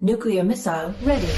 Nuclear missile ready.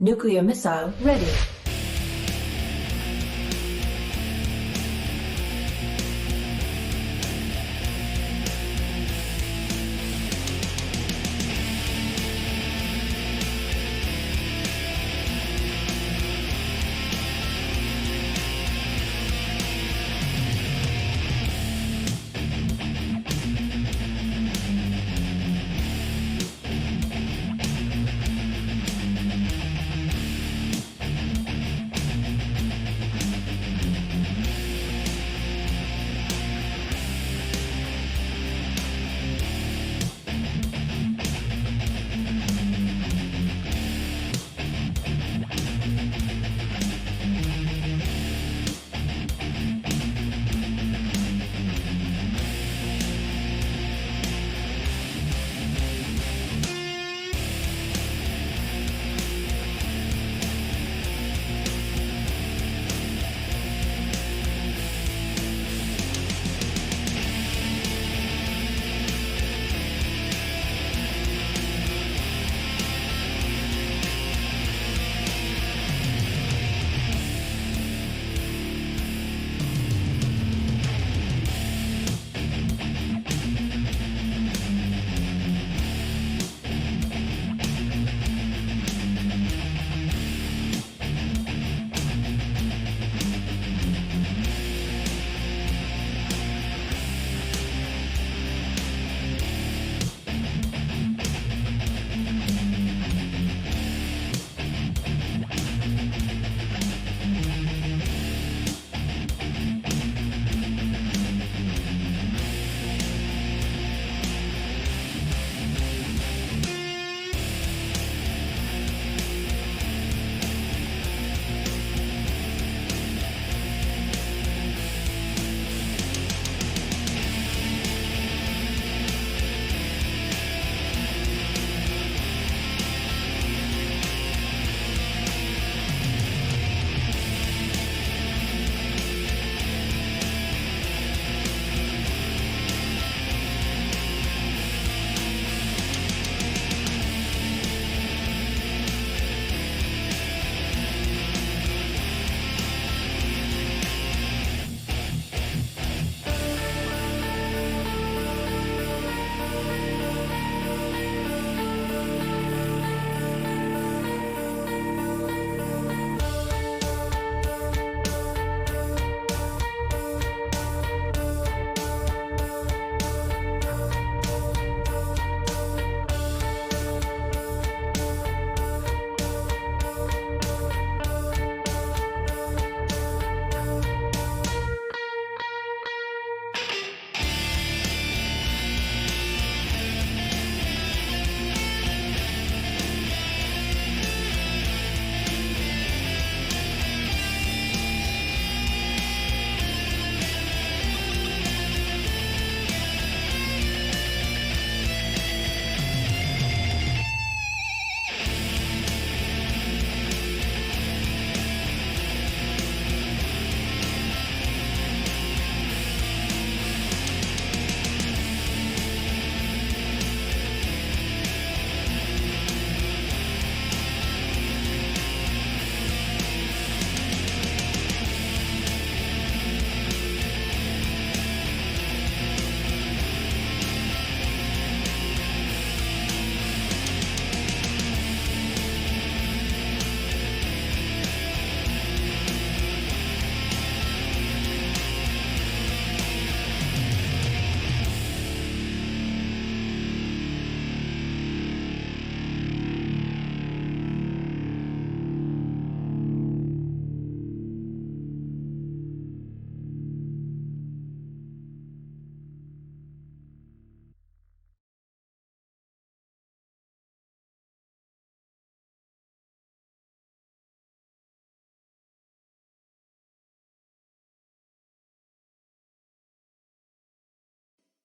Nuclear missile ready.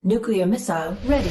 Nuclear missile ready.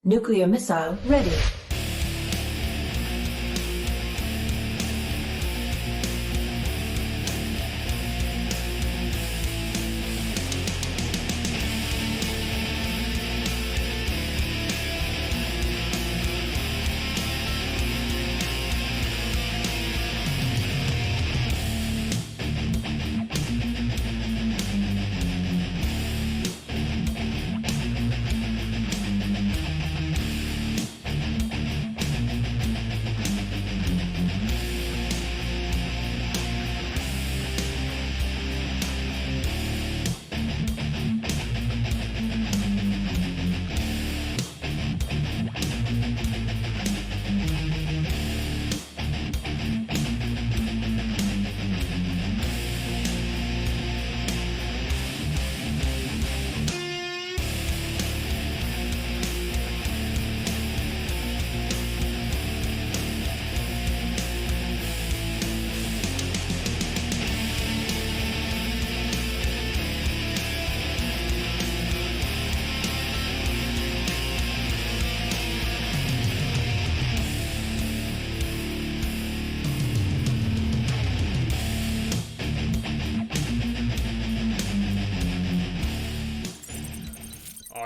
Nuclear missile ready.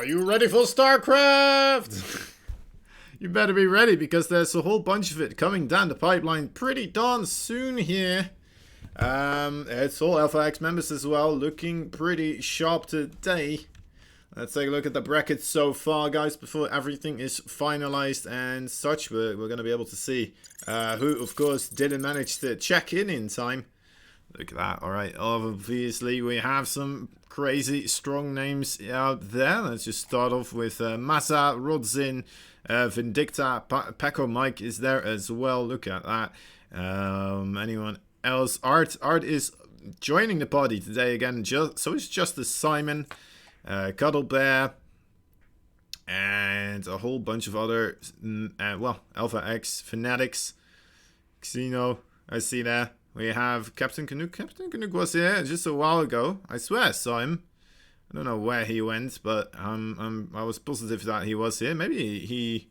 Are you ready for StarCraft? You better be ready, because there's a whole bunch of it coming down the pipeline pretty darn soon here. It's all Alpha X members as well, looking pretty sharp today. Let's take a look at the brackets so far, guys, before everything is finalized and such. We're going to be able to see who, of course, didn't manage to check in time. Look at that. All right, obviously we have some crazy strong names out there. Let's just start off with Massa, Rodzin, Vindicta, Paco Mike is there as well. Look at that. Anyone else? Art is joining the party today again. So it's Justice Simon, Cuddle Bear, and a whole bunch of other, well, Alpha X, Fanatics, Xeno, I see there. We have Captain Canuck. Captain Canuck was here just a while ago. I swear I saw him. I don't know where he went, but I was positive that he was here. Maybe he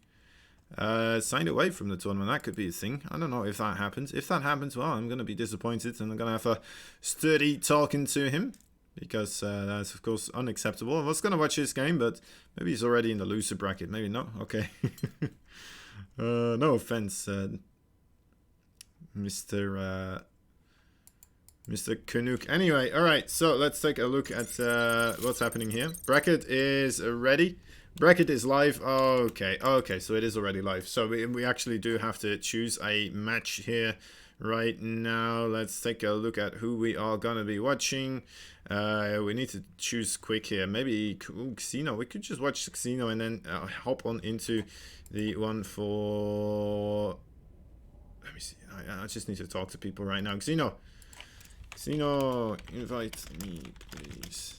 signed away from the tournament. That could be a thing. I don't know if that happens. If that happens, well, I'm going to be disappointed, and I'm going to have a sturdy talking to him, because that's, of course, unacceptable. I was going to watch this game, but maybe he's already in the loser bracket. Maybe not. Okay. No offense, Mr. Canuck. Anyway, alright, so let's take a look at what's happening here. Bracket is ready. Bracket is live. Okay, so it is already live. So we actually do have to choose a match here right now. Let's take a look at who we are going to be watching. We need to choose quick here. Maybe Xeno. We could just watch Xeno and then hop on into the one for... Let me see. I just need to talk to people right now. Xeno, invite me, please.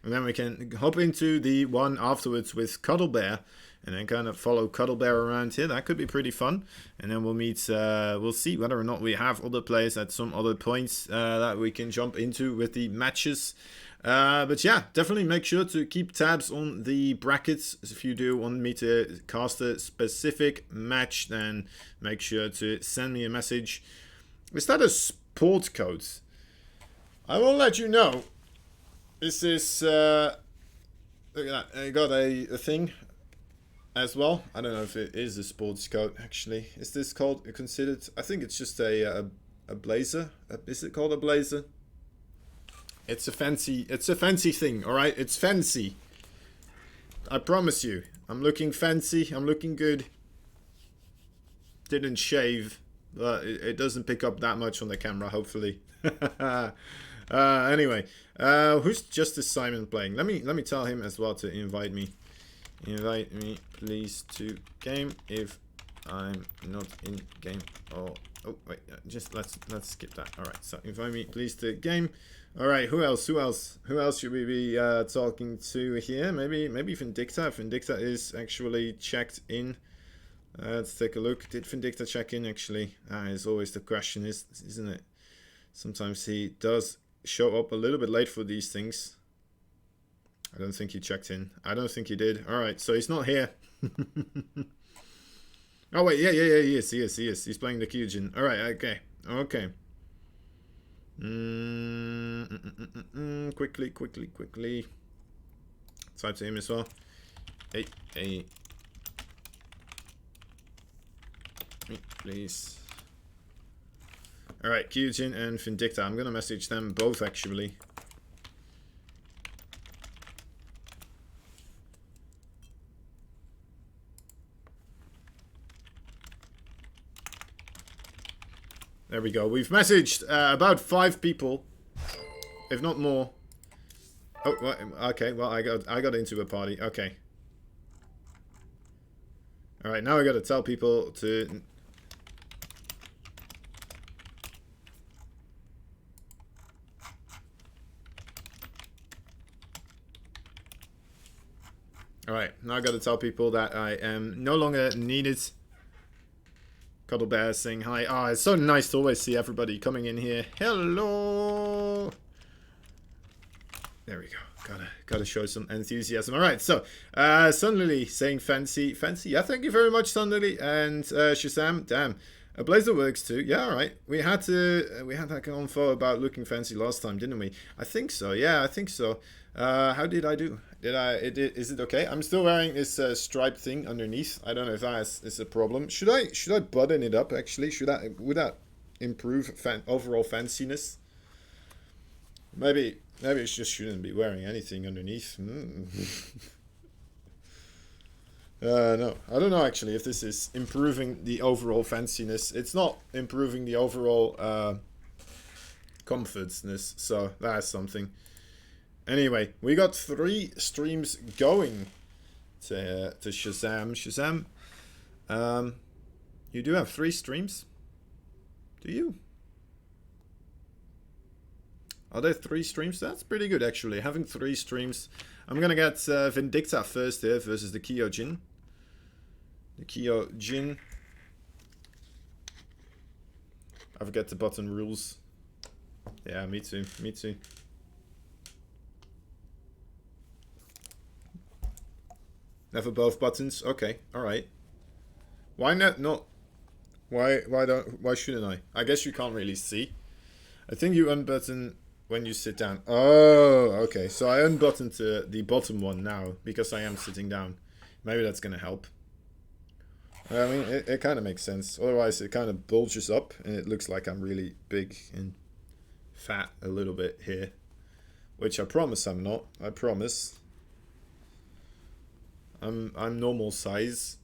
And then we can hop into the one afterwards with Cuddle Bear, and then kind of follow Cuddle Bear around here. That could be pretty fun. And then we'll meet, we'll see whether or not we have other players at some other points that we can jump into with the matches. But yeah, definitely make sure to keep tabs on the brackets. If you do want me to cast a specific match, then make sure to send me a message. Is that a sport code? I will let you know. This is, look at that, I got a thing as well. I don't know if it is a sports code, actually. Is this called, considered, I think it's just a blazer. Is it called a blazer? It's a fancy thing, alright? It's fancy. I promise you. I'm looking fancy, I'm looking good. Didn't shave, but it doesn't pick up that much on the camera, hopefully. Anyway, who's Justice Simon playing? Let me tell him as well to invite me. Invite me, please, to game if I'm not in game. Oh wait, just let's skip that. All right, so invite me, please, to game. All right, who else should we be talking to here? Maybe Vindicta. Vindicta is actually checked in. Let's take a look. Did Vindicta check in actually? That is always the question, isn't it? Sometimes he does show up a little bit late for these things. I don't think he checked in. I don't think he did. All right, so he's not here. Oh wait, yeah, he is. He's playing the Kyujin. All right, okay. Quickly. Type to him as well. Hey, please. All right, Kyujin and Vindicta. I'm gonna message them both actually. There we go. We've messaged about 5 people, if not more. Oh, well, okay. Well, I got into a party. Okay. All right. Now I got to tell people to. All right. Now I got to tell people that I am no longer needed. Cuddle Bear saying hi. Ah, it's so nice to always see everybody coming in here. Hello. There we go. Gotta show some enthusiasm. All right, so Sunlily saying fancy. Yeah, thank you very much, Sunlily. And Shazam, damn, Blazer works too. Yeah, all right. We had that info about looking fancy last time, didn't we? I think so. Yeah, I think so. How did I do? Is it okay? I'm still wearing this striped thing underneath. I don't know if that is a problem. Should I button it up actually? Would that improve overall fanciness? Maybe I just shouldn't be wearing anything underneath. No, I don't know actually if this is improving the overall fanciness. It's not improving the overall comfortness, so that's something. Anyway, we got 3 streams going to Shazam. Shazam, you do have 3 streams? Do you? Are there 3 streams? That's pretty good actually, having 3 streams. I'm gonna get Vindicta first here versus the Kyojin. The Kyojin. I forget the button rules. Yeah, me too. Me too. Never both buttons. Okay, all right. Why not? Not. Why don't? Why shouldn't I? I guess you can't really see. I think you unbutton when you sit down. Oh, okay. So I unbuttoned the bottom one now because I am sitting down. Maybe that's gonna help. I mean, it kind of makes sense. Otherwise, it kind of bulges up, and it looks like I'm really big and fat a little bit here. Which I promise I'm not. I promise. I'm normal size.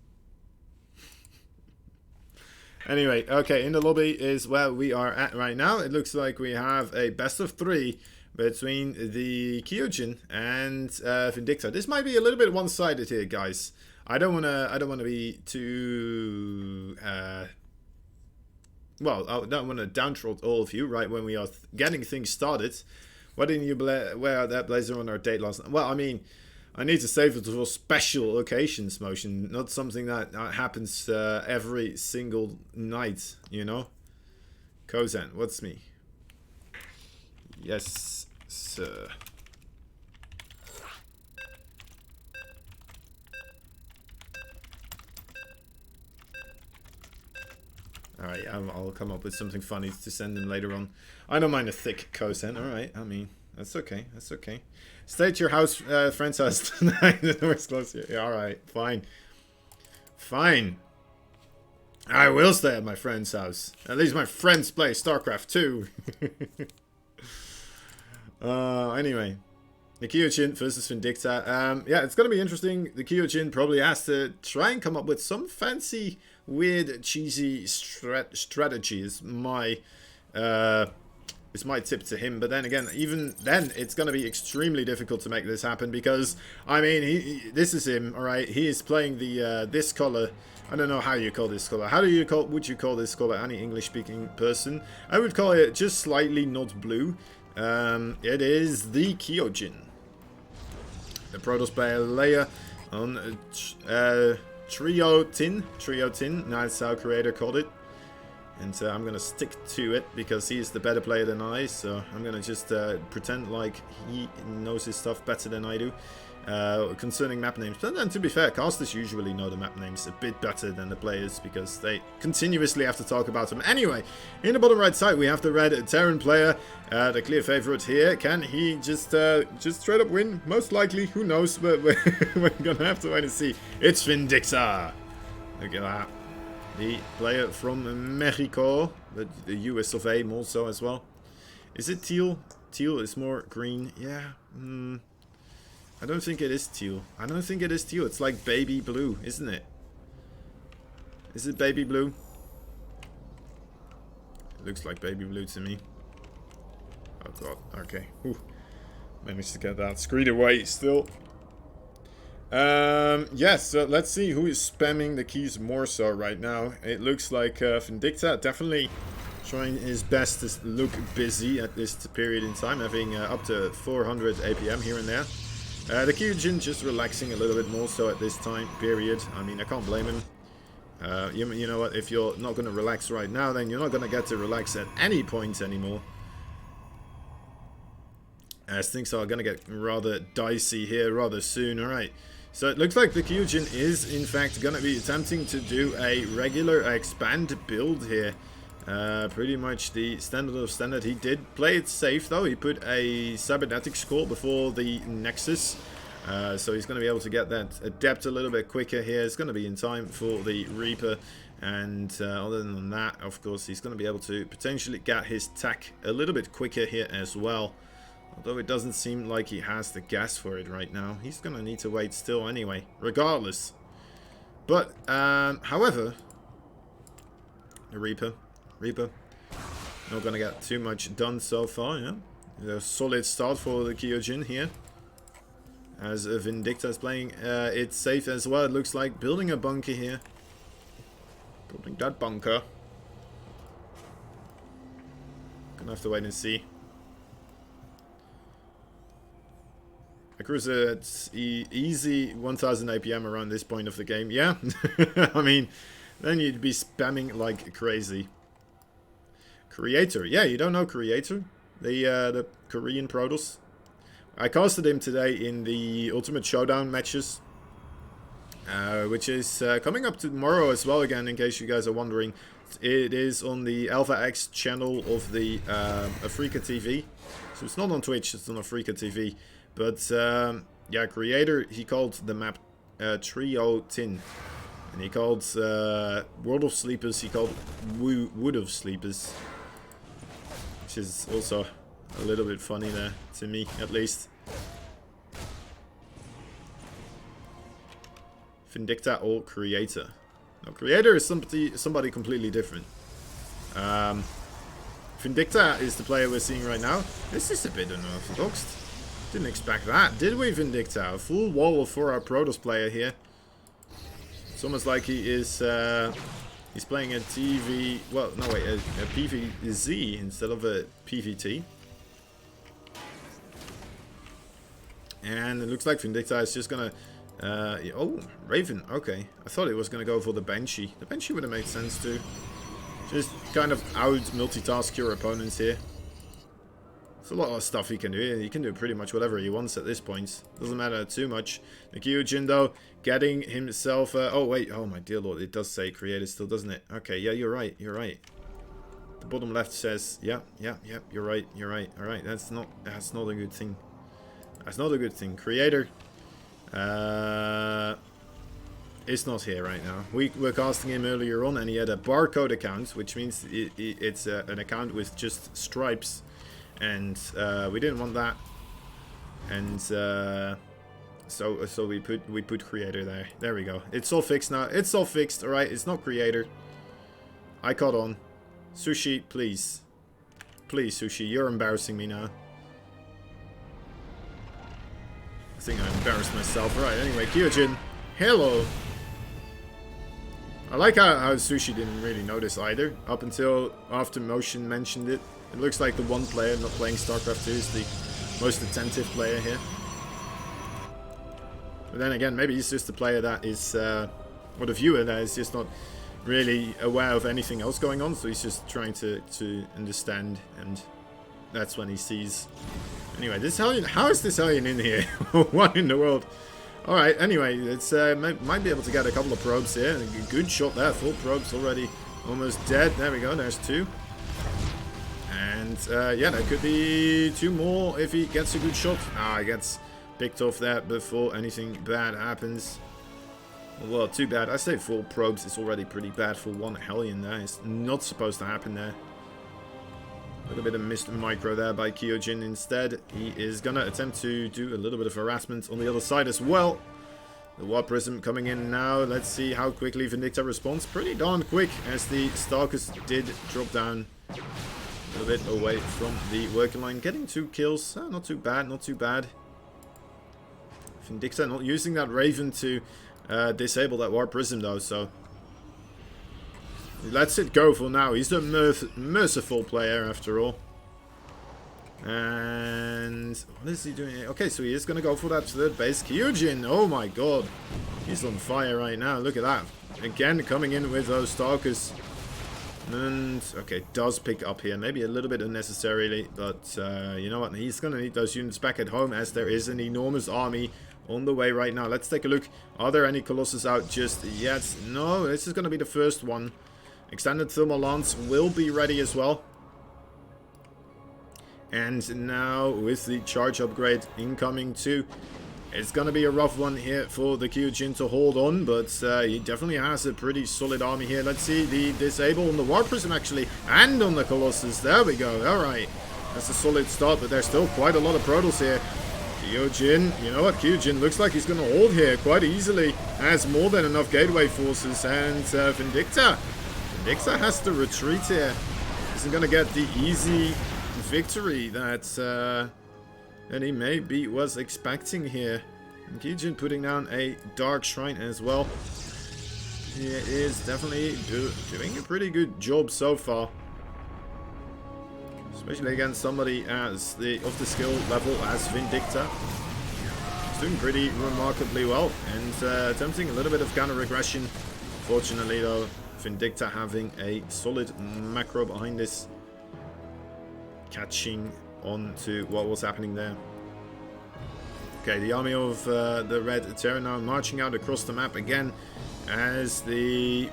Anyway, okay, in the lobby is where we are at right now. It looks like we have a best of 3 between the Kyojin and Vindicta. This might be a little bit one-sided here, guys. I don't wanna be too well, I don't want to downtroll all of you right when we are getting things started. Why didn't you wear that blazer on our date last night? Well, I mean, I need to save it for special occasions, Motion, not something that happens every single night, you know? Kozan, what's me? Yes, sir. Alright, I'll come up with something funny to send them later on. I don't mind a thick Kozan, alright, I mean, that's okay, that's okay. Stay at your house, friend's house tonight. The door's closed here. Yeah, alright, fine. Fine. I will stay at my friend's house. At least my friends play StarCraft 2. Anyway. The Kyojin versus Vindicta. Yeah, it's gonna be interesting. The Kyojin probably has to try and come up with some fancy, weird, cheesy strategy. Is my tip to him. But then again, even then, it's gonna be extremely difficult to make this happen because I mean, this is him. All right, he is playing the this color. I don't know how you call this color. Would you call this color? Any English-speaking person? I would call it just slightly not blue. It is the Kyojin. The Protoss player Leia on Trio Tin. That's how creator called it. And I'm going to stick to it because he's the better player than I. So I'm going to just pretend like he knows his stuff better than I do. Concerning map names. But then to be fair, casters usually know the map names a bit better than the players because they continuously have to talk about them. Anyway, in the bottom right side we have the red Terran player, the clear favorite here. Can he just straight up win? Most likely, who knows, but we're gonna have to wait and see. It's Vindicta. Look at that. The player from Mexico, but the US of A also as well. Is it teal? Teal is more green. Yeah. I don't think it is teal. I don't think it is teal. It's like baby blue, isn't it? Is it baby blue? It looks like baby blue to me. Oh god, okay. Ooh. Managed to get that screened away still. Yes, so let's see who is spamming the keys more so right now. It looks like Vindicta definitely trying his best to look busy at this period in time, having up to 400 APM here and there. The Kyojin just relaxing a little bit more so at this time period. I mean, I can't blame him. You know what, if you're not going to relax right now, then you're not going to get to relax at any point anymore. As things are going to get rather dicey here rather soon. Alright, so it looks like the Kyojin is in fact going to be attempting to do a regular expand build here. Pretty much the standard of standard. He did play it safe though. He put a cybernetic score before the Nexus. So he's going to be able to get that adept a little bit quicker here. It's going to be in time for the Reaper. And other than that, of course, he's going to be able to potentially get his tech a little bit quicker here as well. Although it doesn't seem like he has the gas for it right now. He's going to need to wait still anyway, regardless. But, however, the Reaper, not going to get too much done so far, yeah. A solid start for the Kyojin here. As Vindicta is playing it safe as well, it looks like. Building a bunker here. Building that bunker. Gonna have to wait and see. I cruise at easy 1000 APM around this point of the game. Yeah, I mean, then you'd be spamming like crazy. Creator, yeah, you don't know Creator, the Korean Protoss. I casted him today in the Ultimate Showdown matches, which is coming up tomorrow as well. Again, in case you guys are wondering, it is on the Alpha X channel of the Afrika TV. So it's not on Twitch; it's on Afrika TV. But, yeah, Creator, he called the map Trio Tin. And he called World of Sleepers, he called Wood of Sleepers. Which is also a little bit funny there, to me, at least. Vindicta or Creator. No, Creator is somebody completely different. Vindicta is the player we're seeing right now. This is a bit unorthodox. Didn't expect that, did we, Vindicta? A full wall for our Protoss player here. It's almost like he is, he's playing a TV, well, no wait, a PVZ instead of a PVT. And it looks like Vindicta is just gonna, oh, Raven, okay. I thought it was gonna go for the Banshee. The Banshee would have made sense too. Just kind of out-multitask your opponents here. There's a lot of stuff he can do. He can do pretty much whatever he wants at this point. Doesn't matter too much. The Kyojin, though, getting himself... oh, wait. Oh, my dear lord. It does say Creator still, doesn't it? Okay, yeah, you're right. You're right. The bottom left says... Yeah, you're right. You're right. All right, that's not a good thing. That's not a good thing. Creator... is not here right now. We were casting him earlier on, and he had a barcode account, which means it's an account with just stripes. And we didn't want that, and so we put Creator there. There we go. It's all fixed now. It's all fixed. All right. It's not Creator. I caught on. Sushi, please, Sushi. You're embarrassing me now. I think I embarrassed myself. All right. Anyway, Kyojin. Hello. I like how Sushi didn't really notice either up until after Motion mentioned it. It looks like the one player not playing StarCraft 2 is the most attentive player here. But then again, maybe he's just the player that is, or the viewer that is just not really aware of anything else going on, so he's just trying to understand, and that's when he sees. Anyway, this Hellion, how is this Hellion in here? What in the world? Alright, anyway, it's might be able to get a couple of probes here. A good shot there, full probes already almost dead. There we go, there's two. And, yeah, there could be two more if he gets a good shot. Ah, he gets picked off there before anything bad happens. Well, too bad. I say full probes is already pretty bad for one Hellion there. It's not supposed to happen there. A little bit of missed micro there by Kyojin instead. He is going to attempt to do a little bit of harassment on the other side as well. The Warp Prism coming in now. Let's see how quickly Vindicta responds. Pretty darn quick, as the Stalkers did drop down a little bit away from the working line. Getting 2 kills. Not too bad, not too bad. Vindicta not using that Raven to disable that Warp Prism though, so let's it go for now. He's a merciful player after all. And what is he doing here? Okay, so he is going to go for that third base. Kyojin, oh my god. He's on fire right now. Look at that. Again, coming in with those Stalkers. And, okay, does pick up here. Maybe a little bit unnecessarily. But, you know what? He's going to need those units back at home, as there is an enormous army on the way right now. Let's take a look. Are there any Colossus out just yet? No, this is going to be the first one. Extended thermal lance will be ready as well. And now with the charge upgrade incoming too, it's going to be a rough one here for the Kyojin to hold on, but he definitely has a pretty solid army here. Let's see the disable on the War Prism actually, and on the Colossus. There we go. Alright, that's a solid start, but there's still quite a lot of Protoss here. Kyojin, you know what, Kyojin looks like he's going to hold here quite easily. Has more than enough gateway forces, and Vindicta has to retreat here. Isn't going to get the easy victory that he maybe was expecting here. And Kyojin putting down a Dark Shrine as well. He is definitely doing a pretty good job so far. Especially against somebody of the skill level as Vindicta. He's doing pretty remarkably well and attempting a little bit of counter aggression. Fortunately though, Vindicta having a solid macro behind this, catching on to what was happening there. Okay, the army of the Red Terror now marching out across the map again, as the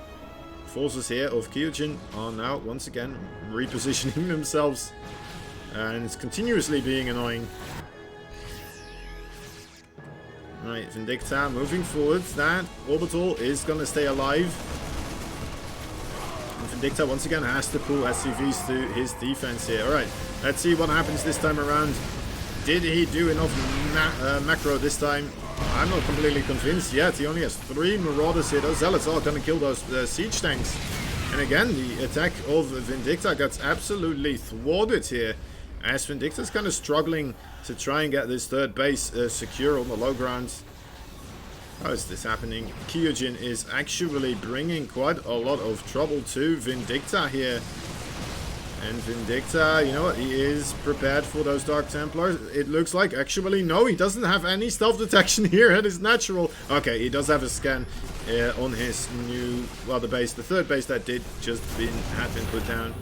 forces here of Kyojin are now once again repositioning themselves, and it's continuously being annoying. Right, Vindicta moving forward. That orbital is going to stay alive. And Vindicta once again has to pull SCVs to his defense here. Alright, let's see what happens this time around. Did he do enough macro this time? I'm not completely convinced yet. He only has 3 Marauders here. Those Zealots are going to kill those siege tanks. And again, the attack of Vindicta gets absolutely thwarted here, as Vindicta's kind of struggling to try and get this third base secure on the low ground. How is this happening? Kyojin is actually bringing quite a lot of trouble to Vindicta here. And Vindicta, you know what, he is prepared for those Dark Templars. It looks like, actually, no, he doesn't have any stealth detection here. It is natural. Okay, he does have a scan on his new, well, the third base that had been put down.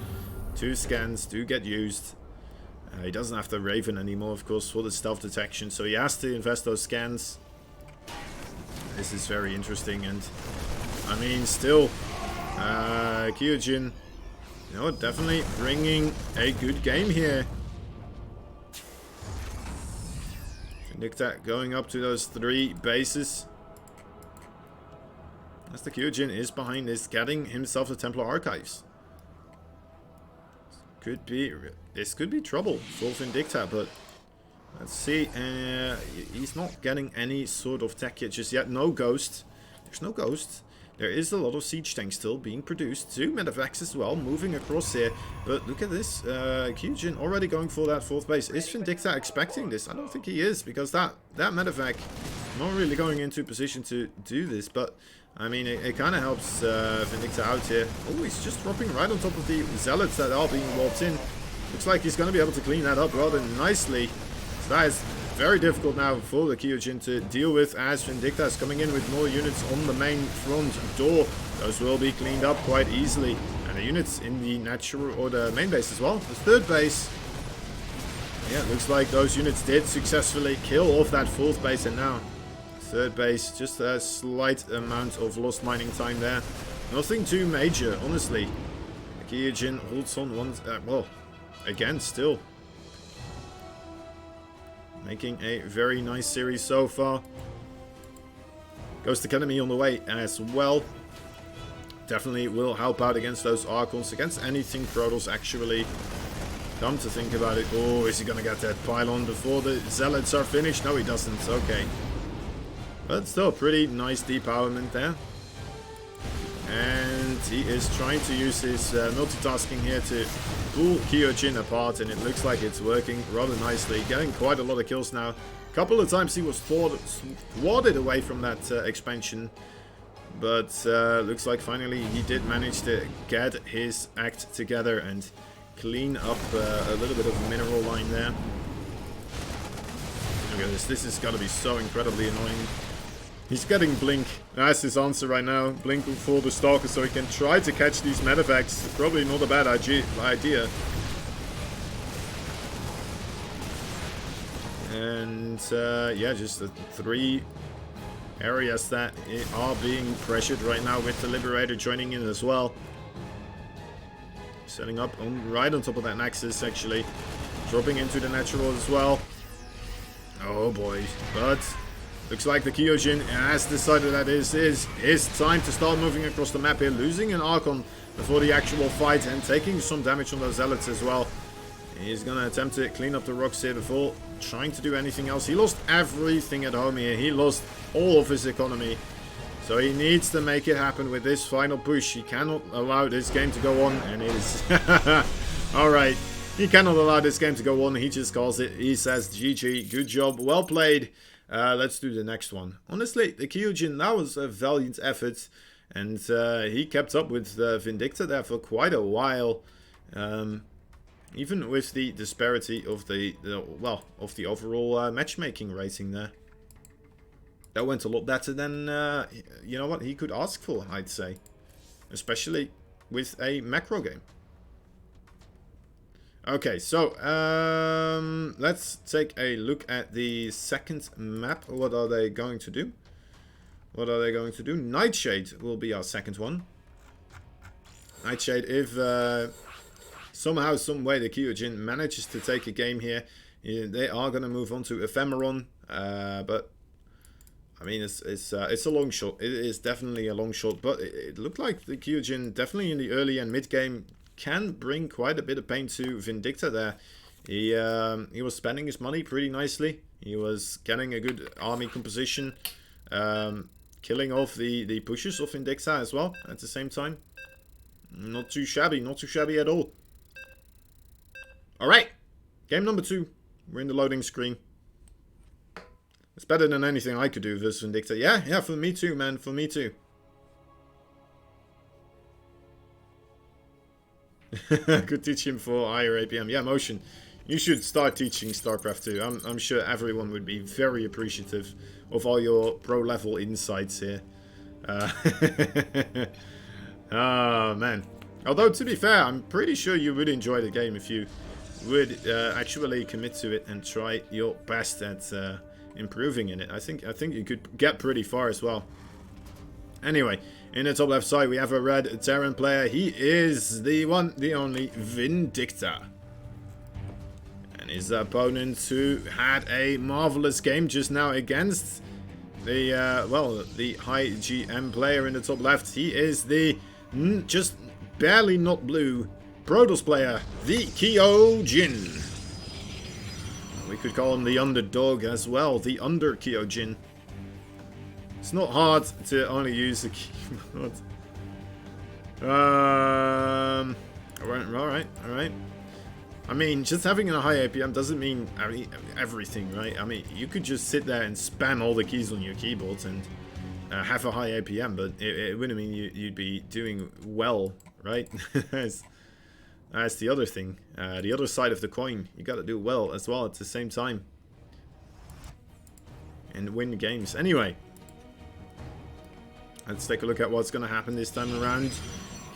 2 scans do get used. He doesn't have the Raven anymore, of course, for the stealth detection, so he has to invest those scans. This is very interesting, and I mean, still, Kyojin, you know, definitely bringing a good game here. Vindicta going up to those 3 bases. As the Kyojin is behind this, getting himself the Templar Archives. This could be trouble for Vindicta, but let's see. He's not getting any sort of tech kit just yet. No Ghost. There's no Ghost. There is a lot of siege tanks still being produced. 2 medevacs as well, moving across here. But look at this. Kyojin already going for that 4th base. Is Vindicta expecting this? I don't think he is, because that medevac not really going into position to do this. But, I mean, it kind of helps Vindicta out here. Oh, he's just dropping right on top of the Zealots that are being warped in. Looks like he's going to be able to clean that up rather nicely. So that is very difficult now for the Kyojin to deal with, as Vindicta is coming in with more units on the main front door. Those will be cleaned up quite easily. And the units in the natural, or the main base as well. The 3rd base. Yeah, it looks like those units did successfully kill off that 4th base, and now 3rd base, just a slight amount of lost mining time there. Nothing too major, honestly. The Kyojin holds on once, well, again, still making a very nice series so far. Ghost Academy on the way as well. Definitely will help out against those Archons, against anything Protoss actually. Come to think about it. Oh, is he going to get that pylon before the Zealots are finished? No, he doesn't. Okay. But still, pretty nice depowerment there. And he is trying to use his multitasking here to pull Kyojin apart, and it looks like it's working rather nicely. Getting quite a lot of kills now. A couple of times he was thwarted away from that expansion, but looks like finally he did manage to get his act together and clean up a little bit of a mineral line there. Look at this. This is going to be so incredibly annoying. He's getting Blink. That's his answer right now. Blink for the Stalker so he can try to catch these medevacs. Probably not a bad idea. And yeah, just the 3 areas that are being pressured right now, with the Liberator joining in as well. Setting up on right on top of that Nexus, actually. Dropping into the natural as well. Oh boy. But looks like the Kyojin has decided that it is time to start moving across the map here. Losing an Archon before the actual fight and taking some damage on those Zealots as well. He's going to attempt to clean up the rocks here before trying to do anything else. He lost everything at home here. He lost all of his economy. So he needs to make it happen with this final push. He cannot allow this game to go on. And it is... Alright. He cannot allow this game to go on. He just calls it. He says, GG. Good job. Well played. Let's do the next one. Honestly, the Kyojin, that was a valiant effort. And he kept up with Vindicta there for quite a while. Even with the disparity of the overall matchmaking rating there. That went a lot better than, you know what, he could ask for, I'd say. Especially with a macro game. Okay, so, let's take a look at the second map. What are they going to do? What are they going to do? Nightshade will be our second one. Nightshade, if... somehow, some way, the Kyojin manages to take a game here. They are going to move on to Ephemeron, but I mean, it's a long shot. It is definitely a long shot, but it looked like the Kyojin definitely in the early and mid game can bring quite a bit of pain to Vindicta there. He was spending his money pretty nicely. He was getting a good army composition, killing off the pushes of Vindicta as well at the same time. Not too shabby at all. Alright, game number 2. We're in the loading screen. It's better than anything I could do versus Vindicta. Yeah, for me too, man. For me too. Could teach him for higher APM. Yeah, Motion. You should start teaching StarCraft 2. I'm sure everyone would be very appreciative of all your pro level insights here. Oh, man. Although, to be fair, I'm pretty sure you would enjoy the game if you would actually commit to it and try your best at improving in it. I think you could get pretty far as well. Anyway, in the top left side we have a red Terran player. He is the one, the only Vindicta. And his opponent, who had a marvelous game just now against the the high GM player in the top left. He is the just barely not blue Protoss player, the Kyojin. We could call him the underdog as well, the under Kyojin. It's not hard to only use the keyboard. Alright. I mean, just having a high APM doesn't mean everything, right? I mean, you could just sit there and spam all the keys on your keyboard and have a high APM, but it wouldn't mean you'd be doing well, right? That's the other thing. The other side of the coin. You gotta do well as well at the same time. And win games. Anyway. Let's take a look at what's gonna happen this time around.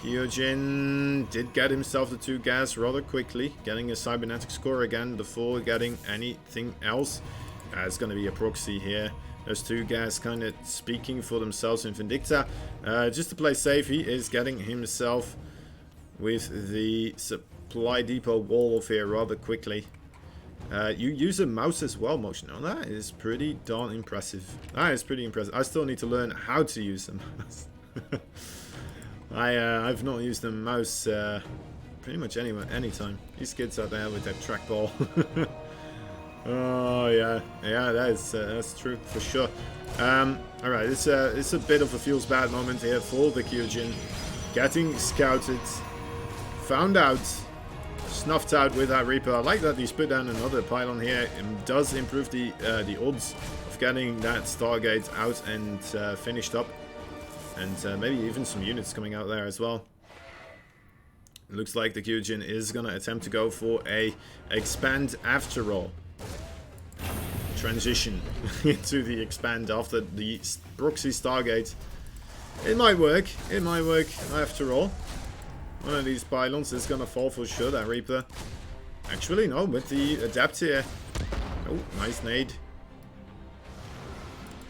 Kyojin did get himself the 2 gas rather quickly. Getting a cybernetic score again before getting anything else. It's gonna be a proxy here. Those 2 gas kind of speaking for themselves in Vindicta. Just to play safe, he is getting himself with the supply depot wall off here rather quickly. You use a mouse as well, Motion. Oh, that is pretty darn impressive. That is pretty impressive. I still need to learn how to use the mouse. I've not used the mouse pretty much anytime. These kids out there with that trackball. Oh yeah, that's true for sure. All right, it's a bit of a feels bad moment here for the Kyojin, getting scouted, found out, snuffed out with that Reaper. I like that he's put down another pylon here. It does improve the odds of getting that Stargate out and finished up, and maybe even some units coming out there as well. Looks like the Kyojin is gonna attempt to go for a expand after all. Transition into the expand after the proxy Stargate. It might work. It might work after all. One of these pylons is gonna fall for sure, that Reaper. Actually, no, with the adapt here. Oh, nice nade.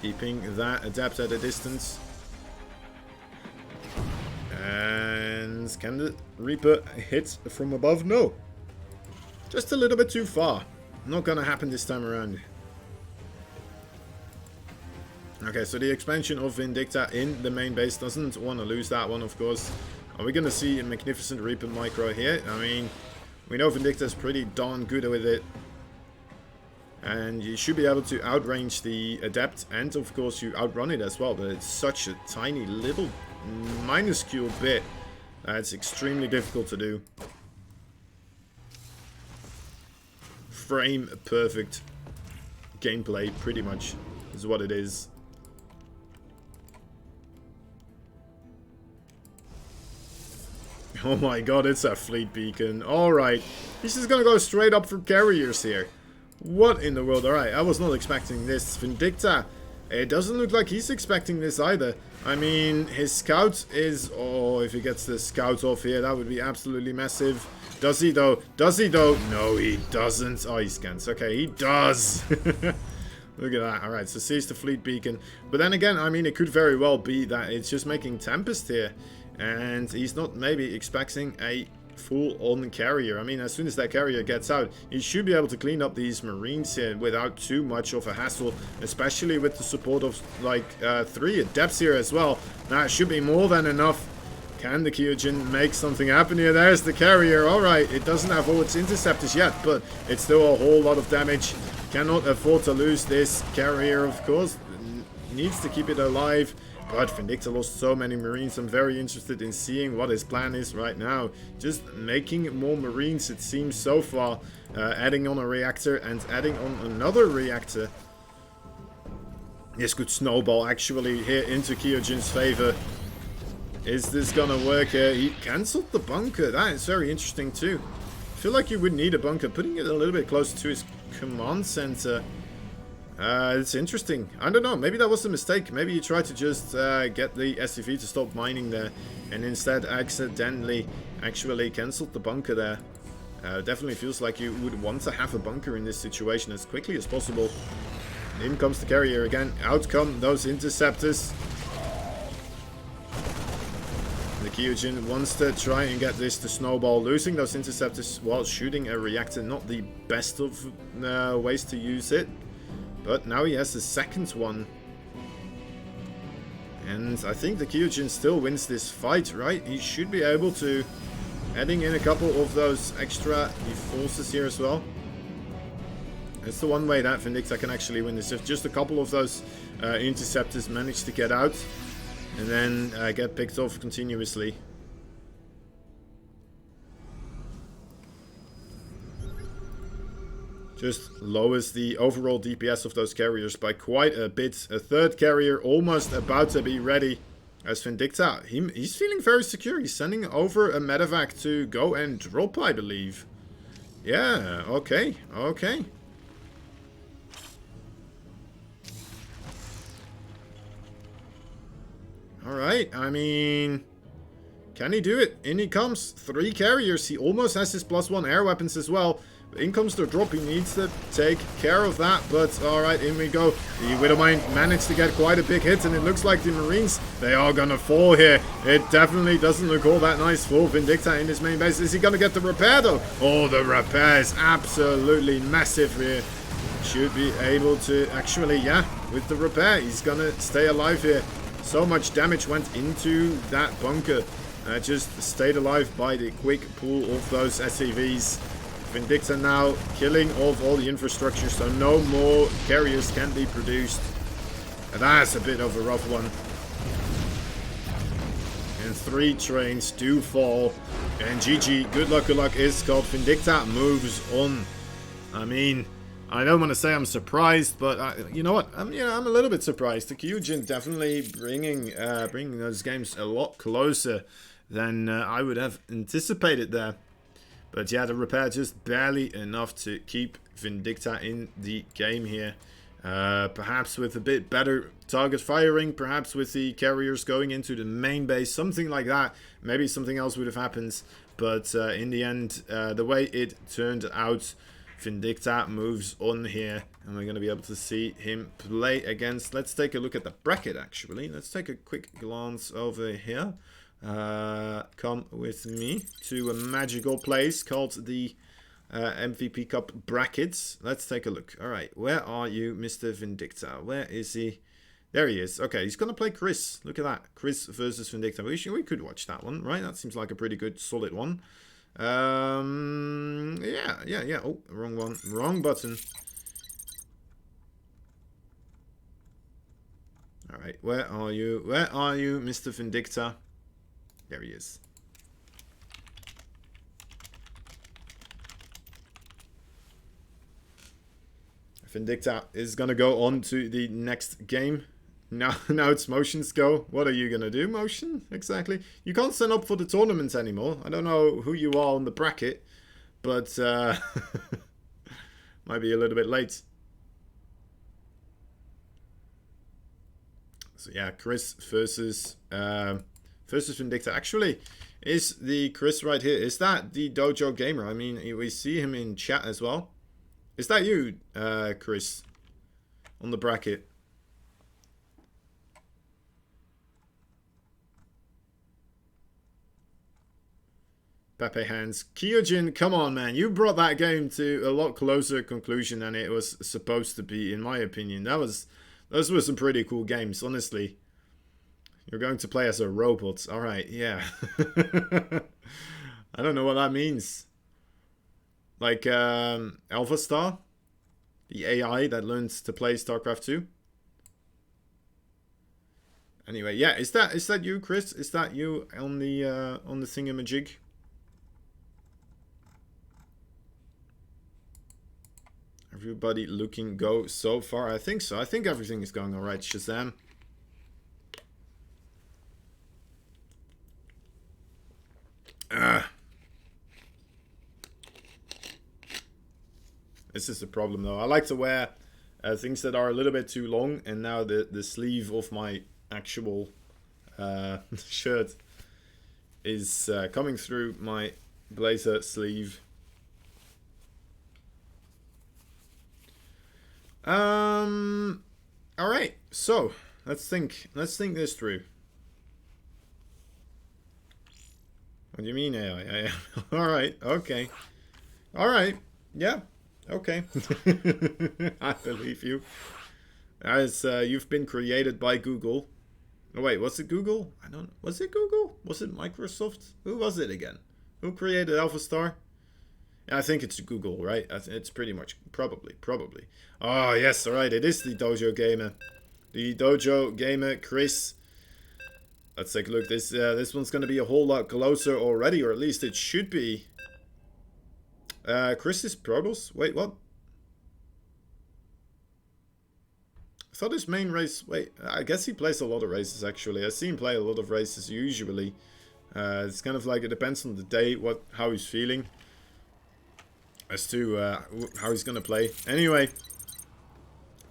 Keeping that adapt at a distance. And And can the Reaper hit from above? No. Just a little bit too far. Not gonna happen this time around. Okay, so the expansion of Vindicta in the main base doesn't want to lose that one, of course. Are we gonna see a Magnificent Reaper micro here? I mean, we know Vindicta is pretty darn good with it. And you should be able to outrange the Adept, and of course you outrun it as well, but it's such a tiny little minuscule bit that it's extremely difficult to do. Frame perfect gameplay, pretty much, is what it is. Oh my god, it's a fleet beacon. Alright, he's just gonna go straight up for carriers here. What in the world? Alright, I was not expecting this. Vindicta, it doesn't look like he's expecting this either. I mean, his scout is... Oh, if he gets the scout off here, that would be absolutely massive. Does he though? Does he though? No, he doesn't. Oh, he scans. Okay, he does. Look at that. Alright, so sees the fleet beacon. But then again, I mean, it could very well be that it's just making Tempest here. And he's not maybe expecting a full-on carrier. I mean, as soon as that carrier gets out, he should be able to clean up these Marines here without too much of a hassle, especially with the support of, like, 3 Adepts here as well. That should be more than enough. Can the Kyojin make something happen here? There's the carrier. Alright, it doesn't have all its interceptors yet, but it's still a whole lot of damage. Cannot afford to lose this carrier, of course. Needs to keep it alive. But Vindicta lost so many Marines. I'm very interested in seeing what his plan is right now. Just making more Marines, it seems, so far. Adding on a reactor and adding on another reactor. This could snowball, actually, here into Kyojin's favor. Is this gonna work here? He cancelled the bunker. That is very interesting, too. I feel like you would need a bunker. Putting it a little bit closer to his command center... it's interesting. I don't know. Maybe that was a mistake. Maybe he tried to just get the SCV to stop mining there, and instead accidentally actually cancelled the bunker there. Definitely feels like you would want to have a bunker in this situation as quickly as possible. In comes the carrier again. Out come those interceptors. The Kyojin wants to try and get this to snowball. Losing those interceptors while shooting a reactor, not the best of ways to use it. But now he has the second one. And I think the Kyojin still wins this fight, right? He should be able to... Adding in a couple of those extra forces here as well. It's the one way that Vindicta can actually win this. If just a couple of those interceptors manage to get out. And then get picked off continuously. Just lowers the overall DPS of those carriers by quite a bit. A third carrier almost about to be ready. As Vindicta, he's feeling very secure. He's sending over a medevac to go and drop, I believe. Yeah, okay, okay. Alright, I mean... Can he do it? In he comes. 3 carriers. He almost has his +1 air weapons as well. In comes the drop. He needs to take care of that. But alright, in we go. The Widowmine managed to get quite a big hit. And it looks like the Marines, they are going to fall here. It definitely doesn't look all that nice for Vindicta in his main base. Is he going to get the repair though? Oh, the repair is absolutely massive here. Should be able to actually, yeah, with the repair, he's going to stay alive here. So much damage went into that bunker. Just stayed alive by the quick pull of those SCVs. Vindicta now killing off all the infrastructure, so no more carriers can be produced. And that's a bit of a rough one. And 3 trains do fall. And GG, good luck is called. Vindicta moves on. I mean, I don't want to say I'm surprised, but you know what? I'm a little bit surprised. The Kyojin definitely bringing those games a lot closer than I would have anticipated there. But yeah, the repair just barely enough to keep Vindicta in the game here. Perhaps with a bit better target firing, perhaps with the carriers going into the main base, something like that. Maybe something else would have happened. But in the end, the way it turned out, Vindicta moves on here. And we're going to be able to see him play against... Let's take a look at the bracket, actually. Let's take a quick glance over here. come with me to a magical place called the MVP Cup brackets. Let's take a look. All right, where are you, Mr. Vindicta? Where is he? There he is. Okay, he's gonna play Chris. Look at that, Chris versus Vindicta. We could watch that one, right? That seems like a pretty good, solid one. Yeah. Oh, wrong one, wrong button. All right, where are you? Where are you, Mr. Vindicta? There he is. Vindicta is gonna go on to the next game. Now it's Motion's go. What are you gonna do, Motion? Exactly. You can't sign up for the tournament anymore. I don't know who you are on the bracket, but might be a little bit late. So yeah, Chris versus Vindicta. Actually, is the Chris right here? Is that the Dojo Gamer? I mean, we see him in chat as well. Is that you, Chris, on the bracket? Pepe Hands. Kyojin, come on, man. You brought that game to a lot closer conclusion than it was supposed to be, in my opinion. Those were some pretty cool games, honestly. You're going to play as a robot. Alright, yeah. I don't know what that means. Like Alpha Star, the AI that learns to play StarCraft 2. Anyway, yeah, is that you, Chris? Is that you on the thingamajig? Everybody looking go so far? I think so. I think everything is going all right. Shazam. This is the problem though. I like to wear things that are a little bit too long, and now the sleeve of my actual shirt is coming through my blazer sleeve. All right. So let's think this through. What do you mean AI? All right. Okay. All right. Yeah. Okay. I believe you. As you've been created by Google. Oh, wait, was it Google? I don't know. Was it Google? Was it Microsoft? Who was it again? Who created AlphaStar? I think it's Google, right? It's pretty much probably. Oh yes, all right. It is the Dojo Gamer. The Dojo Gamer, Chris. Let's take a look. This one's gonna be a whole lot closer already, or at least it should be. Chris is Protoss? Wait, what? I thought his main race... Wait, I guess he plays a lot of races, actually. I see him play a lot of races, usually. It's kind of like, it depends on the day, how he's feeling. As to how he's gonna play. Anyway.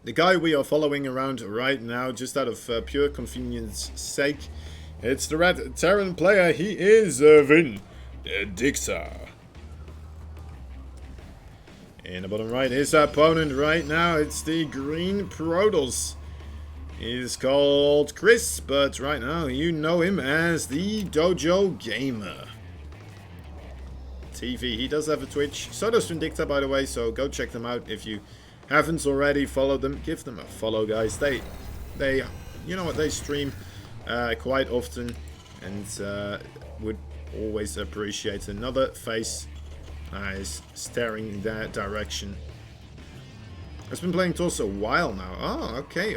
The guy we are following around right now, just out of pure convenience sake. It's the red Terran player. He is Vindicta. In the bottom right, his opponent right now, it's the green Protoss. He's called Chris, but right now you know him as the Dojo Gamer. TV, he does have a Twitch. So does Vindicta, by the way, so go check them out if you haven't already followed them. Give them a follow, guys. They you know what, they stream quite often, and would always appreciate another face is staring in that direction. I've been playing TOS a while now. Oh, okay.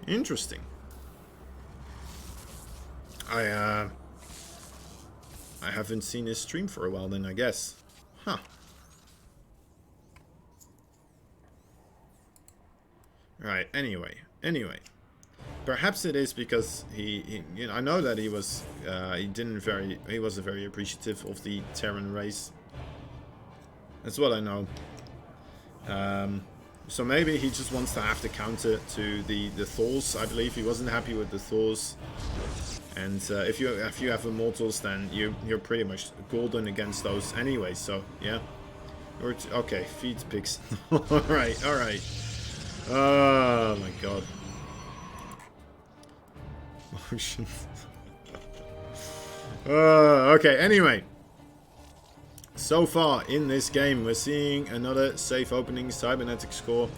Interesting. I haven't seen his stream for a while then, I guess. Huh. Right, anyway. Perhaps it is because he you know, I know that he was very appreciative of the Terran race. That's what I know. So maybe he just wants to have the counter to the Thors. I believe he wasn't happy with the Thors. And if you have Immortals, then you're pretty much golden against those anyway. So yeah. Okay, feed picks. all right. Oh my god. Motion. Okay, anyway. So far in this game, we're seeing another safe opening, cybernetic score,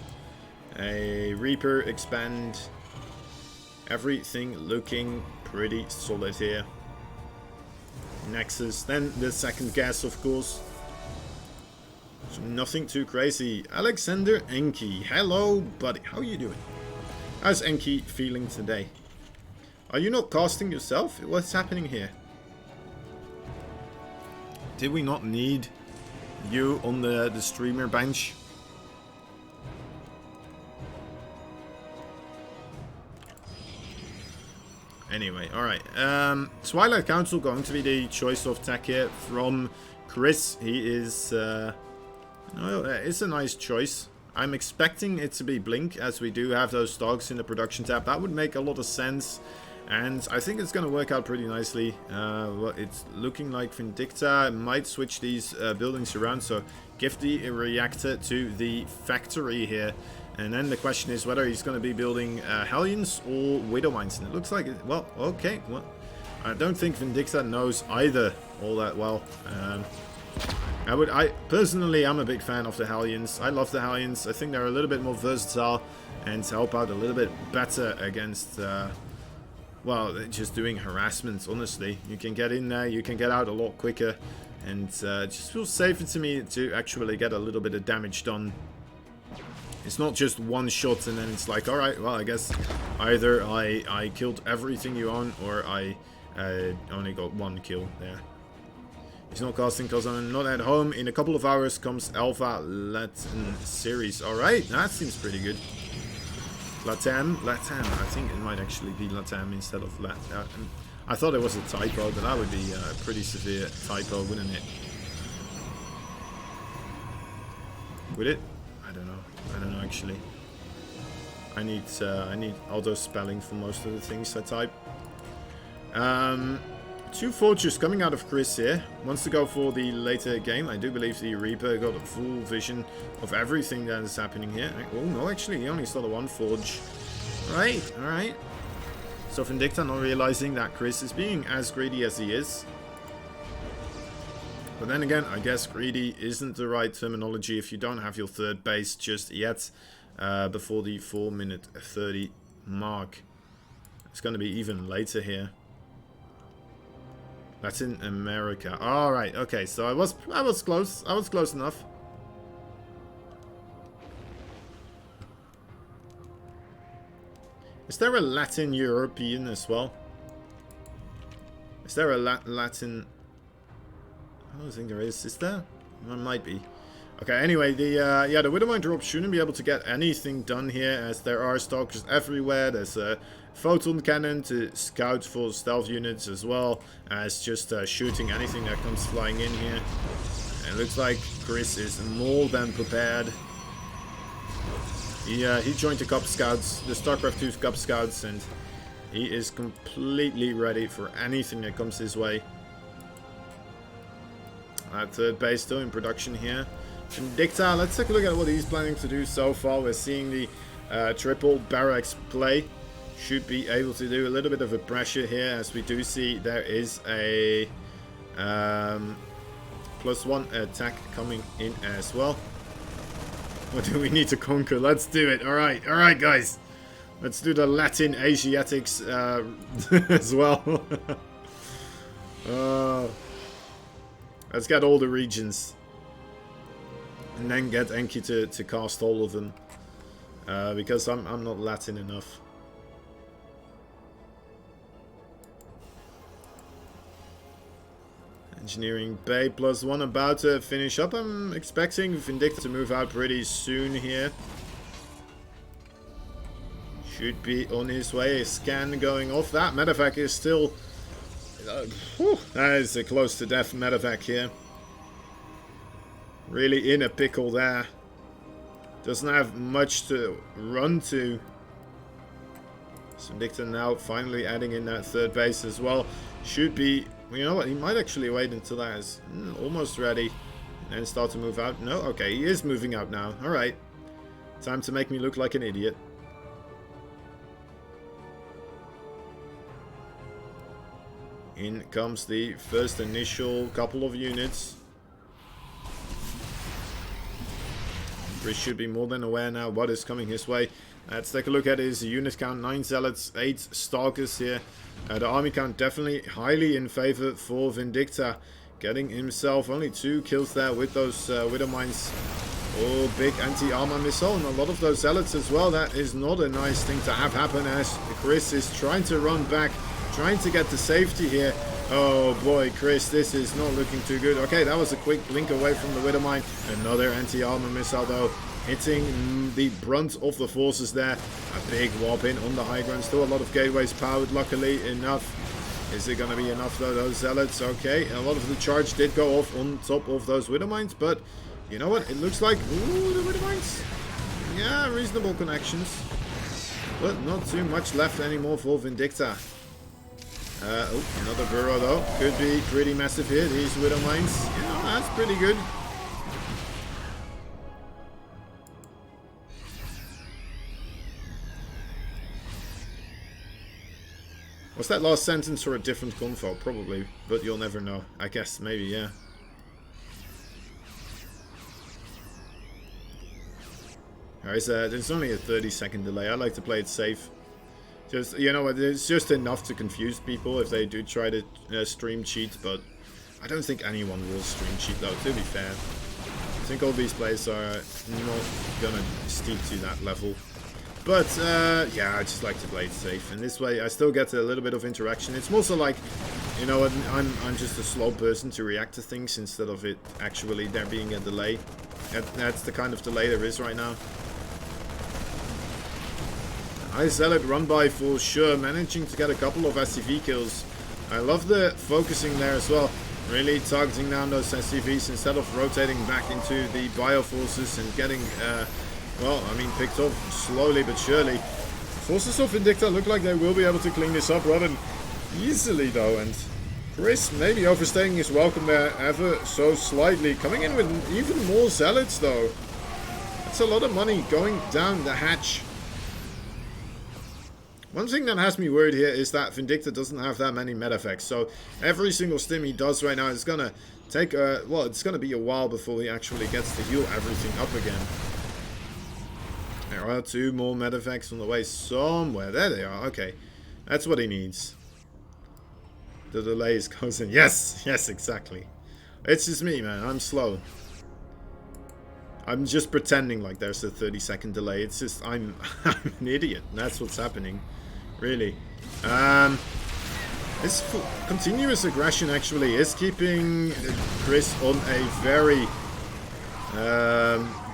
a Reaper expand, everything looking pretty solid here. Nexus, then the second gas, of course. So nothing too crazy. Alexander Enki, hello buddy, how are you doing? How's Enki feeling today? Are you not casting yourself? What's happening here? Did we not need you on the streamer bench? Anyway, alright. Twilight Council going to be the choice of tech here from Chris. He is... it's a nice choice. I'm expecting it to be Blink, as we do have those stocks in the production tab. That would make a lot of sense. And I think it's going to work out pretty nicely. Well, it's looking like Vindicta might switch these buildings around. So give the reactor to the factory here. And then the question is whether he's going to be building Hellions or Widowmines. And it looks like, well, okay. Well, I don't think Vindicta knows either all that well. Personally, I'm a big fan of the Hellions. I love the Hellions. I think they're a little bit more versatile and help out a little bit better against... well, just doing harassment, honestly. You can get in there, you can get out a lot quicker, and it just feels safer to me to actually get a little bit of damage done. It's not just one shot and then it's like, alright, well, I guess either I killed everything you own, or I only got one kill there. He's not casting because I'm not at home. In a couple of hours comes Alpha Latin series. Alright, that seems pretty good. Latam, I think it might actually be Latam instead of Latam. I thought it was a typo, but that would be a pretty severe typo, wouldn't it? Would it? I don't know actually. I need auto spelling for most of the things I type. Two Fortress coming out of Chris here. Wants to go for the later game. I do believe the Reaper got a full vision of everything that is happening here. Oh no, actually he only saw the one Forge. Alright. So Vindicta not realizing that Chris is being as greedy as he is. But then again, I guess greedy isn't the right terminology if you don't have your third base just yet. Before the 4-minute 30 mark. It's going to be even later here. Latin America. Alright, okay, so I was close. I was close enough. Is there a Latin European as well? Is there a Latin... I don't think there is. Is there? There might be. Okay, anyway, the Widowmine drop shouldn't be able to get anything done here, as there are stalkers everywhere. There's a photon cannon to scout for stealth units, as well as just shooting anything that comes flying in here. And it looks like Chris is more than prepared. He joined the Cub Scouts, the StarCraft 2 Cub Scouts, and he is completely ready for anything that comes his way. That third base still in production here. Vindicta, let's take a look at what he's planning to do so far. We're seeing the triple barracks play. Should be able to do a little bit of a pressure here, as we do see there is a +1 attack coming in as well. What do we need to conquer? Let's do it. Alright guys. Let's do the Latin Asiatics as well. Let's get all the regions. And then get Enki to cast all of them. Because I'm not Latin enough. Engineering Bay +1 about to finish up. I'm expecting Vindicta to move out pretty soon here. Should be on his way. A scan going off. That medevac is still... that is a close to death medevac here. Really in a pickle there. Doesn't have much to run to. So Vindicta now finally adding in that third base as well. Should be... You know what? He might actually wait until that is almost ready. And then start to move out. No? Okay, he is moving out now. Alright. Time to make me look like an idiot. In comes the first initial couple of units. Chris should be more than aware now what is coming his way. Let's take a look at his unit count. 9 Zealots, 8 Stalkers here. The army count definitely highly in favor for Vindicta. Getting himself only 2 kills there with those Widow Mines. Oh, big anti-armor missile, and a lot of those Zealots as well. That is not a nice thing to have happen, as Chris is trying to run back, trying to get to safety here. Oh boy, Chris, this is not looking too good. Okay, that was a quick blink away from the Widow Mine. Another anti-armor missile though, hitting the brunt of the forces there. A big warp in on the high ground. Still a lot of gateways powered, luckily enough. Is it going to be enough though, those Zealots? Okay, a lot of the charge did go off on top of those Widow Mines, but you know what? It looks like, ooh, the Widow Mines. Yeah, reasonable connections. But not too much left anymore for Vindicta. Oh, another burrow though. Could be pretty massive here, these Widow Mines. Yeah, that's pretty good. Was that last sentence or a different convo? Probably, but you'll never know. I guess, maybe, yeah. There's only a 30-second delay. I like to play it safe. Just, you know, it's just enough to confuse people if they do try to stream cheat, but I don't think anyone will stream cheat though, to be fair. I think all these players are not gonna steep to that level. But, yeah, I just like to play it safe. And this way I still get a little bit of interaction. It's mostly like, you know, I'm just a slow person to react to things instead of it actually there being a delay. That's the kind of delay there is right now. Nice Zealot run by for sure, managing to get a couple of SCV kills. I love the focusing there as well. Really targeting down those SCVs instead of rotating back into the bioforces and getting, well, I mean, picked up slowly but surely. Forces of Vindicta look like they will be able to clean this up rather easily though, and Chris maybe overstaying his welcome there ever so slightly. Coming in with even more Zealots though. That's a lot of money going down the hatch. One thing that has me worried here is that Vindicta doesn't have that many medeffects, so every single stim he does right now is gonna take a, well, it's gonna be a while before he actually gets to heal everything up again. There are 2 more medeffects on the way somewhere. There they are. Okay, that's what he needs. The delay is causing. Yes, yes, exactly. It's just me, man. I'm slow. I'm just pretending like there's a 30-second delay. It's just I'm an idiot. That's what's happening. Really. This continuous aggression actually is keeping Chris on a very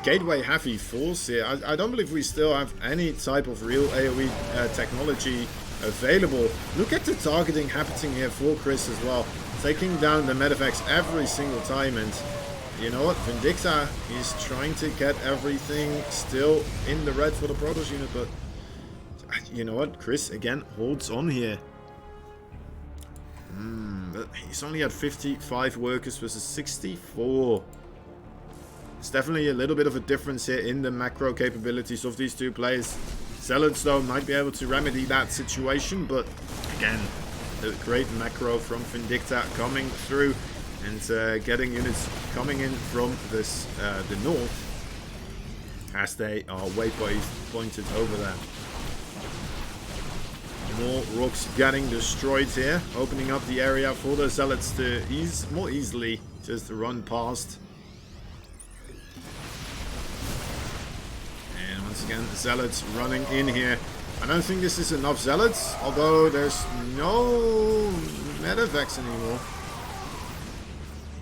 gateway heavy force here. I don't believe we still have any type of real AoE technology available. Look at the targeting happening here for Chris as well. Taking down the medeffects every single time, and you know what? Vindicta is trying to get everything still in the red for the Protoss unit, but you know what? Chris again holds on here. But he's only had 55 workers versus 64. It's definitely a little bit of a difference here in the macro capabilities of these 2 players. Zealots though might be able to remedy that situation, but again, the great macro from Vindicta coming through and getting units coming in from this the north as they are waypointed over there. More rocks getting destroyed here, opening up the area for the Zealots to more easily just run past. And once again, Zealots running in here. I don't think this is enough Zealots, although there's no medevacs anymore.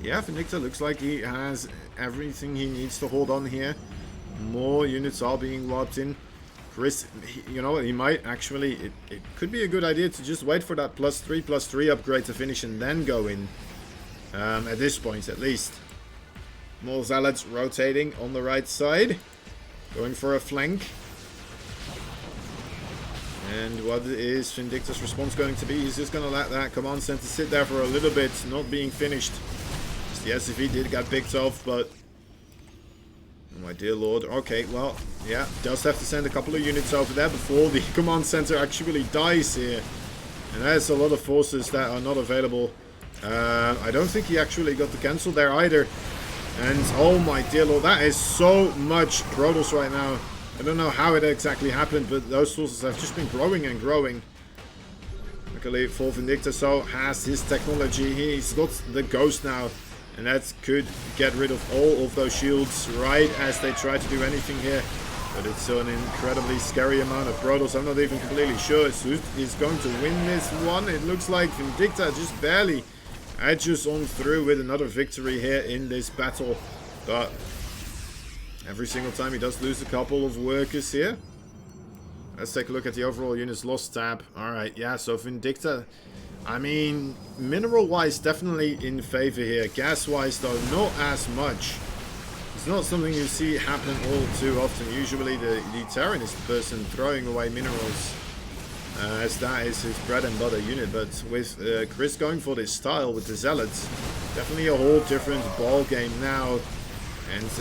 Yeah, Vindicta looks like he has everything he needs to hold on here. More units are being warped in. Chris, you know what, he might actually, it could be a good idea to just wait for that +3/+3 upgrade to finish and then go in. At this point, at least. More Zealots rotating on the right side. Going for a flank. And what is Vindicta's response going to be? He's just going to let that command center sit there for a little bit, not being finished. The SCV did get picked off, but oh my dear lord. Okay, well, yeah, does have to send a couple of units over there before the command center actually dies here. And there's a lot of forces that are not available. I don't think he actually got the cancel there either. And oh my dear lord, that is so much Protoss right now. I don't know how it exactly happened, but those forces have just been growing and growing. Luckily for Vindicta so has his technology. He's got the Ghost now. And that could get rid of all of those shields right as they try to do anything here. But it's still an incredibly scary amount of Protoss. I'm not even completely sure who is going to win this one. It looks like Vindicta just barely edges on through with another victory here in this battle. But every single time he does lose a couple of workers here. Let's take a look at the overall units lost tab. Alright, yeah, so Vindicta, I mean, mineral-wise, definitely in favor here. Gas-wise, though, not as much. It's not something you see happen all too often. Usually the Terran is the person throwing away minerals, as that is his bread and butter unit. But with Chris going for this style with the Zealots, definitely a whole different ball game now. And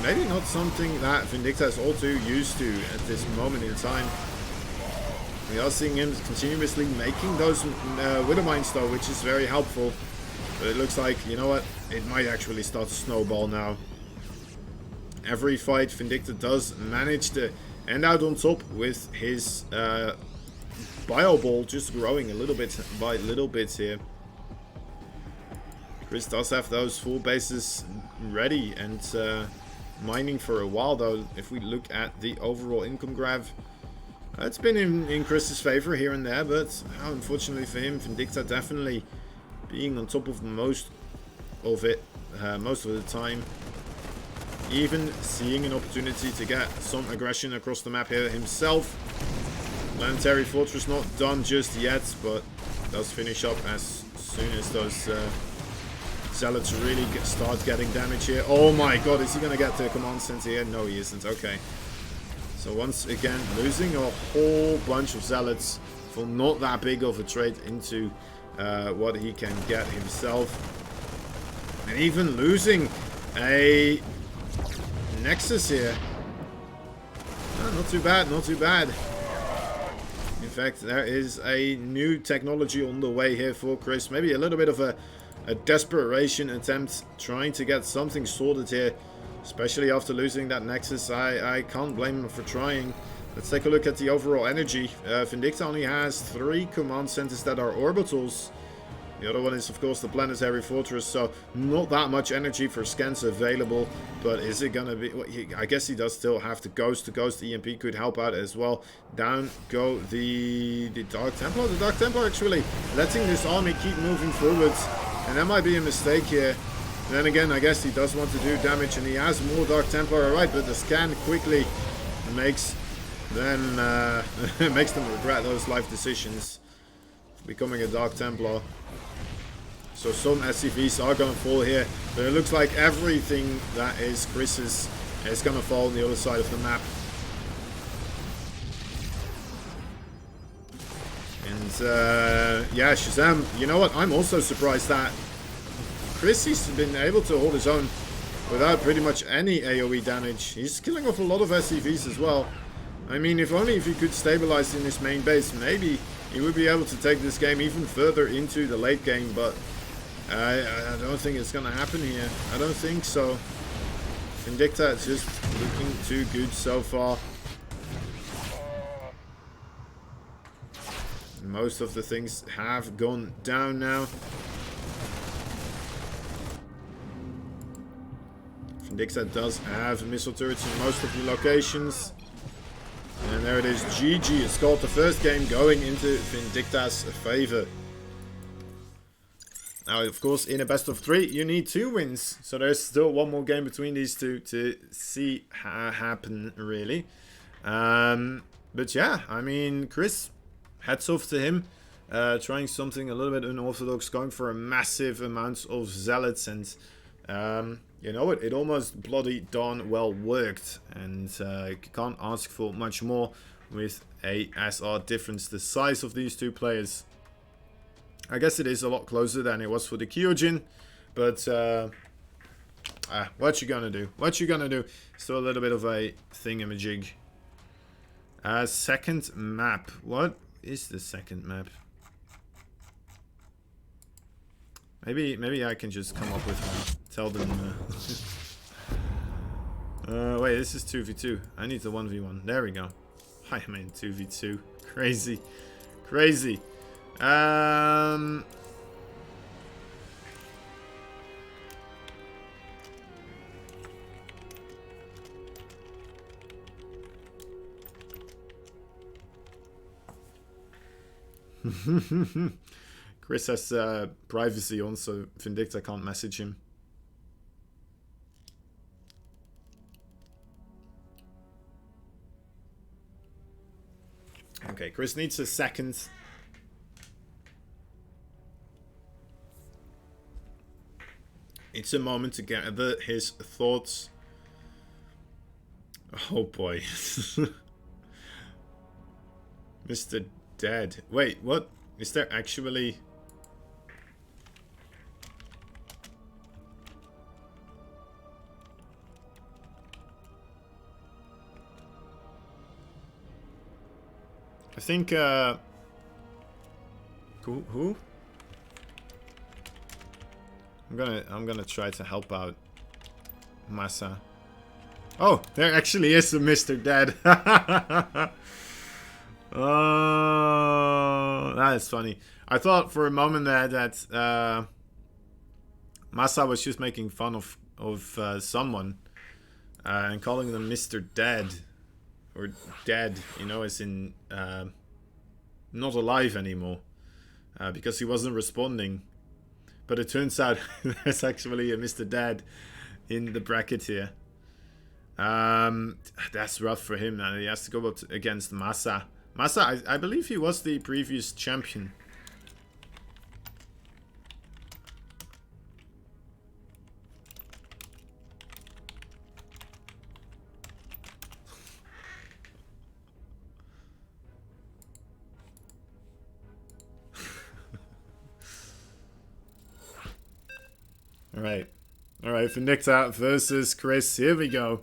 maybe not something that Vindicta is all too used to at this moment in time. We are seeing him continuously making those Widowmines though, which is very helpful. But it looks like, you know what, it might actually start to snowball now. Every fight Vindicta does manage to end out on top with his Bio Ball just growing a little bit by little bits here. Chris does have those full bases ready and mining for a while though. If we look at the overall income grab, it's been in Chris's favor here and there, but unfortunately for him, Vindicta definitely being on top of most of it most of the time. Even seeing an opportunity to get some aggression across the map here himself. Planetary Fortress not done just yet, but does finish up as soon as those Zealots really start getting damage here. Oh my god, is he going to get the command center here? No, he isn't. Okay. So once again, losing a whole bunch of Zealots for not that big of a trade into what he can get himself. And even losing a Nexus here. Oh, not too bad, not too bad. In fact, there is a new technology on the way here for Chris. Maybe a little bit of a desperation attempt trying to get something sorted here. Especially after losing that Nexus. I can't blame him for trying. Let's take a look at the overall energy. Vindicta only has 3 command centers that are orbitals. The other one is, of course, the Planetary Fortress, so not that much energy for scans available. But is it going to be... Well, I guess he does still have the Ghost. The Ghost EMP could help out as well. Down go the Dark Templar. The Dark Templar actually letting this army keep moving forwards. And that might be a mistake here. Then again, I guess he does want to do damage, and he has more Dark Templar, alright, but the scan quickly makes them, makes them regret those life decisions. Becoming a Dark Templar. So some SCVs are going to fall here, but it looks like everything that is Chris's is going to fall on the other side of the map. And yeah, Shazam, you know what, I'm also surprised that Chris has been able to hold his own without pretty much any AoE damage. He's killing off a lot of SCVs as well. I mean, if only if he could stabilize in his main base, maybe he would be able to take this game even further into the late game, but I don't think it's going to happen here. I don't think so. Vindicta is just looking too good so far. Most of the things have gone down now. Vindicta does have missile turrets in most of the locations. And there it is, GG. It's called the first game going into Vindicta's favor. Now, of course, in a best of 3, you need 2 wins. So there's still one more game between these two to see happen, really. But yeah, I mean, Chris, hats off to him. Trying something a little bit unorthodox, going for a massive amount of Zealots. And you know, it almost bloody darn well worked. And can't ask for much more with a SR difference the size of these two players. I guess it is a lot closer than it was for the Kyojin, but what you gonna do? What you gonna do? Still a little bit of a thingamajig. Second map. What is the second map? Maybe I can just come up with one. Tell them. Wait, this is 2v2. I need the 1v1. There we go. I am in 2v2. Crazy. Crazy. Chris has privacy on, so Vindicta can't message him. Okay, Chris needs a second. It's a moment to gather his thoughts. Oh boy. Mr. Dead. Wait, what? Is there actually... I think, who? I'm gonna try to help out Massa. Oh, there actually is a Mr. Dead. Oh, that is funny. I thought for a moment there that Massa was just making fun of someone and calling them Mr. Dead. Or dead, you know, as in not alive anymore. Because he wasn't responding. But it turns out there's actually a Mr. Dead in the bracket here. That's rough for him. Now he has to go up against Massa. Massa, I believe he was the previous champion. Alright. Alright, Vindicta versus Chris. Here we go.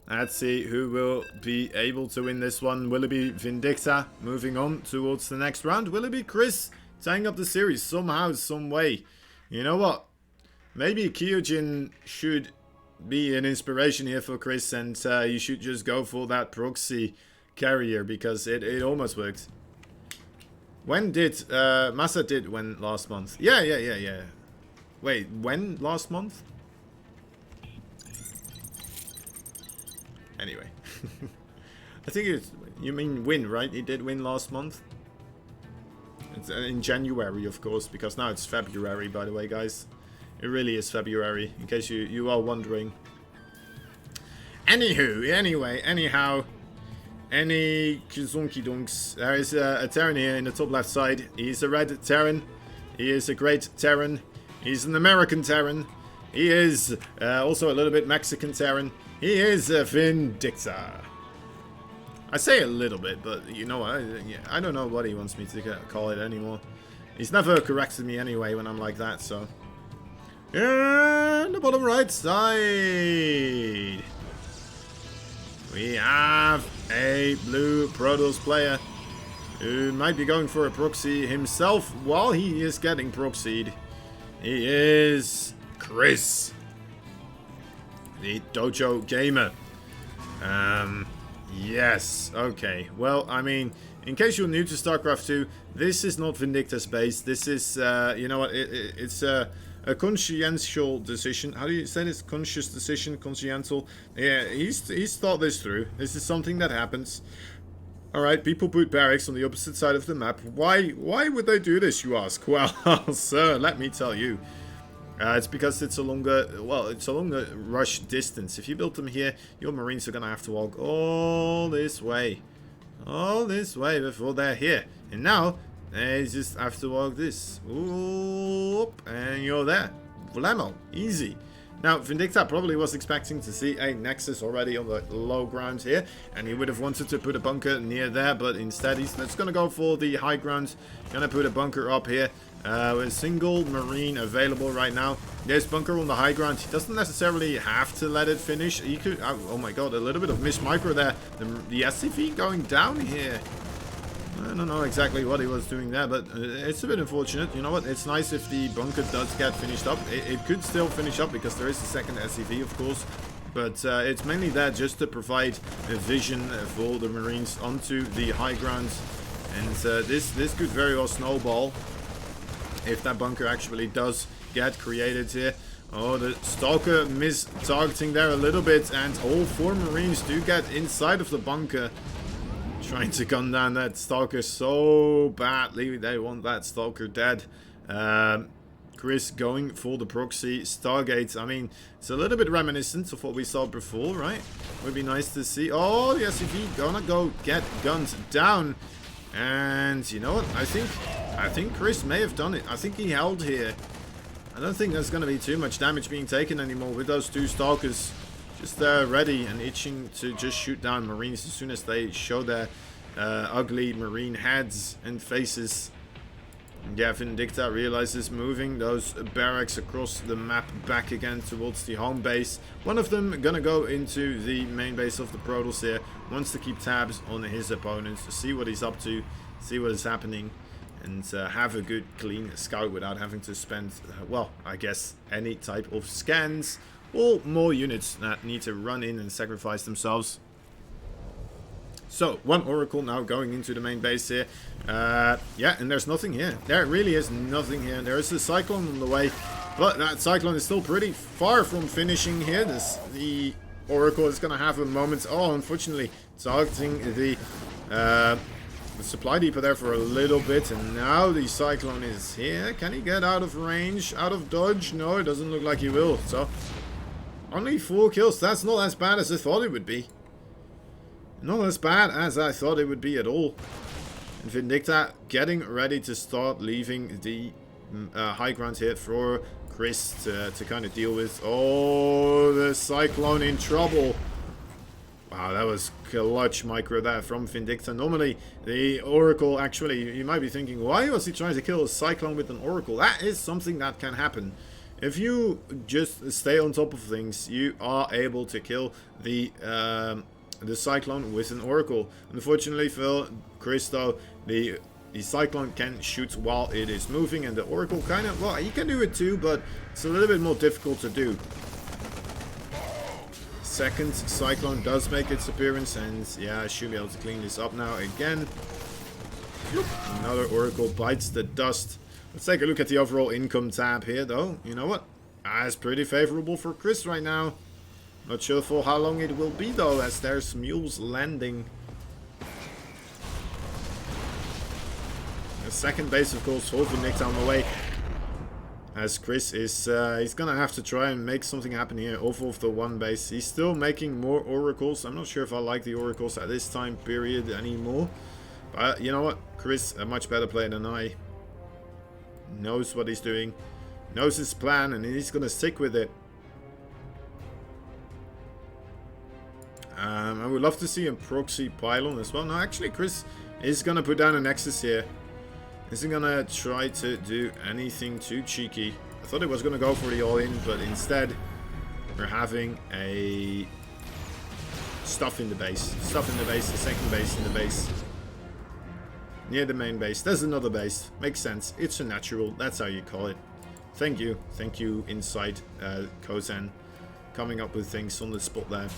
Let's see who will be able to win this one. Will it be Vindicta moving on towards the next round? Will it be Chris tying up the series somehow, some way? You know what? Maybe Kyojin should be an inspiration here for Chris, and you should just go for that proxy carrier, because it almost worked. When did Massa did win last month? Yeah. Wait, when last month? Anyway. I think it's... You mean win, right? He did win last month? It's in January, of course, because now it's February, by the way, guys. It really is February, in case you are wondering. Anyhow. Any Kizunki Dunks. There is a Terran here in the top left side. He's a red Terran. He is a great Terran. He's an American Terran. He is also a little bit Mexican Terran. He is Vindicta. I say a little bit, but you know, I don't know what he wants me to call it anymore. He's never corrected me anyway when I'm like that, so. In the bottom right side, we have a blue Protoss player who might be going for a proxy himself while he is getting proxied. He is Chris, the Dojo Gamer. Yes, okay. Well, I mean, in case you're new to StarCraft 2, this is not Vindicta's base. This is, you know what, it's a consciential decision. How do you say this? Conscious decision? Consciential? Yeah, he's thought this through. This is something that happens. Alright, people put barracks on the opposite side of the map. Why would they do this, you ask? Well, sir, let me tell you. It's because it's a longer rush distance. If you build them here, your Marines are going to have to walk all this way. All this way before they're here. And now, they just have to walk this. Oop, and you're there. Blammo. Easy. Now, Vindicta probably was expecting to see a Nexus already on the low ground here, and he would have wanted to put a bunker near there, but instead he's just going to go for the high ground. Going to put a bunker up here with a single Marine available right now. There's bunker on the high ground. He doesn't necessarily have to let it finish. He could... Oh my god, a little bit of miss micro there. The SCV going down here. don't know exactly what he was doing there, but it's a bit unfortunate. You know what? It's nice if the bunker does get finished up. It could still finish up because there is a second SCV, of course. But it's mainly there just to provide a vision for the Marines onto the high ground. And this could very well snowball if that bunker actually does get created here. Oh, the Stalker miss-targeting there a little bit, and all 4 Marines do get inside of the bunker, trying to gun down that Stalker so badly. They want that Stalker dead. Chris going for the proxy Stargate. I mean, it's a little bit reminiscent of what we saw before, right? Would be nice to see. Oh, the SCV gonna go get gunned down. And you know what? I think Chris may have done it. I think he held here. I don't think there's going to be too much damage being taken anymore with those 2 Stalkers just ready and itching to just shoot down Marines as soon as they show their ugly Marine heads and faces. And yeah, Vindicta realizes moving those barracks across the map back again towards the home base. One of them going to go into the main base of the Protoss here. Wants to keep tabs on his opponents, to see what he's up to, see what is happening. And have a good clean scout without having to spend, well, I guess any type of scans or more units that need to run in and sacrifice themselves. So, 1 Oracle now going into the main base here. Yeah, and there's nothing here. There really is nothing here. There is a Cyclone on the way, but that Cyclone is still pretty far from finishing here. The Oracle is going to have a moment. Oh, unfortunately, targeting the supply depot there for a little bit, and now the Cyclone is here. Can he get out of range, out of dodge? No, it doesn't look like he will. So only 4 kills. That's not as bad as I thought it would be. Not as bad as I thought it would be at all. And Vindicta getting ready to start leaving the high ground here for Chris to kind of deal with. Oh, the Cyclone in trouble. Wow, that was clutch micro there from Vindicta. Normally, the Oracle, actually, you might be thinking, why was he trying to kill a Cyclone with an Oracle? That is something that can happen. If you just stay on top of things, you are able to kill the Cyclone with an Oracle. Unfortunately for Chris, though, the Cyclone can shoot while it is moving, and the Oracle kind of, well, he can do it too, but it's a little bit more difficult to do. Second Cyclone does make its appearance, and yeah, I should be able to clean this up now again. Another Oracle bites the dust. Let's take a look at the overall income tab here, though. You know what? It's pretty favorable for Chris right now. Not sure for how long it will be, though, as there's mules landing. The second base, of course, for Vindicta on the way. As Chris is, he's gonna have to try and make something happen here off of the 1 base. He's still making more Oracles. I'm not sure if I like the Oracles at this time period anymore. But you know what? Chris, a much better player than I. Knows what he's doing. Knows his plan, and he's gonna stick with it. I would love to see a proxy pylon as well. No, actually, Chris is gonna put down a Nexus here. Isn't gonna try to do anything too cheeky. I thought it was gonna go for the all-in, but instead we're having a stuff in the base. Stuff in the base, the second base in the base. Near the main base. There's another base. Makes sense. It's a natural. That's how you call it. Thank you. Thank you, Inside Kozan. Coming up with things on the spot there.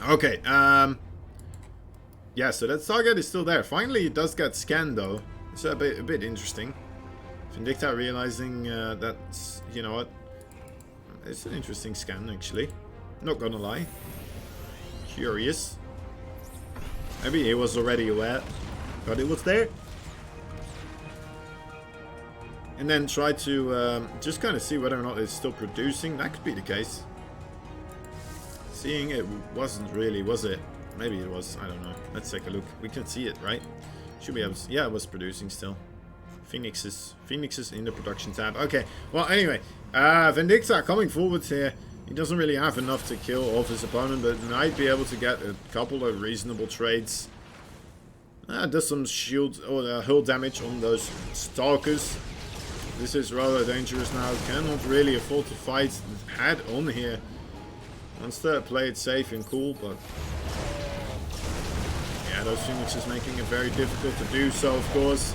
Okay, yeah, so that target is still there. Finally, it does get scanned, though. It's a bit interesting. Vindicta realizing that's, you know what, it's an interesting scan, actually. Not gonna lie. Curious. Maybe he was already aware, but it was there. And then try to just kind of see whether or not it's still producing. That could be the case. Seeing it wasn't really, was it? Maybe it was, I don't know. Let's take a look. We can see it, right? Should be able to, yeah, it was producing still. Phoenixes in the production tab. Okay, well, anyway, Vindicta coming forward here. He doesn't really have enough to kill off his opponent, but might be able to get a couple of reasonable trades. Does some shield or hull damage on those Stalkers. This is rather dangerous now. Cannot really afford to fight head on here. Wants to play it safe and cool, but yeah, those Phoenixes making it very difficult to do so, of course.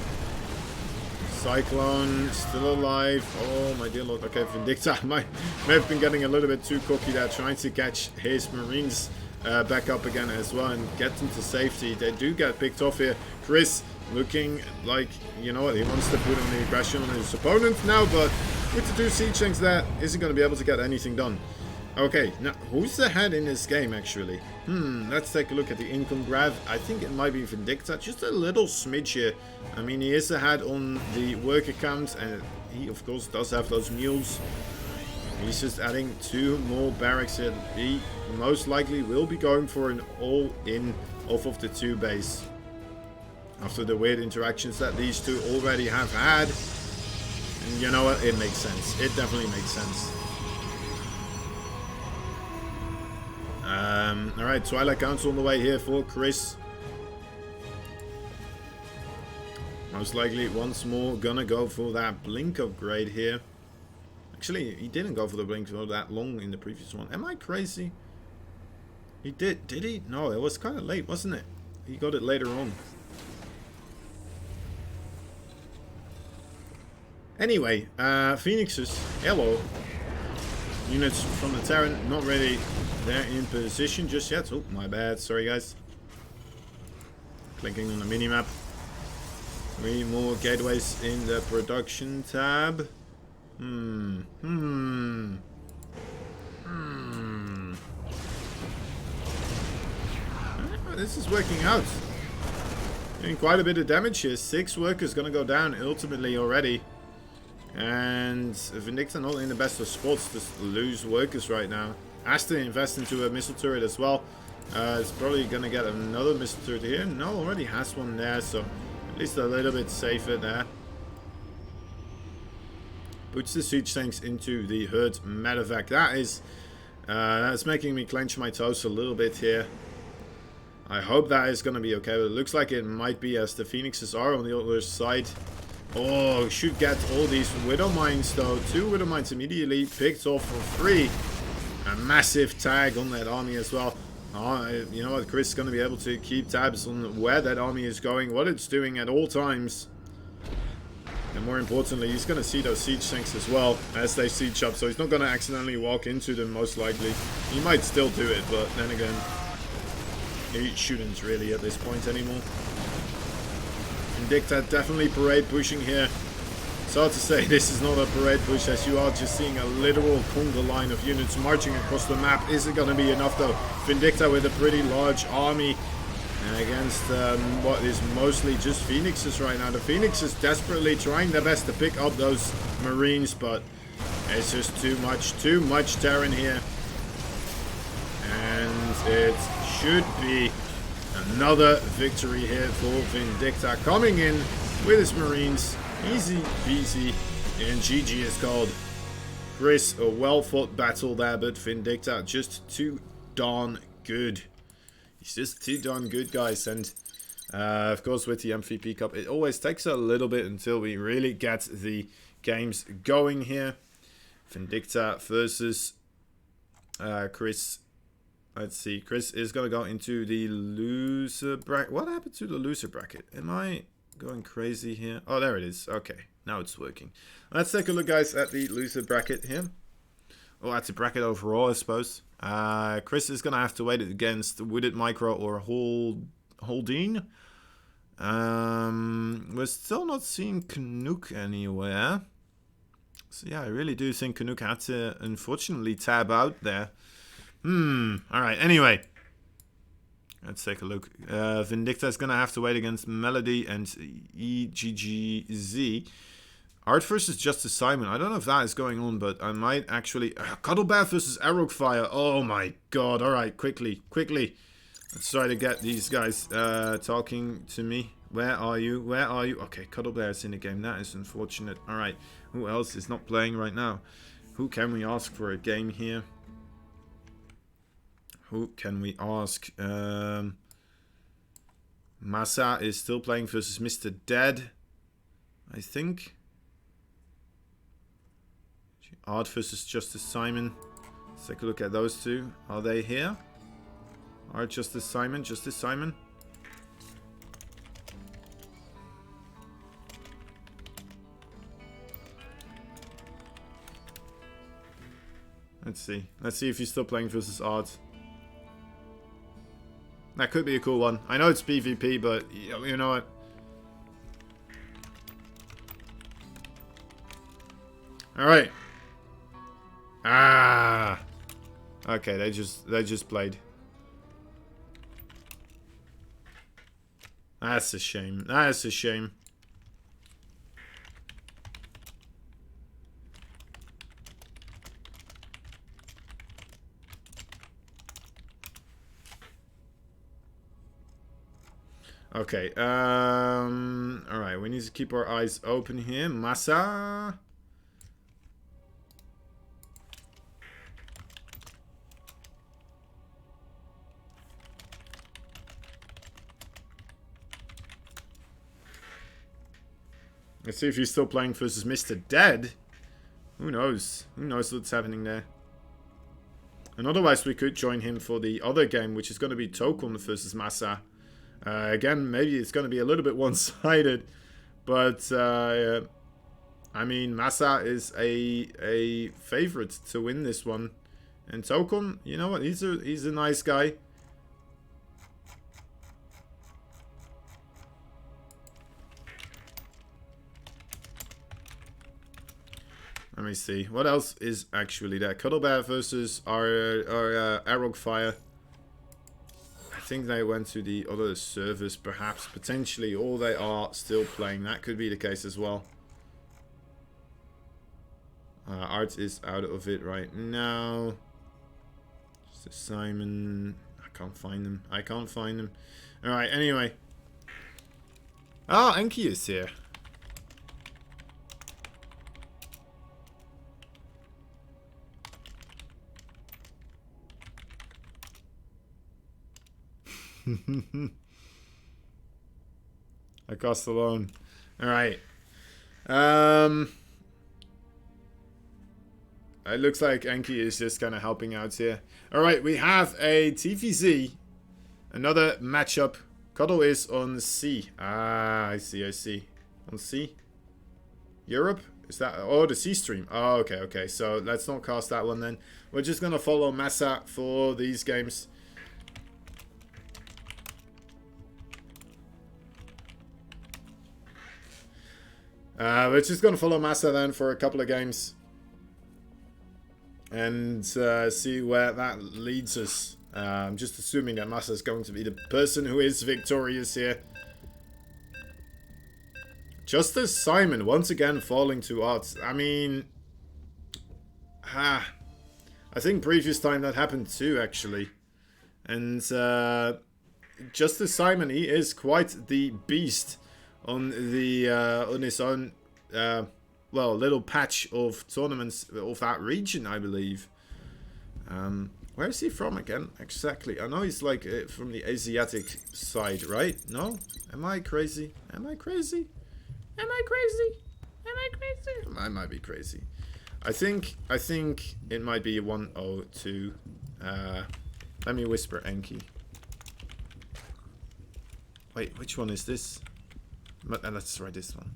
Cyclone still alive. Oh my dear lord. Okay, Vindicta may have been getting a little bit too cocky there, trying to catch his Marines back up again as well and get them to safety. They do get picked off here. Chris looking like, you know what, he wants to put on the aggression on his opponent now, but with the 2 siege tanks there, isn't going to be able to get anything done. Okay, now who's ahead in this game actually? Let's take a look at the income graph. I think it might be Vindicta, just a little smidge here. I mean, he is ahead on the worker count, and he of course does have those mules. He's just adding 2 more barracks here. He most likely will be going for an all-in off of the 2 base. After the weird interactions that these 2 already have had. And you know what? It makes sense. It definitely makes sense. Alright, Twilight Council on the way here for Chris. Most likely once more gonna go for that blink upgrade here. Actually, he didn't go for the blink for that long in the previous one. Am I crazy? He did he? No, it was kind of late, wasn't it? He got it later on. Anyway, Phoenixes, hello. Units from the Terran, not really there in position just yet. Oh, my bad. Sorry, guys. Clicking on the minimap. 3 more gateways in the production tab. This is working out. Doing quite a bit of damage here. 6 workers gonna go down ultimately already. And Vindicta not in the best of spots to lose workers right now. Has to invest into a missile turret as well. It's probably going to get another missile turret here. No, already has one there, so at least a little bit safer there. Puts the siege tanks into the herd medevac. That's making me clench my toes a little bit here. I hope that is going to be okay, but it looks like it might be, as the Phoenixes are on the other side. Oh, should get all these Widow Mines though. 2 Widow Mines immediately picked off for free. A massive tag on that army as well. You know what, Chris is going to be able to keep tabs on where that army is going, what it's doing at all times. And more importantly, he's going to see those siege tanks as well as they siege up. So he's not going to accidentally walk into them most likely. He might still do it, but then again, he shouldn't really at this point anymore. Vindicta definitely parade pushing here. It's hard to say this is not a parade push, as you are just seeing a literal conga line of units marching across the map. Is it going to be enough though? Vindicta with a pretty large army against what is mostly just Phoenixes right now. The Phoenixes desperately trying their best to pick up those Marines, but it's just too much Terran here. And it should be another victory here for Vindicta, coming in with his Marines. Easy peasy, and GG is called. Chris, a well fought battle there, but Vindicta just too darn good. He's just too darn good, guys. And of course, with the MVP Cup, it always takes a little bit until we really get the games going here. Vindicta versus Chris. Let's see. Chris is going to go into the loser bracket. What happened to the loser bracket? Am I going crazy here? Oh, there it is. Okay. Now it's working. Let's take a look, guys, at the loser bracket here. Oh, that's a bracket overall, I suppose. Chris is going to have to wait against Wooded Micro or Holdeen. We're still not seeing Canuck anywhere. So, yeah, I really do think Canuck had to, unfortunately, tab out there. Alright, anyway. Let's take a look. Vindicta is going to have to wait against Melody and EGGZ. Art versus Justice Simon. I don't know if that is going on, but I might actually... Cuddlebear versus Arrowfire. Oh my god. Alright, quickly. Let's try to get these guys talking to me. Where are you? Okay, Cuddlebear is in the game. That is unfortunate. Alright, who else is not playing right now? Who can we ask for a game here? Who can we ask? Massa is still playing versus Mr. Dead, I think. Art versus Justice Simon. Let's take a look at those two. Are they here? Alright, Justice Simon. Justice Simon. Let's see. Let's see if he's still playing versus Art. That could be a cool one. I know it's PvP, but you know what? Alright. Ah. Okay, they just played. That's a shame. That's a shame. Okay, alright, we need to keep our eyes open here. Massa. Let's see if he's still playing versus Mr. Dead. Who knows? Who knows what's happening there? And otherwise we could join him for the other game, which is going to be Tokun versus Massa. Again, maybe it's going to be a little bit one-sided, but I mean, Massa is a favorite to win this one, and Tokun, you know what? He's a nice guy. Let me see. What else is actually there? Cuddlebear versus our Arrogfire. I think they went to the other servers, perhaps, potentially, or they are still playing. That could be the case as well. Art is out of it right now. Just Simon. I can't find him. I can't find him. Alright, anyway. Ah, Enki is here. I cost alone. Alright. It looks like Enki is just kind of helping out here. Alright, we have a TVZ. Another matchup. Cuddle is on C. Ah, I see, I see. On C? Europe? Is that... Oh, the C stream. Oh, okay, okay. So, let's not cast that one then. We're just gonna follow Massa for these games. We're just going to follow Massa then for a couple of games. And see where that leads us. I'm just assuming that Massa is going to be the person who is victorious here. Justice Simon once again falling to odds. I mean... I think previous time that happened too, actually. And Justice Simon, he is quite the beast on the on his own well, little patch of tournaments of that region, I believe. Where is he from again? Exactly. I know he's like from the Asiatic side, right? No? Am I crazy? Am I crazy? Am I crazy? Am I crazy? I might be crazy. I think it might be 102. Let me whisper Enki. Wait, which one is this? Let's try this one.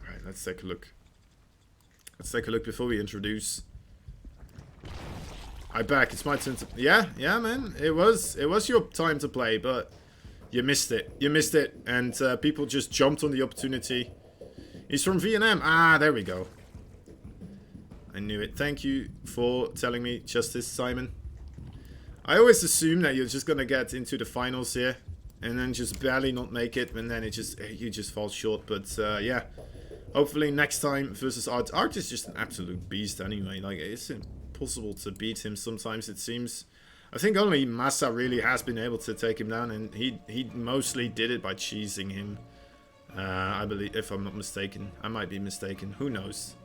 Alright, let's take a look. Let's take a look before we introduce. I back, it's my turn to... Yeah, man. It was your time to play, but you missed it. You missed it, and people just jumped on the opportunity. He's from Vietnam. Ah, there we go. I knew it. Thank you for telling me, Justice Simon. I always assume that you're just gonna get into the finals here, and then just barely not make it, and then you just fall short. But yeah, hopefully next time versus Art. Art is just an absolute beast anyway. Like, it's impossible to beat him sometimes, it seems. I think only Massa really has been able to take him down, and he mostly did it by cheesing him. I believe, if I'm not mistaken. I might be mistaken. Who knows?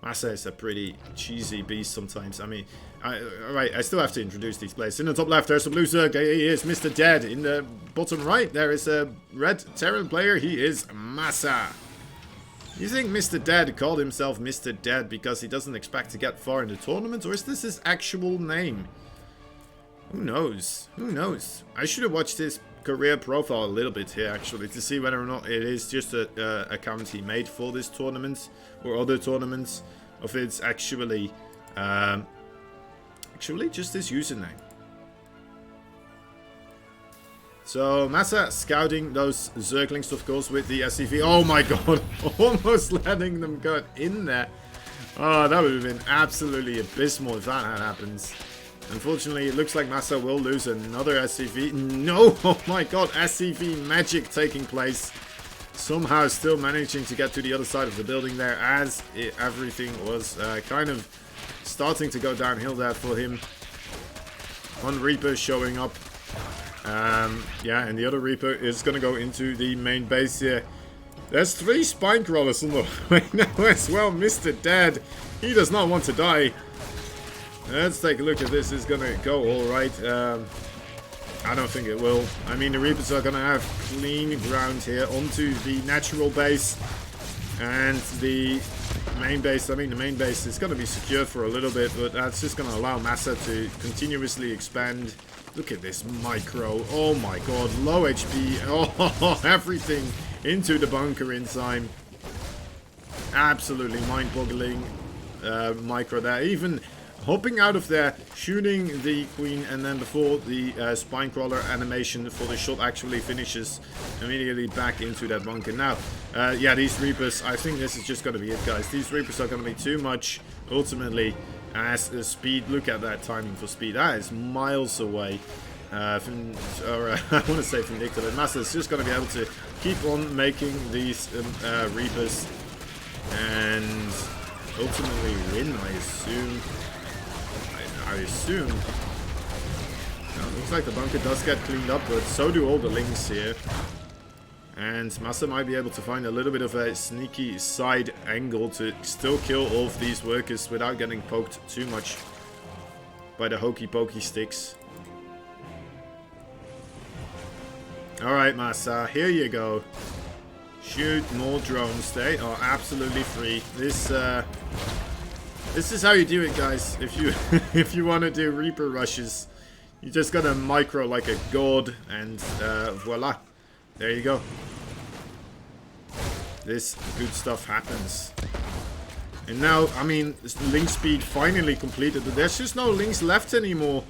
Massa is a pretty cheesy beast sometimes. I mean, alright, I still have to introduce these players. In the top left, there's a blue Zerg. He is Mr. Dead. In the bottom right, there is a red Terran player. He is Massa. You think Mr. Dead called himself Mr. Dead because he doesn't expect to get far in the tournament? Or is this his actual name? Who knows? Who knows? I should have watched his career profile a little bit here, actually, to see whether or not it is just a account he made for this tournament or other tournaments, or if it's actually just his username. So Massa scouting those Zerglings, of course, with the SCV. Oh my god, almost letting them get in there. Oh, that would have been absolutely abysmal if that had happened. Unfortunately, it looks like Massa will lose another SCV. No, oh my god, SCV magic taking place. Somehow still managing to get to the other side of the building there as everything was kind of starting to go downhill there for him. One Reaper showing up. Yeah, and the other Reaper is going to go into the main base here. There's 3 spine crawlers on the way now as well. Mr. Dead, he does not want to die. Let's take a look if this is going to go alright. I don't think it will. I mean, the Reapers are going to have clean ground here onto the natural base. And the main base, I mean, the main base is going to be secured for a little bit, but that's just going to allow Massa to continuously expand. Look at this micro. Oh my god, low HP. Oh, everything into the bunker in time. Absolutely mind-boggling micro there. Even hopping out of there, shooting the queen, and then before the spinecrawler animation for the shot actually finishes, immediately back into that bunker. Now, yeah, these Reapers, I think this is just going to be it, guys. These Reapers are going to be too much, ultimately, as the speed. Look at that timing for speed. That is miles away. I want to say from Victor, but Massa is just going to be able to keep on making these Reapers and ultimately win, I assume. I assume. Now, it looks like the bunker does get cleaned up, but so do all the links here. And Massa might be able to find a little bit of a sneaky side angle to still kill all of these workers without getting poked too much by the hokey pokey sticks. Alright, Massa, here you go. Shoot more drones. They are absolutely free. This is how you do it, guys. If you if you want to do Reaper rushes, you just gotta micro like a god, and voila, there you go. This good stuff happens. And now, I mean, link speed finally completed, but there's just no links left anymore.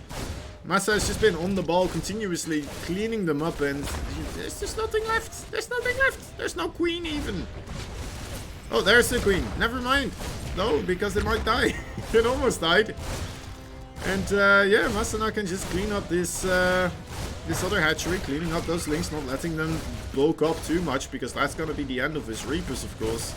Massa has just been on the ball continuously cleaning them up, and there's just nothing left. There's nothing left. There's no queen even. Oh, there's the queen. Never mind. No, because it might die. It almost died. And yeah, Massa now can just clean up this this other hatchery, cleaning up those links, not letting them bulk up too much, because that's going to be the end of his Reapers, of course.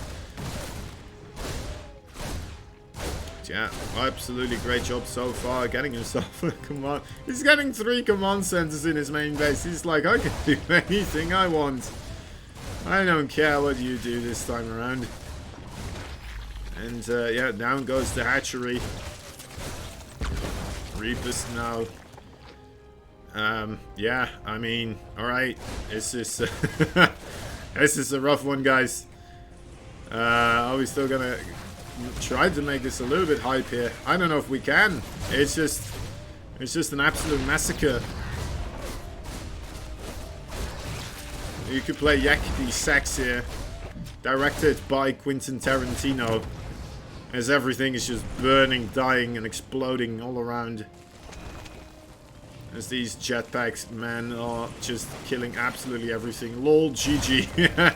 Yeah, absolutely great job so far, getting himself a command. He's getting 3 command centers in his main base. He's like, I can do anything I want. I don't care what you do this time around. And yeah, down goes the hatchery. Reapers now. Yeah, I mean, alright. This is this is a rough one, guys. Are we still gonna try to make this a little bit hype here? I don't know if we can. It's just an absolute massacre. You could play Yakety Sax here, directed by Quentin Tarantino, as everything is just burning, dying, and exploding all around. As these jetpacks, man, are just killing absolutely everything. Lol, GG.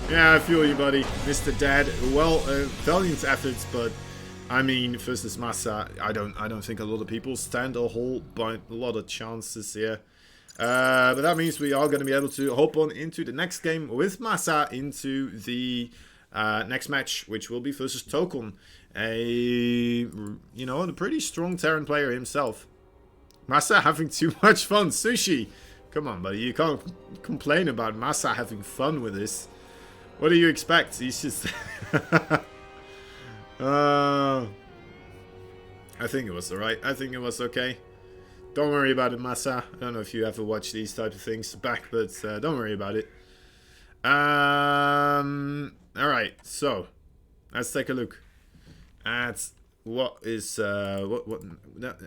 Yeah, I feel you, buddy. Mr. Dad. Well, valiant efforts, but I mean, versus Massa, I don't think a lot of people stand a whole lot of chances here. But that means we are going to be able to hop on into the next game with Massa into the next match, which will be versus Tokon, a pretty strong Terran player himself. Massa having too much fun. Sushi, come on, buddy, you can't complain about Massa having fun with this. What do you expect? He's just I think it was alright. I think it was okay. Don't worry about it, Massa. I don't know if you ever watch these type of things back, but don't worry about it. Alright, so let's take a look at what is what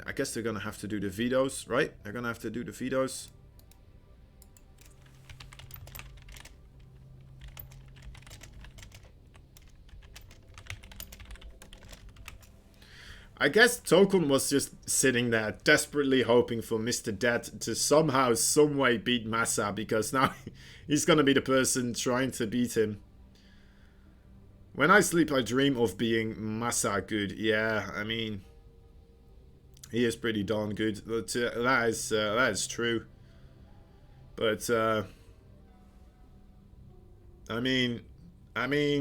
I guess they're gonna have to do the vetoes, right? They're gonna have to do the vetoes. I guess Tokun was just sitting there desperately hoping for Mr. Dead to somehow, some way beat Massa, because now he's gonna be the person trying to beat him. When I sleep, I dream of being Massa good. Yeah, I mean, he is pretty darn good. But, that is true. But I mean, I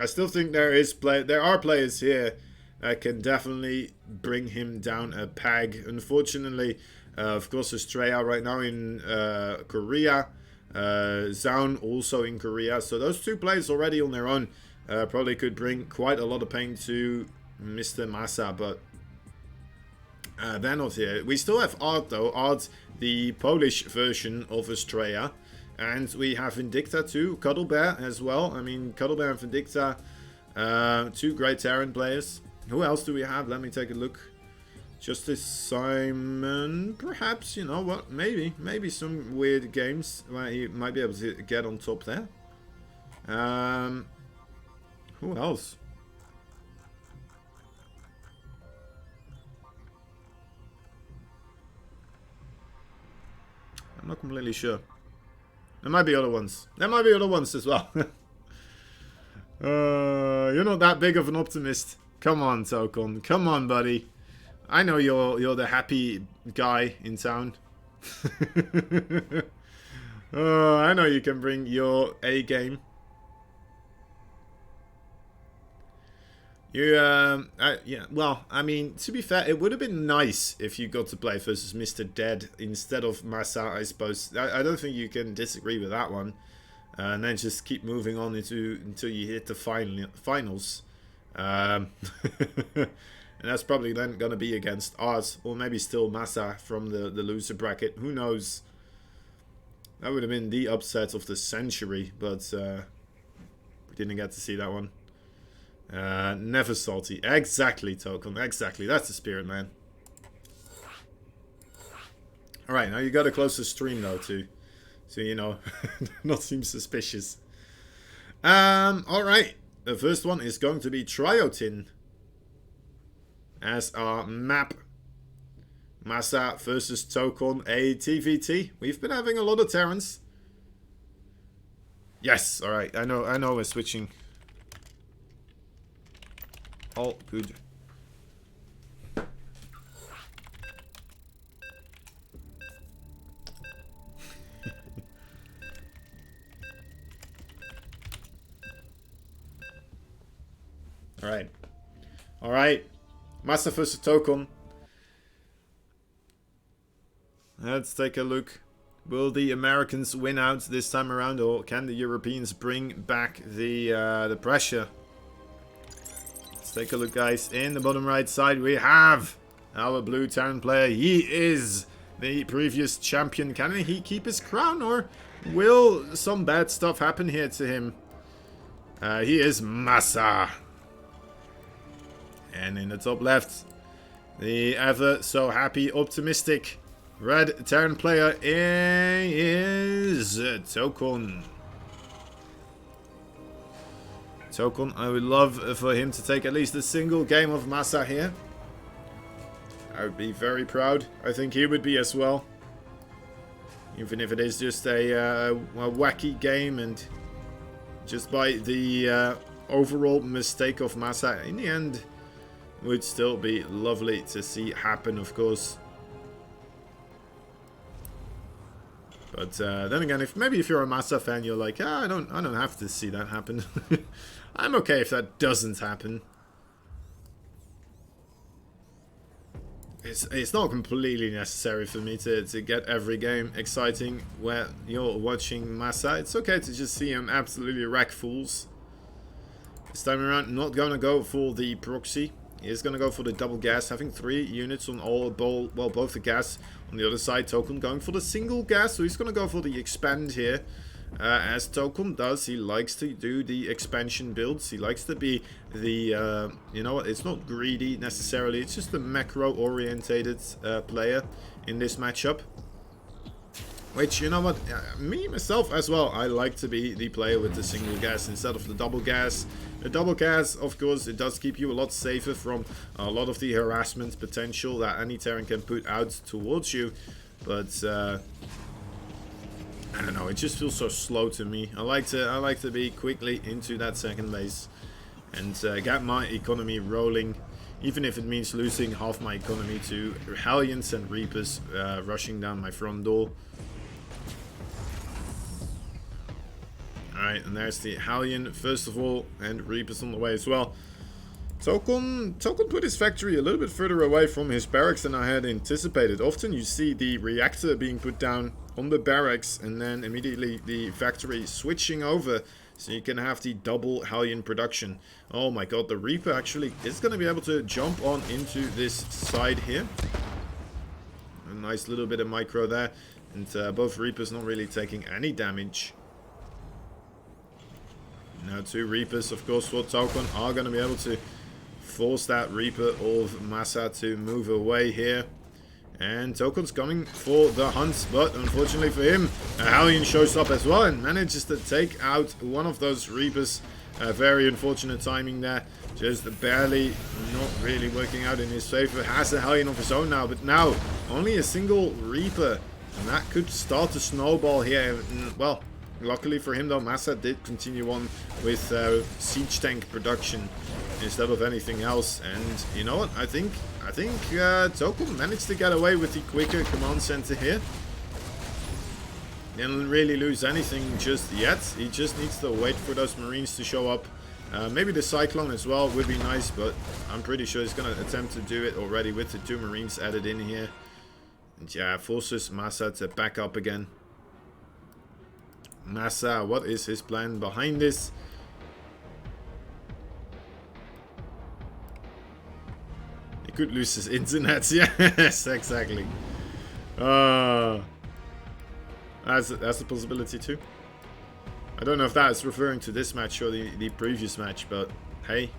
still think there are players here that can definitely bring him down a peg. Unfortunately, of course, Estrella right now in Korea, Zaun also in Korea. So those two players already on their own probably could bring quite a lot of pain to Mr. Massa, but they're not here. We still have Art though. Art, the Polish version of Estrella. And we have Vindicta too. Cuddle Bear as well. I mean, Cuddle Bear and Vindicta, two great Terran players. Who else do we have? Let me take a look. Justice Simon, perhaps, you know what, maybe some weird games where he might be able to get on top there. Who else? I'm not completely sure. There might be other ones. There might be other ones as well. You're not that big of an optimist. Come on, Tokun. Come on, buddy. I know you're the happy guy in town. I know you can bring your A game. Yeah, well, I mean, to be fair, it would have been nice if you got to play versus Mr. Dead instead of Massa, I suppose. I don't think you can disagree with that one. And then just keep moving on until you hit the finals. And that's probably then going to be against Art, or maybe still Massa from the loser bracket. Who knows? That would have been the upset of the century, but we didn't get to see that one. Never salty. Exactly, Tokun. Exactly. That's the spirit, man. Alright, now you got to close the stream, though, too. So, you know, not seem suspicious. Alright. The first one is going to be Triotin as our map. Massa versus Tokun, a TVT. We've been having a lot of Terrans. Yes, alright. I know we're switching. All good. Alright. Alright. Massa versus Tokun. Let's take a look. Will the Americans win out this time around, or can the Europeans bring back the pressure? Let's take a look, guys. In the bottom right side, we have our blue Terran player. He is the previous champion. Can he keep his crown, or will some bad stuff happen here to him? He is Massa. And in the top left, the ever so happy, optimistic red Terran player is Tokun. Tokun, I would love for him to take at least a single game of Massa here. I would be very proud. I think he would be as well. Even if it is just a wacky game and just by the overall mistake of Massa, in the end, would still be lovely to see happen, of course. But then again, if you're a Massa fan, you're like, I don't have to see that happen. I'm okay if that doesn't happen. It's not completely necessary for me to get every game exciting where you're watching Massa. It's okay to just see him absolutely wreck fools. This time around, not going to go for the proxy. He is going to go for the double gas, having 3 units on both the gas. On the other side, Token going for the single gas, so he's going to go for the expand here. As Token does, he likes to do the expansion builds. He likes to be the, you know what, it's not greedy necessarily. It's just a macro-orientated player in this matchup. Which, you know what, me, myself as well, I like to be the player with the single gas instead of the double gas. The double gas, of course, it does keep you a lot safer from a lot of the harassment potential that any Terran can put out towards you. But, I don't know, it just feels so slow to me. I like to be quickly into that second base and get my economy rolling. Even if it means losing half my economy to Hellions and Reapers rushing down my front door. Alright, and there's the Hellion first of all, and Reapers on the way as well. Token put his factory a little bit further away from his barracks than I had anticipated. Often you see the reactor being put down on the barracks and then immediately the factory switching over so you can have the double Hellion production. Oh my god, the Reaper actually is going to be able to jump on into this side here. A nice little bit of micro there, and both Reapers not really taking any damage. Now 2 Reapers, of course, for Token are going to be able to force that Reaper of Massa to move away here. And Token's coming for the hunt, but unfortunately for him, a Hellion shows up as well and manages to take out one of those Reapers. Very unfortunate timing there, just barely not really working out in his favor. Has a Hellion of his own now, but now only a single Reaper, and that could start to snowball here. Well, luckily for him though, Massa did continue on with siege tank production instead of anything else. And you know what, I think Token managed to get away with the quicker command center here. Didn't really lose anything just yet. He just needs to wait for those Marines to show up. Maybe the Cyclone as well would be nice, but I'm pretty sure he's going to attempt to do it already with the 2 Marines added in here. And yeah, forces Massa to back up again. Massa, what is his plan behind this? He could lose his internet. Yes, exactly. That's a possibility too. I don't know if that is referring to this match or the previous match, but hey,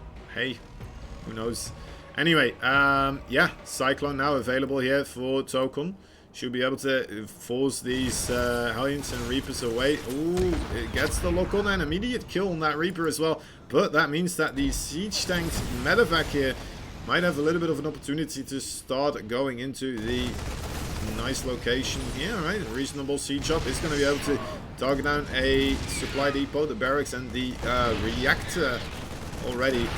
who knows? Anyway, yeah, Cyclone now available here for Token. Should be able to force these Hellions and Reapers away. Ooh, it gets the lock on, and immediate kill on that Reaper as well. But that means that the siege tanks medevac here might have a little bit of an opportunity to start going into the nice location here, right? A reasonable siege up is going to be able to target down a supply depot, the barracks, and the reactor already.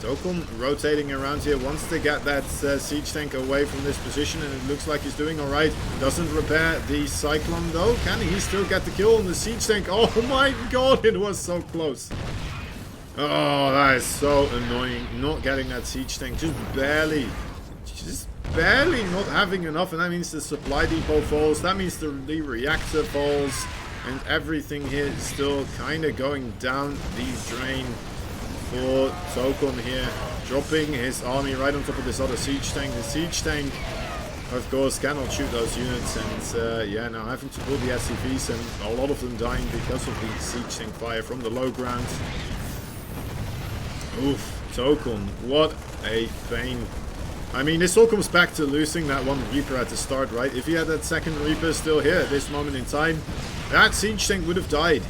Token rotating around here, wants to get that siege tank away from this position, and it looks like he's doing alright. Doesn't repair the Cyclone though. Can he still get the kill on the siege tank? Oh my god, it was so close. Oh, that is so annoying. Not getting that siege tank, just barely not having enough, and that means the supply depot falls, that means the reactor falls, and everything here is still kind of going down the drain for Token here, dropping his army right on top of this other siege tank. The siege tank, of course, cannot shoot those units, and yeah, now having to pull the SCVs, and a lot of them dying because of the siege tank fire from the low ground. Oof, Token, what a pain. I mean, this all comes back to losing that one Reaper at the start, right? If he had that second Reaper still here at this moment in time, that siege tank would have died.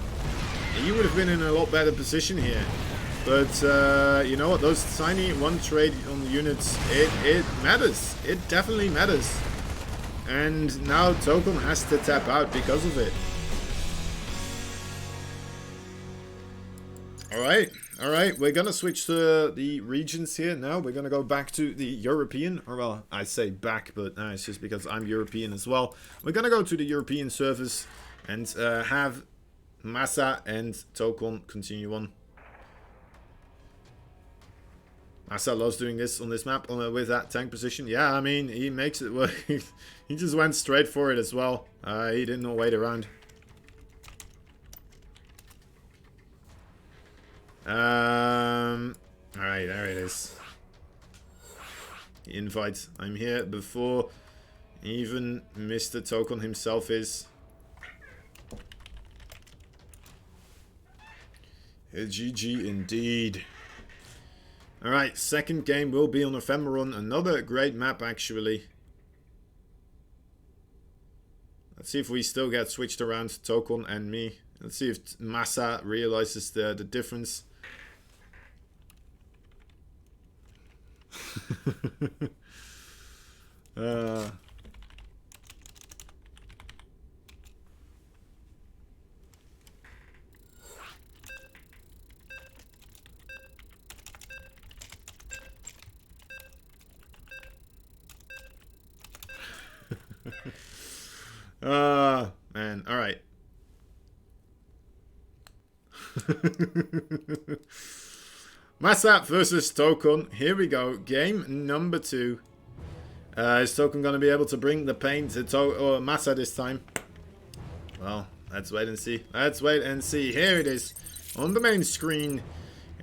He would have been in a lot better position here. But, you know what, those tiny one trade on the units, it matters. It definitely matters. And now Token has to tap out because of it. Alright, we're gonna switch to the regions here now. We're gonna go back to the European, or well, I say back, but it's just because I'm European as well. We're gonna go to the European service and have Massa and Token continue on. Massa loves doing this on this map with that tank position. Yeah, I mean, he makes it work. He just went straight for it as well. He did not wait around. this. Invite. I'm here before even Mr. Tokon himself is. GG indeed. Alright, second game will be on Ephemeron. Another great map, actually. Let's see if we still get switched around, Tokon and me. Let's see if Massa realizes the difference. Man, alright. Massa versus Tokon. Here we go. Game number 2. Is Tokon going to be able to bring the pain to Massa this time? Well, let's wait and see. Let's wait and see. Here it is on the main screen.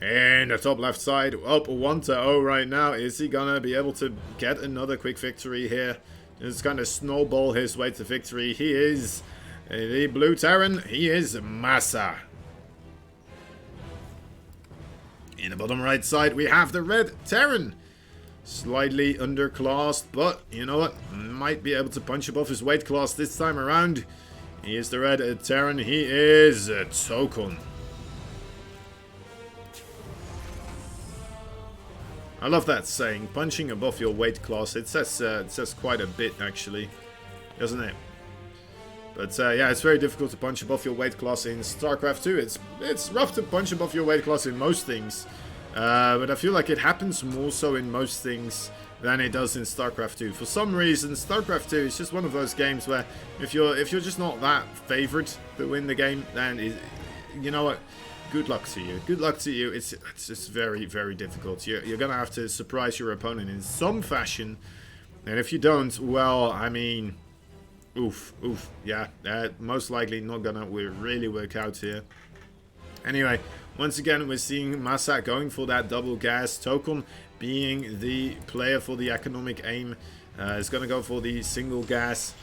In the top left side, up 1-0 right now. Is he going to be able to get another quick victory here? Just kind of snowball his way to victory. He is the blue Terran. He is Massa. In the bottom right side, we have the red Terran. Slightly underclassed, but you know what? Might be able to punch above his weight class this time around. He is the red Terran. He is Tokon. I love that saying, punching above your weight class. It says quite a bit, actually, doesn't it? But yeah, it's very difficult to punch above your weight class in StarCraft 2. It's rough to punch above your weight class in most things, but I feel like it happens more so in most things than it does in StarCraft 2. For some reason, StarCraft 2 is just one of those games where if you're just not that favored to win the game, then you know what? Good luck to you. Good luck to you. It's just very, very difficult. You're going to have to surprise your opponent in some fashion. And if you don't, well, I mean, oof. Yeah, most likely not going to really work out here. Anyway, once again, we're seeing Massa going for that double gas. Tokon, being the player for the economic aim, is going to go for the single gas.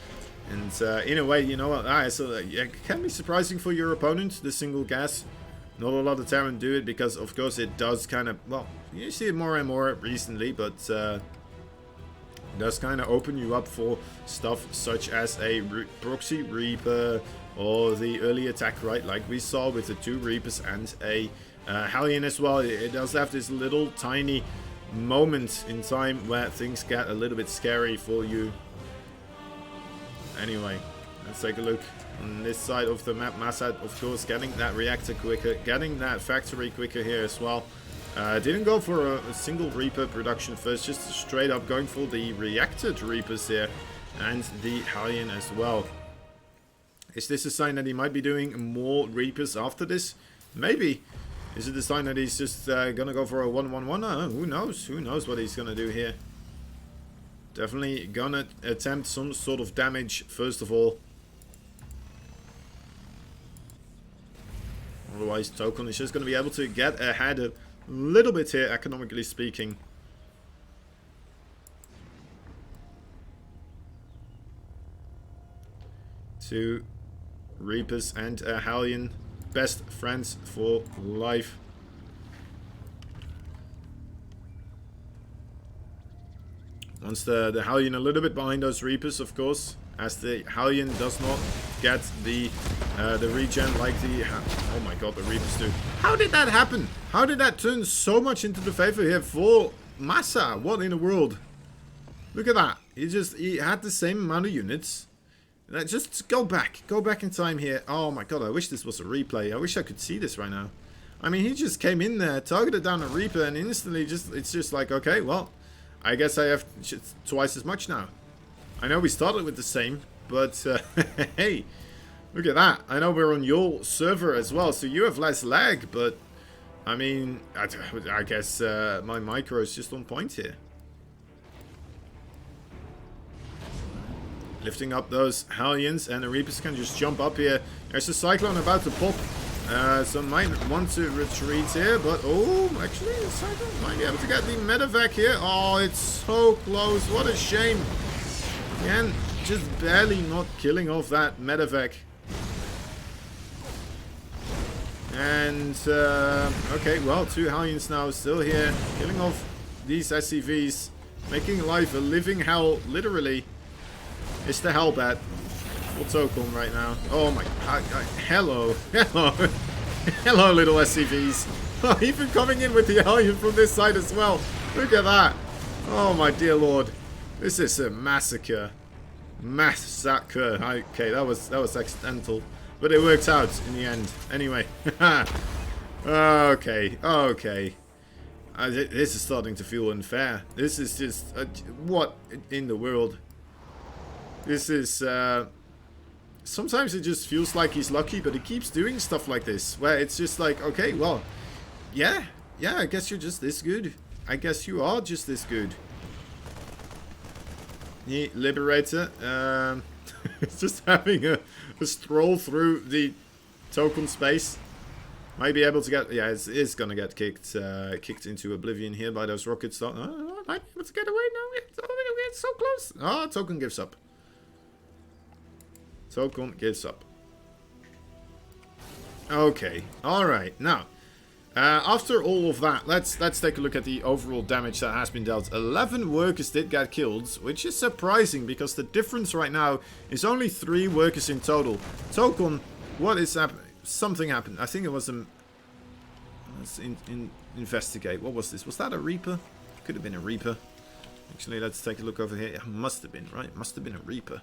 And in a way, you know what? So it can be surprising for your opponent, the single gas. Not a lot of Terran do it because, of course, it does kind of, well, you see it more and more recently, but it does kind of open you up for stuff such as a proxy Reaper or the early attack, right? Like we saw with the 2 Reapers and a Hellion as well. It does have this little tiny moment in time where things get a little bit scary for you. Anyway, let's take a look. On this side of the map, Massa, of course, getting that reactor quicker, getting that factory quicker here as well. Didn't go for a single Reaper production first, just straight up going for the reactor Reapers here and the Hellion as well. Is this a sign that he might be doing more Reapers after this? Maybe. Is it a sign that he's just gonna go for a 1-1-1? Who knows? Who knows what he's gonna do here? Definitely gonna attempt some sort of damage first of all. Otherwise, Tokon is just going to be able to get ahead a little bit here, economically speaking. Two Reapers and a Hellion. Best friends for life. Once the Hellion a little bit behind those Reapers, of course. As the Hellion does not get the regen like the... Oh my god, the Reapers do. How did that happen? How did that turn so much into the favor here for Massa? What in the world? Look at that. He had the same amount of units. Just go back. Go back in time here. Oh my god, I wish this was a replay. I wish I could see this right now. I mean, he just came in there, targeted down a Reaper, and instantly it's just like, okay, well, I guess I have twice as much now. I know we started with the same, but hey, look at that. I know we're on your server as well, so you have less lag, but I mean, I guess my micro is just on point here. Lifting up those Hellions, and the Reapers can just jump up here. There's a Cyclone about to pop So might want to retreat here, but oh, actually, Cyclone might be able to get the medevac here. Oh, it's so close. What a shame. Again, just barely not killing off that medevac. And, okay, well, 2 Hellions now still here, killing off these SCVs, making life a living hell, literally. It's the hellbat for Tokon right now. Oh my god, hello, hello, hello little SCVs. Even coming in with the Hellion from this side as well. Look at that. Oh my dear lord. This is a massacre. Massacre. Okay, that was accidental. But it worked out in the end. Anyway. Okay. Okay. This is starting to feel unfair. This is just... what in the world? This is... sometimes it just feels like he's lucky, but he keeps doing stuff like this. Where it's just like, okay, well... Yeah, I guess you're just this good. I guess you are just this good. The Liberator. It's just having a stroll through the token space. Might be able to get... Yeah, it's going to get kicked into oblivion here by those rockets. Might be able to get away now. It's so close. Oh, Token gives up. Token gives up. Okay. Alright. Now, after all of that, let's take a look at the overall damage that has been dealt. 11 workers did get killed, which is surprising because the difference right now is only 3 workers in total. Token, what is happening? Something happened. I think it was a... Let's investigate. What was this? Was that a Reaper? Could have been a Reaper. Actually, let's take a look over here. It must have been, right? Must have been a Reaper.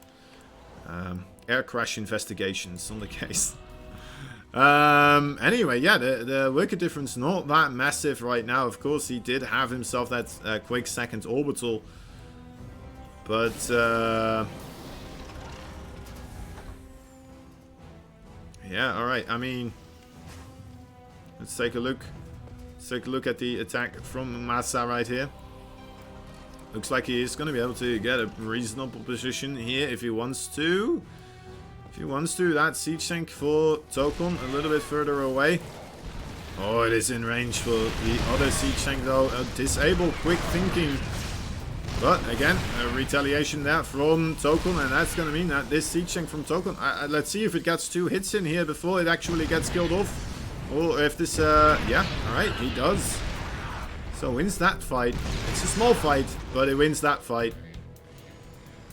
Air crash investigations on the case. Anyway, yeah, the worker difference not that massive right now. Of course, he did have himself that quick second orbital. But, yeah, alright. I mean, let's take a look. Let's take a look at the attack from Massa right here. Looks like he is going to be able to get a reasonable position here if he wants to. If he wants to, that siege tank for Tokon a little bit further away. Oh, it is in range for the other siege tank though. Disable quick thinking. But again, a retaliation there from Tokon, and that's going to mean that this siege tank from Tokon, let's see if it gets 2 hits in here before it actually gets killed off. Or if this, yeah, alright, he does. So wins that fight. It's a small fight, but it wins that fight.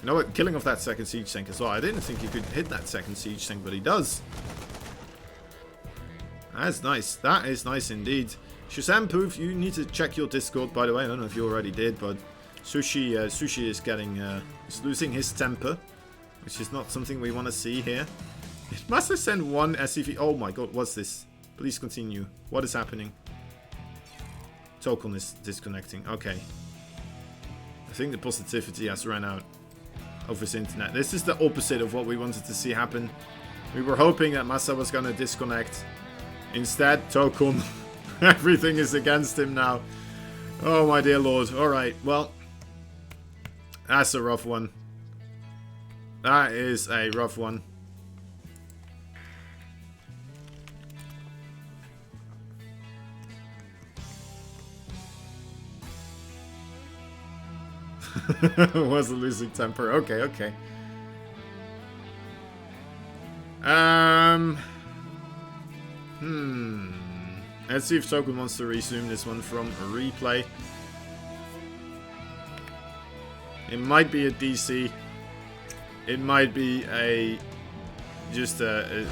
You know what? Killing off that second siege tank as well. I didn't think he could hit that second siege tank, but he does. That's nice. That is nice indeed. Shazam Poof, you need to check your Discord, by the way. I don't know if you already did, but Sushi is getting, is losing his temper, which is not something we want to see here. It must have sent 1 SCV. Oh my god, what's this? Please continue. What is happening? Token is disconnecting. Okay. I think the positivity has run out of his internet. This is the opposite of what we wanted to see happen. We were hoping that Massa was going to disconnect. Instead, Token, everything is against him now. Oh my dear lord. Alright, well, that's a rough one. That is a rough one. Was a losing temper. Okay, okay. Let's see if Token wants to resume this one from a replay. It might be a DC. It might be a just a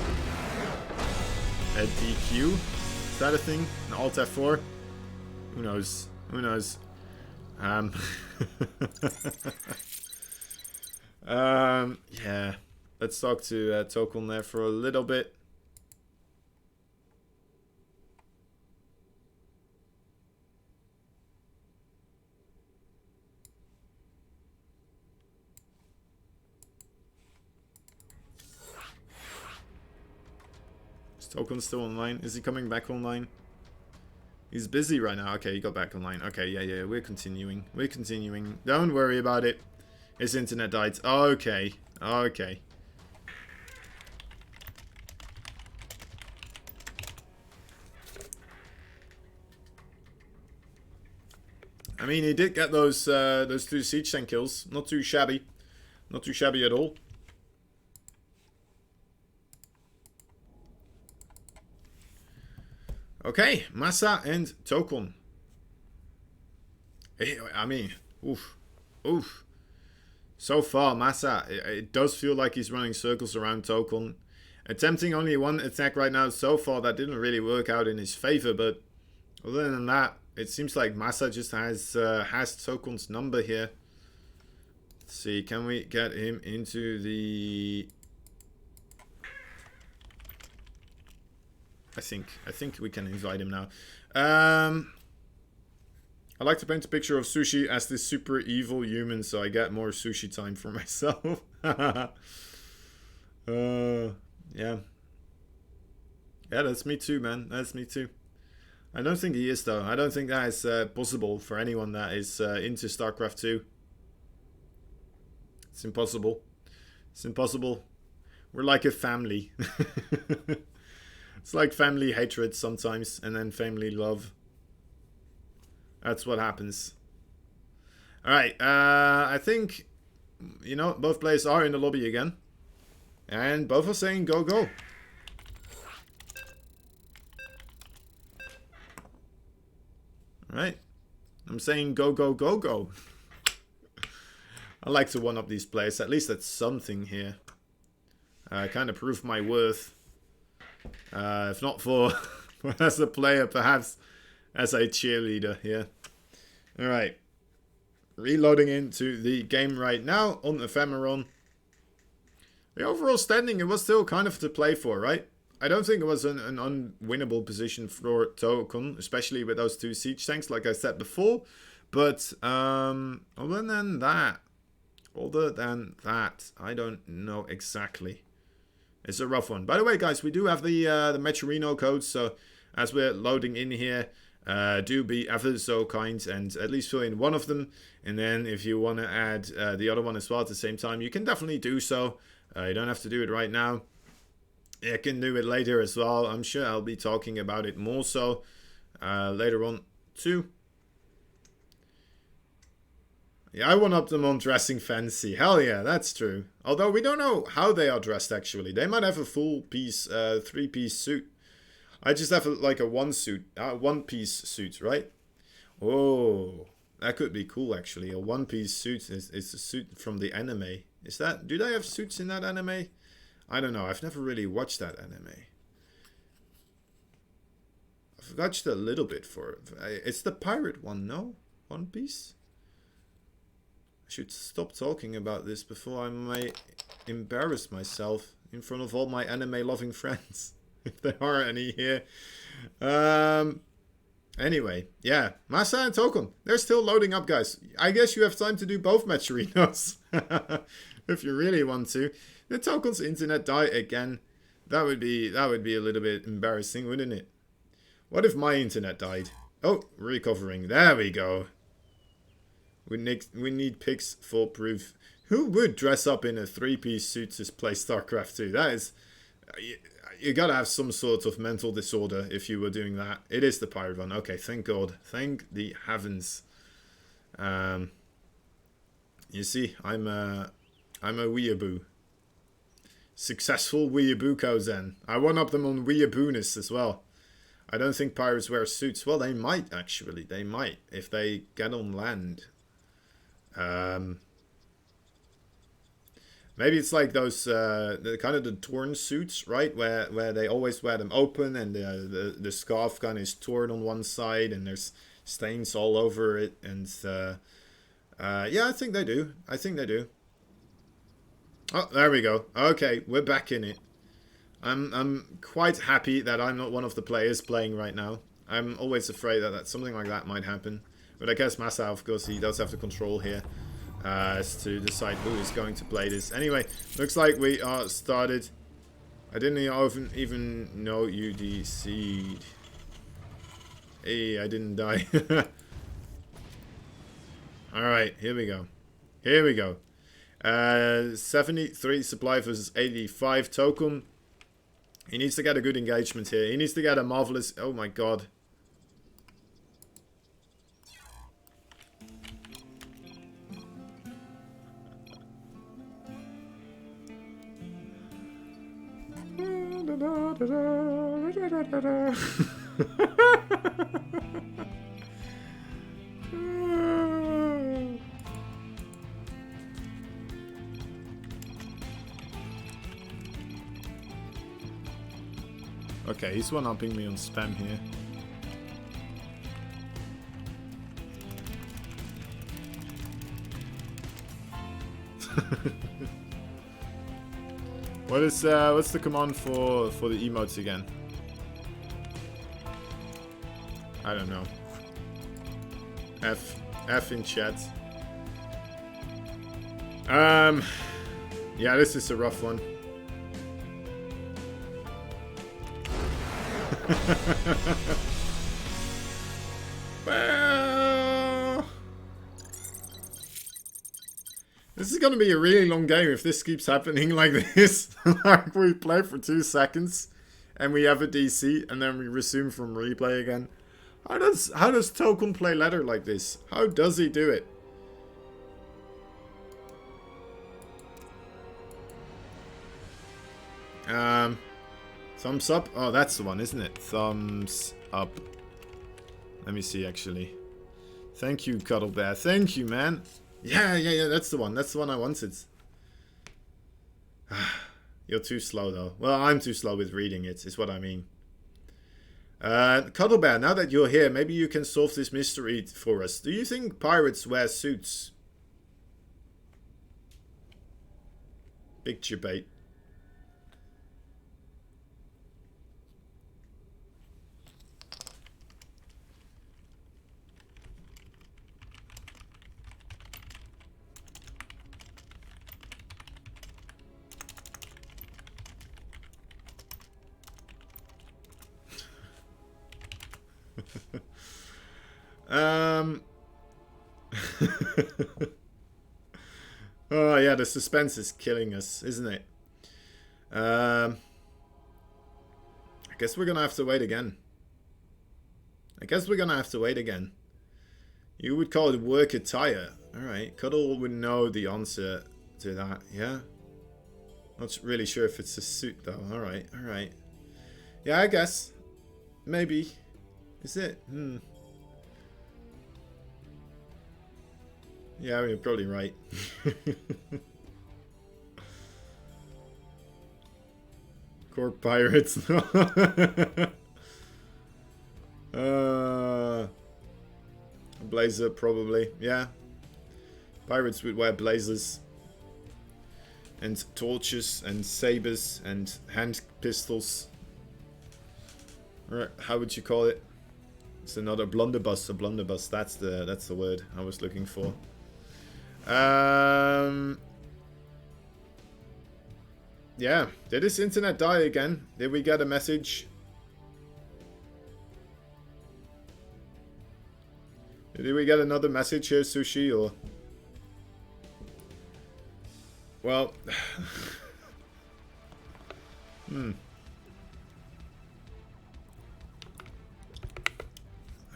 DQ. Is that a thing? An Alt F4? Who knows? Who knows? Yeah. Let's talk to Token there for a little bit. Is Token still online? Is he coming back online? He's busy right now. Okay, he got back online. Okay, yeah, we're continuing. We're continuing. Don't worry about it. His internet died. Okay, okay. I mean, he did get those 2 siege tank kills. Not too shabby. Not too shabby at all. Okay, Massa and Tokon. I mean, oof. Oof. So far, Massa, it does feel like he's running circles around Tokon. Attempting only 1 attack right now. So far, that didn't really work out in his favor. But other than that, it seems like Massa just has Tokon's number here. Let's see, can we get him into the... I think we can invite him now. I like to paint a picture of Sushi as this super evil human, so I get more sushi time for myself. Yeah. Yeah, that's me too, man. That's me too. I don't think he is, though. I don't think that is possible for anyone that is into StarCraft 2. It's impossible. It's impossible. We're like a family. It's like family hatred sometimes, and then family love. That's what happens. Alright, I think, you know, both players are in the lobby again. And both are saying go, go. Alright. I'm saying go, go, go, go. I like to one-up these players. At least that's something here. Kind of prove my worth. If not for as a player, perhaps as a cheerleader here. Alright. Reloading into the game right now on Ephemeron. The overall standing, it was still kind of to play for, right? I don't think it was an unwinnable position for Tokon, especially with those 2 siege tanks, like I said before. But other than that, I don't know exactly. It's a rough one. By the way, guys, we do have the Mecherino codes, so as we're loading in here, do be ever so kind and at least fill in one of them. And then if you want to add the other one as well at the same time, you can definitely do so. You don't have to do it right now. You can do it later as well. I'm sure I'll be talking about it more so later on too. Yeah, I one-upped them on dressing fancy. Hell yeah, that's true. Although we don't know how they are dressed actually. They might have a full piece, 3-piece suit. I just have like a one-piece suit, right? Oh, that could be cool actually. A one-piece suit is a suit from the anime. Is that? Do they have suits in that anime? I don't know. I've never really watched that anime. I've watched a little bit for it. It's the pirate one, no? One Piece? I should stop talking about this before I may embarrass myself in front of all my anime-loving friends. If there are any here. Anyway, yeah. Massa and Tokon. They're still loading up, guys. I guess you have time to do both Mecherinos. If you really want to. The Tokon's internet die again. That would be a little bit embarrassing, wouldn't it? What if my internet died? Oh, recovering. There we go. We need pics for proof. Who would dress up in a 3-piece suit to play StarCraft 2? That is... You gotta have some sort of mental disorder if you were doing that. It is the pirate one. Okay, thank God. Thank the heavens. You see, I'm a weeaboo. Successful weeaboo Kozen. I one-up them on weeabooness as well. I don't think pirates wear suits. Well, they might actually. They might if they get on land. Maybe it's like those the kind of the torn suits, right? Where they always wear them open and the scarf kind of is torn on one side and there's stains all over it. And yeah, I think they do. I think they do. Oh, there we go. Okay, we're back in it. I'm quite happy that I'm not one of the players playing right now. I'm always afraid that something like that might happen. But I guess Massa, of course, he does have the control here as to decide who is going to play this. Anyway, looks like we are started. I didn't even know you DC'd. Hey, I didn't die. Alright, here we go. Here we go. 73 supply versus 85 token. He needs to get a good engagement here. He needs to get a marvelous... Oh my god. Okay, he's one-upping me on spam here. What's the command for the emotes again? I don't know. F in chat. Yeah, this is a rough one. Well, this is gonna be a really long game if this keeps happening like this. Like we play for 2 seconds and we have a DC and then we resume from replay again. How does Tokun play ladder like this? How does he do it? Thumbs up? Oh, that's the one, isn't it? Thumbs up. Let me see, actually. Thank you, Cuddle Bear. Thank you, man. Yeah, that's the one. That's the one I wanted. You're too slow, though. Well, I'm too slow with reading it, is what I mean. Cuddle Bear, now that you're here, maybe you can solve this mystery for us. Do you think pirates wear suits? Big debate. Oh yeah, the suspense is killing us, isn't it? I guess we're gonna have to wait again. You would call it work attire. Alright, Cuddle would know the answer to that, yeah? Not really sure if it's a suit though. Alright. Yeah, I guess. Maybe. Is it? Yeah, you're probably right. Core pirates. Blazer, probably. Yeah. Pirates would wear blazers. And torches and sabers and hand pistols. Or how would you call it? It's another blunderbuss. A blunderbuss. That's the word I was looking for. Yeah. Did this internet die again? Did we get a message? Did we get another message here, Sushi, or? Well.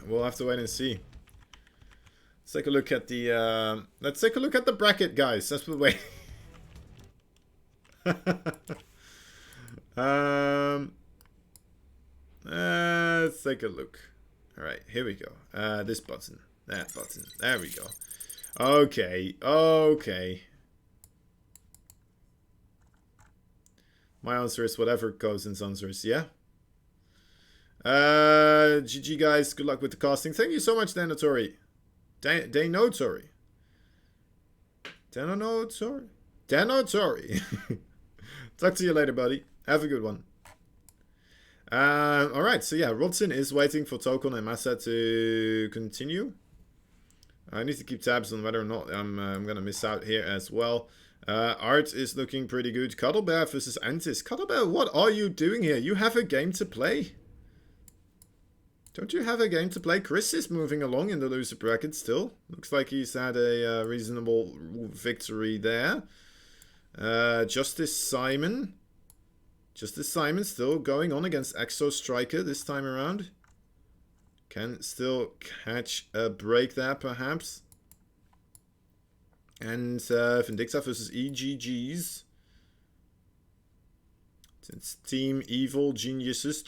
We'll have to wait and see. Let's take a look at the bracket, guys. That's the way. Let's take a look. All right, here we go. This button, that button. There we go. Okay. My answer is whatever Cousin's answer is. Yeah. GG guys. Good luck with the casting. Thank you so much, Danotori. Danotori. Talk to you later, buddy. Have a good one. Alright, so yeah, Rodson is waiting for Tokun and Masa to continue. I need to keep tabs on whether or not I'm gonna miss out here as well. Art is looking pretty good. Cuddlebear versus Antis. Cuddlebear, what are you doing here? You have a game to play. Don't you have a game to play? Chris is moving along in the loser bracket still. Looks like he's had a reasonable victory there. Justice Simon still going on against Exo Striker this time around. Can still catch a break there, perhaps. And Vindicta versus EGGs. It's Team Evil Geniuses.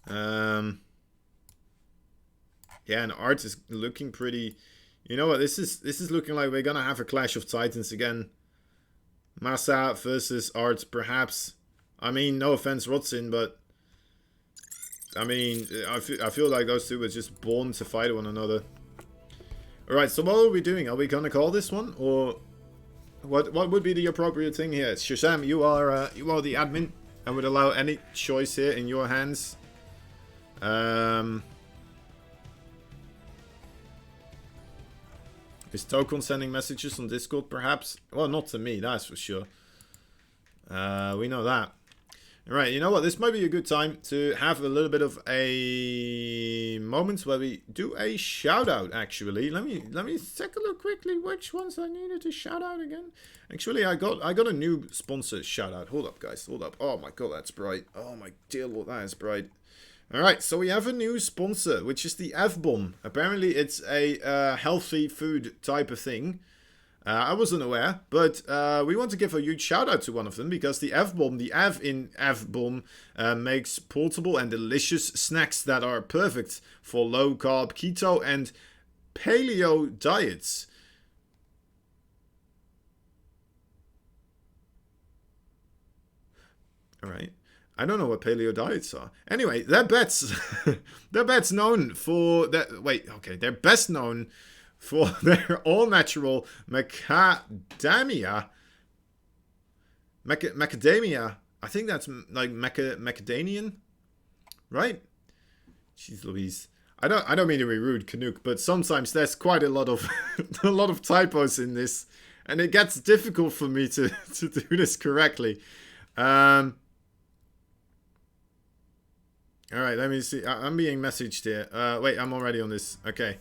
Yeah, and art is looking pretty. You know what? This is looking like we're gonna have a clash of titans again. Massa versus art, perhaps. I mean, no offense, Rodzin, but I mean, I feel like those two were just born to fight one another. All right, so what are we doing? Are we gonna call this one, or what would be the appropriate thing here? Shazam, you are the admin. I would allow any choice here in your hands. Is Tokon sending messages on Discord, perhaps? Well, not to me, that's for sure. We know that. Alright, you know what? This might be a good time to have a little bit of a moment where we do a shout out, actually. Let me take a look quickly which ones I needed to shout out again. Actually, I got a new sponsor shout out. Hold up, guys. Hold up. Oh my god, that's bright. Oh my dear lord, that is bright. Alright, so we have a new sponsor, which is the F-Bomb. Apparently it's a healthy food type of thing. I wasn't aware, but we want to give a huge shout out to one of them, because the F-Bomb, the F in F-Bomb, makes portable and delicious snacks that are perfect for low-carb, keto and paleo diets. Alright. I don't know what paleo diets are. Anyway, they're best known for that. Wait, okay, they're best known for their all-natural macadamia. Macadamia. I think that's like macadamian, right? Jeez Louise. I don't mean to be rude, Canuck, but sometimes there's quite a lot of a lot of typos in this, and it gets difficult for me to do this correctly. Alright, let me see. I'm being messaged here. Wait, I'm already on this. Okay.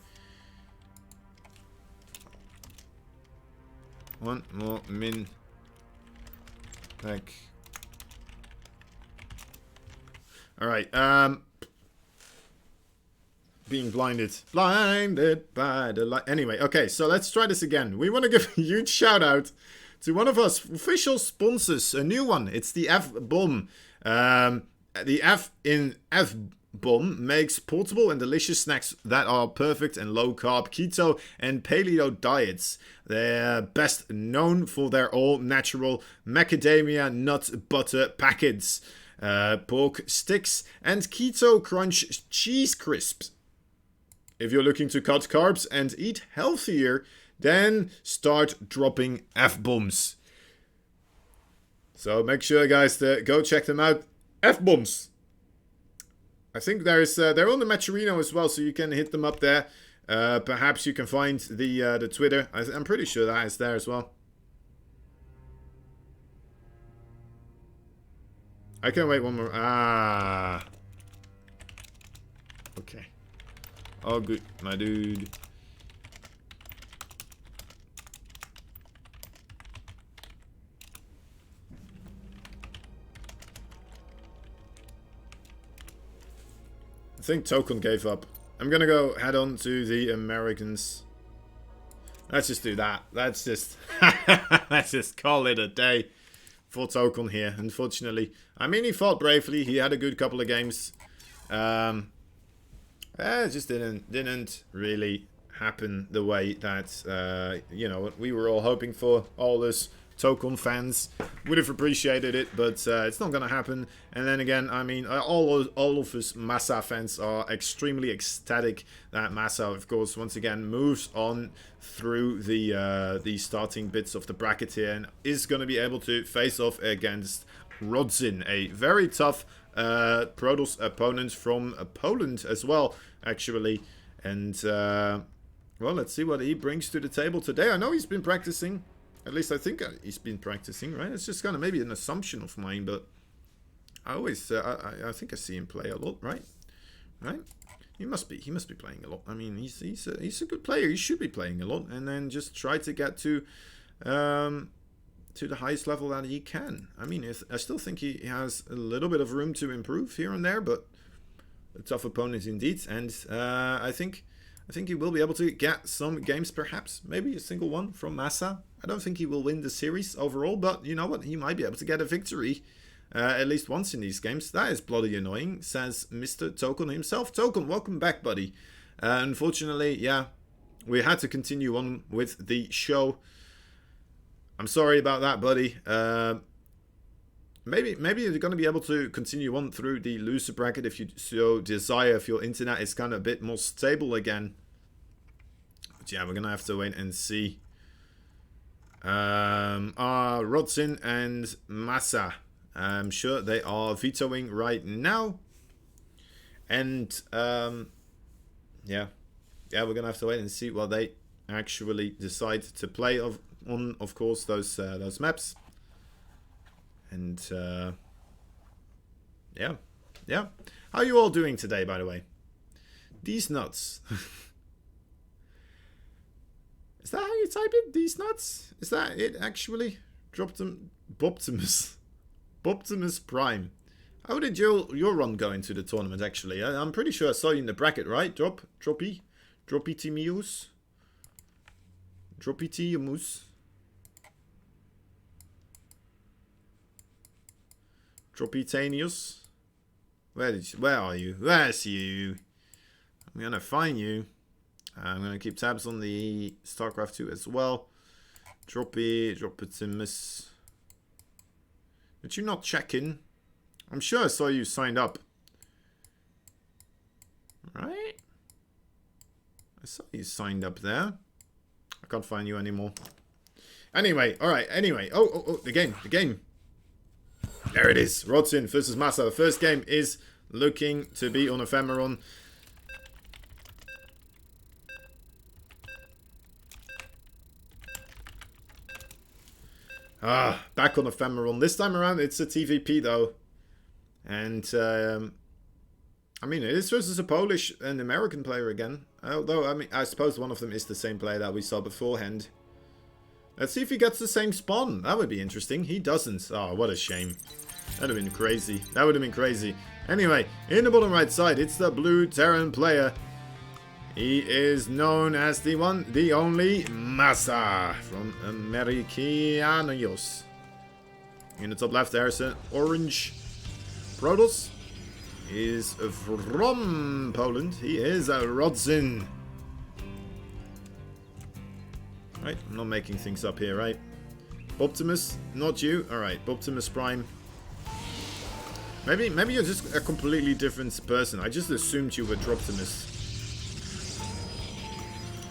One more min. Like. Alright, being blinded by the light. Anyway, okay, so let's try this again. We want to give a huge shout out to one of our official sponsors, a new one. It's the F-Bomb. The F in F-Bomb makes portable and delicious snacks that are perfect in low-carb, keto, and paleo diets. They're best known for their all-natural macadamia nut butter packets, pork sticks, and keto crunch cheese crisps. If you're looking to cut carbs and eat healthier, then start dropping F-Bombs. So make sure, guys, to go check them out. F-Bombs. I think they're on the Matcherino as well, so you can hit them up there. Perhaps you can find the Twitter. I'm pretty sure that is there as well. I can wait one more. Ah. Okay. Oh, good, my dude. I think Tokon gave up. I'm gonna go head on to the Americans. Let's just do that. Let's just let's just call it a day for Tokon here. Unfortunately, I mean, he fought bravely. He had a good couple of games. It just didn't really happen the way that you know, we were all hoping for. All us Tokon fans would have appreciated it, but it's not gonna happen. And then again, I mean, all of us Massa fans are extremely ecstatic that Massa, of course, once again moves on through the starting bits of the bracket here and is gonna be able to face off against Rodzin, a very tough Protoss opponent from Poland as well, actually. And well, let's see what he brings to the table today. I know he's been practicing. At least I think he's been practicing, right? It's just kind of maybe an assumption of mine, but I always, I think I see him play a lot, right? Right? He must be playing a lot. I mean, he's a good player. He should be playing a lot, and then just try to get to the highest level that he can. I mean, I still think he has a little bit of room to improve here and there, but a tough opponent indeed. And I think I think he will be able to get some games, perhaps. Maybe a single one from Massa. I don't think he will win the series overall, but you know what? He might be able to get a victory at least once in these games. That is bloody annoying, says Mr. Token himself. Token, welcome back, buddy. Unfortunately, yeah, we had to continue on with the show. I'm sorry about that, buddy. Maybe you're going to be able to continue on through the loser bracket if you so desire, if your internet is kind of a bit more stable again. But yeah, we're going to have to wait and see. Rodzin and Massa. I'm sure they are vetoing right now. And yeah, we're going to have to wait and see what they actually decide to play on, of course, those maps. And yeah. How are you all doing today, by the way? These nuts. Is that how you type it? These nuts? Is that it actually? Boptimus Prime. How did your run go into the tournament actually? I'm pretty sure I saw you in the bracket, right? Droppy Timius. Tropitanius. Where are you? Where's you? I'm gonna find you. I'm gonna keep tabs on the StarCraft 2 as well. Dropitimus. Did you not check in? I'm sure I saw you signed up. Right? I saw you signed up there. I can't find you anymore. Anyway, alright, anyway. Oh, the game. There it is. Rodzin versus Massa. The first game is looking to be on Ephemeron. Back on Ephemeron. This time around, it's a TVP though. And, I mean, it is versus a Polish and American player again. Although, I mean, I suppose one of them is the same player that we saw beforehand. Let's see if he gets the same spawn. That would be interesting. He doesn't. Oh, what a shame. That would have been crazy. That would have been crazy. Anyway, in the bottom right side, it's the blue Terran player. He is known as the one, the only Massa from Americanos. In the top left, there's an orange Protoss. Is from Poland. He is a Rodzin. Right, I'm not making things up here, right? Optimus, not you. Alright, Optimus Prime. Maybe you're just a completely different person. I just assumed you were Droptimus.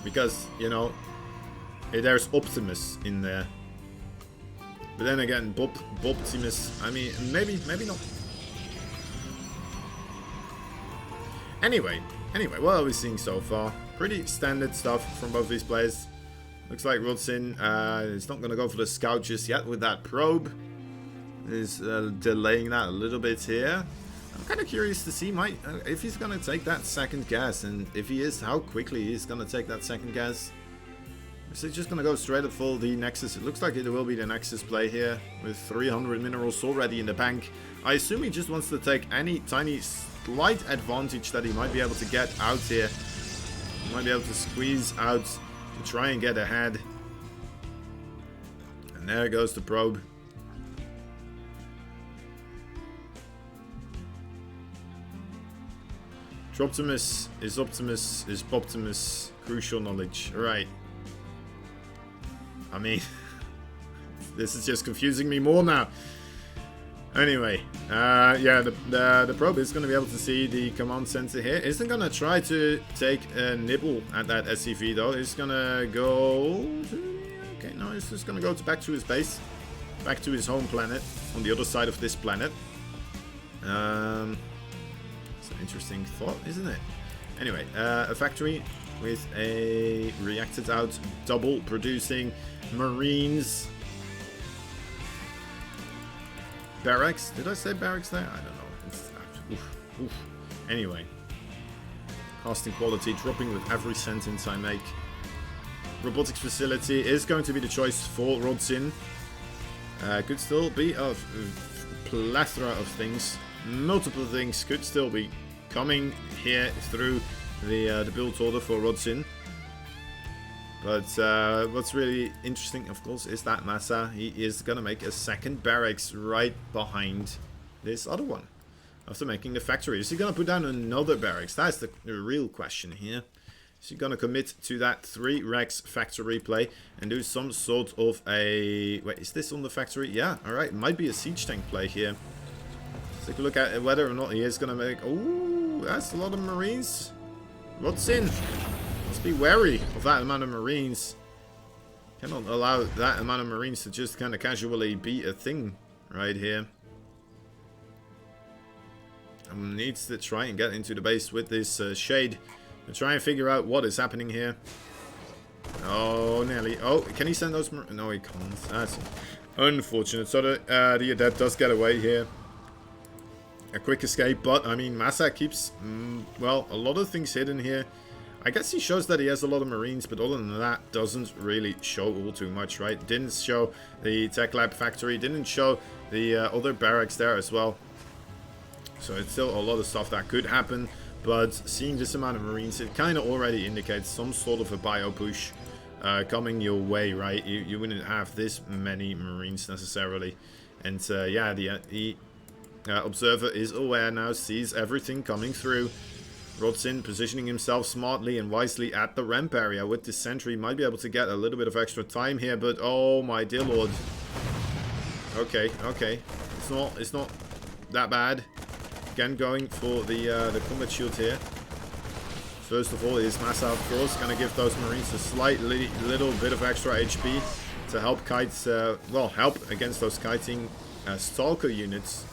Because, you know, there's Optimus in there. But then again, Boptimus, I mean, maybe not. Anyway, what are we seeing so far? Pretty standard stuff from both these players. Looks like Rodzin is not going to go for the scout just yet with that probe. Is delaying that a little bit here. I'm kind of curious to see if he's going to take that second gas, and if he is, how quickly he's going to take that second gas. Is he just going to go straight up for the Nexus? It looks like it will be the Nexus play here, with 300 minerals already in the bank. I assume he just wants to take any tiny slight advantage that he might be able to get out here. He might be able to squeeze out to try and get ahead. And there goes the probe. Droptimus is Optimus is Boptimus. Crucial knowledge. Right. I mean, this is just confusing me more now. Anyway, yeah, the probe is going to be able to see the command center here. Isn't going to try to take a nibble at that SCV though. It's going to go to, okay, no, it's just going to go back to his base, back to his home planet on the other side of this planet. It's an interesting thought, isn't it? Anyway, a factory with a reacted out double producing Marines. Barracks? Did I say barracks there? I don't know. It's, oof. Anyway. Casting quality dropping with every sentence I make. Robotics facility is going to be the choice for Rodzin. Could still be a plethora of things. Multiple things could still be coming here through the build order for Rodzin. But what's really interesting, of course, is that Massa, he is going to make a second barracks right behind this other one. After making the factory. Is he going to put down another barracks? That's the real question here. Is he going to commit to that 3 Rex factory play and do some sort of a... Wait, is this on the factory? Yeah, alright. It might be a siege tank play here. Let's take a look at whether or not he is going to make... Oh, that's a lot of Marines. What's in? Let's be wary of that amount of Marines. Cannot allow that amount of Marines to just kind of casually be a thing right here. Needs to try and get into the base with this shade to try and figure out what is happening here. Oh, nearly. Oh, can he send those? No, he can't. That's unfortunate. So the Adept does get away here. A quick escape, but I mean, Massa keeps, well, a lot of things hidden here. I guess he shows that he has a lot of Marines, but other than that, doesn't really show all too much, right? Didn't show the Tech Lab factory, didn't show the other barracks there as well. So it's still a lot of stuff that could happen, but seeing this amount of Marines, it kind of already indicates some sort of a bio push coming your way, right? You wouldn't have this many Marines necessarily. And yeah, the Observer is aware now, sees everything coming through. Rodzin positioning himself smartly and wisely at the ramp area with this sentry. Might be able to get a little bit of extra time here, but oh my dear lord. Okay, okay. It's not that bad. Again, going for the combat shield here. First of all, is Massa, of course, going to give those Marines a slightly little bit of extra HP to help kites, well, help against those kiting Stalker units.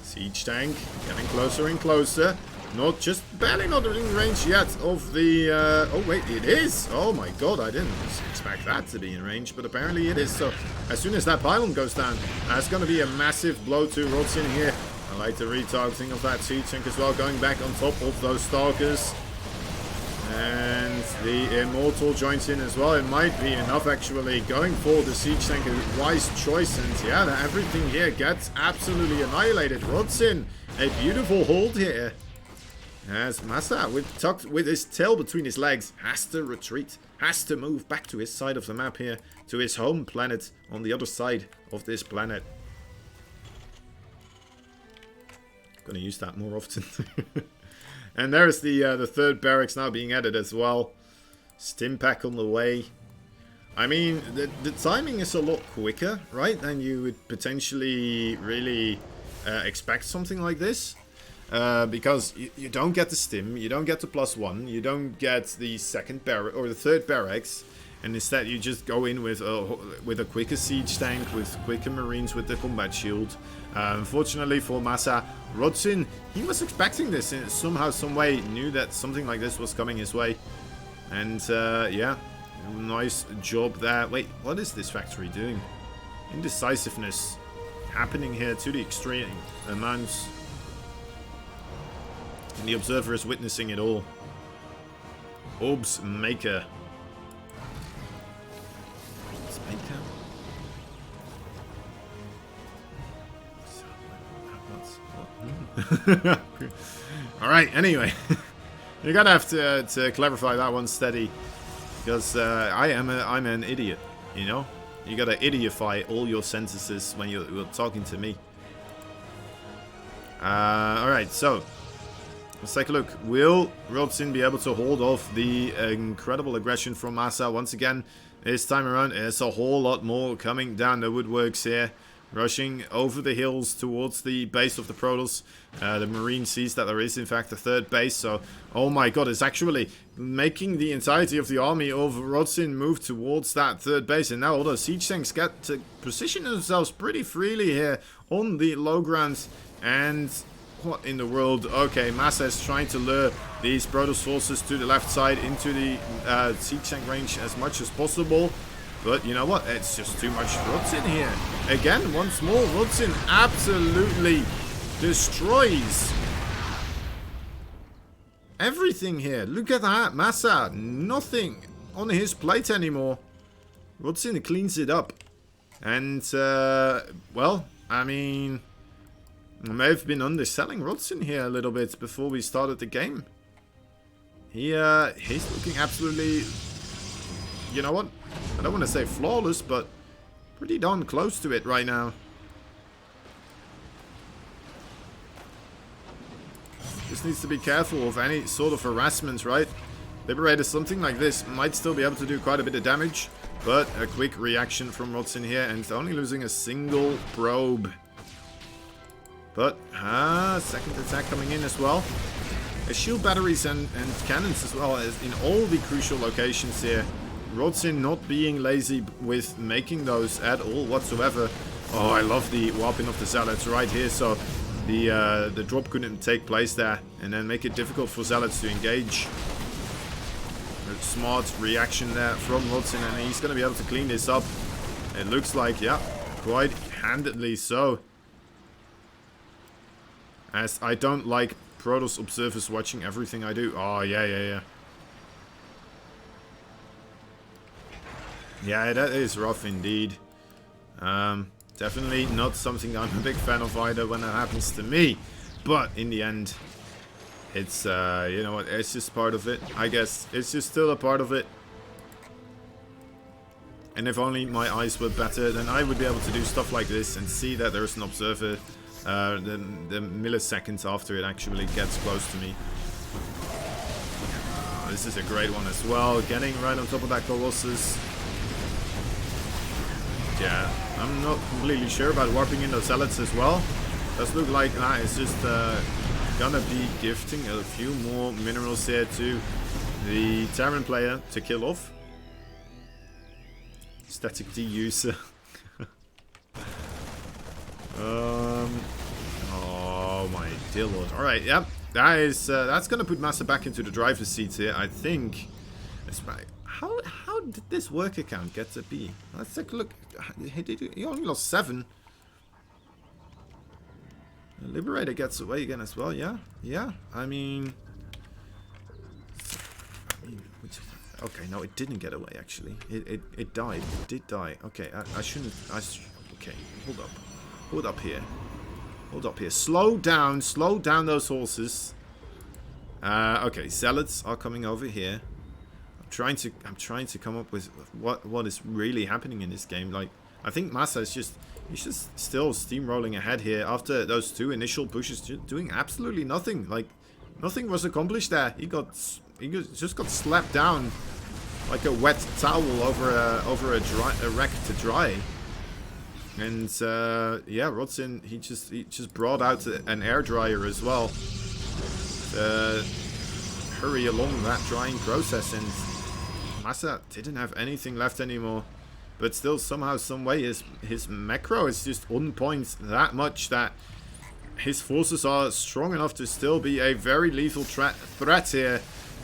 Siege tank getting closer and closer. Not just barely not in range yet of the... oh wait, it is! Oh my god, I didn't expect that to be in range, but apparently it is. So as soon as that pylon goes down, that's going to be a massive blow to Rodzin here. I like the retargeting of that siege tank as well, going back on top of those Stalkers. And the Immortal joins in as well. It might be enough actually. Going for the siege tank, a wise choice. And yeah, everything here gets absolutely annihilated. Rodzin, a beautiful hold here. As Massa, tucked with his tail between his legs, has to retreat. Has to move back to his side of the map here. To his home planet on the other side of this planet. Gonna use that more often. And there's the third barracks now being added as well. Stimpak on the way. I mean, the timing is a lot quicker, right, than you would potentially really expect something like this. Because you don't get the stim, you don't get the +1, you don't get the second barrack or the third barracks, and instead you just go in with a quicker siege tank, with quicker Marines with the combat shield. Unfortunately for Massa, Rodzin, he was expecting this in somehow, some way, knew that something like this was coming his way. And yeah, nice job there. Wait, what is this factory doing? Indecisiveness happening here to the extreme amounts. And the Observer is witnessing it all. Orbs Maker. Orbs Maker? Alright, anyway. You're gonna have to clarify that one steady. Because I'm an idiot, you know? You gotta idiofy all your sentences when you're talking to me. Alright, so let's take a look. Will Rodzin be able to hold off the incredible aggression from Massa once again? This time around, there's a whole lot more coming down the woodworks here. Rushing over the hills towards the base of the Protoss. The Marine sees that there is in fact a third base. So, oh my god, it's actually making the entirety of the army of Rodzin move towards that third base. And now all those siege tanks get to position themselves pretty freely here on the low grounds. And what in the world? Okay, Massa is trying to lure these Protoss forces to the left side into the siege tank range as much as possible. But you know what? It's just too much Rodzin here. Again, once more, Rodzin absolutely destroys everything here. Look at that. Massa, nothing on his plate anymore. Rodzin cleans it up. And, well, I mean, I may have been underselling Rodzin here a little bit before we started the game. He's looking absolutely, you know what? I don't want to say flawless, but pretty darn close to it right now. Just needs to be careful of any sort of harassment, right? Liberator, something like this might still be able to do quite a bit of damage, but a quick reaction from Rodzin here, and only losing a single probe. But, second attack coming in as well. Shield batteries and cannons as well as in all the crucial locations here. Rodzin not being lazy with making those at all whatsoever. Oh, I love the warping of the Zealots right here, so the drop couldn't take place there, and then make it difficult for Zealots to engage. A smart reaction there from Rodzin, and he's going to be able to clean this up. It looks like, yeah, quite handedly so. As I don't like Protoss observers watching everything I do. Oh, yeah. Yeah, that is rough indeed. Definitely not something I'm a big fan of either when that happens to me. But in the end, it's, you know what, it's just part of it. I guess it's just still a part of it. And if only my eyes were better, then I would be able to do stuff like this and see that there's an observer the milliseconds after it actually gets close to me. This is a great one as well. Getting right on top of that Colossus. Yeah, I'm not completely sure about warping in those Zealots as well. Does look like that is just gonna be gifting a few more minerals here to the Terran player to kill off. Static D user. Oh my dear lord. Alright, yep. That is that's gonna put Massa back into the driver's seat here, I think. How did this worker count get to B? Let's take a look. He only lost 7. The Liberator gets away again as well, yeah? Yeah, I mean... Okay, no, it didn't get away, actually. It died. It did die. Okay, I shouldn't... Okay, hold up. Hold up here. Hold up here. Slow down those horses. Okay, Zealots are coming over here. I'm trying to come up with what is really happening in this game. Like, I think Massa is he's just still steamrolling ahead here after those 2 initial pushes, doing absolutely nothing. Like, nothing was accomplished there. He just got slapped down like a wet towel over a wreck to dry. And yeah, Rodzin, he just brought out an air dryer as well. Hurry along that drying process, and Massa didn't have anything left anymore. But still, somehow, some way, his macro is just on point that much that his forces are strong enough to still be a very lethal threat here.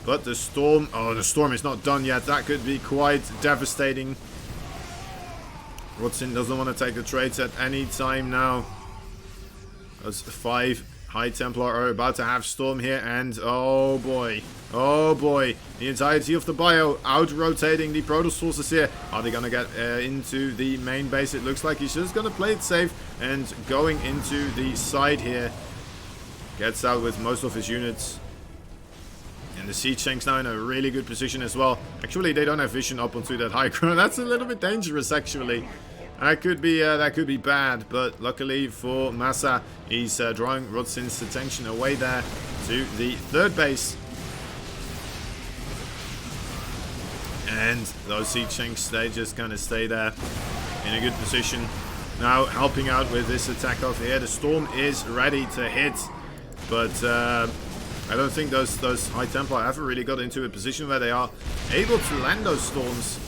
But the storm, oh, the storm is not done yet. That could be quite devastating. Rodzin doesn't want to take the trades at any time now. Those 5 High Templar are about to have storm here, and oh boy, the entirety of the bio out-rotating the Protoss forces here. Are they gonna get into the main base? It looks like he's just gonna play it safe and going into the side here. Gets out with most of his units. And the siege tanks now in a really good position as well. Actually, they don't have vision up onto that high ground. That's a little bit dangerous, actually. That could be bad, but luckily for Massa, he's drawing Rodzin's attention away there to the 3rd base. And those siege tanks, they just gonna stay there in a good position. Now helping out with this attack over here. The storm is ready to hit, but I don't think those High Templar ever really got into a position where they are able to land those storms.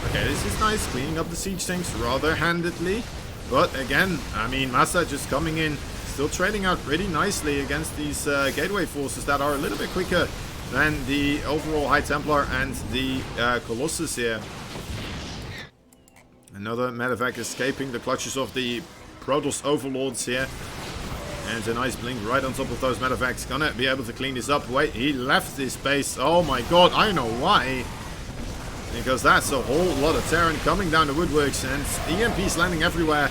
Okay, this is nice, cleaning up the siege tanks rather handedly. But again, I mean, Massa just coming in, still trading out pretty nicely against these gateway forces that are a little bit quicker than the overall High Templar and the Colossus here. Another medevac escaping the clutches of the Protoss overlords here. And a nice blink right on top of those medevacs. Gonna be able to clean this up. Wait, he left this base. Oh my god, I know why. Because that's a whole lot of Terran coming down the woodworks, and EMPs landing everywhere.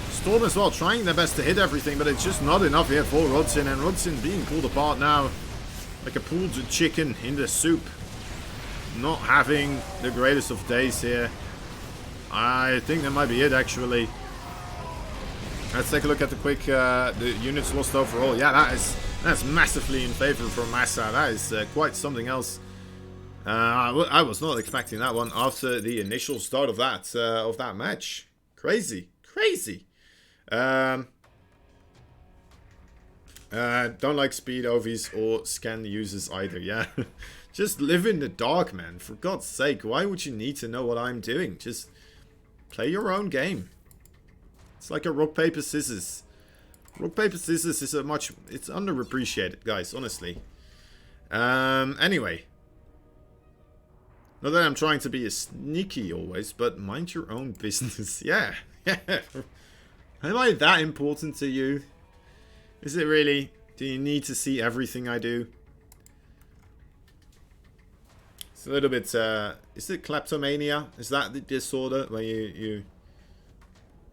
Storm as well, trying their best to hit everything, but it's just not enough here for Rodzin, and Rodzin being pulled apart now. like a pulled chicken in the soup. Not having the greatest of days here. I think that might be it, actually. Let's take a look at the quick the units lost overall. Yeah, that's massively in favor for Massa. That is quite something else. I was not expecting that one after the initial start of that match. Crazy, crazy. Don't like speed OVs or scan users either. Yeah, just live in the dark, man. For God's sake, why would you need to know what I'm doing? Just play your own game. It's like a rock, paper, scissors. Rock, paper, scissors is it's underappreciated, guys, honestly. Anyway. Not that I'm trying to be a sneaky always, but mind your own business. Yeah. Am I that important to you? Is it really? Do you need to see everything I do? It's a little bit, is it kleptomania? Is that the disorder where you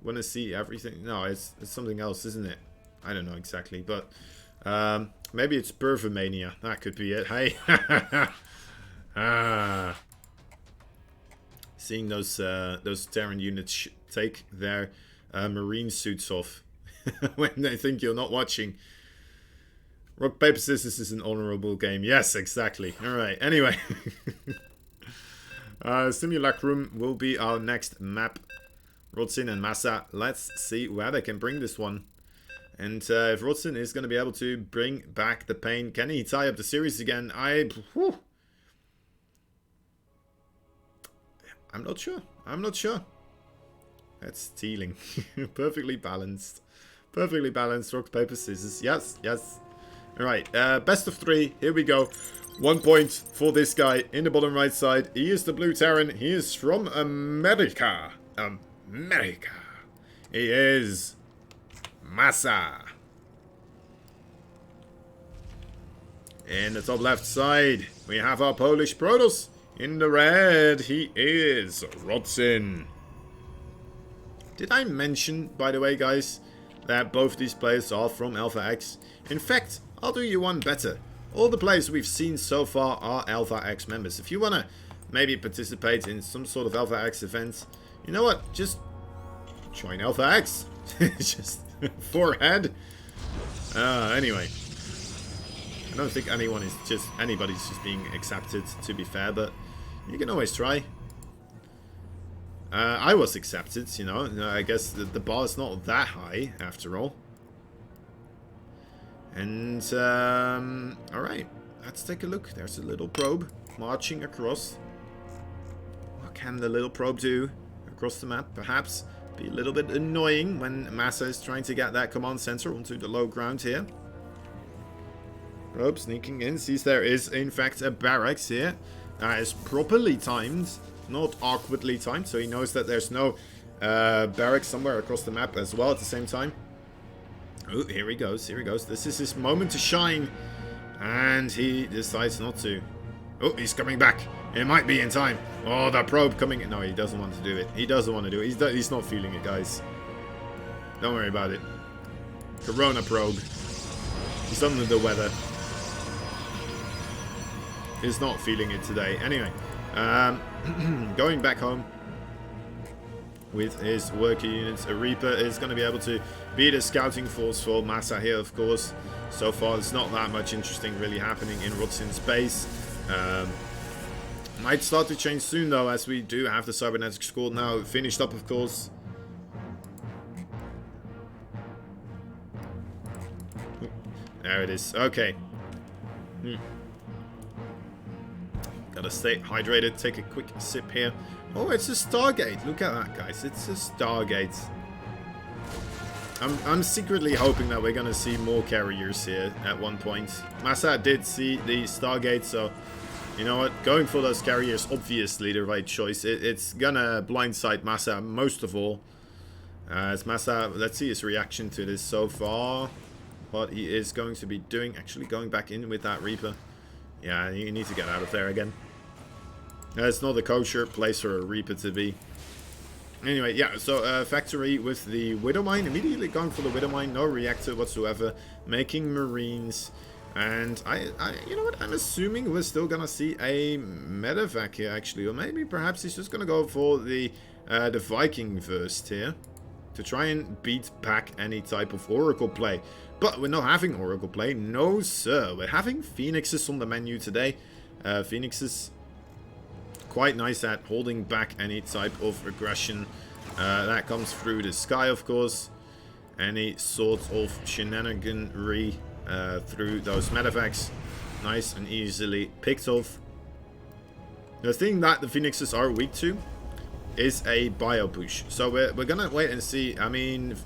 want to see everything? No, it's something else, isn't it? I don't know exactly, but maybe it's pervomania. That could be it. Hey, seeing those Terran units take their marine suits off when they think you're not watching. Rock, paper, scissors is an honorable game. Yes, exactly. All right. Anyway, Simulacrum will be our next map. Rodzin and Massa. Let's see where they can bring this one. And if Rodzin is going to be able to bring back the pain, can he tie up the series again? I'm not sure. I'm not sure. That's stealing. Perfectly balanced. Perfectly balanced. Rock, paper, scissors. Yes, yes. Alright, best of 3. Here we go. 1 point for this guy in the bottom right side. He is the Blue Terran. He is from America. America. He is Massa. In the top left side, we have our Polish Protoss. In the red, he is Rodzin. Did I mention, by the way, guys, that both these players are from Alpha X? In fact, I'll do you one better. All the players we've seen so far are Alpha X members. If you want to maybe participate in some sort of Alpha X event, you know what? Just join Alpha X. Just forehead. Anyway. I don't think anybody's just being accepted, to be fair, but you can always try. I was accepted, you know. I guess the bar is not that high, after all. And, alright. Let's take a look. There's a little probe marching across. What can the little probe do across the map? Perhaps be a little bit annoying when Massa is trying to get that command center onto the low ground here. Probe sneaking in. Sees there is, in fact, a barracks here. That is properly timed. Not awkwardly timed. So he knows that there's no barracks somewhere across the map as well at the same time. Oh, here he goes. Here he goes. This is his moment to shine. And he decides not to. Oh, he's coming back. It might be in time. Oh, that probe coming in. No, he doesn't want to do it. He doesn't want to do it. He's not feeling it, guys. Don't worry about it. Corona probe. He's under the weather. He's not feeling it today. Anyway, going back home with his worker units. A Reaper is going to be able to be the scouting force for Massa here, of course. So far, there's not that much interesting really happening in Rodzin's base. Might start to change soon, though, as we do have the Cybernetic Squad now finished up, of course. There it is. Okay. Gotta stay hydrated. Take a quick sip here. Oh, it's a Stargate. Look at that, guys. It's a Stargate. I'm secretly hoping that we're gonna see more carriers here at one point. Massa did see the Stargate, so you know what? Going for those carriers, obviously the right choice. It's gonna blindside Massa most of all. As Massa, let's see his reaction to this so far. What he is going to be doing. Actually going back in with that Reaper. Yeah, you need to get out of there again. It's not a kosher place for a Reaper to be. Anyway, yeah, so factory with the Widow Mine. Immediately going for the Widow Mine. No reactor whatsoever. Making Marines. And you know what? I'm assuming we're still gonna see a medevac here, actually, or maybe perhaps he's just gonna go for the Viking first here to try and beat back any type of Oracle play. But we're not having Oracle play, no sir. We're having Phoenixes on the menu today. Phoenixes quite nice at holding back any type of aggression that comes through the sky, of course. Any sort of shenaniganry through those medevacs, nice and easily picked off. The thing that the Phoenixes are weak to is a bio push. So we're gonna wait and see. I mean,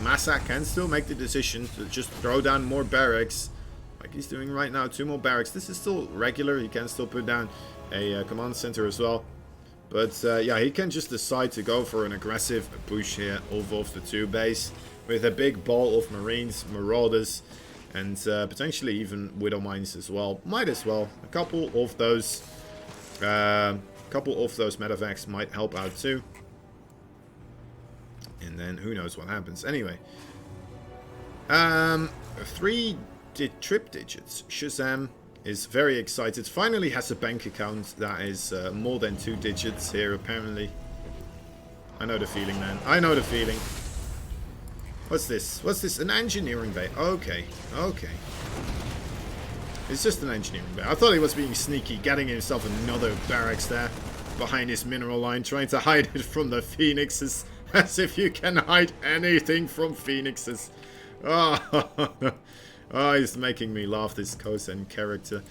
Massa can still make the decision to just throw down more barracks, like he's doing right now. 2 more barracks. This is still regular. He can still put down a command center as well. But yeah, he can just decide to go for an aggressive push here over the 2 base with a big ball of Marines, Marauders, and potentially even Widow Mines as well. Might as well. A couple of those medevacs might help out too. And then who knows what happens. Anyway. 3 trip digits. Shazam is very excited. Finally has a bank account that is more than 2 digits here, apparently. I know the feeling, man. I know the feeling. What's this? What's this? An engineering bay. Okay. Okay. It's just an engineering bay. I thought he was being sneaky, getting himself another barracks there behind his mineral line, trying to hide it from the Phoenixes. As if you can hide anything from Phoenixes. Oh, oh, he's making me laugh, this Kosen character.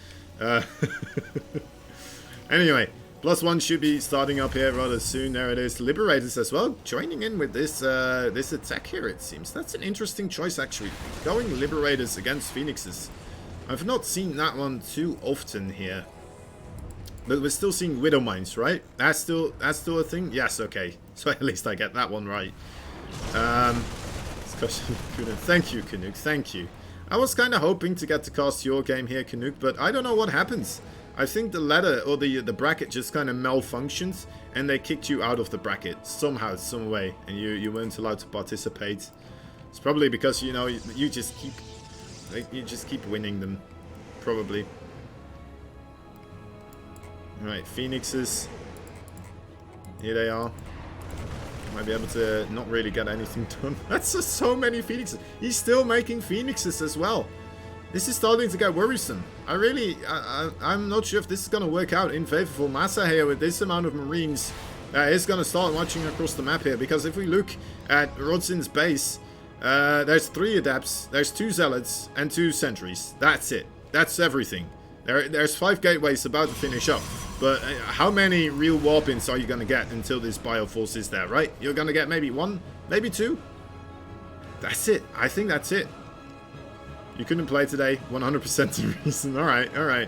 Anyway, +1 should be starting up here rather soon. There it is. Liberators as well, joining in with this this attack here, it seems. That's an interesting choice, actually. Going Liberators against Phoenixes. I've not seen that one too often here. But we're still seeing Widow Mines, right? That's still a thing? Yes, okay. So at least I get that one right. Thank you, Canuck. Thank you. I was kind of hoping to get to cast your game here, Canuck, but I don't know what happens. I think the ladder or the bracket just kind of malfunctions and they kicked you out of the bracket somehow, some way, and you weren't allowed to participate. It's probably because, you know, you just keep winning them, probably. Right, Phoenixes. Here they are. Might be able to not really get anything done. That's just so many Phoenixes. He's still making Phoenixes as well. This is starting to get worrisome. I'm not sure if this is going to work out in favor for Massa here with this amount of Marines. He's going to start marching across the map here, because if we look at Rodzin's base, there's 3 adepts, there's 2 zealots, and 2 sentries. That's it. That's everything. There's 5 gateways about to finish up. But how many real warpins are you going to get until this bioforce is there, right? You're going to get maybe 1, maybe 2. That's it. I think that's it. You couldn't play today. 100% the reason. Alright, alright.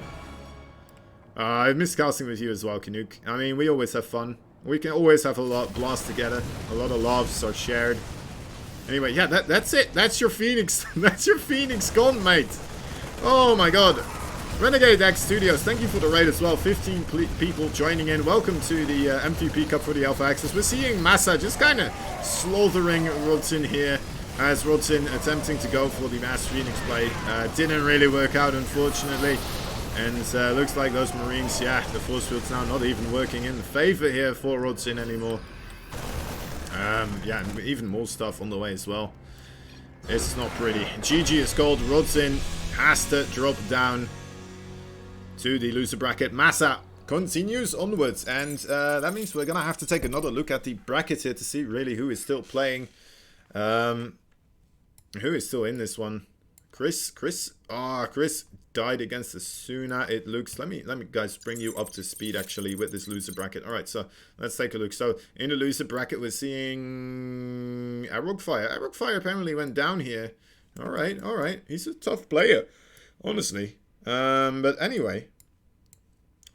I miss casting with you as well, Canuck. I mean, we always have fun. We can always have a lot blast together. A lot of loves are shared. Anyway, yeah, that's it. That's your Phoenix. That's your Phoenix gone, mate. Oh my god. Renegade X Studios, thank you for the raid as well. 15 people joining in. Welcome to the MVP Cup for the Alpha Access. We're seeing Massa just kind of slaughtering Rodzin here, as Rodzin attempting to go for the Mass Phoenix play. Didn't really work out, unfortunately. And looks like those Marines, yeah, the force field's now not even working in favor here for Rodzin anymore. Yeah, and even more stuff on the way as well. It's not pretty. GG is called. Rodzin has to drop down to the loser bracket. Massa continues onwards, and that means we're gonna have to take another look at the bracket here to see really who is still playing, who is still in this one. Chris died against Asuna, it looks. Let me guys bring you up to speed actually with this loser bracket. All right, so let's take a look. So in the loser bracket we're seeing Arrogfire. Arrogfire apparently went down here. All right, he's a tough player, honestly. But anyway.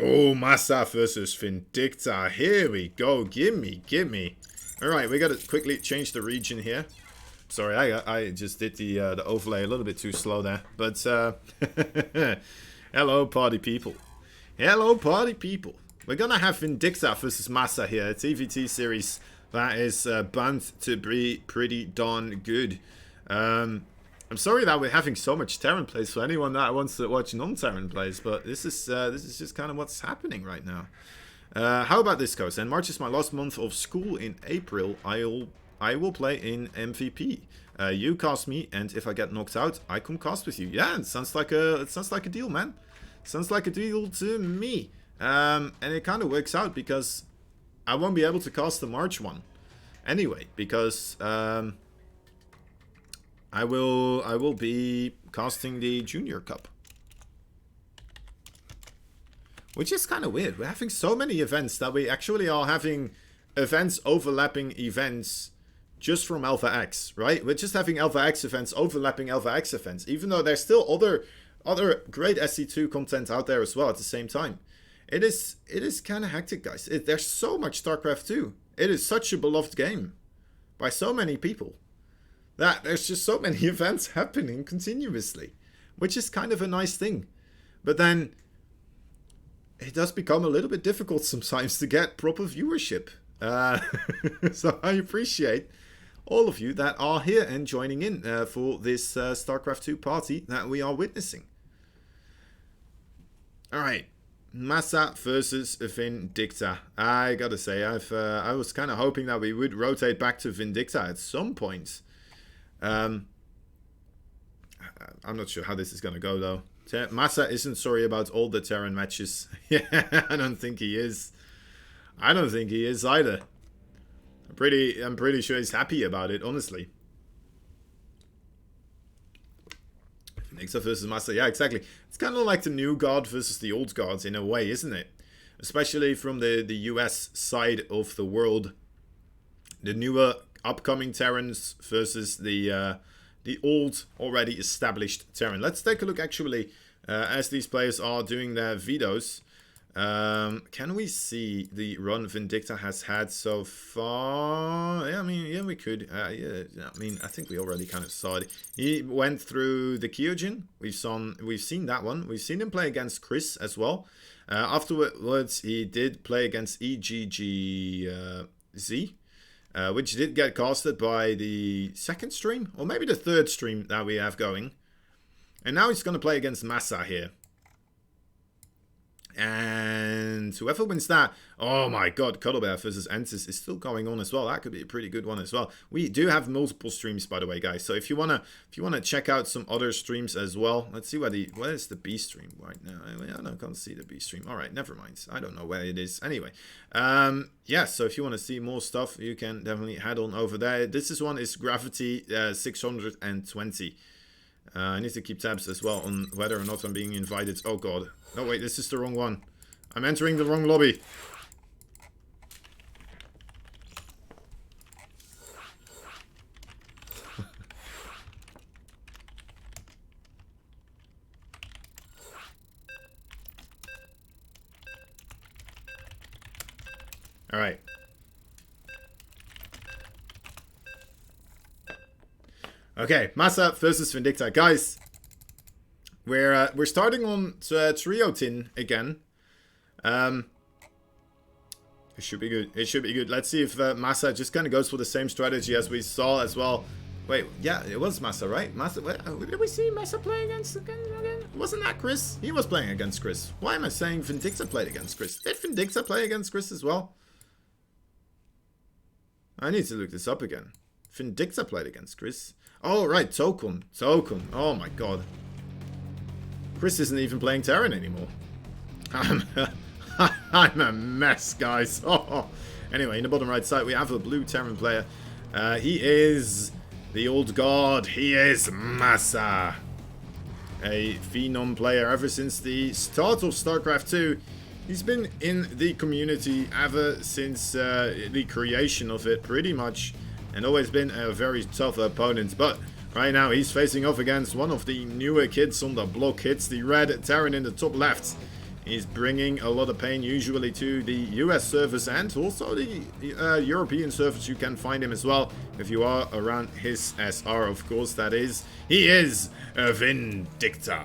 Oh, Massa versus Vindicta. Here we go. Gimme. Alright, we gotta quickly change the region here. Sorry, I just did the overlay a little bit too slow there. But, hello, party people. Hello, party people. We're gonna have Vindicta versus Massa here. It's EVT series. That is bound to be pretty darn good. I'm sorry that we're having so much Terran plays for anyone that wants to watch non-Terran plays, but this is just kind of what's happening right now. How about this goes? And March is my last month of school. In April, I will play in MVP. You cast me, and if I get knocked out, I come cast with you. Yeah, it sounds like a deal, man. Sounds like a deal to me. And it kind of works out because I won't be able to cast the March one anyway, because I will be casting the Junior Cup. Which is kind of weird. We're having so many events that we actually are having events overlapping events just from Alpha X, right? We're just having Alpha X events overlapping Alpha X events, even though there's still other great SC2 content out there as well at the same time. It is kind of hectic, guys. There's so much StarCraft 2. It is such a beloved game by so many people that there's just so many events happening continuously, which is kind of a nice thing. But then it does become a little bit difficult sometimes to get proper viewership. So I appreciate all of you that are here and joining in for this StarCraft 2 party that we are witnessing. Alright, Massa versus Vindicta. I gotta say, I was kind of hoping that we would rotate back to Vindicta at some point. I'm not sure how this is gonna go though. Massa isn't sorry about all the Terran matches. Yeah, I don't think he is. I don't think he is either. I'm pretty sure he's happy about it, honestly. Vindicta versus Massa. Yeah, exactly. It's kind of like the new guard versus the old guards in a way, isn't it? Especially from the US side of the world. The newer upcoming Terrans versus the old, already established Terran. Let's take a look actually as these players are doing their vetoes. Can we see the run Vindicta has had so far? Yeah, I mean, yeah, we could. Yeah, I mean, I think we already kind of saw it. He went through the Kyojin. We've seen that one. We've seen him play against Chris as well. Afterwards, he did play against EGGZ. Which did get casted by the second stream, or maybe the third stream that we have going. And now he's going to play against Massa here. And whoever wins that, oh my god, Cuddlebear versus Entis is still going on as well. That could be a pretty good one as well. We do have multiple streams, by the way, guys. So if you wanna check out some other streams as well, let's see where is the B stream right now. I can't see the B stream. All right, never mind. I don't know where it is. Anyway, yeah. So if you want to see more stuff, you can definitely head on over there. This one is Gravity 620. I need to keep tabs as well on whether or not I'm being invited. Oh god. No, wait, this is the wrong one. I'm entering the wrong lobby. Alright. Okay, Massa versus Vindicta. Guys, we're starting on Triotin again. It should be good. It should be good. Let's see if Massa just kind of goes for the same strategy as we saw as well. Wait, yeah, it was Massa, right? Massa, did we see Massa play against again? Wasn't that Chris? He was playing against Chris. Why am I saying Vindicta played against Chris? Did Vindicta play against Chris as well? I need to look this up again. Vindicta played against Chris. Oh, right, Tokun. Oh my god. Chris isn't even playing Terran anymore. I'm a mess, guys. Oh. Anyway, in the bottom right side, we have a blue Terran player. He is the old god. He is Massa. A phenom player ever since the start of StarCraft 2. He's been in the community ever since the creation of it, pretty much. And always been a very tough opponent. But right now, he's facing off against one of the newer kids on the block. It's the red Terran in the top left. He's bringing a lot of pain usually to the US servers and also the European servers. You can find him as well if you are around his SR, of course, that is. He is a Vindicta.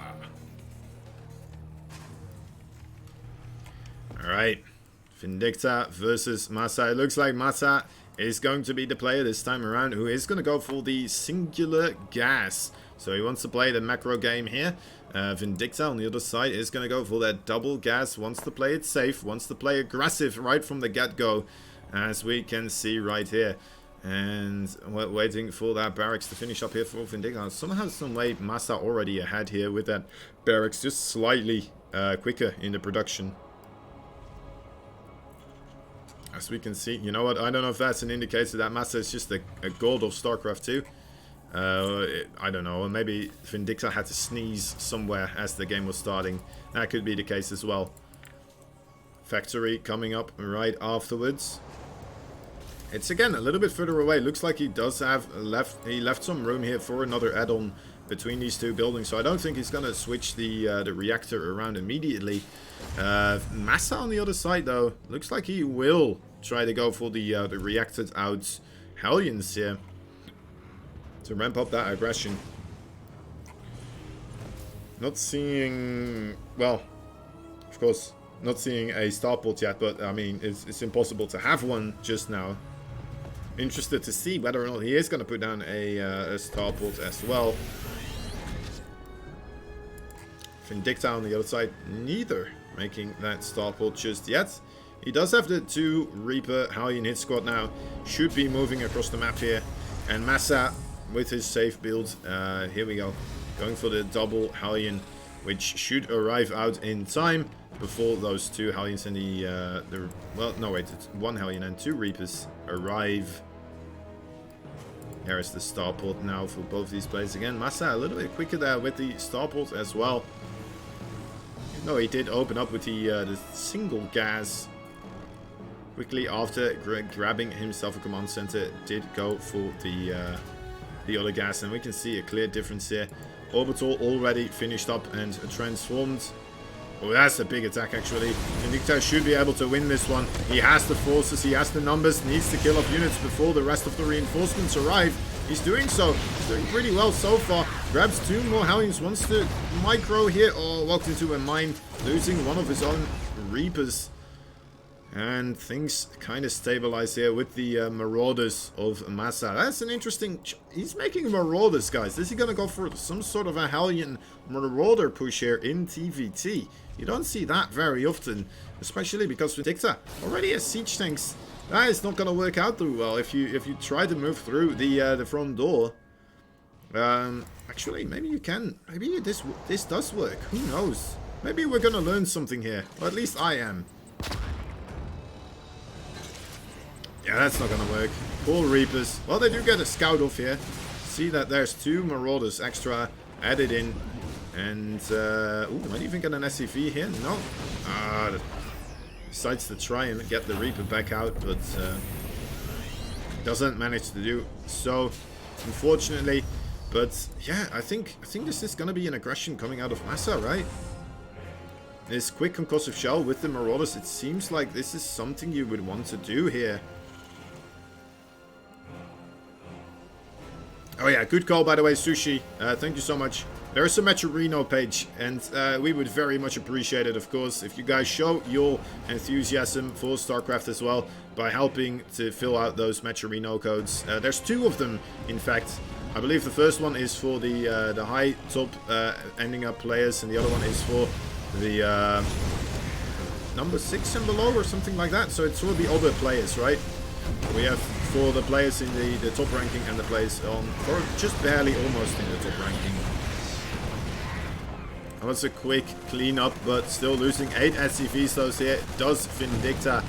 Alright, Vindicta versus Massa. It looks like Massa is going to be the player this time around who is going to go for the singular gas So he wants to play the macro game here. Vindicta on the other side is going to go for that double gas, wants to play it safe, wants to play aggressive right from the get-go, as we can see right here. And we're waiting for that barracks to finish up here for Vindicta. Somehow, some way, Massa already ahead here with that barracks, just slightly quicker in the production. As we can see, you know what, I don't know if that's an indicator that Massa is just a god of StarCraft 2. I don't know, maybe Vindicta had to sneeze somewhere as the game was starting. That could be the case as well. Factory coming up right afterwards. It's again a little bit further away. Looks like he does have left some room here for another add-on between these two buildings. So I don't think he's gonna switch the reactor around immediately. Massa on the other side though, looks like he will try to go for the reacted out Hellions here to ramp up that aggression. Not seeing, well, of course, not seeing a starport yet, but I mean, it's impossible to have one just now. Interested to see whether or not he is going to put down a starport as well. Vindicta on the other side, neither making that starport just yet. He does have the 2 Reaper Hellion hit squad now. Should be moving across the map here. And Massa with his safe build. Here we go. Going for the double Hellion, which should arrive out in time before those 2 Hellions and the well, no wait, it's 1 Hellion and 2 Reapers arrive. There is the starport now for both these players. Again, Massa a little bit quicker there with the starport as well. No, he did open up with the single gas. Quickly after grabbing himself a command center, did go for the other gas, and we can see a clear difference here. Orbital already finished up and transformed. Oh, that's a big attack actually. Vindicta should be able to win this one. He has the forces, he has the numbers, needs to kill off units before the rest of the reinforcements arrive. He's doing so. He's doing pretty well so far. Grabs 2 more Hellions, wants to micro here. Oh, walked into a mine, losing one of his own Reapers. And things kind of stabilize here with the Marauders of Massa. That's an interesting... He's making Marauders, guys. Is he going to go for some sort of a Hellion Marauder push here in TVT? You don't see that very often, especially because Vindicta already has siege tanks. That is not going to work out too well if you try to move through the front door. Actually, maybe you can. Maybe this does work. Who knows? Maybe we're going to learn something here. Or at least I am. Yeah, that's not going to work. Poor Reapers. Well, they do get a scout off here. See that there's 2 Marauders extra added in. And, ooh, might even get an SCV here. No. Decides to try and get the Reaper back out, but doesn't manage to do so, unfortunately. But, yeah, I think this is going to be an aggression coming out of Massa, right? This quick concussive shell with the Marauders, it seems like this is something you would want to do here. Oh yeah, good call by the way, Sushi. Thank you so much. There is a Metro Reno page, and we would very much appreciate it, of course, if you guys show your enthusiasm for StarCraft as well by helping to fill out those Metro Reno codes. There's 2 of them, in fact. I believe the first one is for the high top ending up players, and the other one is for the number 6 and below or something like that. So it's for the other players, right? We have for the players in the top ranking and the players on, or just barely almost in the top ranking. That was a quick cleanup, but still losing 8 SCVs those here. Does Vindicta.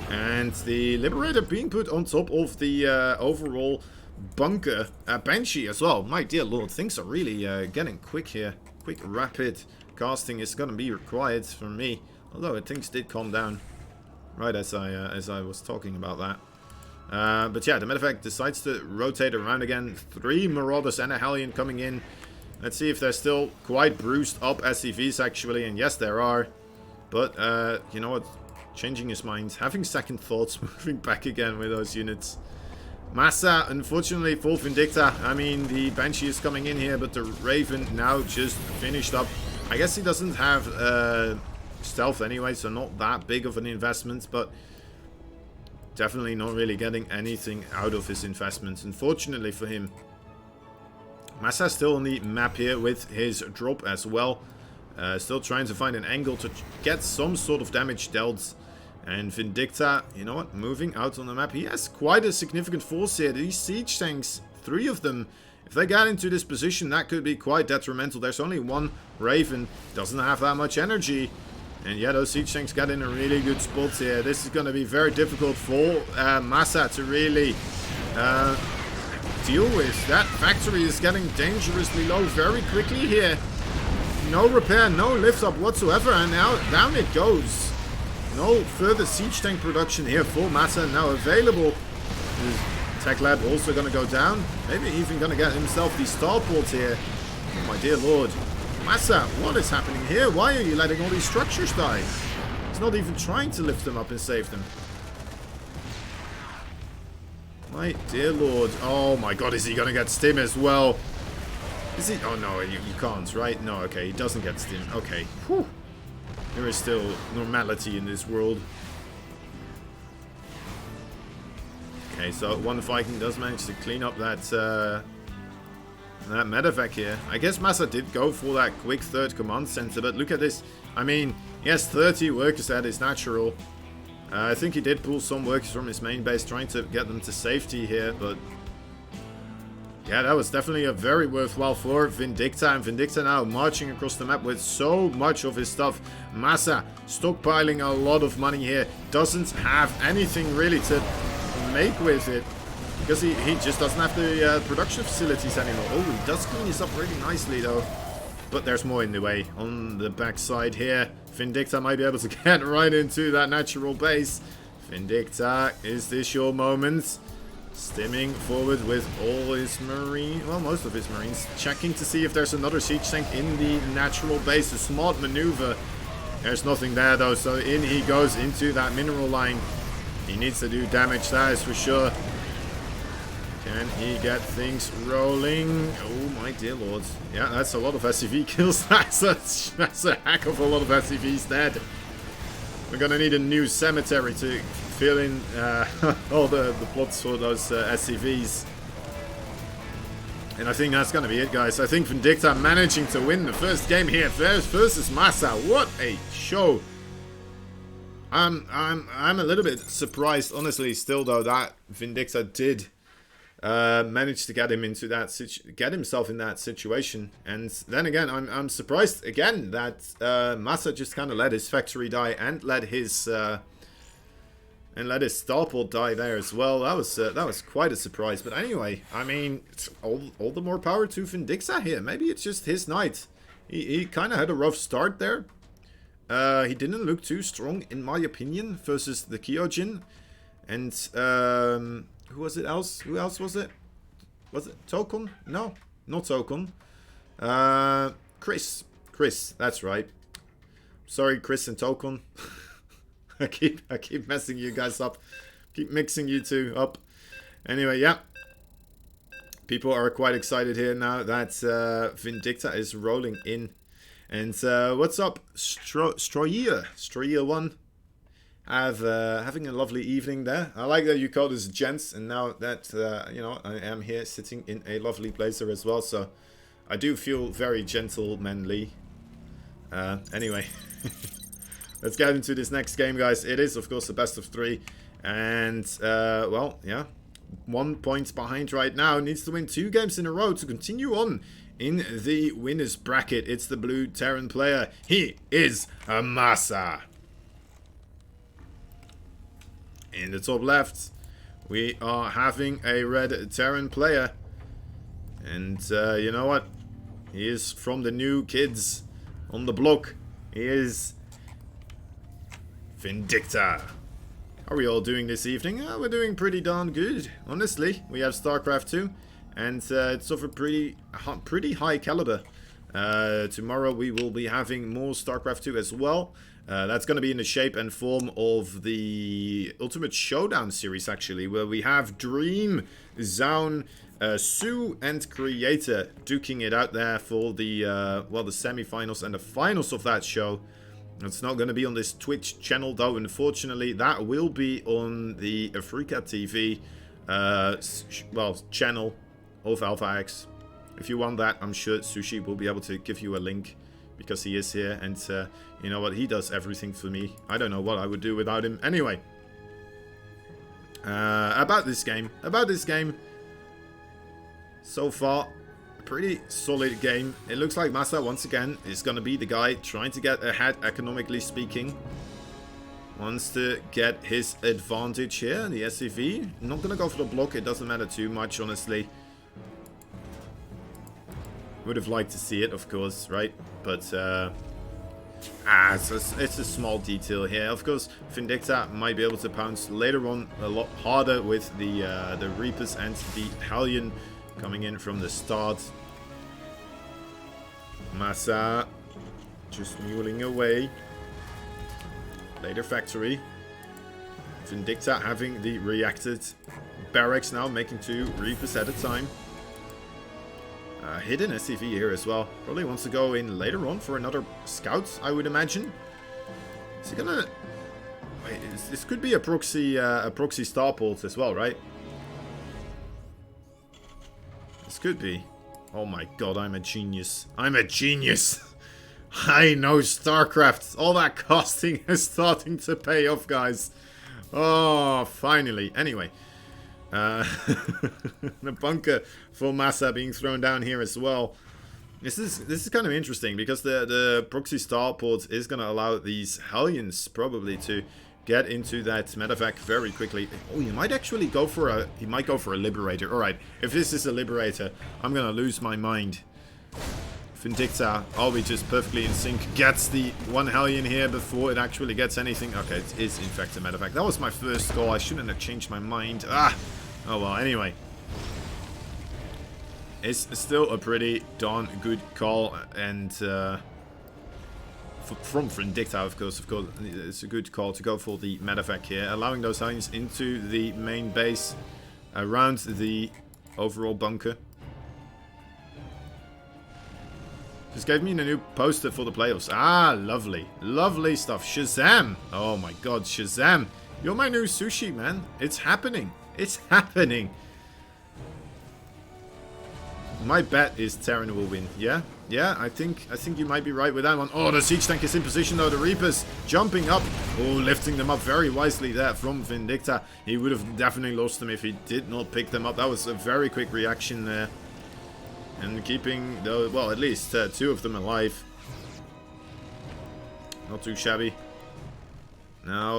And the Liberator being put on top of the overall bunker. Banshee as well. My dear lord, things are really getting quick here. Quick, rapid casting is going to be required from me. Although things did calm down right as I was talking about that. But yeah, the Medevac decides to rotate around again. 3 Marauders and a Hellion coming in. Let's see if they're still quite bruised up SCVs actually. And yes, there are. But you know what? Changing his mind. Having second thoughts. Moving back again with those units. Massa, unfortunately for Vindicta. I mean, the Banshee is coming in here. But the Raven now just finished up. I guess he doesn't have stealth anyway. So not that big of an investment. But definitely not really getting anything out of his investments. Unfortunately for him. Massa still on the map here with his drop as well. Still trying to find an angle to get some sort of damage dealt. And Vindicta, you know what, moving out on the map. He has quite a significant force here. These siege tanks, 3 of them, if they get into this position, that could be quite detrimental. There's only one Raven, doesn't have that much energy. And yeah, those siege tanks got in a really good spot here. This is going to be very difficult for Massa to really deal with. That factory is getting dangerously low very quickly here. No repair, no lift up whatsoever, and now down it goes. No further siege tank production here for Massa now available. Tech Lab also going to go down. Maybe even going to get himself the starport here. Oh my dear lord. Massa, what is happening here? Why are you letting all these structures die? He's not even trying to lift them up and save them. My dear lord. Oh my god, is he going to get stim as well? Is he? Oh no, you can't, right? No, okay, he doesn't get stim. Okay. Whew. There is still normality in this world. Okay, so one Viking does manage to clean up that medevac here. I guess Massa did go for that quick third command center, but look at this. I mean, he has 30 workers at his natural. I think he did pull some workers from his main base, trying to get them to safety here, but yeah, that was definitely a very worthwhile for Vindicta, and Vindicta now marching across the map with so much of his stuff. Massa stockpiling a lot of money here, doesn't have anything really to make with it, because he just doesn't have the production facilities anymore. Oh, he does clean this up really nicely though, but there's more in the way. On the backside here, Vindicta might be able to get right into that natural base. Vindicta, is this your moment? Stimming forward with all his marine, well, most of his marines, checking to see if there's another siege tank in the natural base. A smart maneuver. There's nothing there though, so in he goes into that mineral line. He needs to do damage, that is for sure. Can he get things rolling? Oh my dear lord. Yeah, that's a lot of SCV kills. That's a heck of a lot of SCVs dead. We're gonna need a new cemetery to fill in all the plots for those SCVs. And I think that's going to be it, guys. I think Vindicta managing to win the first game here versus Massa. What a show! I'm a little bit surprised, honestly, still though, that Vindicta did manage to get him into that himself in that situation. And then again, I'm surprised again that Massa just kind of let his factory die and let his starport die there as well. That was quite a surprise. But anyway, I mean, it's all the more power to Vindicta here. Maybe it's just his night. He kind of had a rough start there. He didn't look too strong, in my opinion, versus the Kyojin. And who was it else? Who else was it? Was it Tokun? No, not Tokun. Chris. Chris, that's right. Sorry, Chris and Tokun. I keep messing you guys up. Keep mixing you two up. Anyway, yeah. People are quite excited here now that Vindicta is rolling in. And what's up, Stroyer 1? Having a lovely evening there. I like that you called us gents, and now that you know, I am here sitting in a lovely blazer as well, so I do feel very gentlemanly. Anyway. Let's get into this next game, guys. It is, of course, the best of 3. And, well, yeah. 1 point behind right now. Needs to win 2 games in a row to continue on in the winner's bracket. It's the blue Terran player. He is a Massa. In the top left, we are having a red Terran player. And, you know what? He is from the new kids on the block. He is Vindicta. How are we all doing this evening? We're doing pretty darn good, honestly. We have StarCraft 2, and it's of a pretty high caliber. Tomorrow we will be having more StarCraft 2 as well. That's going to be in the shape and form of the Ultimate Showdown series, actually, where we have Dream, Zaun, Sue, and Creator duking it out there for the well, the semi-finals and the finals of that show. It's not going to be on this Twitch channel, though, unfortunately. That will be on the Afrika TV well, channel of Alpha X. If you want that, I'm sure Sushi will be able to give you a link, because he is here, and you know what, he does everything for me. I don't know what I would do without him. Anyway, about this game, so far, pretty solid game. It looks like Masa once again is going to be the guy trying to get ahead economically speaking. Wants to get his advantage here. The SCV, not going to go for the block. It doesn't matter too much, honestly. Would have liked to see it, of course, right? But it's a small detail here. Of course, Vindicta might be able to pounce later on a lot harder with the Reapers and the Hellion coming in from the start. Masa just muling away. Later factory. Vindicta having the reacted barracks now, making 2 Reapers at a time. Hidden SCV here as well. Probably wants to go in later on for another scout, I would imagine. Is he gonna... Wait, this could be a proxy starport as well, right? This could be. Oh my god, I'm a genius. I'm a genius! I know StarCraft. All that costing is starting to pay off, guys. Oh, finally. Anyway. The bunker for Masa being thrown down here as well. This is kind of interesting, because the proxy starport is going to allow these Hellions probably to get into that medevac very quickly. Oh, he might actually go for a... He might go for a Liberator. Alright, if this is a Liberator, I'm going to lose my mind. Vindicta, are we just perfectly in sync? Gets the 1 Hellion here before it actually gets anything. Okay, it is in fact a medevac. That was my first goal. I shouldn't have changed my mind. Ah! Oh well, anyway. It's still a pretty darn good call, and from Vindicta, of course, it's a good call to go for the medevac here, allowing those Hellions into the main base around the overall bunker. Just gave me a new poster for the playoffs. Ah, lovely. Lovely stuff. Shazam! Oh my god, Shazam! You're my new Sushi, man. It's happening. It's happening. My bet is Terran will win. Yeah? Yeah, I think you might be right with that one. Oh, the siege tank is in position though. The Reapers jumping up. Oh, lifting them up very wisely there from Vindicta. He would have definitely lost them if he did not pick them up. That was a very quick reaction there. And keeping, well, at least 2 of them alive. Not too shabby. Now,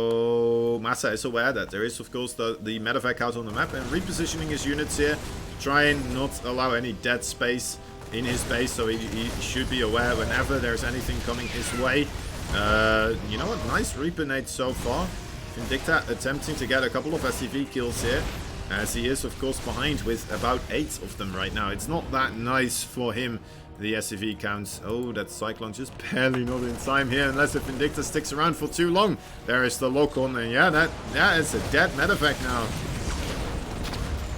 Masa is aware that there is, of course, the medevac out on the map, and repositioning his units here to try and not allow any dead space in his base, so he should be aware whenever there's anything coming his way. You know what? Nice Reaper nade so far. Vindicta attempting to get a couple of SCV kills here, as he is, of course, behind with about 8 of them right now. It's not that nice for him, the SCV counts. Oh, that Cyclone just barely not in time here, unless if Vindicta sticks around for too long. There is the lock-on, and yeah, it's a dead medevac now.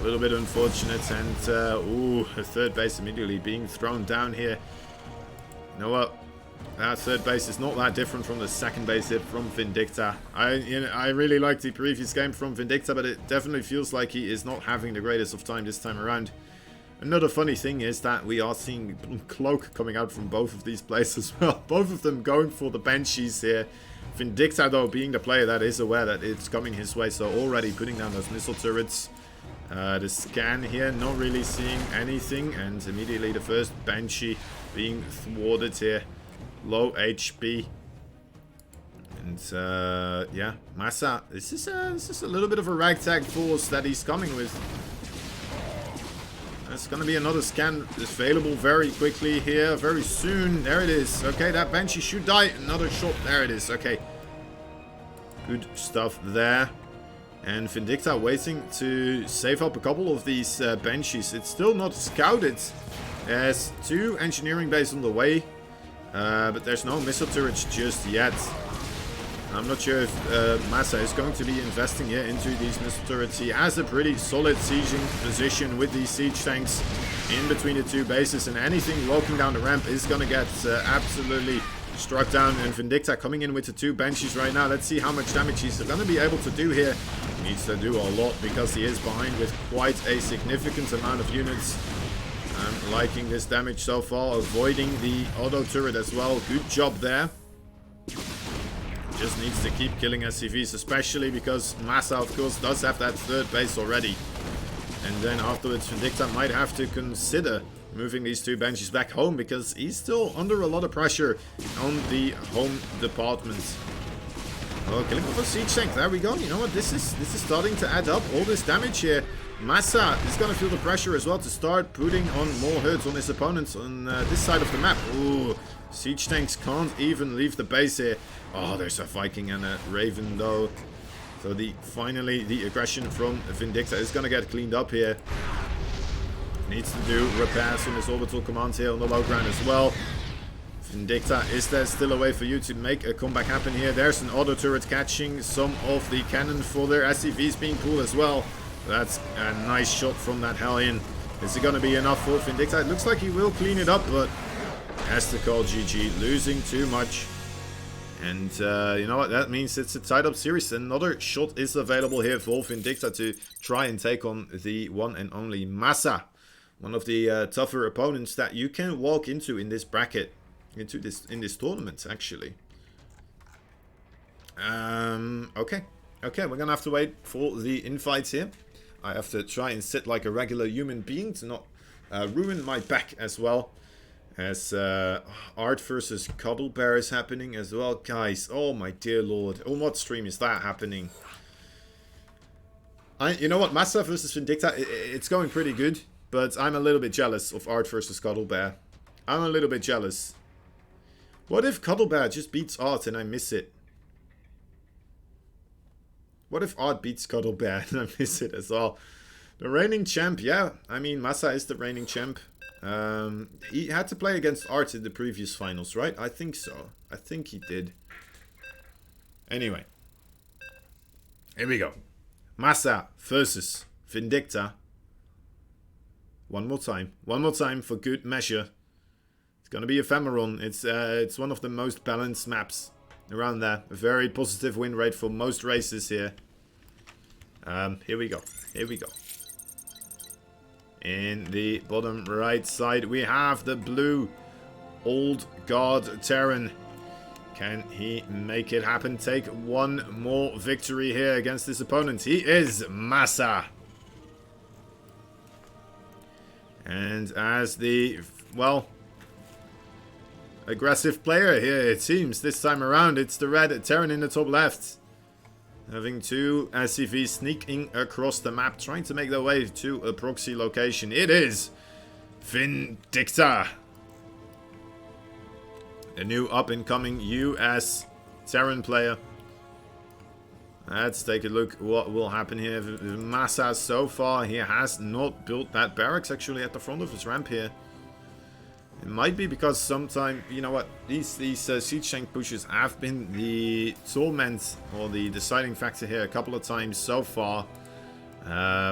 A little bit unfortunate, and ooh, a 3rd base immediately being thrown down here. You know what? That 3rd base is not that different from the 2nd base hit from Vindicta. I really liked the previous game from Vindicta, but it definitely feels like he is not having the greatest of time this time around. Another funny thing is that we are seeing Cloak coming out from both of these players as well. Both of them going for the Banshees here. Vindicta, though, being the player that is aware that it's coming his way, so already putting down those missile turrets. The scan here, not really seeing anything, and immediately the first Banshee being thwarted here. Low HP. And yeah, Masa, this is a little bit of a ragtag force that he's coming with. There's going to be another scan available very quickly here, very soon. There it is. Okay, that Banshee should die. Another shot. There it is. Okay. Good stuff there. And Vindicta waiting to save up a couple of these Banshees. It's still not scouted. There's 2 engineering bases on the way. But there's no missile turrets just yet. I'm not sure if Masa is going to be investing here into these missile turrets. He has a pretty solid sieging position with these siege tanks in between the 2 bases, and anything walking down the ramp is going to get absolutely struck down. And Vindicta coming in with the 2 Banshees right now. Let's see how much damage he's going to be able to do here. He needs to do a lot because he is behind with quite a significant amount of units. I'm liking this damage so far. Avoiding the auto turret as well. Good job there. Just needs to keep killing SCVs, especially because Massa, of course, does have that third base already. And then afterwards, Vindicta might have to consider moving these two Banshees back home, because he's still under a lot of pressure on the home department. Oh, killing off a siege tank. There we go. You know what? This is starting to add up. All this damage here. Massa is going to feel the pressure as well to start putting on more hurts on his opponents on this side of the map. Ooh, siege tanks can't even leave the base here. Oh, there's a Viking and a Raven though. So finally the aggression from Vindicta is going to get cleaned up here. Needs to do repairs on his orbital commands here on the low ground as well. Vindicta, is there still a way for you to make a comeback happen here? There's an auto turret catching some of the cannon for their SCVs being pulled as well. That's a nice shot from that Hellion. Is it going to be enough for Vindicta? It looks like he will clean it up, but has to call GG. Losing too much. And you know what? That means it's a tied up series. Another shot is available here for Vindicta to try and take on the one and only Massa. One of the tougher opponents that you can walk into in this bracket. In this tournament, actually. Okay, we're gonna have to wait for the invites here. I have to try and sit like a regular human being to not ruin my back as well. As Art versus Cuddle Bear is happening as well, guys. Oh my dear lord, on what stream is that happening? You know what, Massa versus Vindicta, it's going pretty good, but I'm a little bit jealous of Art versus Cuddle Bear. I'm a little bit jealous. What if Cuddle Bear just beats Art and I miss it? What if Art beats Cuddle Bear and I miss it as well? The reigning champ, yeah. I mean, Massa is the reigning champ. He had to play against Art in the previous finals, right? I think so. I think he did. Anyway. Here we go. Massa versus Vindicta. One more time. One more time for good measure. It's gonna be Ephemeron. It's one of the most balanced maps around there. A very positive win rate for most races here. Here we go. Here we go. In the bottom right side, we have the blue Old God Terran. Can he make it happen? Take one more victory here against his opponent. He is Massa. And as the, well, aggressive player here, it seems. This time around, it's the red Terran in the top left. Having two SCVs sneaking across the map, trying to make their way to a proxy location. It is Vindicta. The new up-and-coming US Terran player. Let's take a look what will happen here. Massa, so far, he has not built that barracks actually at the front of his ramp here. It might be because sometime, you know what, these siege tank pushes have been the torment or the deciding factor here a couple of times so far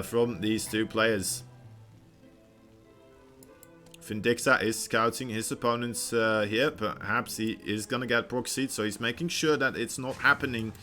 from these two players. Vindicta is scouting his opponents here. Perhaps he is going to get proxied, so he's making sure that it's not happening.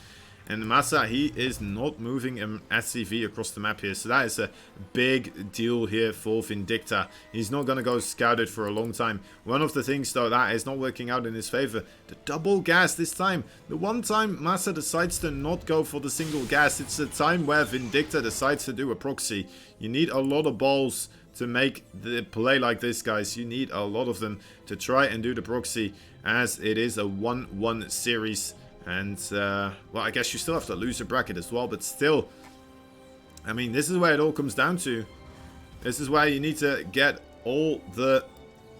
And Massa, he is not moving an SCV across the map here. So that is a big deal here for Vindicta. He's not going to go scouted for a long time. One of the things, though, that is not working out in his favor. The double gas this time. The one time Massa decides to not go for the single gas, it's a time where Vindicta decides to do a proxy. You need a lot of balls to make the play like this, guys. You need a lot of them to try and do the proxy, as it is a 1-1 series. And, well, I guess you still have to lose a bracket as well, but still, I mean, this is where it all comes down to. This is where you need to get all the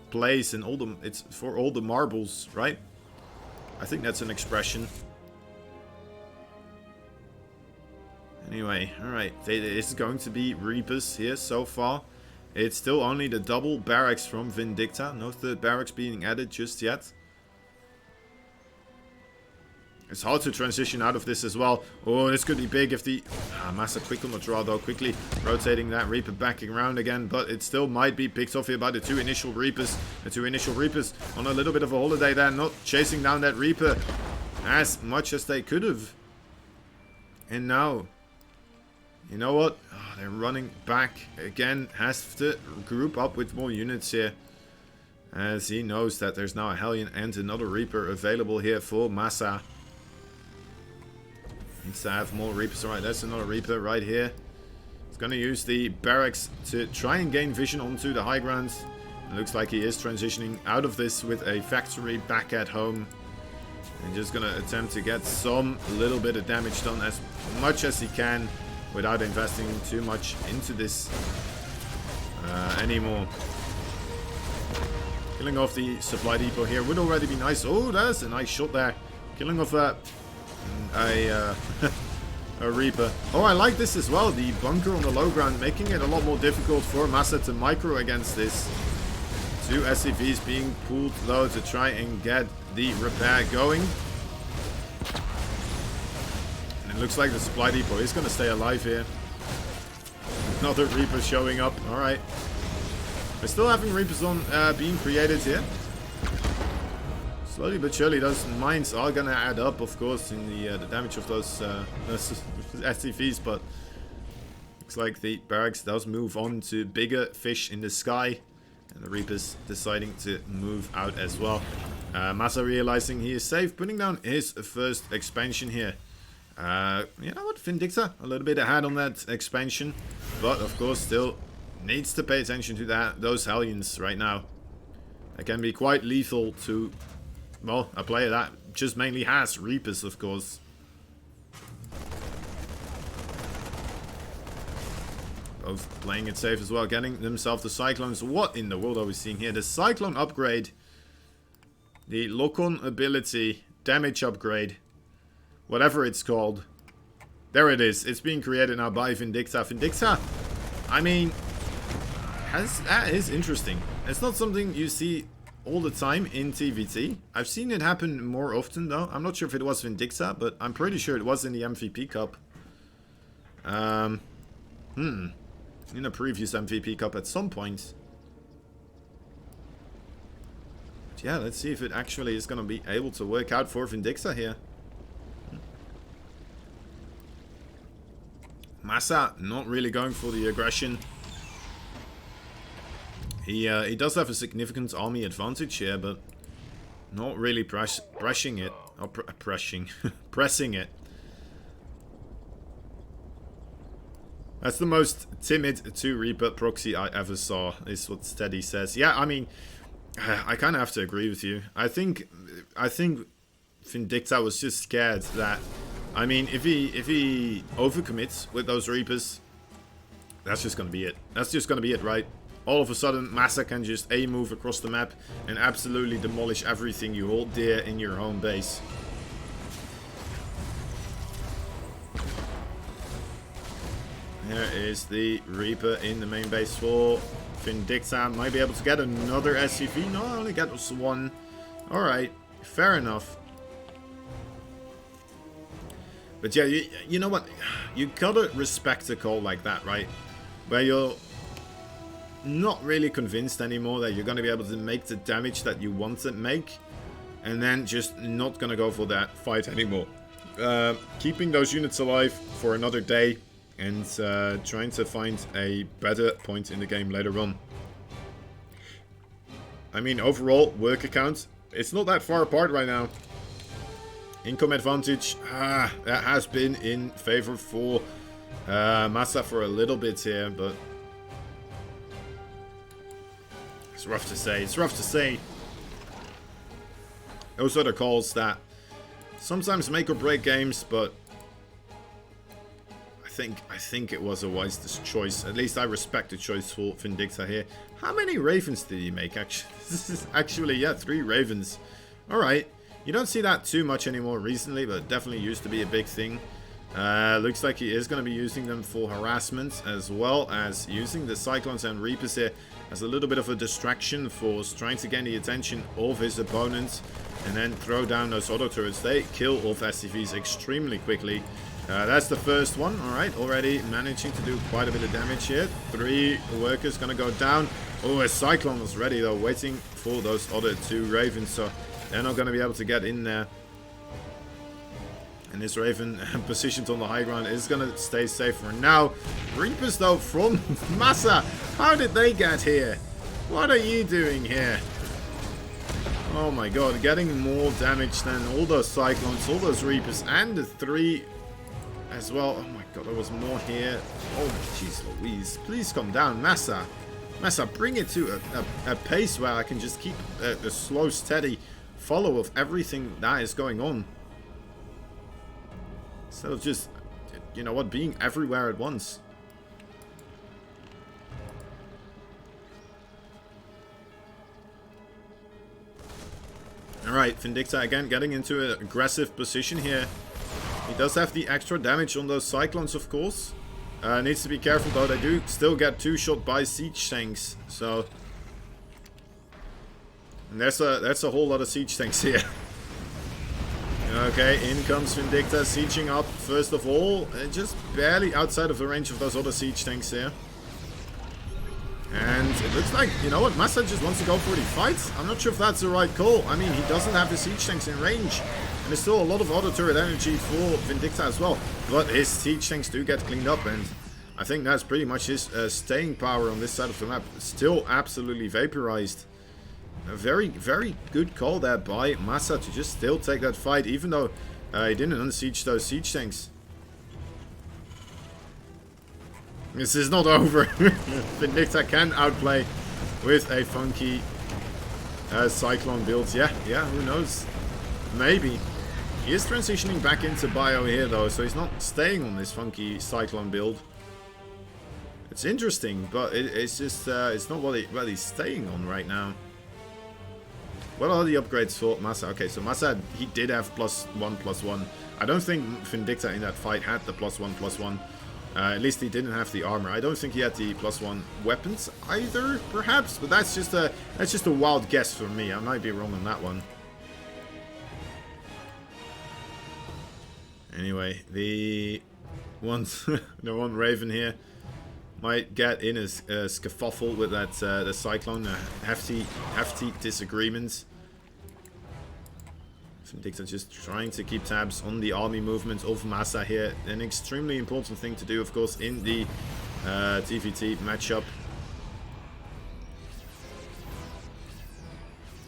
plays and all the, it's for all the marbles, right? I think that's an expression. Anyway, alright, this is going to be Reapers here so far. It's still only the double barracks from Vindicta, no third barracks being added just yet. It's hard to transition out of this as well. Oh, this could be big if the... Massa quick on the draw, though. Quickly rotating that Reaper backing around again. But it still might be picked off here by the two initial Reapers. The two initial Reapers on a little bit of a holiday there. Not chasing down that Reaper as much as they could have. And now You know what? Oh, they're running back again. Has to group up with more units here. As he knows that there's now a Hellion and another Reaper available here for Massa. Needs to have more Reapers. Alright, that's another Reaper right here. He's going to use the barracks to try and gain vision onto the high ground. It looks like he is transitioning out of this with a factory back at home. And just going to attempt to get some little bit of damage done as much as he can without investing too much into this anymore. Killing off the supply depot here would already be nice. Oh, that's a nice shot there. Killing off a Reaper. Oh, I like this as well. The bunker on the low ground, making it a lot more difficult for Massa to micro against this. 2 SCVs being pulled though to try and get the repair going. And it looks like the supply depot is going to stay alive here. Another Reaper showing up. Alright. We're still having Reapers on being created here. Slowly but surely those mines are going to add up, of course, in the damage of those SCVs, but looks like the barracks does move on to bigger fish in the sky. And the Reapers deciding to move out as well. Massa realizing he is safe, putting down his first expansion here. You know what, Vindicta a little bit ahead on that expansion, but of course still needs to pay attention to those Hellions right now. They can be quite lethal to, well, a player that just mainly has Reapers, of course. Both playing it safe as well, getting themselves the Cyclones. What in the world are we seeing here? The Cyclone upgrade, the lock-on ability, damage upgrade, whatever it's called. There it is. It's being created now by Vindicta. Vindicta, I mean, that is interesting. It's not something you see all the time in TVT. I've seen it happen more often though. I'm not sure if it was Vindicta, but I'm pretty sure it was in the MVP Cup. In a previous MVP Cup at some point. But yeah, let's see if it actually is going to be able to work out for Vindicta here. Massa not really going for the aggression. He does have a significant army advantage here, but not really pressing it. Or pressing it. That's the most timid 2 Reaper proxy I ever saw, is what Steady says. Yeah, I mean, I kind of have to agree with you. I think Vindicta was just scared that, I mean, if he overcommits with those Reapers, that's just going to be it. That's just going to be it, right? All of a sudden, Massa can just A-move across the map and absolutely demolish everything you hold dear in your home base. There is the Reaper in the main base for Vindicta. Might be able to get another SCV. No, only got one. Alright, fair enough. But yeah, you know what? You gotta respect a call like that, right? Where you're not really convinced anymore that you're gonna be able to make the damage that you want to make. And then just not gonna go for that fight anymore. Keeping those units alive for another day. And trying to find a better point in the game later on. I mean, overall, work account, it's not that far apart right now. Income advantage, that has been in favor for Massa for a little bit here, but it's rough to say. It's rough to say. Those are the calls that sometimes make or break games, but I think it was a wise choice. At least I respect the choice for Vindicta here. How many Ravens did he make? Actually, this is actually, yeah, 3 Ravens. Alright. You don't see that too much anymore recently, but it definitely used to be a big thing. Looks like he is going to be using them for harassment, as well as using the Cyclones and Reapers here as a little bit of a distraction for trying to gain the attention of his opponents and then throw down those auto turrets. They kill off SCVs extremely quickly. That's the first one. Alright, already managing to do quite a bit of damage here. 3 workers gonna go down. Oh, a Cyclone was ready though, waiting for those other 2 Ravens, so they're not gonna be able to get in there. And this Raven positioned on the high ground is going to stay safe for now. Reapers though from Massa. How did they get here? What are you doing here? Oh my god, getting more damage than all those Cyclones, all those Reapers, and the 3 as well. Oh my god, there was more here. Oh jeez Louise, please come down, Massa. Massa, bring it to a pace where I can just keep the slow, steady follow of everything that is going on. Instead of just, you know what, being everywhere at once. Alright, Vindicta again getting into an aggressive position here. He does have the extra damage on those Cyclones, of course. Needs to be careful though, they do still get 2-shot by siege tanks, so... And that's a whole lot of siege tanks here. Okay, in comes Vindicta, sieging up first of all, just barely outside of the range of those other siege tanks here. And it looks like, you know what, Massa just wants to go for the fight. I'm not sure if that's the right call. I mean, he doesn't have the siege tanks in range. And there's still a lot of auto turret energy for Vindicta as well. But his siege tanks do get cleaned up, and I think that's pretty much his staying power on this side of the map. Still absolutely vaporized. A very, very good call there by Massa to just still take that fight, even though he didn't unsiege those siege tanks. This is not over. Vindicta can outplay with a funky Cyclone build. Yeah, who knows? Maybe. He is transitioning back into Bio here though, so he's not staying on this funky Cyclone build. It's interesting, but it's just it's not what he's staying on right now. What are the upgrades for Massa? Okay, so Massa, he did have +1/+1. I don't think Vindicta in that fight had the +1/+1. At least he didn't have the armor. I don't think he had the +1 weapons either, perhaps. But that's just a wild guess for me. I might be wrong on that one. Anyway, the one Raven here might get in a scuffle with that the Cyclone. Hefty disagreements. Vindicta just trying to keep tabs on the army movement of Massa here. An extremely important thing to do, of course, in the TVT matchup.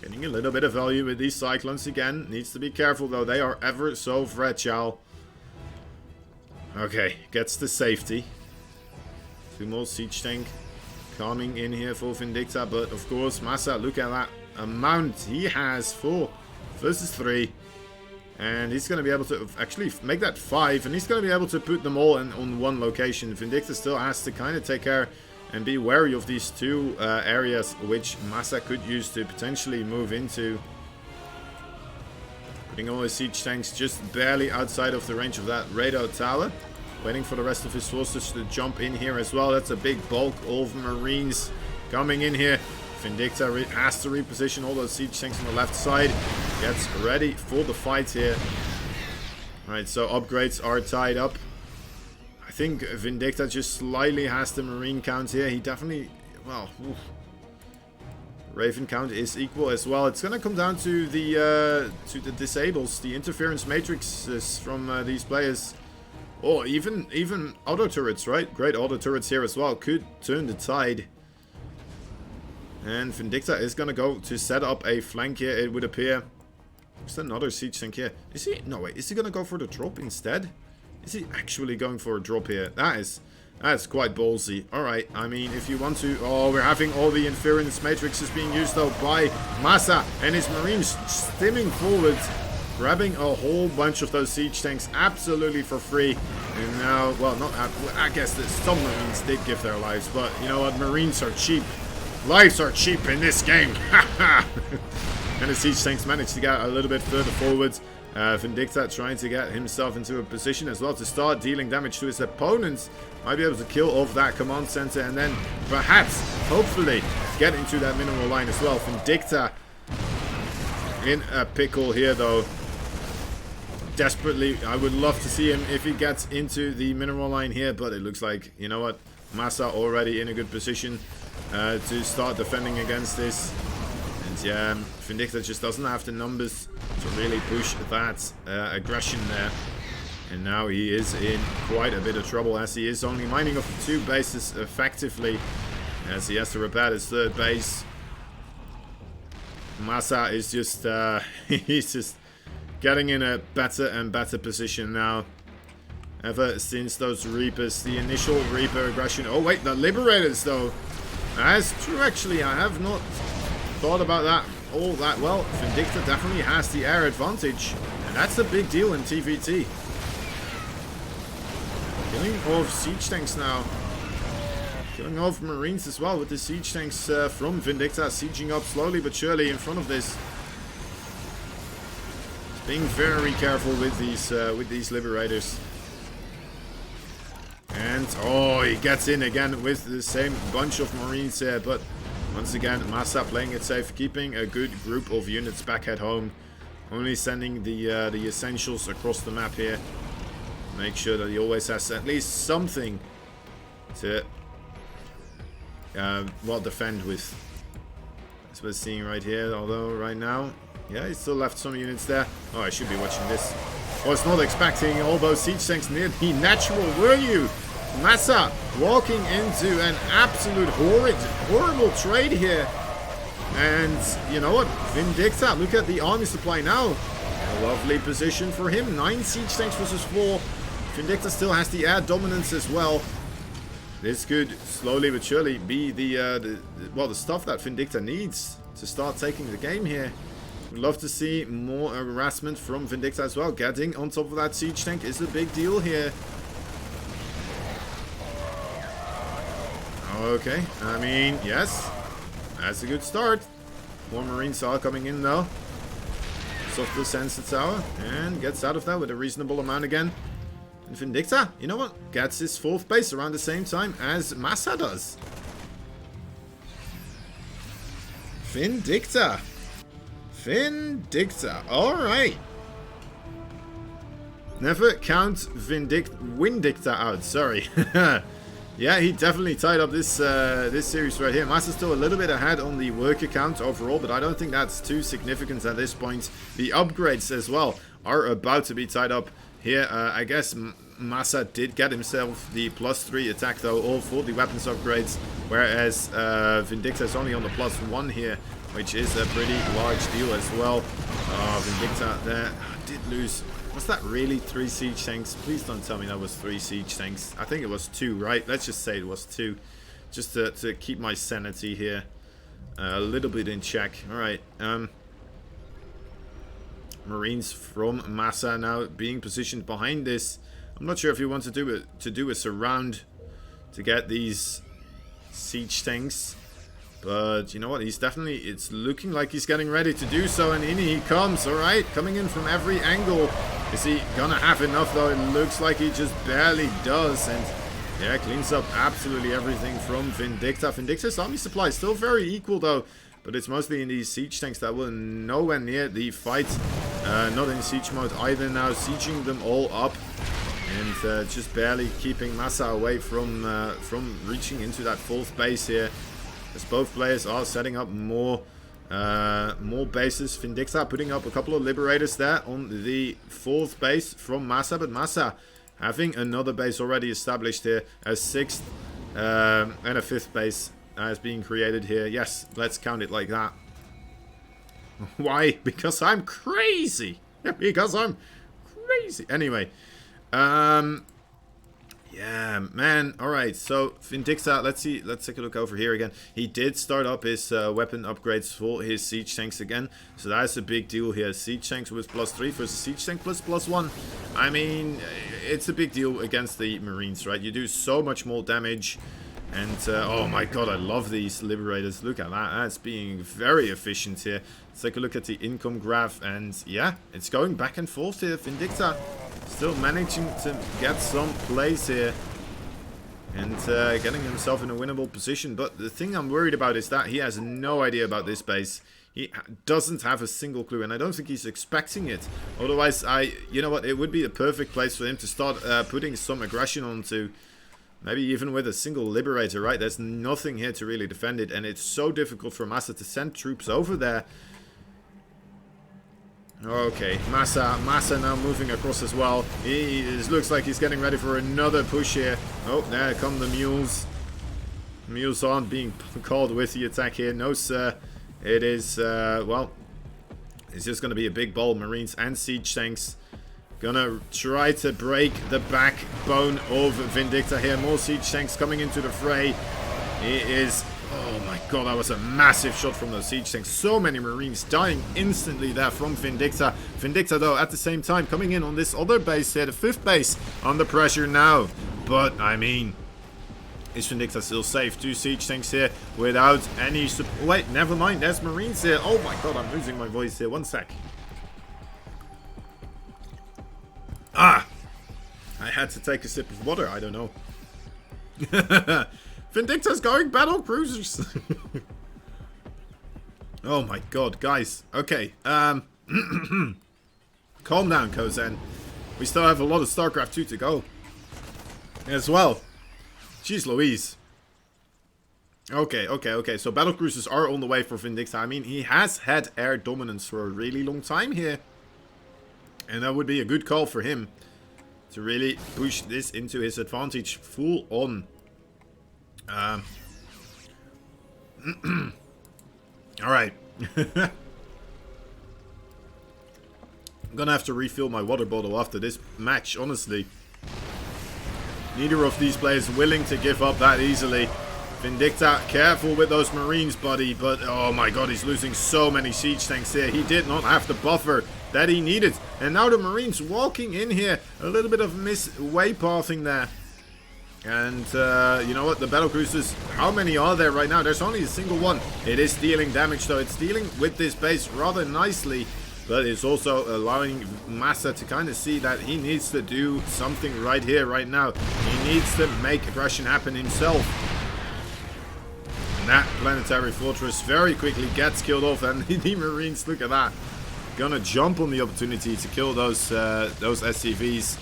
Getting a little bit of value with these Cyclones again. Needs to be careful though, they are ever so fragile. Okay, gets the safety. 2 more siege tank coming in here for Vindicta, but of course Massa, look at that amount he has, 4 versus 3, and he's going to be able to actually make that 5, and he's going to be able to put them all on one location. Vindicta still has to kind of take care and be wary of these 2 areas which Massa could use to potentially move into. Putting all his siege tanks just barely outside of the range of that radar tower. Waiting for the rest of his forces to jump in here as well. That's a big bulk of Marines coming in here. Vindicta has to reposition all those siege tanks on the left side. Gets ready for the fight here. Alright, so upgrades are tied up. I think Vindicta just slightly has the Marine count here. He definitely, well, Raven count is equal as well. It's gonna come down to the disables, the interference matrices from these players. Or even auto turrets, right? Great auto turrets here as well. Could turn the tide. And Vindicta is going to go to set up a flank here, it would appear. Is there another siege tank here? Is he? No, wait. Is he going to go for the drop instead? Is he actually going for a drop here? That's quite ballsy. Alright, I mean, if you want to... Oh, we're having all the interference matrices being used, though, by Massa and his Marines stimming forward. Grabbing a whole bunch of those siege tanks absolutely for free. And now, well, not... I guess that some Marines did give their lives, but you know what? Marines are cheap. Lives are cheap in this game. And the siege tanks managed to get a little bit further forward. Vindicta trying to get himself into a position as well to start dealing damage to his opponents. Might be able to kill off that command center and then perhaps, hopefully, get into that mineral line as well. Vindicta in a pickle here though. Desperately, I would love to see him if he gets into the mineral line here, but it looks like, you know what, Massa already in a good position to start defending against this. And yeah, Vindicta just doesn't have the numbers to really push that aggression there. And now he is in quite a bit of trouble, as he is only mining off 2 bases effectively, as he has to repair his 3rd base. Massa is just, he's just getting in a better and better position now. Ever since those Reapers, the initial Reaper aggression. Oh wait, the Liberators though. That's true actually, I have not thought about that all that well. Vindicta definitely has the air advantage, and that's a big deal in TVT. Killing off siege tanks now. Killing off Marines as well with the siege tanks from Vindicta, sieging up slowly but surely in front of this. Being very careful with these Liberators. And, oh, he gets in again with the same bunch of Marines here, but once again, Massa playing it safe, keeping a good group of units back at home. Only sending the essentials across the map here. Make sure that he always has at least something to, well, defend with. That's what we're seeing right here, although right now, yeah, he still left some units there. Oh, I should be watching this. Was not expecting all those siege tanks near the natural, were you? Massa walking into an absolute horrible trade here. And you know what? Vindicta, look at the army supply now. A lovely position for him. 9 siege tanks versus 4. Vindicta still has the air dominance as well. This could slowly but surely be the stuff that Vindicta needs to start taking the game here. Would love to see more harassment from Vindicta as well. Getting on top of that siege tank is a big deal here. Okay, I mean, yes, that's a good start. More Marines are coming in though. Softly sends the tower and gets out of that with a reasonable amount again. And Vindicta, you know what, gets his 4th base around the same time as Massa does. Vindicta. Vindicta, alright. Never count Vindicta out, sorry. Yeah, he definitely tied up this this series right here. Massa's still a little bit ahead on the worker count overall, but I don't think that's too significant at this point. The upgrades as well are about to be tied up here. I guess Massa did get himself the +3 attack though, all for the weapons upgrades, whereas Vindicta is only on the +1 here, which is a pretty large deal as well. Vindicta there did lose. Was that really 3 siege tanks? Please don't tell me that was 3 siege tanks. I think it was 2, right? Let's just say it was 2. Just to keep my sanity here a little bit in check. Alright. Marines from Massa now being positioned behind this. I'm not sure if you want to do a surround to get these siege tanks. But you know what, he's definitely, it's looking like he's getting ready to do so, and in he comes, alright, coming in from every angle. Is he gonna have enough though? It looks like he just barely does, and yeah, cleans up absolutely everything from Vindicta. Vindicta's army supply is still very equal though, but it's mostly in these siege tanks that were nowhere near the fight. Not in siege mode either now, sieging them all up. And just barely keeping Massa away from reaching into that 4th base here. As both players are setting up more bases. Vindicta putting up a couple of Liberators there on the 4th base from Massa. But Massa having another base already established here. A 6th and a 5th base is being created here. Yes, let's count it like that. Why? Because I'm crazy. Because I'm crazy. Anyway. Yeah, man. Alright, so Vindicta, let's take a look over here again. He did start up his weapon upgrades for his siege tanks again. So that's a big deal here. Siege tanks with +3 versus siege tank +1. I mean, it's a big deal against the Marines, right? You do so much more damage. And, oh my god, I love these Liberators. Look at that. That's being very efficient here. Let's take a look at the income graph. And, yeah, it's going back and forth here. Vindicta still managing to get some plays here. And getting himself in a winnable position. But the thing I'm worried about is that he has no idea about this base. He doesn't have a single clue, and I don't think he's expecting it. Otherwise, you know what, it would be a perfect place for him to start putting some aggression onto. Maybe even with a single Liberator, right? There's nothing here to really defend it, and it's so difficult for Massa to send troops over there. Okay, Massa now moving across as well. It looks like he's getting ready for another push here. Oh, there come the mules. Mules aren't being called with the attack here. No, sir. It is, well, it's just going to be a big ball. Marines and siege tanks gonna try to break the backbone of Vindicta here. More siege tanks coming into the fray. It is... Oh my god, that was a massive shot from those siege tanks. So many Marines dying instantly there from Vindicta. Vindicta, though, at the same time, coming in on this other base here, the 5th base, under pressure now. But, I mean, is Vindicta still safe? 2 siege tanks here without any... Wait, never mind, there's Marines here. Oh my god, I'm losing my voice here. One sec. Ah! I had to take a sip of water, I don't know. Vindicta's going battle cruisers. Oh my god, guys. Okay, calm down, Kozen. We still have a lot of StarCraft 2 to go. As well. Jeez Louise. Okay. So battle cruisers are on the way for Vindicta. I mean, he has had air dominance for a really long time here. And that would be a good call for him to really push this into his advantage full on. Alright. I'm gonna have to refill my water bottle after this match, honestly. Neither of these players willing to give up that easily. Vindicta, careful with those Marines, buddy. But, oh my god, he's losing so many siege tanks here. He did not have the buffer that he needed. And now the Marines walking in here. A little bit of way pathing there. And, you know what, the battlecruisers, how many are there right now? There's only a single one. It is dealing damage, though. It's dealing with this base rather nicely. But it's also allowing Massa to kind of see that he needs to do something right here, right now. He needs to make aggression happen himself. And that planetary fortress very quickly gets killed off. And the Marines, look at that. Gonna jump on the opportunity to kill those SCVs.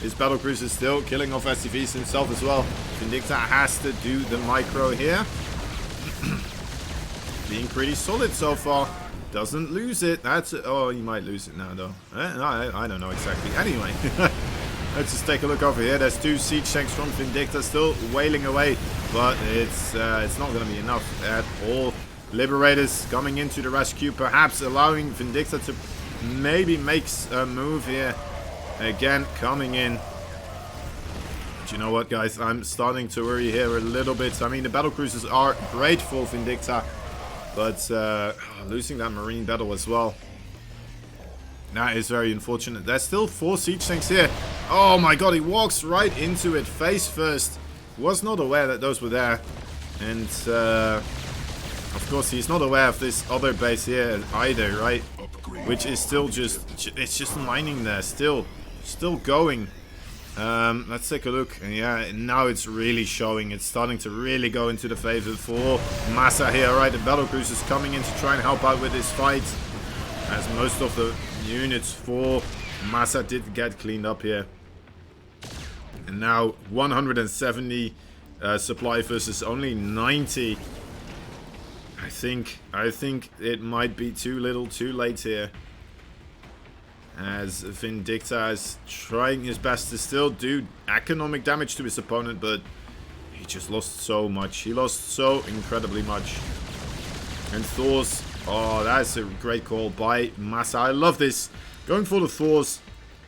His battlecruiser is still killing off SCVs himself as well. Vindicta has to do the micro here. Being pretty solid so far. Doesn't lose it. That's... Oh, he might lose it now, though. I don't know exactly. Anyway, let's just take a look over here. There's 2 siege tanks from Vindicta still wailing away. But it's not going to be enough at all. Liberators coming into the rescue. Perhaps allowing Vindicta to maybe make a move here. Again, coming in. But you know what, guys? I'm starting to worry here a little bit. I mean, the battlecruisers are great for Vindicta. But losing that Marine battle as well. That is very unfortunate. There's still 4 siege tanks here. Oh my god, he walks right into it face first. Was not aware that those were there. And, of course, he's not aware of this other base here either, right? Which is still just... It's just mining there. Still going. Let's take a look. And yeah, now it's really showing. It's starting to really go into the favor for Massa here. Right, the battlecruisers coming in to try and help out with this fight. As most of the units for Massa did get cleaned up here. And now 170 supply versus only 90. I think it might be too little too late here. As Vindicta is trying his best to still do economic damage to his opponent, but he just lost so much. He lost so incredibly much. And Thors, oh, that's a great call by Massa. I love this. Going for the Thors.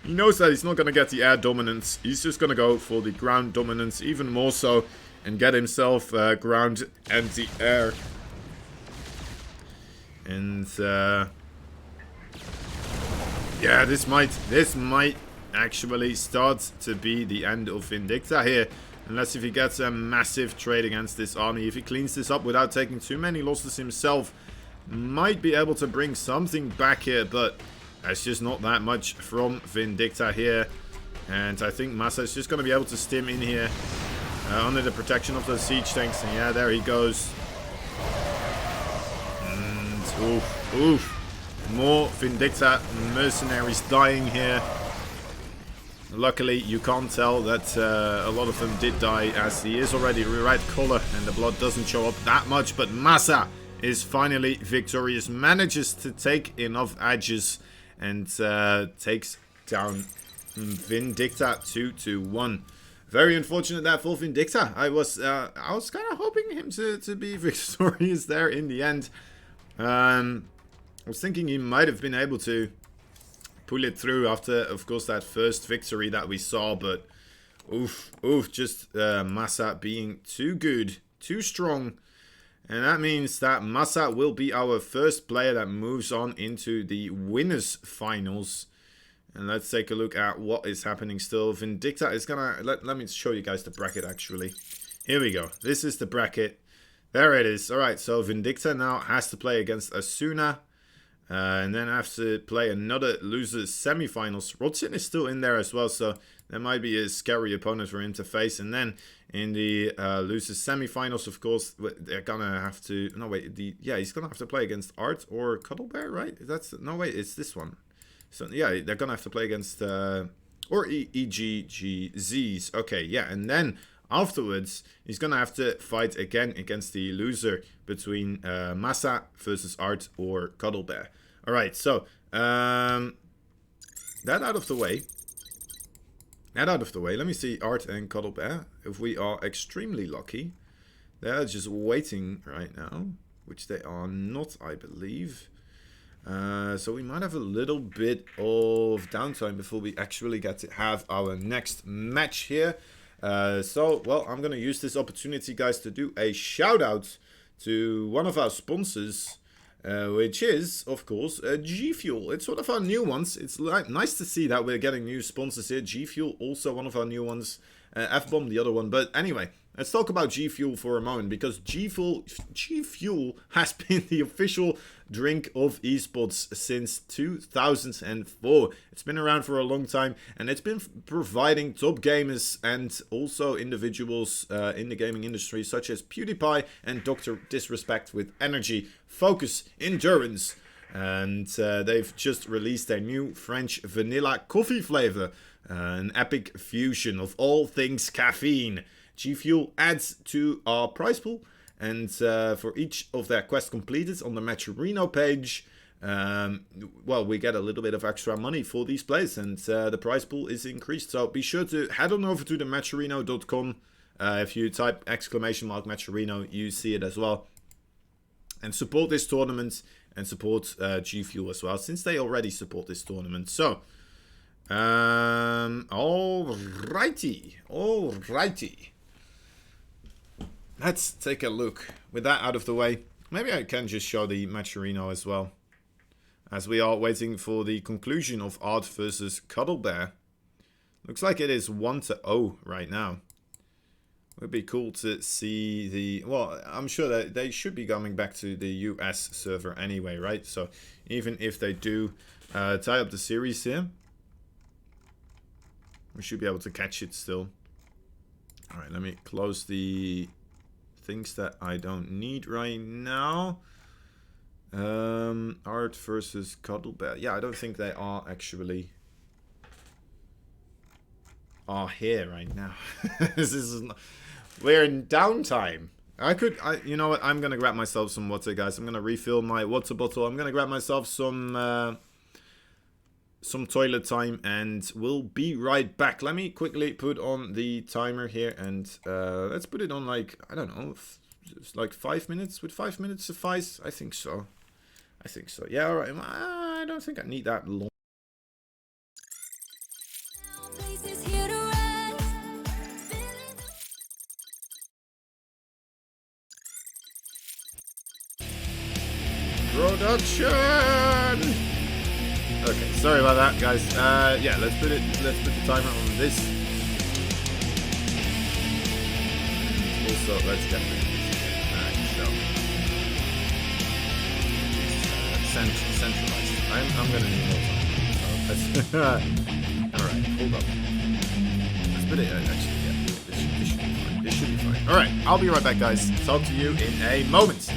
He knows that he's not going to get the air dominance. He's just going to go for the ground dominance even more so and get himself ground and the air. And yeah, this might actually start to be the end of Vindicta here. Unless if he gets a massive trade against this army. If he cleans this up without taking too many losses himself, might be able to bring something back here. But that's just not that much from Vindicta here. And I think Massa is just going to be able to stim in here under the protection of those siege tanks. And yeah, there he goes. And oof. More Vindicta mercenaries dying here. Luckily, you can't tell that a lot of them did die, as he is already red color and the blood doesn't show up that much. But Massa is finally victorious, manages to take enough edges and takes down Vindicta 2-1. Very unfortunate that for Vindicta. I was kind of hoping him to be victorious there in the end. I was thinking he might have been able to pull it through after, of course, that first victory that we saw, but oof, just Massa being too good, too strong. And that means that Massa will be our first player that moves on into the winners finals. And let's take a look at what is happening still. Vindicta is gonna... Let me show you guys the bracket, actually. Here we go. This is the bracket. There it is. Alright, so Vindicta now has to play against Asuna. And then has to play another loser's semifinals. Rodsin is still in there as well, so that might be a scary opponent for him to face. And then in the losers semifinals, of course, they're gonna have to... No, wait. He's gonna have to play against Art or Cuddlebear, right? No, wait. It's this one. So, yeah, they're going to have to play against, or EGGZs. Okay, yeah, and then afterwards, he's going to have to fight again against the loser between Massa versus Art or Cuddlebear. All right, so, that out of the way. Let me see Art and Cuddlebear. If we are extremely lucky, they're just waiting right now, which they are not, I believe. So we might have a little bit of downtime before we actually get to have our next match here. Well, I'm going to use this opportunity, guys, to do a shout out to one of our sponsors, which is, of course, G Fuel. It's one of our new ones. It's nice to see that we're getting new sponsors here. G Fuel, also one of our new ones. F-Bomb, the other one. But anyway, let's talk about G Fuel for a moment, because G Fuel has been the official drink of esports since 2004. It's been around for a long time, and it's been providing top gamers and also individuals in the gaming industry, such as PewDiePie and Dr. Disrespect, with energy, focus, endurance. And they've just released their new French vanilla coffee flavor, an epic fusion of all things caffeine. G Fuel adds to our prize pool, and for each of their quests completed on the Matcherino page, well, we get a little bit of extra money for these plays, and the prize pool is increased. So be sure to head on over to the Matcherino.com. If you type !Matcherino, you see it as well. And support this tournament, and support G Fuel as well, since they already support this tournament. So, alrighty. Let's take a look. With that out of the way, maybe I can just show the Matcherino as well, as we are waiting for the conclusion of Art versus Cuddlebear. Looks like it is 1-0 right now. Would be cool to see the... Well, I'm sure that they should be coming back to the US server anyway, right? So even if they do tie up the series here, we should be able to catch it still. Alright, let me close the things that I don't need right now. Art versus Cuddlebear. Yeah, I don't think they are actually... are here right now. This is... We're in downtime. You know what? I'm gonna grab myself some water, guys. I'm gonna refill my water bottle. I'm gonna grab myself some toilet time, and we'll be right back. Let me quickly put on the timer here, and let's put it on, like, I don't know, like 5 minutes. Would 5 minutes suffice? I think so. Yeah, all right. I don't think I need that long. Production. Okay, sorry about that, guys. Yeah, let's put the timer on this. Also, let's get this. Centralized. I'm gonna need more time. So alright, hold up. Let's put it. Actually, yeah, this should be fine. Alright, I'll be right back, guys. Talk to you in a moment.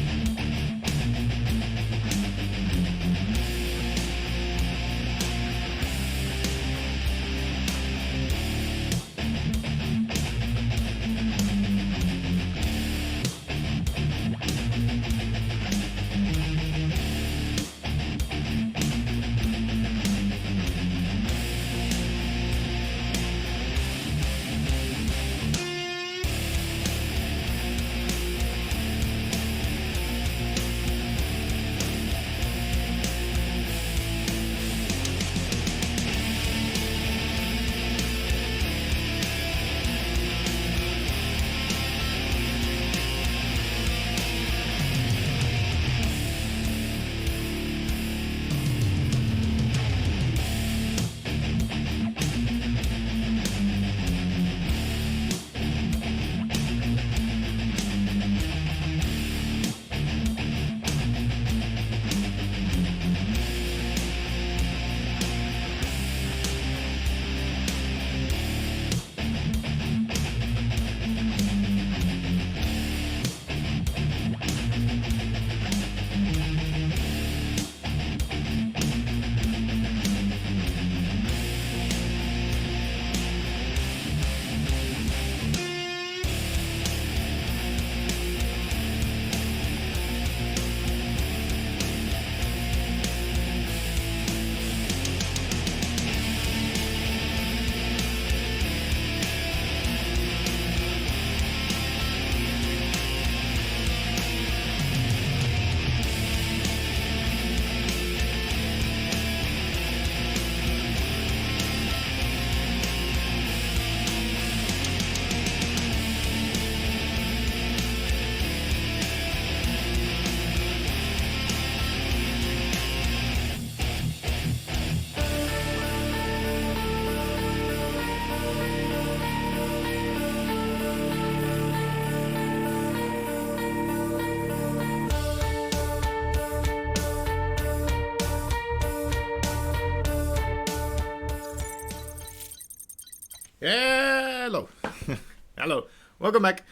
Hello. Welcome back.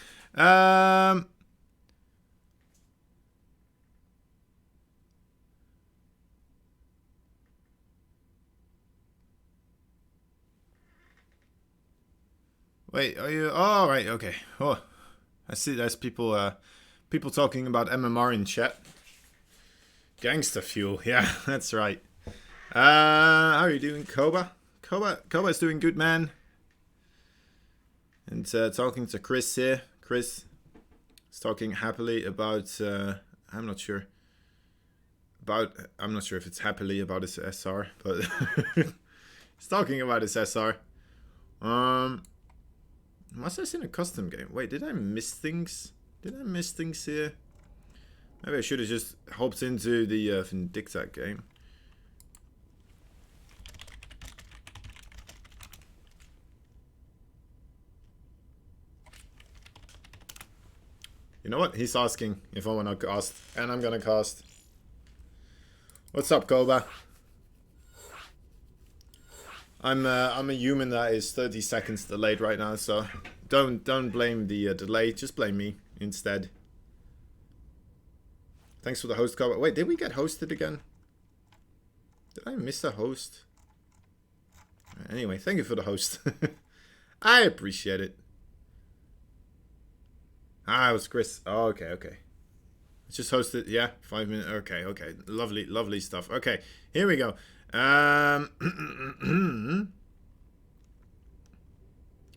Wait, are you... Oh, right, okay. Oh, I see there's people people talking about MMR in chat. Gangster fuel, yeah, that's right. How are you doing, Koba? Koba's doing good, man. And talking to Chris here. Chris is talking happily about... I'm not sure. I'm not sure if it's happily about his SR, but... he's talking about his SR. Must have seen a custom game. Wait, did I miss things? Did I miss things here? Maybe I should have just hopped into the Vindicta game. You know what? He's asking if I want to cast, and I'm gonna cast. What's up, Koba? I'm a human that is 30 seconds delayed right now, so don't blame the delay. Just blame me instead. Thanks for the host, Koba. Wait, did we get hosted again? Did I miss a host? Anyway, thank you for the host. I appreciate it. Ah, it was Chris. Oh, okay. It's just hosted. Yeah, 5 minutes. Okay. Lovely stuff. Okay, here we go.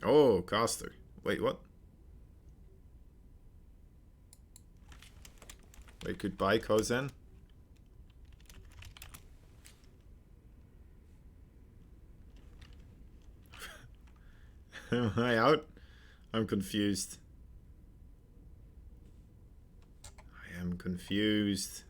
Oh, caster. Wait, what? Wait, goodbye, Kozen. Am I out? I'm confused. I am confused.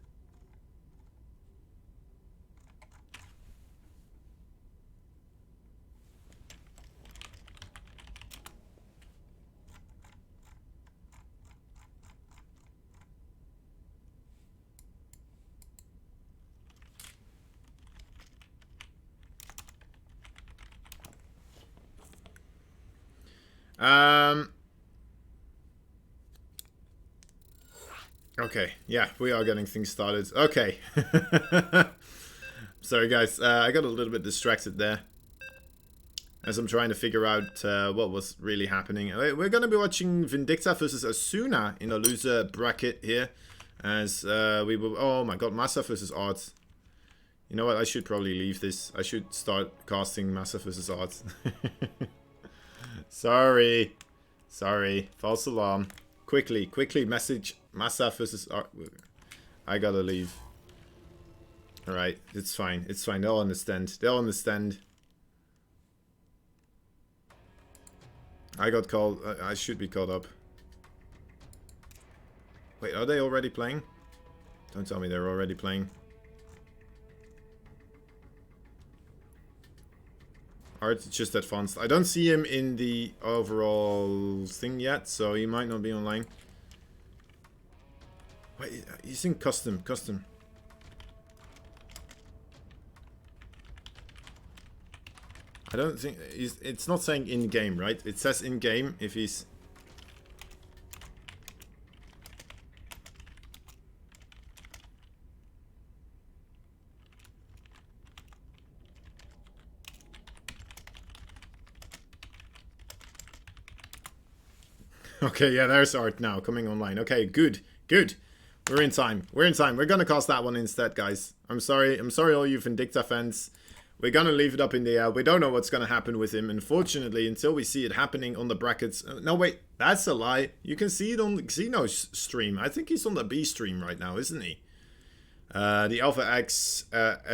Okay, yeah, we are getting things started. Okay. Sorry, guys. I got a little bit distracted there as I'm trying to figure out what was really happening. We're going to be watching Vindicta versus Asuna in a loser bracket here. As we will... Oh my god, Massa versus Art. You know what? I should probably leave this. I should start casting Massa versus Art. Sorry. False alarm. Quickly, message Massa versus Art. I gotta leave. Alright, it's fine. They'll understand. I got called. I should be caught up. Wait, are they already playing? Don't tell me they're already playing. Art just advanced. I don't see him in the overall thing yet, so he might not be online. Wait, he's in custom. I don't think it's not saying in game, right? It says in game if he's... Okay, yeah, there's Art now coming online. Okay, good. We're in time. We're gonna cast that one instead, guys. I'm sorry all you Vindicta fans. We're gonna leave it up in the air. We don't know what's gonna happen with him, unfortunately, until we see it happening on the brackets. No, wait, that's a lie. You can see it on the Xeno's stream. I think he's on the B stream right now, isn't he? The Alpha X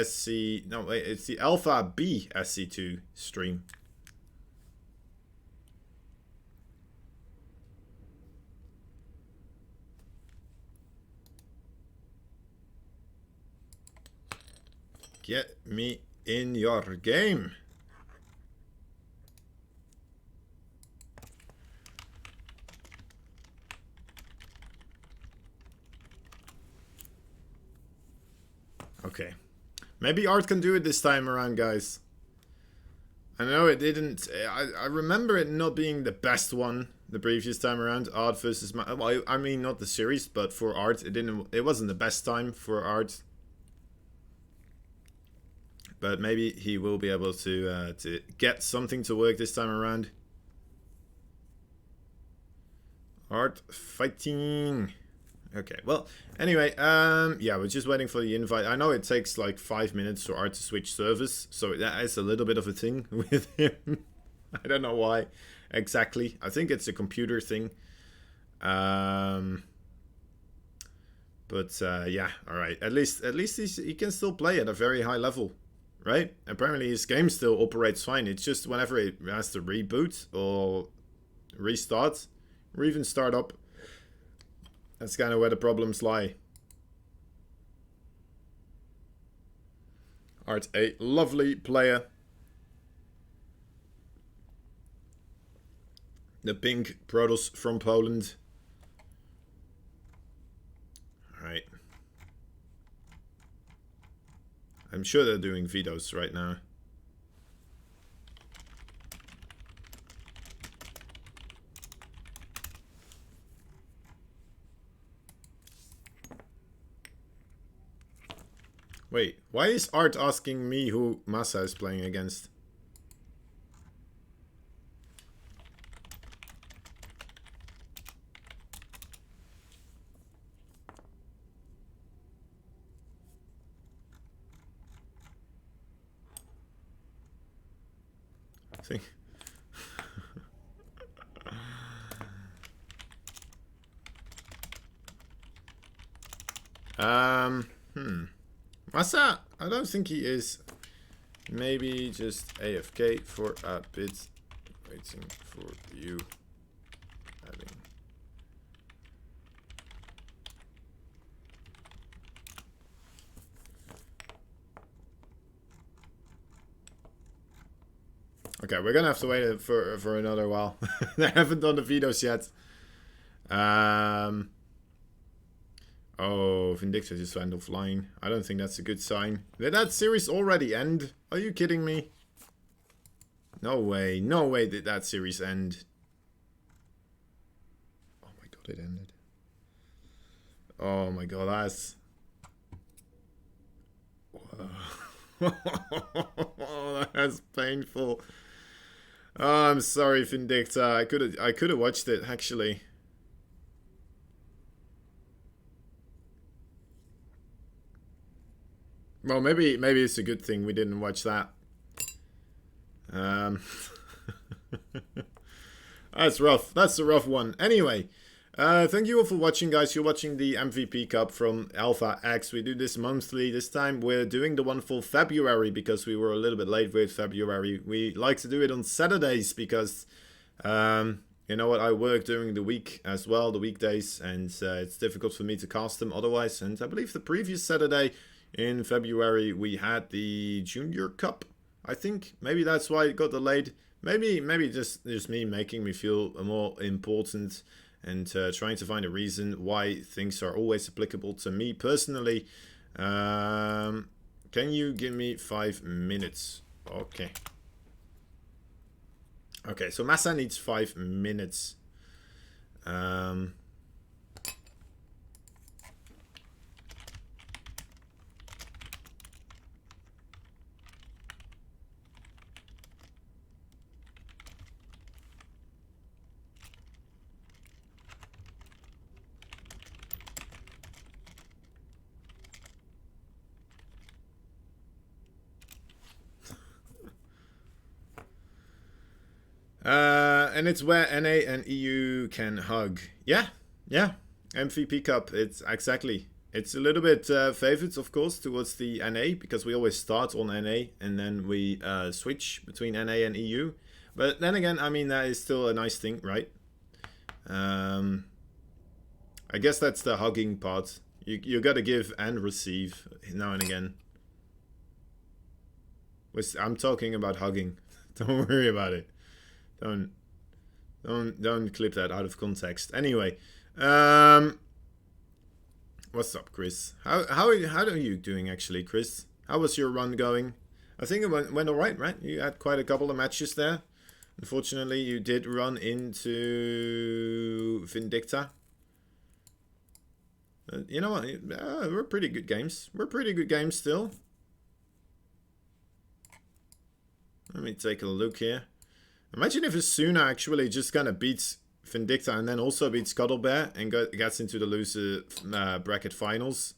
SC... No, wait, it's the Alpha B SC2 stream. Get me in your game. Okay. Maybe Art can do it this time around, guys. I know it didn't... I remember it not being the best one. the previous time around. Art versus well, I mean not the series, but for Art, it wasn't the best time for Art. But maybe he will be able to get something to work this time around. Art fighting. Okay, well, anyway, yeah, we're just waiting for the invite. I know it takes like 5 minutes for Art to switch servers, so that is a little bit of a thing with him. I don't know why exactly. I think it's a computer thing. But yeah, all right. At least he can still play at a very high level, right? Apparently his game still operates fine. It's just whenever it has to reboot or restart or even start up, that's kind of where the problems lie. Art, a lovely player. The pink Protoss from Poland. Alright. I'm sure they're doing vetoes right now. Wait, why is Art asking me who Massa is playing against? I think... Massa, I don't think he is. Maybe just AFK for a bit. Waiting for you. Having. Okay, we're gonna have to wait for another while. They haven't done the vetoes yet. Oh, Vindicta just went offline. I don't think that's a good sign. Did that series already end? Are you kidding me? No way. No way did that series end. Oh my god, it ended. Oh my god, that's... Wow. That's painful. Oh, I'm sorry, Vindicta. I could have watched it, actually. Well, maybe it's a good thing we didn't watch that. That's rough. That's a rough one. Anyway, thank you all for watching, guys. You're watching the MVP Cup from Alpha X. We do this monthly. This time we're doing the one for February because we were a little bit late with February. We like to do it on Saturdays because, you know what, I work during the week as well, the weekdays, and it's difficult for me to cast them otherwise. And I believe the previous Saturday in February we had the Junior Cup, I think. Maybe that's why it got delayed. Maybe just me making me feel more important and trying to find a reason why things are always applicable to me personally. Can you give me 5 minutes? Okay. Okay, so Massa needs 5 minutes. And it's where NA and EU can hug. Yeah. MVP Cup, it's exactly. It's a little bit favored, of course, towards the NA, because we always start on NA and then we switch between NA and EU. But then again, I mean, that is still a nice thing, right? I guess that's the hugging part. You gotta give and receive now and again. I'm talking about hugging. Don't worry about it. Don't clip that out of context. Anyway, what's up, Chris? How are you doing, actually, Chris? How was your run going? I think it went alright, right? You had quite a couple of matches there. Unfortunately, you did run into Vindicta. You know what? We're pretty good games. We're pretty good games still. Let me take a look here. Imagine if Asuna actually just kind of beats Vindicta and then also beats Cuddlebear and gets into the loser bracket finals.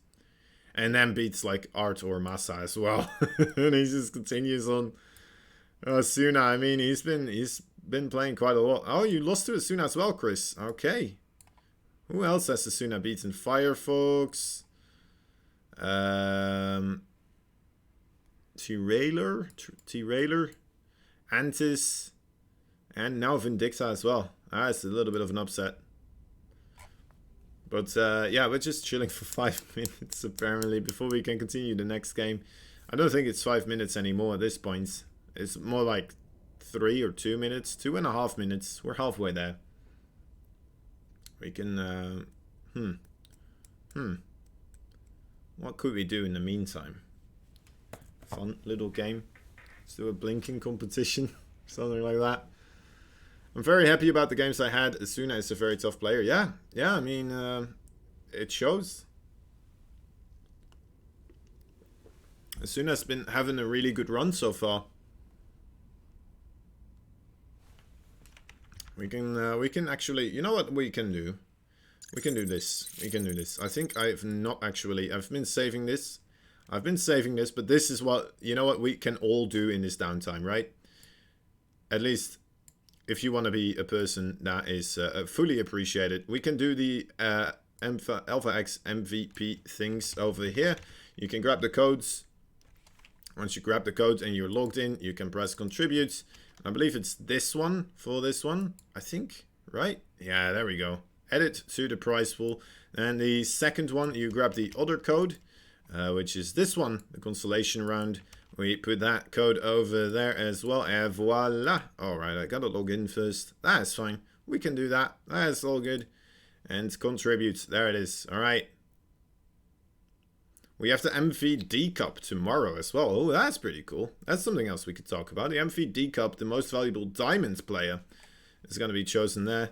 And then beats like Art or Massa as well. And he just continues on. Asuna, I mean, he's been playing quite a lot. Oh, you lost to Asuna as well, Chris. Okay. Who else has Asuna beaten? Firefox. T-Railer. Antis. And now Vindicta as well. It's a little bit of an upset. But yeah, we're just chilling for 5 minutes apparently before we can continue the next game. I don't think it's 5 minutes anymore at this point. It's more like 3 or 2 minutes. 2.5 minutes. We're halfway there. We can... What could we do in the meantime? Fun little game. Let's do a blinking competition. Something like that. I'm very happy about the games I had. Asuna is a very tough player. Yeah, I mean, it shows. Asuna's been having a really good run so far. We can actually, you know what we can do? We can do this. I think I've been saving this. But this is what, you know what we can all do in this downtime, right? At least, if you want to be a person that is fully appreciated, we can do the Alpha X MVP things over here. You can grab the codes. Once you grab the code and you're logged in, you can press contribute. I believe it's this one for this one, I think, right? Yeah, there we go. Edit to the prize pool. And the second one, you grab the other code, which is this one, the constellation round. We put that code over there as well, and voila. Alright, I gotta log in first. That's fine. We can do that. That's all good. And contribute. There it is. Alright. We have the MVD Cup tomorrow as well. Oh, that's pretty cool. That's something else we could talk about. The MVD Cup, the most valuable diamond player, is going to be chosen there.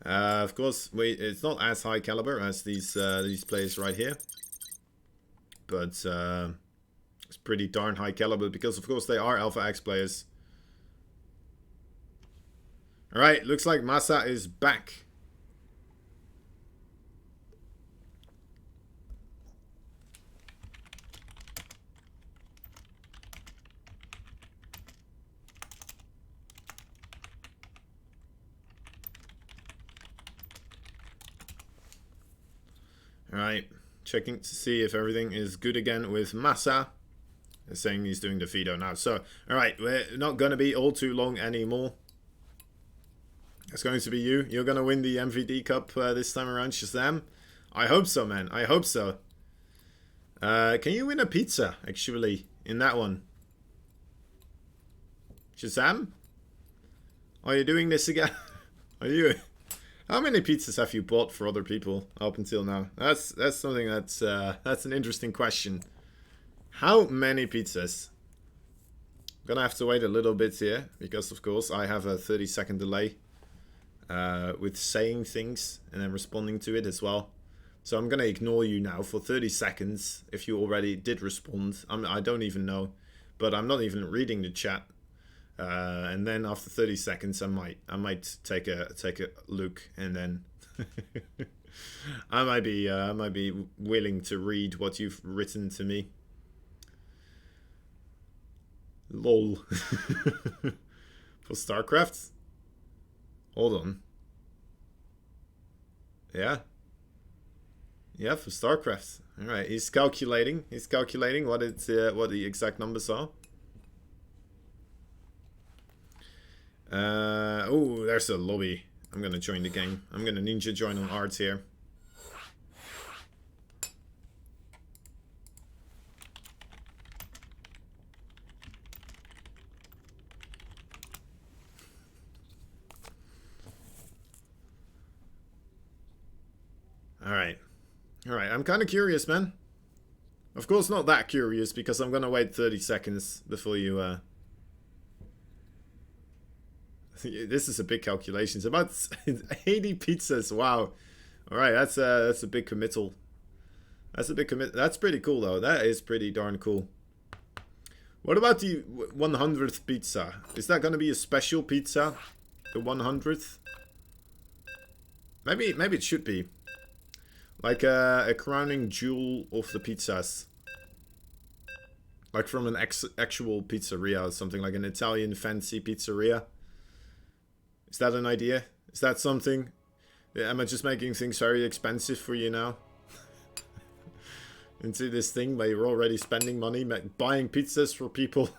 Of course, it's not as high caliber as these players right here. But it's pretty darn high caliber because, of course, they are Alpha X players. Alright, looks like Massa is back. Alright, checking to see if everything is good again with Massa. They're saying he's doing the Fido now. So, alright, we're not going to be all too long anymore. It's going to be you. You're going to win the MVD Cup this time around, Shazam. I hope so, man. I hope so. Can you win a pizza, actually, in that one? Shazam? Are you doing this again? Are you... How many pizzas have you bought for other people up until now? That's something that's an interesting question. How many pizzas? I'm gonna have to wait a little bit here because, of course, I have a 30-second delay with saying things and then responding to it as well. So I'm gonna ignore you now for 30 seconds if you already did respond. I don't even know, but I'm not even reading the chat. And then after 30 seconds, I might take a look, and then I might be willing to read what you've written to me. Lol. For StarCraft? Hold on. Yeah. Yeah, for StarCraft. All right, he's calculating. He's calculating what the exact numbers are. Oh, there's a lobby. I'm gonna join the game. I'm gonna ninja join on arts here. Alright. Alright, I'm kind of curious, man. Of course, not that curious, because I'm gonna wait 30 seconds before you, This is a big calculation. It's about 80 pizzas. Wow. All right, that's a big committal. That's a big commit. That's pretty cool though. That is pretty darn cool. What about the 100th pizza? Is that going to be a special pizza? The 100th? Maybe it should be. Like a crowning jewel of the pizzas. Like from an actual pizzeria or something, like an Italian fancy pizzeria. Is that an idea? Is that something? Am I just making things very expensive for you now? Into this thing where you're already spending money buying pizzas for people.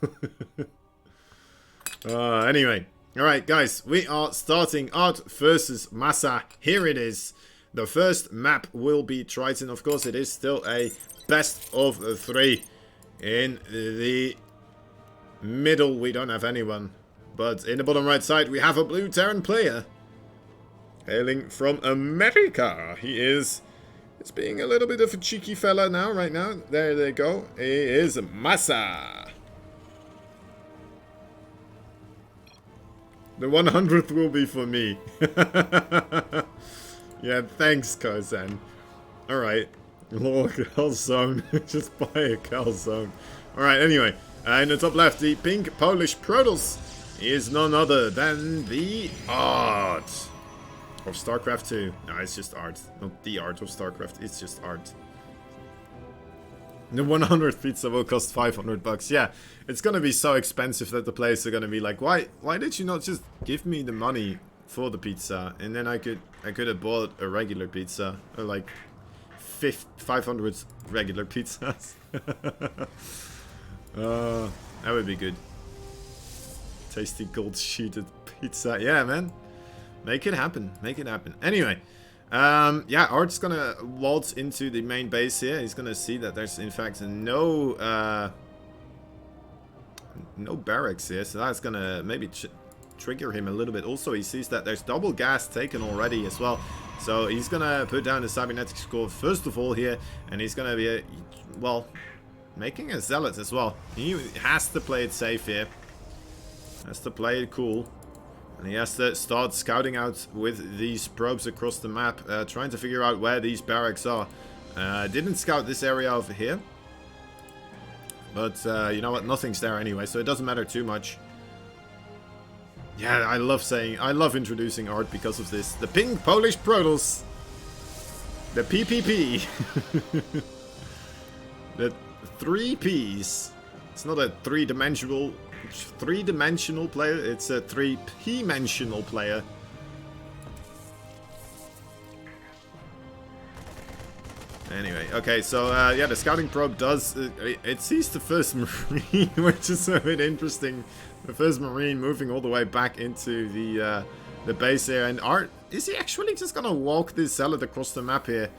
Anyway. Alright guys, we are starting Art versus Massa. Here it is. The first map will be Triton. Of course it is still a best of 3. In the middle we don't have anyone. But in the bottom right side we have a blue Terran player. Hailing from America. He is... It's being a little bit of a cheeky fella now, right now. There they go. He is Massa. The 100th will be for me. Yeah, thanks, Kozan. Alright. Lord, calzone. Just buy a calzone. Alright, anyway. In the top left, the pink Polish Protoss is none other than the Art of StarCraft 2. No, it's just Art. Not the Art of StarCraft. It's just Art. The 100th pizza will cost $500. Yeah, it's gonna be so expensive that the players are gonna be like, why did you not just give me the money for the pizza, and then I could have bought a regular pizza, or like 500 regular pizzas. That would be good. Tasty gold sheeted pizza. Yeah, man. Make it happen. Make it happen. Anyway. Yeah, Art's gonna waltz into the main base here. He's gonna see that there's in fact no barracks here, so that's gonna maybe trigger him a little bit. Also, he sees that there's double gas taken already as well, so he's gonna put down the cybernetic score first of all here, and he's gonna be well, making a zealot as well. He has to play it safe here. Has to play it cool. And he has to start scouting out with these probes across the map, trying to figure out where these barracks are. Didn't scout this area over here. But, you know what, nothing's there anyway, so it doesn't matter too much. Yeah, I love introducing Art because of this. The pink Polish Protoss. The PPP. The 3 Ps. It's not a three-dimensional player, it's a 3P-mensional player. Anyway, okay, so yeah, the scouting probe does it sees the first Marine, which is a bit interesting. The first Marine moving all the way back into the base here, and Art, is he actually just gonna walk this zealot across the map here?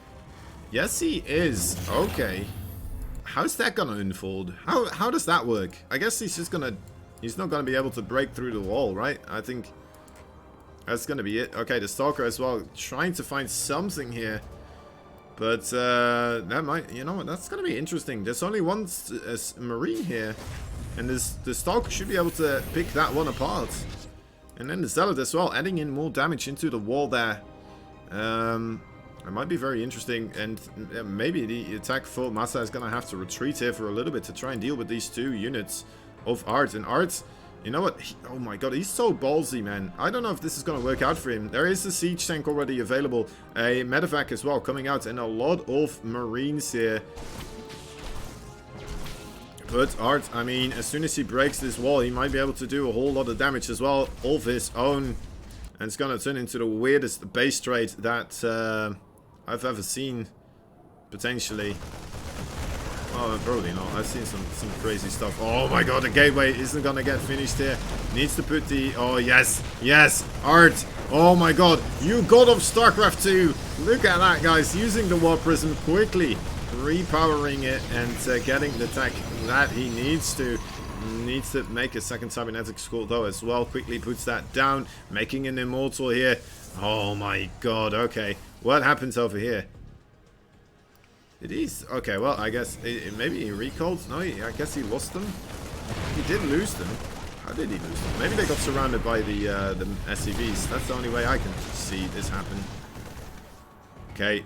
Yes, he is. Okay, how's that gonna unfold? How does that work? I guess he's not gonna be able to break through the wall, right? I think that's gonna be it. Okay, the Stalker as well, trying to find something here. But that might, you know what, that's gonna be interesting. There's only one Marine here, and the Stalker should be able to pick that one apart. And then the Zealot as well, adding in more damage into the wall there. It might be very interesting, and maybe the attack for Massa is gonna have to retreat here for a little bit to try and deal with these 2 units of Art. And Art, you know what, oh my god, he's so ballsy, man. I don't know if this is gonna work out for him. There is a siege tank already available, a medevac as well coming out, and a lot of Marines here. But Art, I mean, as soon as he breaks this wall, he might be able to do a whole lot of damage as well of his own. And it's gonna turn into the weirdest base trade that I've ever seen, potentially. Oh, probably not. I've seen some crazy stuff. Oh my god, the gateway isn't gonna get finished here. Needs to put the... Oh, yes. Yes. Art. Oh my god. You god of StarCraft 2. Look at that, guys. Using the War Prism quickly. Repowering it and getting the tech that he needs to. Needs to make a second cybernetic skull, though, as well. Quickly puts that down. Making an immortal here. Oh my god. Okay. What happens over here? It is. Okay, well, I guess maybe he recalled. No, I guess he lost them. He did lose them. How did he lose? Maybe they got surrounded by the SCVs. That's the only way I can see this happen. Okay.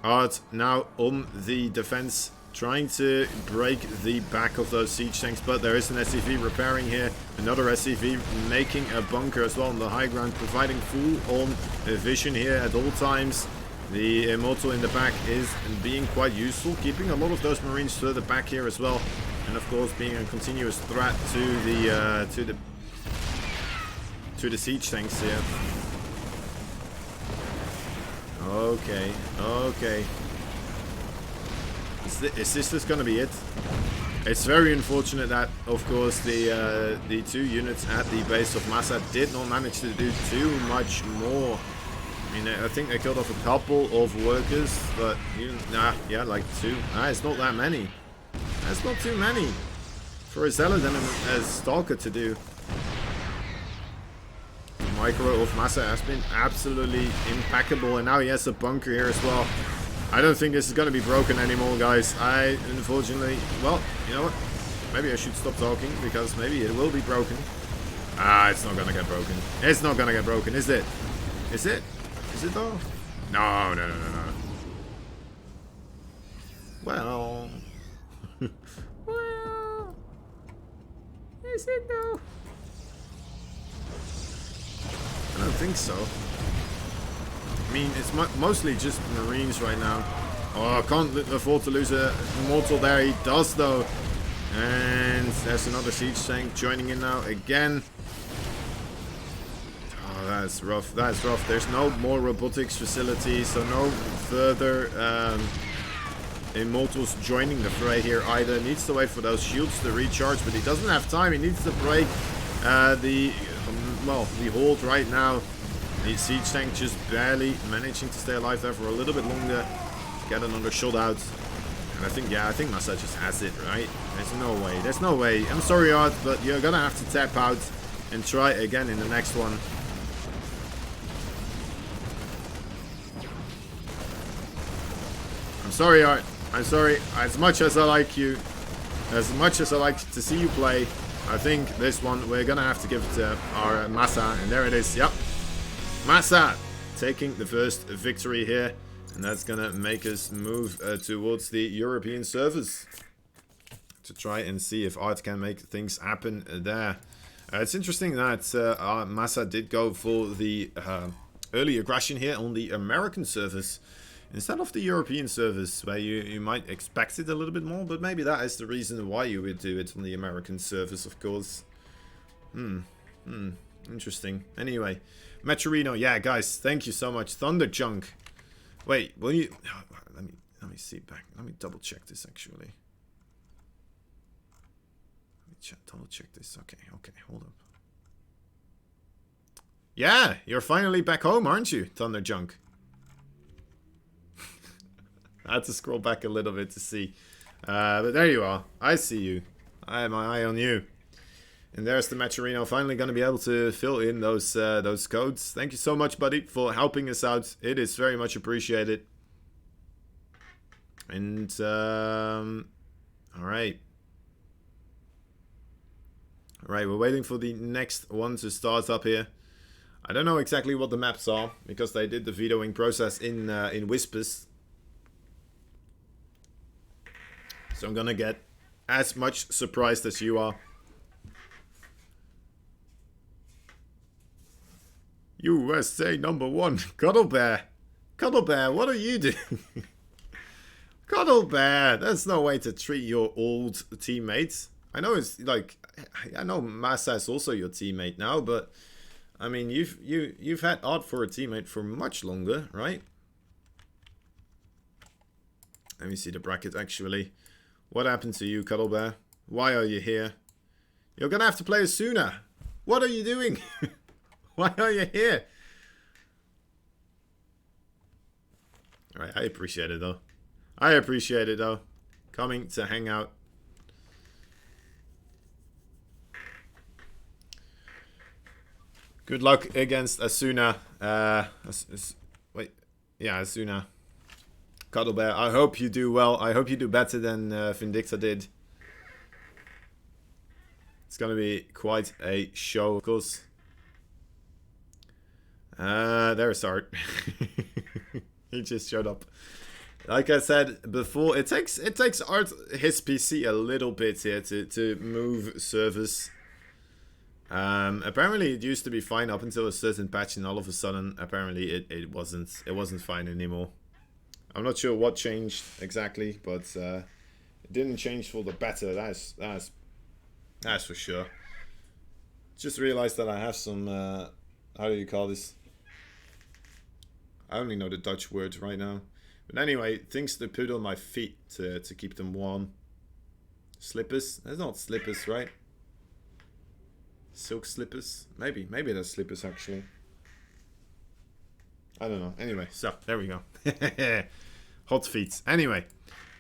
Art now on the defense, trying to break the back of those siege tanks, but there is an SCV repairing here. Another SCV making a bunker as well on the high ground, providing full-on vision here at all times. The Immortal in the back is being quite useful, keeping a lot of those Marines further back here as well, and of course being a continuous threat to the siege tanks here. Okay, okay. Is this just gonna be it? It's very unfortunate that, of course, the 2 units at the base of Massa did not manage to do too much more. I mean, I think they killed off a couple of workers, but yeah, like 2. It's not that many. That's not too many for a Zealot and a Stalker to do. The micro of Massa has been absolutely impeccable, and now he has a bunker here as well. I don't think this is going to be broken anymore, guys. Unfortunately, well, you know what? Maybe I should stop talking, because maybe it will be broken. It's not going to get broken. It's not going to get broken, is it? Is it? Is it though? No. Well. Well. Is it though? I don't think so. I mean, it's mostly just Marines right now. Oh, I can't afford to lose a Immortal there. He does though. And there's another siege tank joining in now again. That's rough. That's rough. There's no more robotics facilities, so no further Immortals joining the fray here either. Needs to wait for those shields to recharge, but he doesn't have time. He needs to break the hold right now. The siege tank just barely managing to stay alive there for a little bit longer. Get another shot out. And I think Massa just has it, right? There's no way. There's no way. I'm sorry, Art, but you're gonna have to tap out and try again in the next one. I'm sorry, Art. I'm sorry. As much as I like you, as much as I like to see you play, I think this one we're gonna have to give it to our Massa, and there it is. Yep, Massa taking the first victory here, and that's gonna make us move towards the European servers to try and see if Art can make things happen there. It's interesting that Massa did go for the early aggression here on the American servers instead of the European servers, where you might expect it a little bit more, but maybe that is the reason why you would do it on the American servers, of course. Interesting. Anyway, Metrino, yeah, guys, thank you so much. Thunderjunk. Wait, will you... Let me see back. Let me double check this, actually. Let me double check this. Okay, hold up. Yeah, you're finally back home, aren't you, Thunderjunk? I had to scroll back a little bit to see. But there you are. I see you. I have my eye on you. And there's the Metrino, finally going to be able to fill in those codes. Thank you so much, buddy, for helping us out. It is very much appreciated. And, alright. Alright, we're waiting for the next one to start up here. I don't know exactly what the maps are, because they did the vetoing process in Whispers. So I'm gonna get as much surprised as you are. USA #1, Cuddle Bear. Cuddle Bear, what are you doing? Cuddle Bear, that's no way to treat your old teammates. I know it's like, I know Massa is also your teammate now, but I mean you've had Art for a teammate for much longer, right? Let me see the bracket actually. What happened to you, Cuddle Bear? Why are you here? You're gonna have to play Asuna. What are you doing? Why are you here? Alright, I appreciate it though. I appreciate it though. Coming to hang out. Good luck against Asuna. Wait. Yeah, Asuna. Cuddle Bear, I hope you do well. I hope you do better than Vindicta did. It's gonna be quite a show, of course. There's Art. He just showed up. Like I said before, it takes Art his PC a little bit here to move servers. Apparently it used to be fine up until a certain patch, and all of a sudden apparently it wasn't fine anymore. I'm not sure what changed exactly, but it didn't change for the better. That's for sure. Just realized that I have some how do you call this? I only know the Dutch words right now. But anyway, things to put on my feet to keep them warm. Slippers? That's not slippers, right? Silk slippers? Maybe they're slippers actually. I don't know. Anyway, so there we go. Hot feet. Anyway,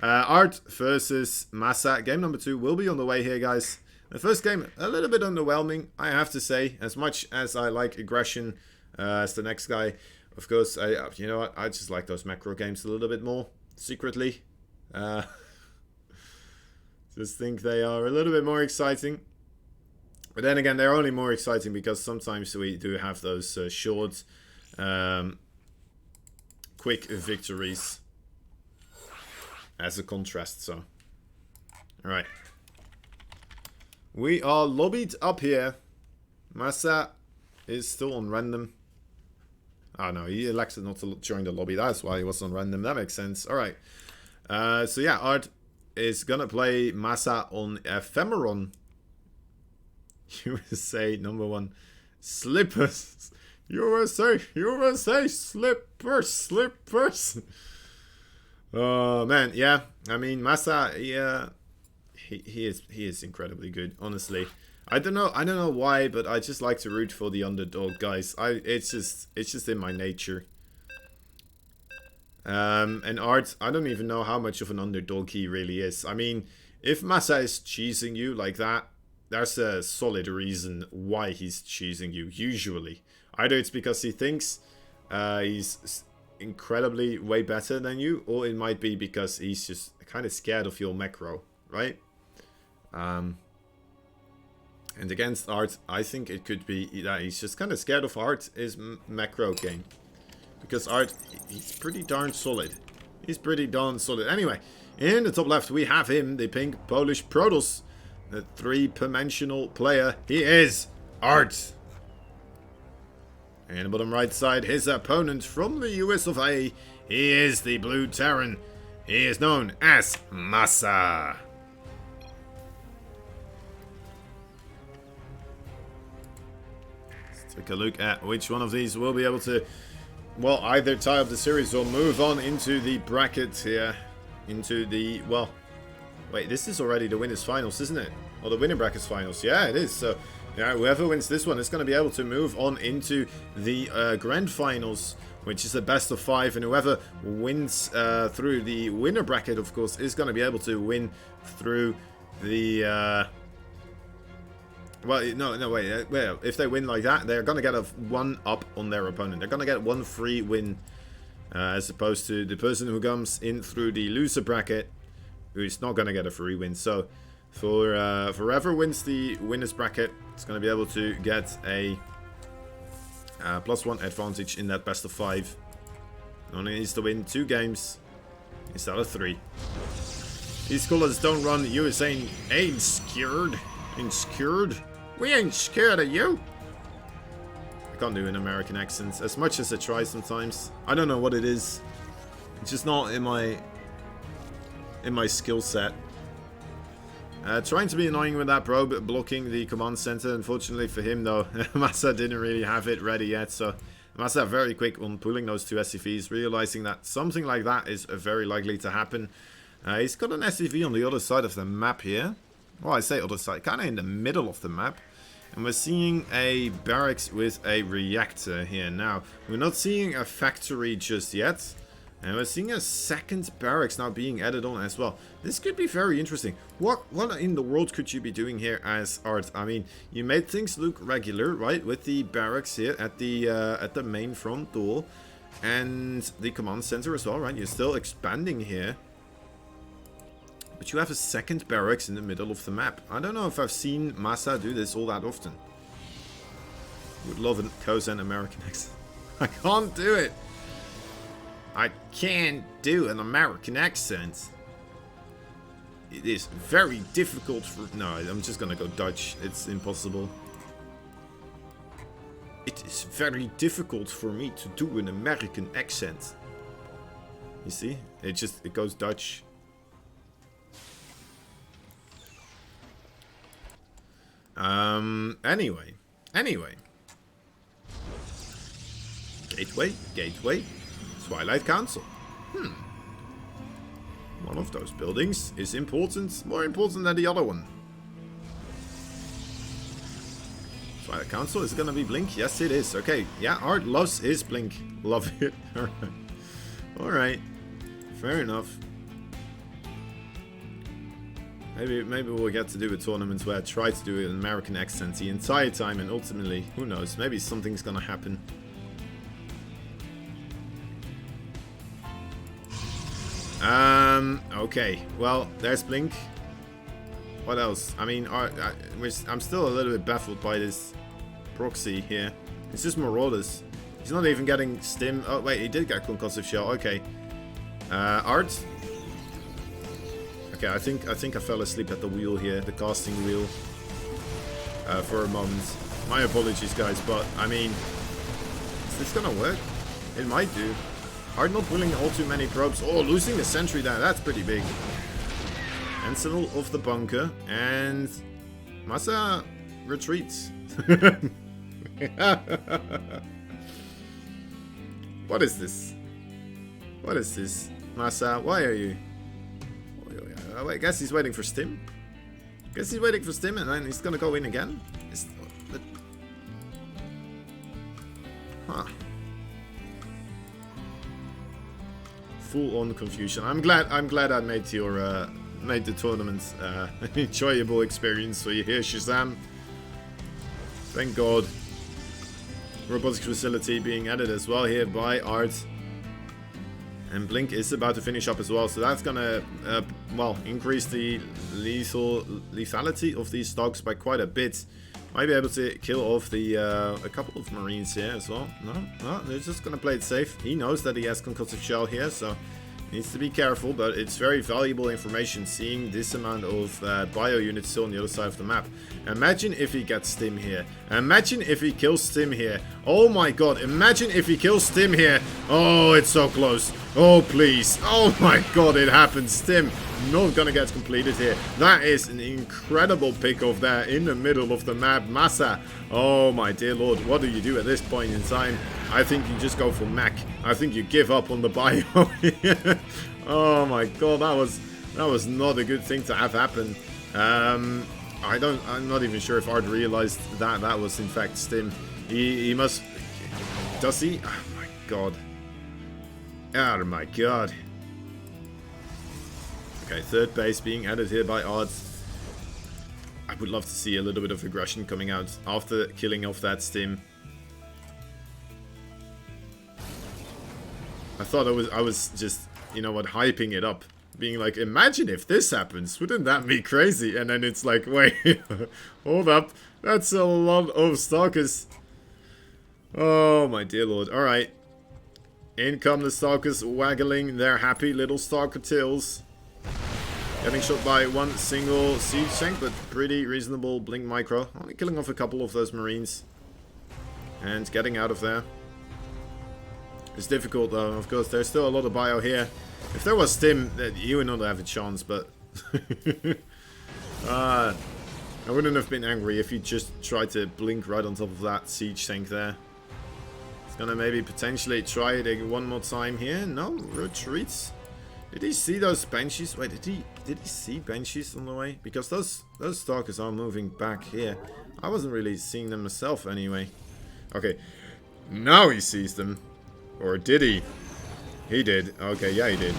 Art versus Massa. Game number 2 will be on the way here, guys. The first game, a little bit underwhelming, I have to say. As much as I like aggression as the next guy, of course, you know what? I just like those macro games a little bit more, secretly. Just think they are a little bit more exciting. But then again, they're only more exciting because sometimes we do have those short, quick victories as a contrast, so. Alright. We are lobbied up here. Massa is still on random. Oh no, he elected not to join the lobby. That's why he was on random. That makes sense. Alright. So yeah, Art is gonna play Massa on Ephemeron. USA #1. Slippers. USA, slippers. Oh man, yeah. I mean, Massa, yeah, he is incredibly good, honestly. I don't know why, but I just like to root for the underdog guys. It's just in my nature. And Art, I don't even know how much of an underdog he really is. I mean, if Massa is cheesing you like that, there's a solid reason why he's choosing you, usually. Either it's because he thinks he's incredibly way better than you, or it might be because he's just kind of scared of your macro, right? And against Art, I think it could be that he's just kind of scared of his macro game. Because Art, he's pretty darn solid. He's pretty darn solid. Anyway, in the top left, we have him, the pink Polish Protoss. The 3-dimensional player, he is Art. And the bottom right side, his opponent from the US of A, he is the blue Terran. He is known as Massa. Let's take a look at which one of these will be able to, well, either tie up the series or move on into the bracket here. Into the, well, wait, this is already the winners finals, isn't it? Or the winner brackets finals. Yeah, it is. So, yeah, whoever wins this one is going to be able to move on into the grand finals, which is a best of 5. And whoever wins through the winner bracket, of course, is going to be able to win through the... well, no, wait. Well, if they win like that, they're going to get a 1 up on their opponent. They're going to get 1 free win, as opposed to the person who comes in through the loser bracket, who's not going to get a free win. So, for whoever wins the winners bracket, it's going to be able to get a +1 advantage in that best of 5. Only needs to win 2 games instead of 3. These colors don't run. USA ain't scared. Ain't scared. We ain't scared of you. I can't do an American accent as much as I try sometimes. I don't know what it is. It's just not in my skill set. Trying to be annoying with that probe blocking the command center. Unfortunately for him though, Massa didn't really have it ready yet, so Massa very quick on pulling those 2 SCVs, realizing that something like that is very likely to happen. He's got an SCV on the other side of the map here. Well, I say other side, kind of in the middle of the map. And we're seeing a barracks with a reactor here. Now, we're not seeing a factory just yet. And we're seeing a second barracks now being added on as well. This could be very interesting. What in the world could you be doing here as Art? I mean, you made things look regular, right? With the barracks here at the main front door. And the command center as well, right? You're still expanding here. But you have a second barracks in the middle of the map. I don't know if I've seen Massa do this all that often. Would love a Kozan American accent. I can't do it. I can't do an American accent. It is very difficult for... No, I'm just gonna go Dutch. It's impossible. It is very difficult for me to do an American accent. You see? It goes Dutch. Anyway. Gateway. Twilight Council. One of those buildings is important, more important than the other one. Twilight Council, is it gonna be Blink? Yes, it is. Okay, yeah, Art loves his Blink. Love it. Alright. Fair enough. Maybe we'll get to do a tournament where I try to do an American accent the entire time, and ultimately, who knows, maybe something's gonna happen. Okay, well, there's Blink. What else? I mean, I'm still a little bit baffled by this proxy here. It's just Marauders. He's not even getting Stim. Oh, wait, he did get Concussive Shell. Okay. Art. Okay, I think I fell asleep at the wheel here, the casting wheel, for a moment. My apologies, guys, but, I mean, is this gonna work? It might do. Art not pulling all too many probes. Oh, losing the sentry there. That's pretty big. Sentinel of the bunker. And Massa retreats. What is this? What is this? Massa, why are you? I guess he's waiting for Stim. Guess he's waiting for Stim and then he's gonna go in again. Huh. Full-on confusion. I'm glad I made your made the tournament an enjoyable experience for you here, Shazam. Thank God. Robotics facility being added as well here by Art. And Blink is about to finish up as well, so that's gonna well, increase the lethality of these stocks by quite a bit. Might be able to kill off the a couple of Marines here as well. No, they're just gonna play it safe. He knows that he has Concussive Shell here, so needs to be careful, but it's very valuable information seeing this amount of bio units still on the other side of the map. Imagine if he gets Stim here. Imagine if he kills Stim here. Oh my god, imagine if he kills Stim here. Oh, it's so close. Oh, please. Oh my god, it happened. Stim not gonna get completed here. That is an incredible pick-off there in the middle of the map. Massa. Oh my dear lord, what do you do at this point in time? I think you just go for Mac. I think you give up on the bio. Oh my god, that was not a good thing to have happen. I'm not even sure if Art realized that was in fact Stim. He must. Does he? Oh my god. Oh my god. Okay, third base being added here by Art. I would love to see a little bit of aggression coming out after killing off that Stim. I thought I was just, you know what, hyping it up. Being like, imagine if this happens. Wouldn't that be crazy? And then it's like, wait, hold up. That's a lot of stalkers. Oh, my dear lord. Alright. In come the stalkers waggling their happy little stalker tails. Getting shot by one single siege tank, but pretty reasonable Blink Micro. Only killing off a couple of those Marines. And getting out of there. It's difficult though, of course. There's still a lot of bio here. If there was Stim, you would not have a chance, but... I wouldn't have been angry if he just tried to blink right on top of that siege tank there. He's gonna maybe potentially try it one more time here. No, retreats. Did he see those Banshees? Wait, did he see Banshees on the way? Because those stalkers are moving back here. I wasn't really seeing them myself anyway. Okay, now he sees them. Or did he? He did. Okay, yeah, he did.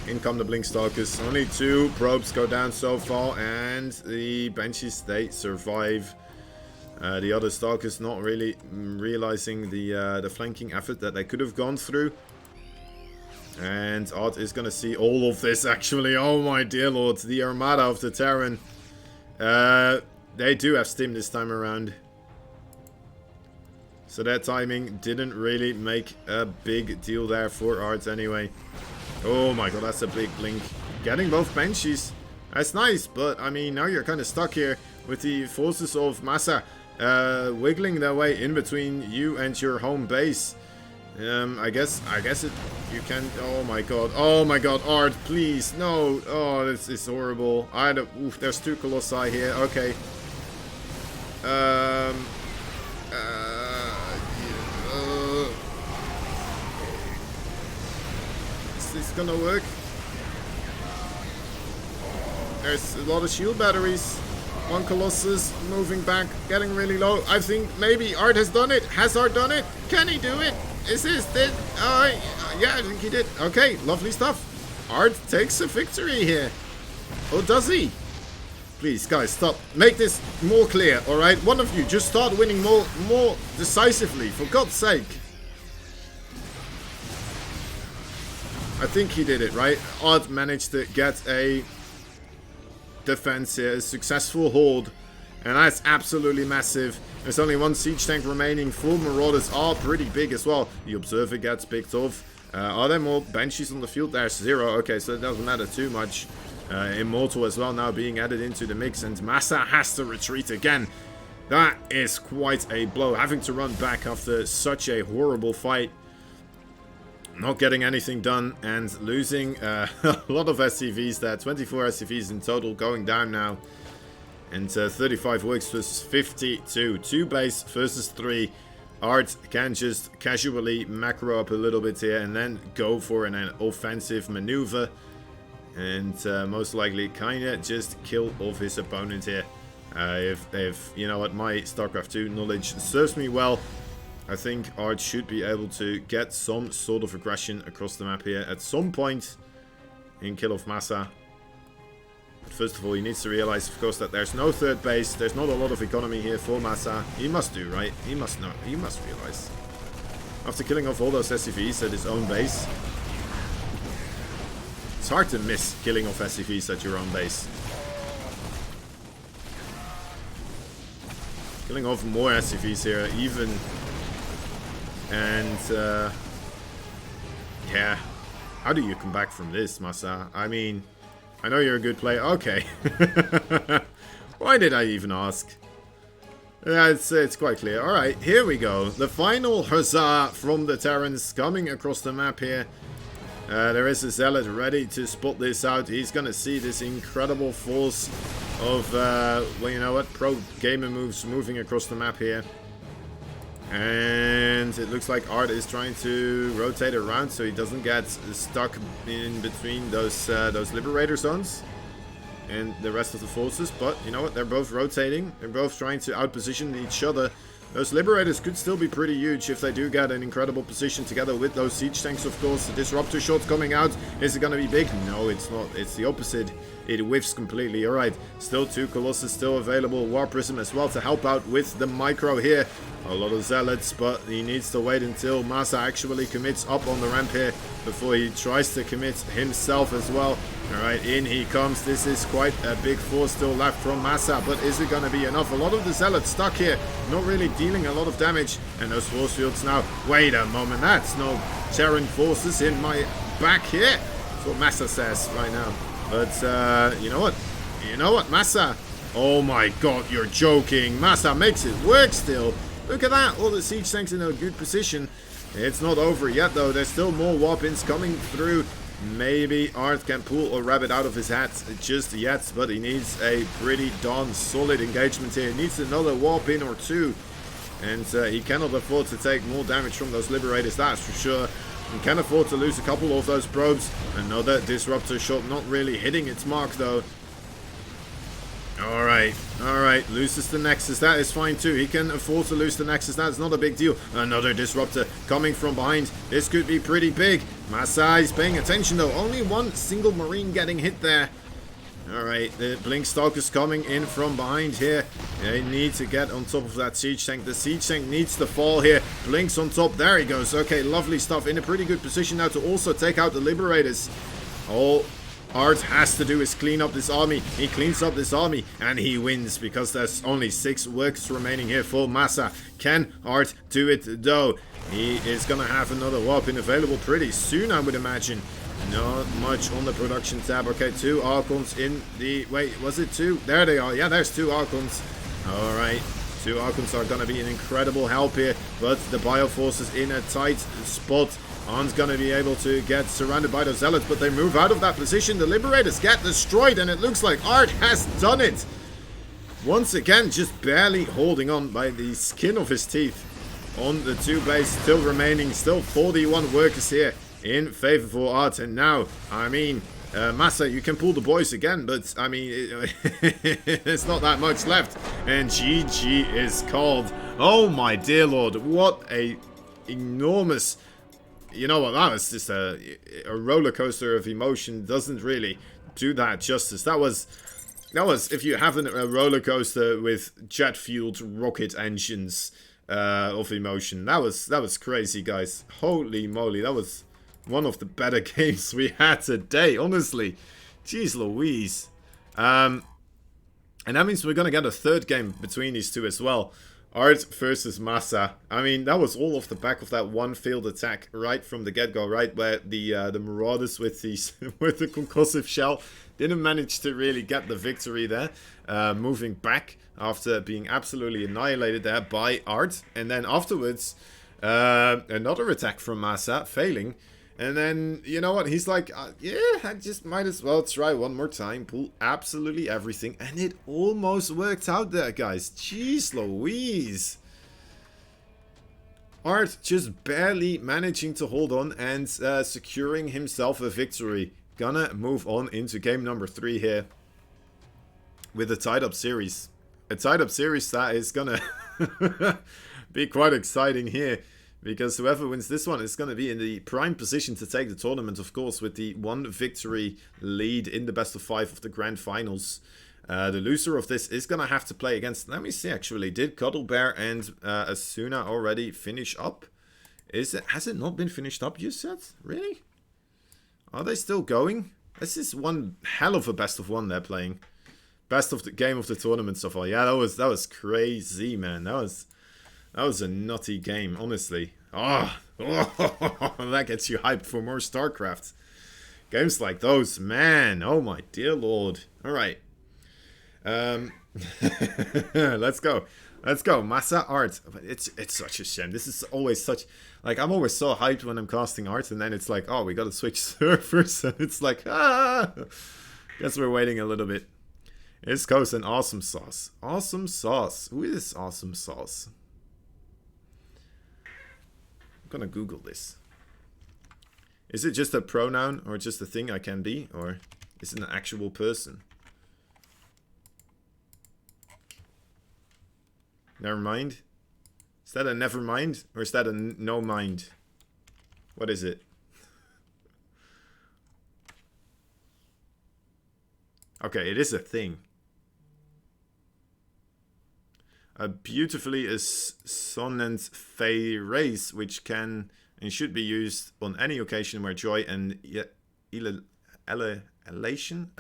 In come the Blink Stalkers. Only 2 probes go down so far, and the Banshees, they survive. The other Stalkers not really realizing the flanking effort that they could have gone through. And Art is going to see all of this, actually. Oh, my dear lord. The Armada of the Terran. They do have Stim this time around. So that timing didn't really make a big deal there for Art anyway. Oh, my god, that's a big blink. Getting both Banshees. That's nice, but, I mean, now you're kind of stuck here with the forces of Massa wiggling their way in between you and your home base. I guess you can. Oh my god, Art, please, no. Oh, this is horrible. Oof, there's 2 Colossi here. Okay. Is this gonna work? There's a lot of shield batteries. 1 Colossus moving back, getting really low. I think maybe Art has done it. Has Art done it? Can he do it? Is this it? Yeah, I think he did. Okay, lovely stuff. Art takes a victory here. Oh, does he? Please, guys, stop. Make this more clear, alright? One of you, just start winning more decisively, for God's sake. I think he did it, right? Art managed to get a defense here, a successful hold. And that's absolutely massive. There's only 1 siege tank remaining. 4 Marauders are pretty big as well. The Observer gets picked off. Are there more Banshees on the field? There's 0. Okay, so it doesn't matter too much. Immortal as well now being added into the mix. And Massa has to retreat again. That is quite a blow. Having to run back after such a horrible fight. Not getting anything done and losing a lot of SCVs there. 24 SCVs in total going down now. And 35 works versus 52. 2 base versus 3. Art can just casually macro up a little bit here and then go for an offensive maneuver. And most likely kind of just kill off his opponent here. If you know what, my StarCraft 2 knowledge serves me well, I think Art should be able to get some sort of aggression across the map here at some point in kill off Massa. But first of all, he needs to realize, of course, that there's no 3rd base. There's not a lot of economy here for Massa. He must do, right? He must know. He must realize. After killing off all those SCVs at his own base. It's hard to miss killing off SCVs at your own base. Killing off more SCVs here, even. And, yeah. How do you come back from this, Massa? I mean, I know you're a good player. Okay. Why did I even ask? Yeah, it's quite clear. Alright, here we go. The final huzzah from the Terrans coming across the map here. There is a Zealot ready to spot this out. He's going to see this incredible force of, well, you know what, pro gamer moves moving across the map here. And it looks like Art is trying to rotate around so he doesn't get stuck in between those Liberator zones and the rest of the forces. But you know what? They're both rotating. They're both trying to outposition each other. Those Liberators could still be pretty huge if they do get an incredible position together with those siege tanks, of course. The Disruptor shot coming out. Is it going to be big? No, it's not. It's the opposite. It whiffs completely. Alright, still 2 Colossus still available. War Prism as well to help out with the micro here. A lot of Zealots, but he needs to wait until Massa actually commits up on the ramp here before he tries to commit himself as well. Alright, in he comes. This is quite a big force still left from Massa, but is it going to be enough? A lot of the Zealots stuck here, not really dealing a lot of damage. And those force fields now. Wait a moment, that's no Terran forces in my back here. That's what Massa says right now. But, you know what? You know what, Massa? Oh my god, you're joking. Massa makes it work still. Look at that, all the siege tanks in a good position. It's not over yet though, there's still more Warpins coming through. Maybe Art can pull a rabbit out of his hat just yet, but he needs a pretty darn solid engagement here. He needs another Warpin or 2. And he cannot afford to take more damage from those Liberators, that's for sure. He can afford to lose a couple of those probes. Another Disruptor shot not really hitting its mark though. Alright, loses the Nexus, that is fine too. He can afford to lose the Nexus, that's not a big deal. Another Disruptor coming from behind. This could be pretty big. Massa is paying attention though. Only 1 single Marine getting hit there. Alright, the Blink Stalker's coming in from behind here. They need to get on top of that Siege Tank. The Siege Tank needs to fall here. Blink's on top. There he goes. Okay, lovely stuff. In a pretty good position now to also take out the Liberators. All Art has to do is clean up this army. He cleans up this army and he wins because there's only 6 workers remaining here for Massa. Can Art do it though? He is going to have another weapon available pretty soon, I would imagine. Not much on the production tab. Okay, 2 Archons in the... Wait, was it 2? There they are. Yeah, there's 2 Archons. Alright. 2 Archons are going to be an incredible help here. But the Bioforce is in a tight spot. Arn's going to be able to get surrounded by the Zealots, but they move out of that position. The Liberators get destroyed, and it looks like Art has done it. Once again, just barely holding on by the skin of his teeth on the 2 base. Still remaining, still 41 workers here in favor for Art. And now, I mean, Massa, you can pull the boys again, but I mean, it's not that much left. And GG is called. Oh my dear lord, what a enormous... You know what, that was just a roller coaster of emotion. Doesn't really do that justice. That was, if you have a roller coaster with jet-fueled rocket engines of emotion. That was crazy, guys. Holy moly, that was one of the better games we had today, honestly. Jeez Louise. And that means we're gonna get a 3rd game between these 2 as well. Art versus Massa. I mean, that was all off the back of that one failed attack right from the get-go, right? Where the Marauders with these with the concussive shell didn't manage to really get the victory there. Moving back after being absolutely annihilated there by Art. And then afterwards, another attack from Massa, failing. And then, you know what, he's like, yeah, I just might as well try one more time, pull absolutely everything, and it almost worked out there, guys. Jeez Louise. Art just barely managing to hold on and securing himself a victory. Gonna move on into game number 3 here with a tied-up series. A tied-up series that is gonna be quite exciting here. Because whoever wins this one is going to be in the prime position to take the tournament, of course, with the 1 victory lead in the best of 5 of the grand finals. The loser of this is going to have to play against... Let me see, actually. Did Cuddlebear and Asuna already finish up? Has it not been finished up, you said? Really? Are they still going? This is one hell of a best of 1 they're playing. Best of the game of the tournament so far. Yeah, that was crazy, man. That was a nutty game, honestly. Oh, that gets you hyped for more StarCraft. Games like those, man. Oh my dear lord. Alright. Let's go. Let's go. Massa Art. It's such a shame. This is always such... Like, I'm always so hyped when I'm casting Art, and then it's like, oh, we gotta switch servers, and it's like, guess we're waiting a little bit. It's goes an Awesome Sauce. Awesome Sauce. Who is Awesome Sauce? I'm gonna Google this. Is it just a pronoun or just a thing I can be, or is it an actual person? Never mind. Is that a never mind or is that a no mind? What is it? Okay, it is a thing. A beautifully assonant phrase which can and should be used on any occasion where joy and elation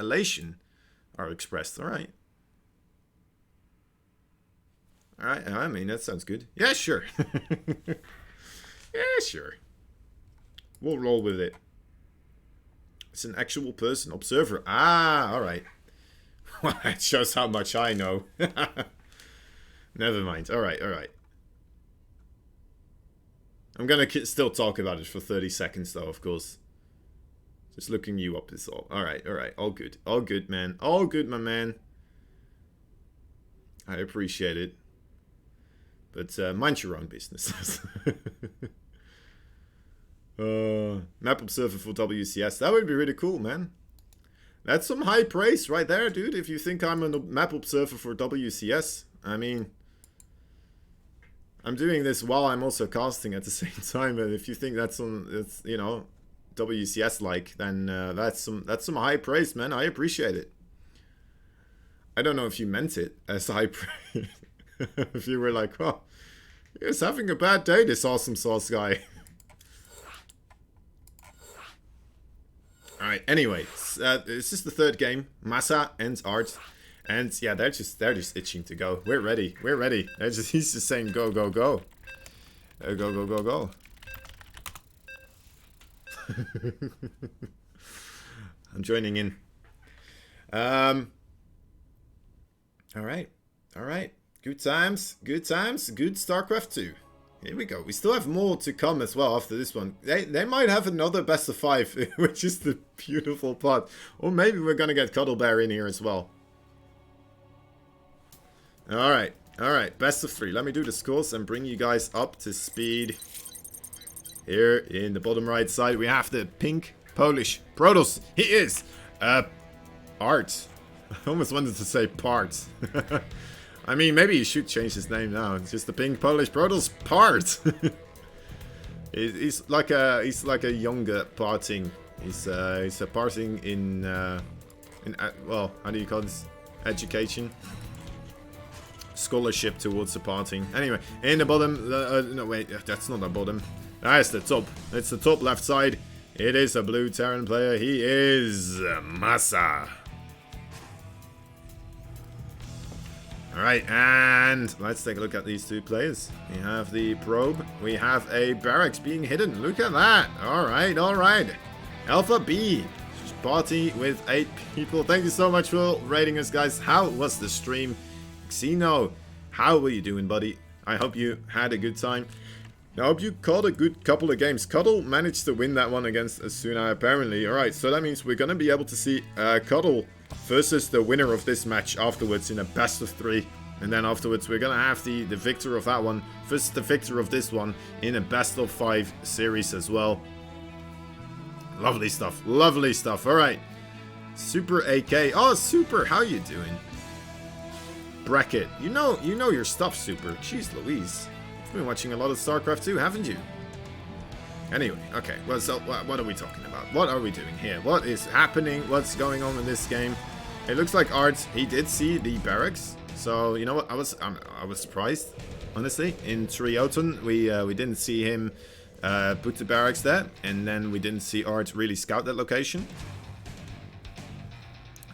are expressed. Alright. Alright, I mean, that sounds good. Yeah, sure. Yeah, sure. We'll roll with it. It's an actual person. Observer. Ah, alright. That shows how much I know. Never mind. Alright, alright. I'm gonna still talk about it for 30 seconds though, of course. Just looking you up is all. Alright, alright. All good. All good, man. All good, my man. I appreciate it. But mind your own business. Map observer for WCS. That would be really cool, man. That's some high praise right there, dude. If you think I'm a map observer for WCS. I mean... I'm doing this while I'm also casting at the same time, and if you think that's you know, WCS like, then that's some high praise, man. I appreciate it. I don't know if you meant it as high praise. If you were like, oh, he's having a bad day, this awesome sauce guy. Alright, anyway, this is the third game. Massa and Art. And yeah, they're just itching to go. We're ready. We're ready. He's just saying go, go, go. Go, go, go, go. I'm joining in. Alright. Alright. Good times. Good times. Good StarCraft 2. Here we go. We still have more to come as well after this one. They might have another best of 5, which is the beautiful part. Or maybe we're going to get Cuddle Bear in here as well. Alright. Alright. Best of 3. Let me do the scores and bring you guys up to speed. Here in the bottom right side, we have the pink Polish Protoss. He is Art. I almost wanted to say Part. I mean, maybe he should change his name now. It's just the pink Polish Protoss Part. he's like a younger parting. He's a parting in well, how do you call this? Education. Scholarship towards the parting. Anyway, in the bottom, no wait, that's not the bottom. That's the top. It's the top left side. It is a blue Terran player. He is Massa. Alright, and let's take a look at these two players. We have the probe. We have a barracks being hidden. Look at that. Alright, alright. Alpha B. Party with 8 people. Thank you so much for rating us, guys. How was the stream? Xeno, how were you doing, buddy? I hope you had a good time. I hope you caught a good couple of games. Cuddle managed to win that one against Asuna, apparently. Alright, so that means we're going to be able to see Cuddle versus the winner of this match afterwards in a best of 3. And then afterwards we're going to have the victor of that one versus the victor of this one in a best of 5 series as well. Lovely stuff. Lovely stuff. Alright. Super AK. Oh, Super, how you doing? Bracket. You know your stuff, Super. Jeez Louise. You've been watching a lot of StarCraft 2, haven't you? Anyway, okay. Well, so what are we talking about? What are we doing here? What is happening? What's going on in this game? It looks like Art, he did see the barracks. So, you know what? I was surprised, honestly. In Trioton, we didn't see him put the barracks there. And then we didn't see Art really scout that location.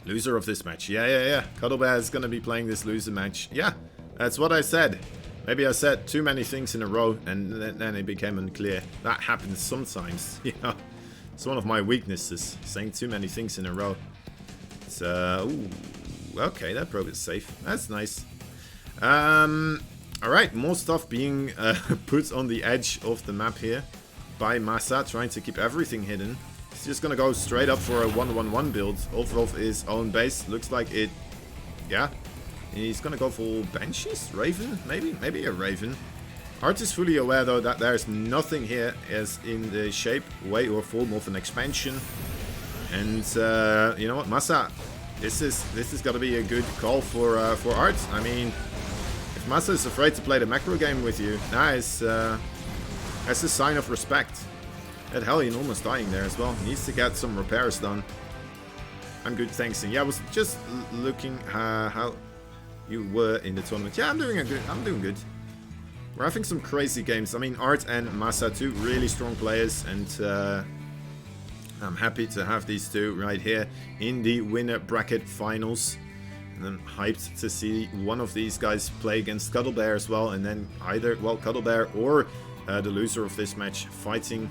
Loser of this match. Yeah. Cuddle Bear is going to be playing this loser match. Yeah, that's what I said. Maybe I said too many things in a row and then it became unclear. That happens sometimes, you know. It's one of my weaknesses, saying too many things in a row. So, ooh, okay, that probe is safe. That's nice. Alright, more stuff being put on the edge of the map here by Massa, trying to keep everything hidden. He's just gonna go straight up for a 1-1-1 build off of his own base. Looks like it, yeah. He's gonna go for Banshees? Raven? Maybe a Raven. Art is fully aware though that there's nothing here as in the shape, way or form of an expansion. And you know what, Massa, this is gotta be a good call for Art. I mean, if Massa is afraid to play the macro game with you, that's a sign of respect. That Hellion almost dying there as well. Needs to get some repairs done. I'm good, thanks. And yeah, I was just looking how you were in the tournament. Yeah, I'm doing good. We're having some crazy games. I mean, Art and Massa, two really strong players, and I'm happy to have these two right here in the winner bracket finals. And I'm hyped to see one of these guys play against Cuddle Bear as well, and then either, well, Cuddle Bear or the loser of this match fighting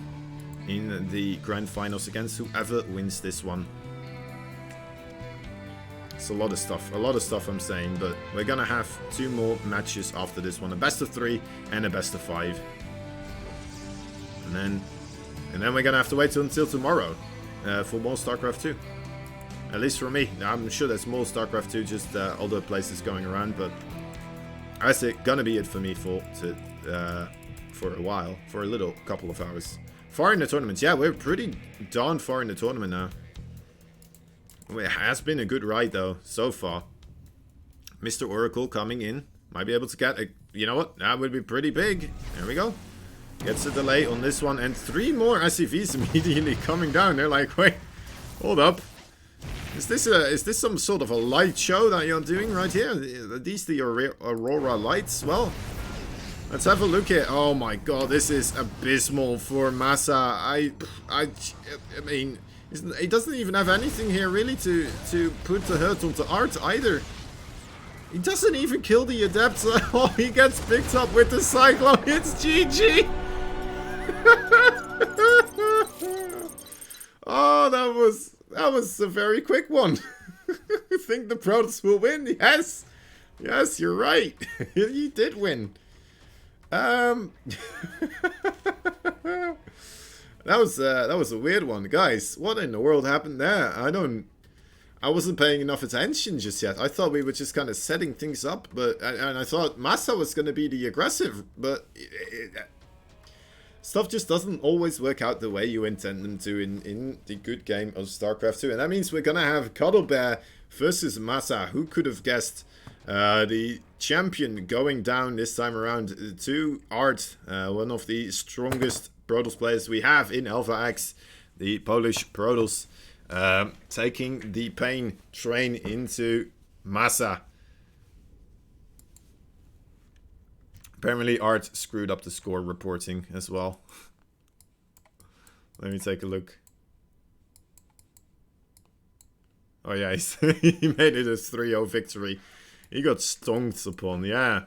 in the grand finals against whoever wins this one. It's a lot of stuff I'm saying, but we're gonna have 2 more matches after this one, a best of 3 and a best of 5. And then we're gonna have to wait until tomorrow for more StarCraft 2. At least for me. I'm sure there's more StarCraft 2, just other places going around, but that's gonna be it for me for a while, for a little couple of hours. Far in the tournament. Yeah, we're pretty darn far in the tournament now. It has been a good ride though, so far. Mr. Oracle coming in. Might be able to get a... You know what? That would be pretty big. There we go. Gets a delay on this one. And 3 more SCVs immediately coming down. They're like, wait, hold up. Is this some sort of a light show that you're doing right here? Are these the Aurora lights? Well, let's have a look here. Oh my god, this is abysmal for Massa. I mean, he doesn't even have anything here really to put the hurt onto Art either. He doesn't even kill the Adept. Oh, he gets picked up with the Cyclone. It's GG. Oh, that was a very quick one. I think the Protoss will win. Yes. Yes, you're right. He did win. That was a weird one, guys. What in the world happened there? I wasn't paying enough attention just yet. I thought we were just kind of setting things up, and I thought Massa was going to be the aggressive, but stuff just doesn't always work out the way you intend them to in the good game of StarCraft 2. And that means we're going to have Cuddle Bear versus Massa. Who could have guessed the champion going down this time around to Art, one of the strongest Protoss players we have in Alpha X, the Polish Protoss, taking the pain train into Massa. Apparently Art screwed up the score reporting as well. Let me take a look. Oh yeah, he made it a 3-0 victory. He got stonked upon, yeah.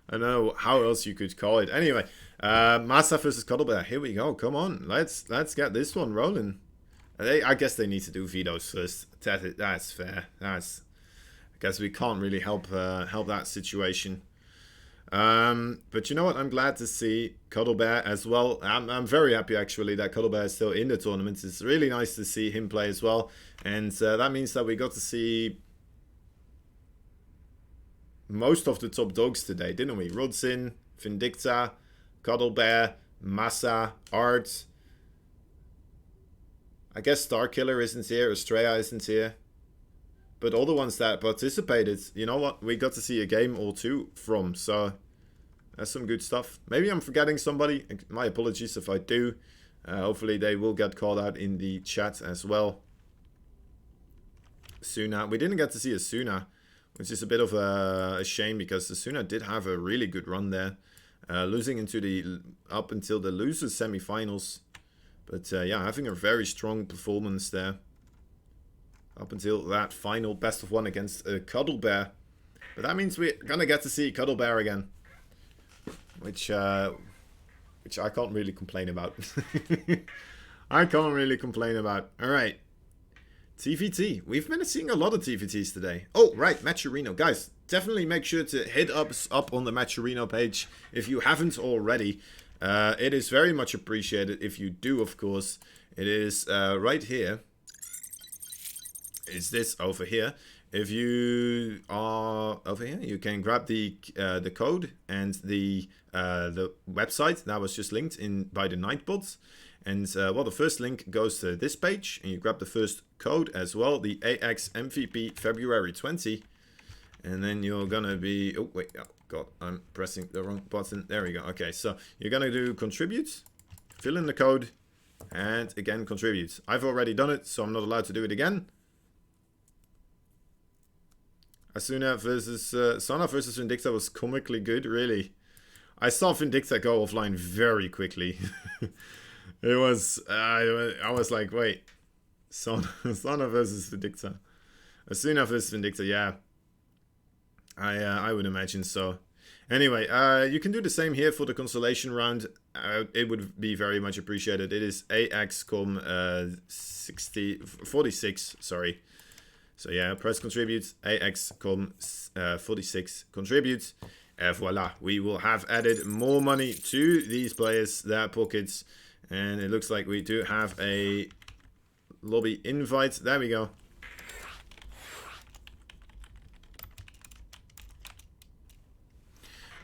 I don't know how else you could call it. Anyway, Massa versus Cuddlebear. Here we go. Come on, let's get this one rolling. I guess they need to do vetoes first. That's fair. I guess we can't really help that situation. But you know what? I'm glad to see Cuddlebear as well. I'm very happy actually that Cuddlebear is still in the tournament. It's really nice to see him play as well, and that means that we got to see most of the top dogs today, didn't we? Rodzin, Vindicta, Cuddlebear, Massa, Art. I guess Starkiller isn't here, Estrella isn't here. But all the ones that participated, you know what? We got to see a game or two from, so that's some good stuff. Maybe I'm forgetting somebody. My apologies if I do. Hopefully they will get called out in the chat as well. Suna. We didn't get to see a Suna, which is a bit of a shame because the Suna did have a really good run there. Losing up until the losers semifinals. But yeah, having a very strong performance there. Up until that final best of one against Cuddlebear. But that means we're gonna get to see Cuddlebear again. Which I can't really complain about. I can't really complain about. Alright. TVT. We've been seeing a lot of TVTs today. Oh, right, Matcherino. Guys, definitely make sure to hit us up on the Matcherino page if you haven't already. It is very much appreciated if you do, of course. It is right here. Is this over here? If you are over here, you can grab the code and the website that was just linked in by the Nightbots. And well, the first link goes to this page, and you grab the first code as well, the AX MVP February 20. And then you're gonna be, oh wait, oh god, I'm pressing the wrong button. There we go. Okay, so you're gonna do contribute, fill in the code, and again contribute. I've already done it, so I'm not allowed to do it again. Asuna versus Sana versus Vindicta was comically good, really. I saw Vindicta go offline very quickly. It was I was like, wait, Sana versus Vindicta. Asuna versus Vindicta, yeah. I would imagine so. Anyway, you can do the same here for the consolation round. It would be very much appreciated. It is AXCOM 46, sorry. So yeah, press contribute, AXCOM 46 contribute. Voila, we will have added more money to these players, their pockets. And it looks like we do have a lobby invite. There we go.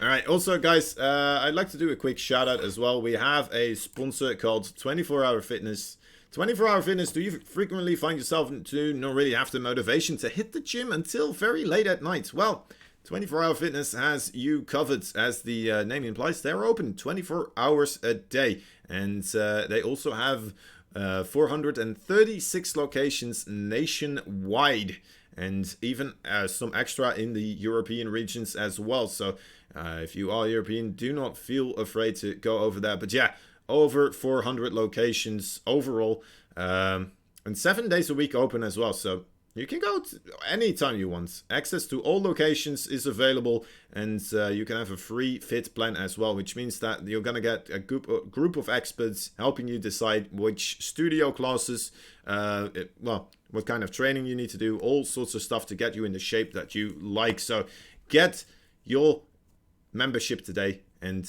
Alright, also guys, I'd like to do a quick shout out as well. We have a sponsor called 24 Hour Fitness. 24 Hour Fitness, do you frequently find yourself to not really have the motivation to hit the gym until very late at night? Well, 24 Hour Fitness has you covered. As the name implies, they're open 24 hours a day. And they also have 436 locations nationwide, and even some extra in the European regions as well. So if you are European, do not feel afraid to go over there. But yeah, over 400 locations overall, and 7 days a week open as well. So you can go anytime you want. Access to all locations is available, and you can have a free fit plan as well, which means that you're going to get a group of experts helping you decide which studio classes, what kind of training you need to do, all sorts of stuff to get you in the shape that you like. So get your membership today, and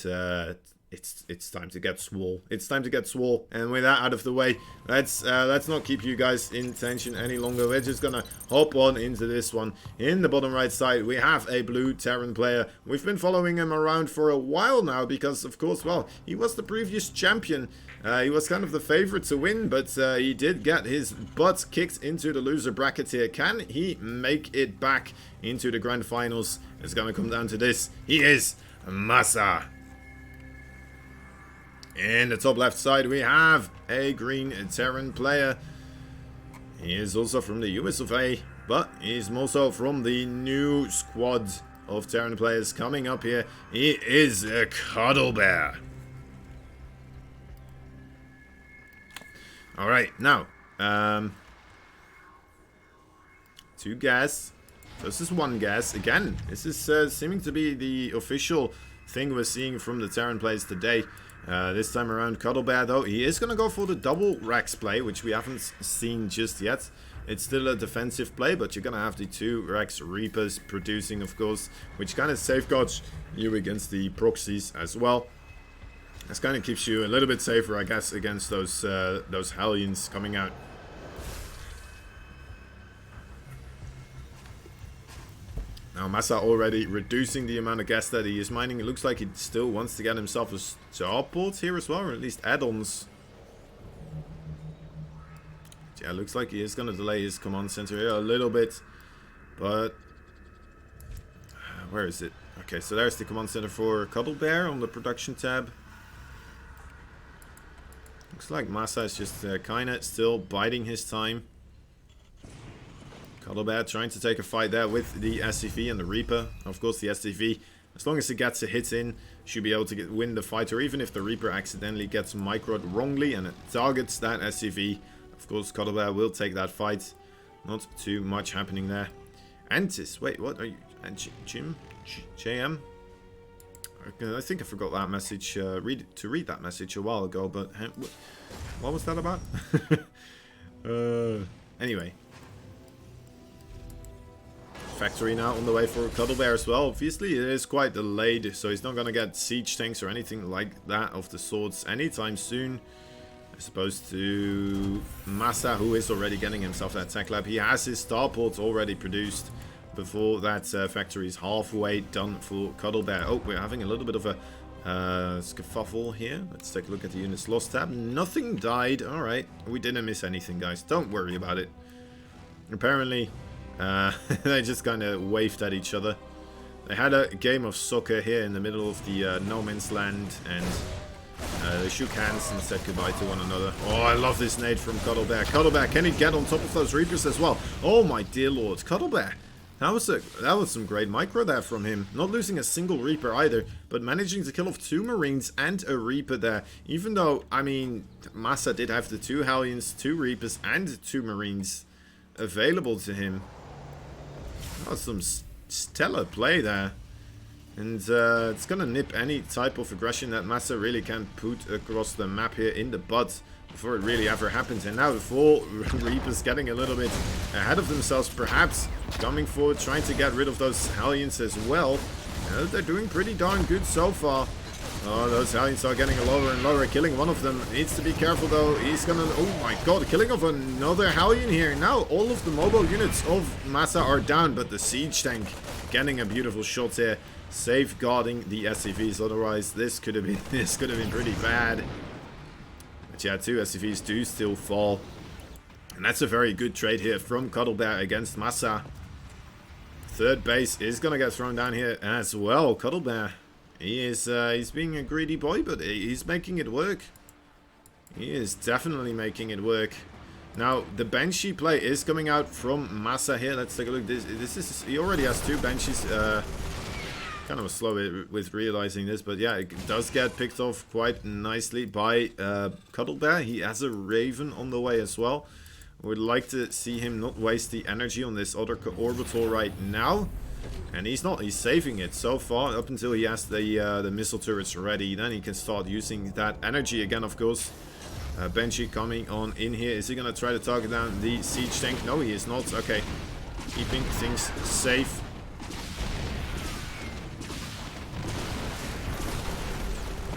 it's time to get swole. It's time to get swole. And with that out of the way, let's not keep you guys in tension any longer. We're just gonna hop on into this one. In the bottom right side, we have a blue Terran player. We've been following him around for a while now because, of course, well, he was the previous champion. He was kind of the favorite to win, but he did get his butt kicked into the loser bracket here. Can he make it back into the grand finals? It's gonna come down to this. He is Massa. In the top left side, we have a green Terran player. He is also from the US of A, but he's also from the new squad of Terran players coming up here. He is a Cuddle Bear. Alright, now, 2 gas versus 1 gas. Again, this is seeming to be the official thing we're seeing from the Terran players today. This time around, Cuddle Bear, though, he is going to go for the double Rex play, which we haven't seen just yet. It's still a defensive play, but you're going to have the 2 Rex Reapers producing, of course, which kind of safeguards you against the proxies as well. This kind of keeps you a little bit safer, I guess, against those Hellions coming out. Now Massa already reducing the amount of gas that he is mining. It looks like he still wants to get himself a starport here as well, or at least add-ons. Yeah, looks like he is going to delay his command center here a little bit. But where is it? Okay, so there's the command center for Cuddle Bear on the production tab. Looks like Massa is just kind of still biding his time. Cuddle Bear trying to take a fight there with the SCV and the Reaper. Of course, the SCV, as long as it gets a hit in, should be able to win the fight. Or even if the Reaper accidentally gets microed wrongly and it targets that SCV, of course, Cuddle Bear will take that fight. Not too much happening there. Antis, wait, what are you? Jim? JM? I think I forgot that message. Read that message a while ago, but what was that about? Anyway. Factory now on the way for Cuddle Bear as well. Obviously, it is quite delayed, so he's not going to get siege tanks or anything like that of the sorts anytime soon. As opposed to Massa, who is already getting himself that tech lab. He has his starports already produced before that factory is halfway done for Cuddle Bear. Oh, we're having a little bit of a scuffle here. Let's take a look at the units lost tab. Nothing died. Alright, we didn't miss anything, guys. Don't worry about it. Apparently, they just kind of waved at each other. They had a game of soccer here in the middle of the no man's land, and they shook hands and said goodbye to one another. Oh, I love this nade from Cuddle Bear. Cuddle Bear, can he get on top of those Reapers as well? Oh my dear lord, Cuddle Bear. That was some great micro there from him. Not losing a single Reaper either, but managing to kill off 2 Marines and a Reaper there. Even though, I mean, Massa did have the 2 Hellions, 2 Reapers, and 2 Marines available to him. That was some stellar play there. And it's going to nip any type of aggression that Massa really can put across the map here in the butt before it really ever happens. And now the 4 Reapers getting a little bit ahead of themselves, perhaps coming forward, trying to get rid of those Hellions as well. They're doing pretty darn good so far. Oh, those Hellions are getting lower and lower. Killing one of them. Needs to be careful though. He's gonna... Oh my god, killing of another Hellion here. Now all of the mobile units of Massa are down, but the siege tank getting a beautiful shot here, safeguarding the SCVs. Otherwise, this could have been pretty bad. But yeah, 2 SCVs do still fall. And that's a very good trade here from Cuddle Bear against Massa. 3rd base is gonna get thrown down here as well. Cuddle Bear. He is he's being a greedy boy, but he's making it work. He is definitely making it work. Now, the Banshee play is coming out from Massa here. Let's take a look. This is, he already has 2 Banshees. Kind of slow with realizing this, but yeah, it does get picked off quite nicely by Cuddle Bear. He has a Raven on the way as well. Would like to see him not waste the energy on this other orbital right now. And he's not. He's saving it so far up until he has the missile turrets ready. Then he can start using that energy again, of course. Banshee coming on in here. Is he going to try to target down the siege tank? No, he is not. Okay. Keeping things safe.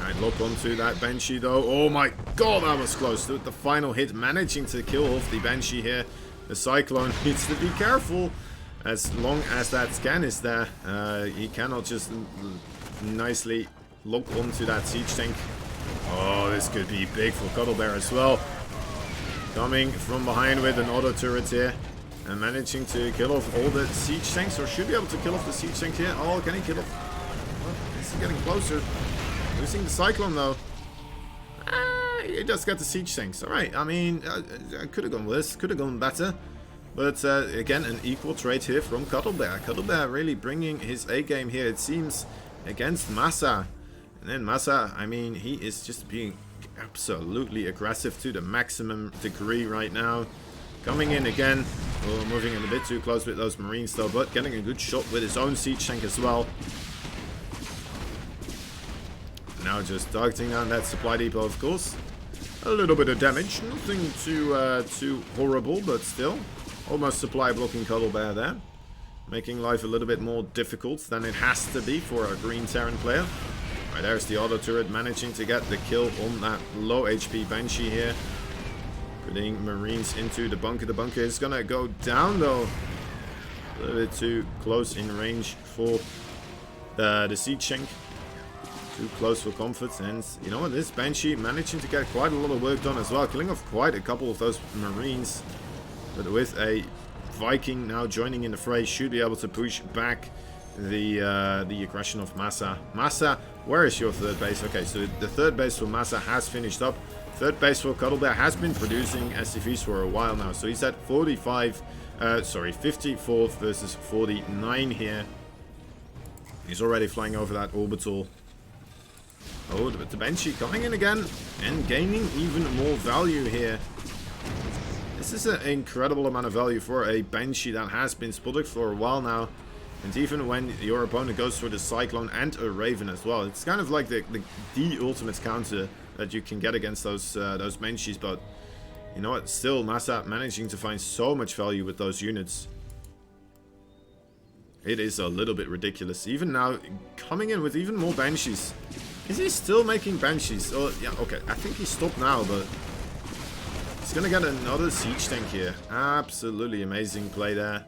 Alright, lock onto that Banshee though. Oh my god, that was close. The final hit managing to kill off the Banshee here. The Cyclone needs to be careful. As long as that scan is there, he cannot just nicely lock onto that siege tank. Oh, this could be big for Cuddle Bear as well. Coming from behind with an auto turret here. And managing to kill off all the siege tanks. Or should be able to kill off the siege tank here. Oh, can he kill off? Oh, this is getting closer. Losing the Cyclone though. He just got the siege tanks. Alright, I mean, I could have gone worse. Could have gone better. But again, an equal trade here from Cuddle Bear. Cuddle Bear really bringing his A game here, it seems, against Massa. And then Massa, I mean, he is just being absolutely aggressive to the maximum degree right now. Coming in again. Oh, moving in a bit too close with those Marines though, but getting a good shot with his own siege tank as well. Now just targeting down that supply depot, of course. A little bit of damage. Nothing too horrible, but still. Almost supply blocking Cuddle Bear there. Making life a little bit more difficult than it has to be for a Green Terran player. Right, there's the auto turret managing to get the kill on that low HP Banshee here. Putting Marines into the bunker. The bunker is gonna go down though. A little bit too close in range for the siege tank. Too close for comfort. And you know what, this Banshee managing to get quite a lot of work done as well. Killing off quite a couple of those Marines. But with a Viking now joining in the fray, should be able to push back the aggression of Massa. Massa, where is your 3rd base? Okay, so the 3rd base for Massa has finished up. 3rd base for Cuddle Bear has been producing SCVs for a while now. So he's at 54th versus 49 here. He's already flying over that orbital. Oh, but the Banshee coming in again and gaining even more value here. This is an incredible amount of value for a Banshee that has been spotted for a while now. And even when your opponent goes for the Cyclone and a Raven as well. It's kind of like the ultimate counter that you can get against those Banshees. But you know what? Still, Massa managing to find so much value with those units. It is a little bit ridiculous. Even now, coming in with even more Banshees. Is he still making Banshees? Oh, yeah, okay. I think he stopped now, but he's gonna get another siege tank here. Absolutely amazing play there.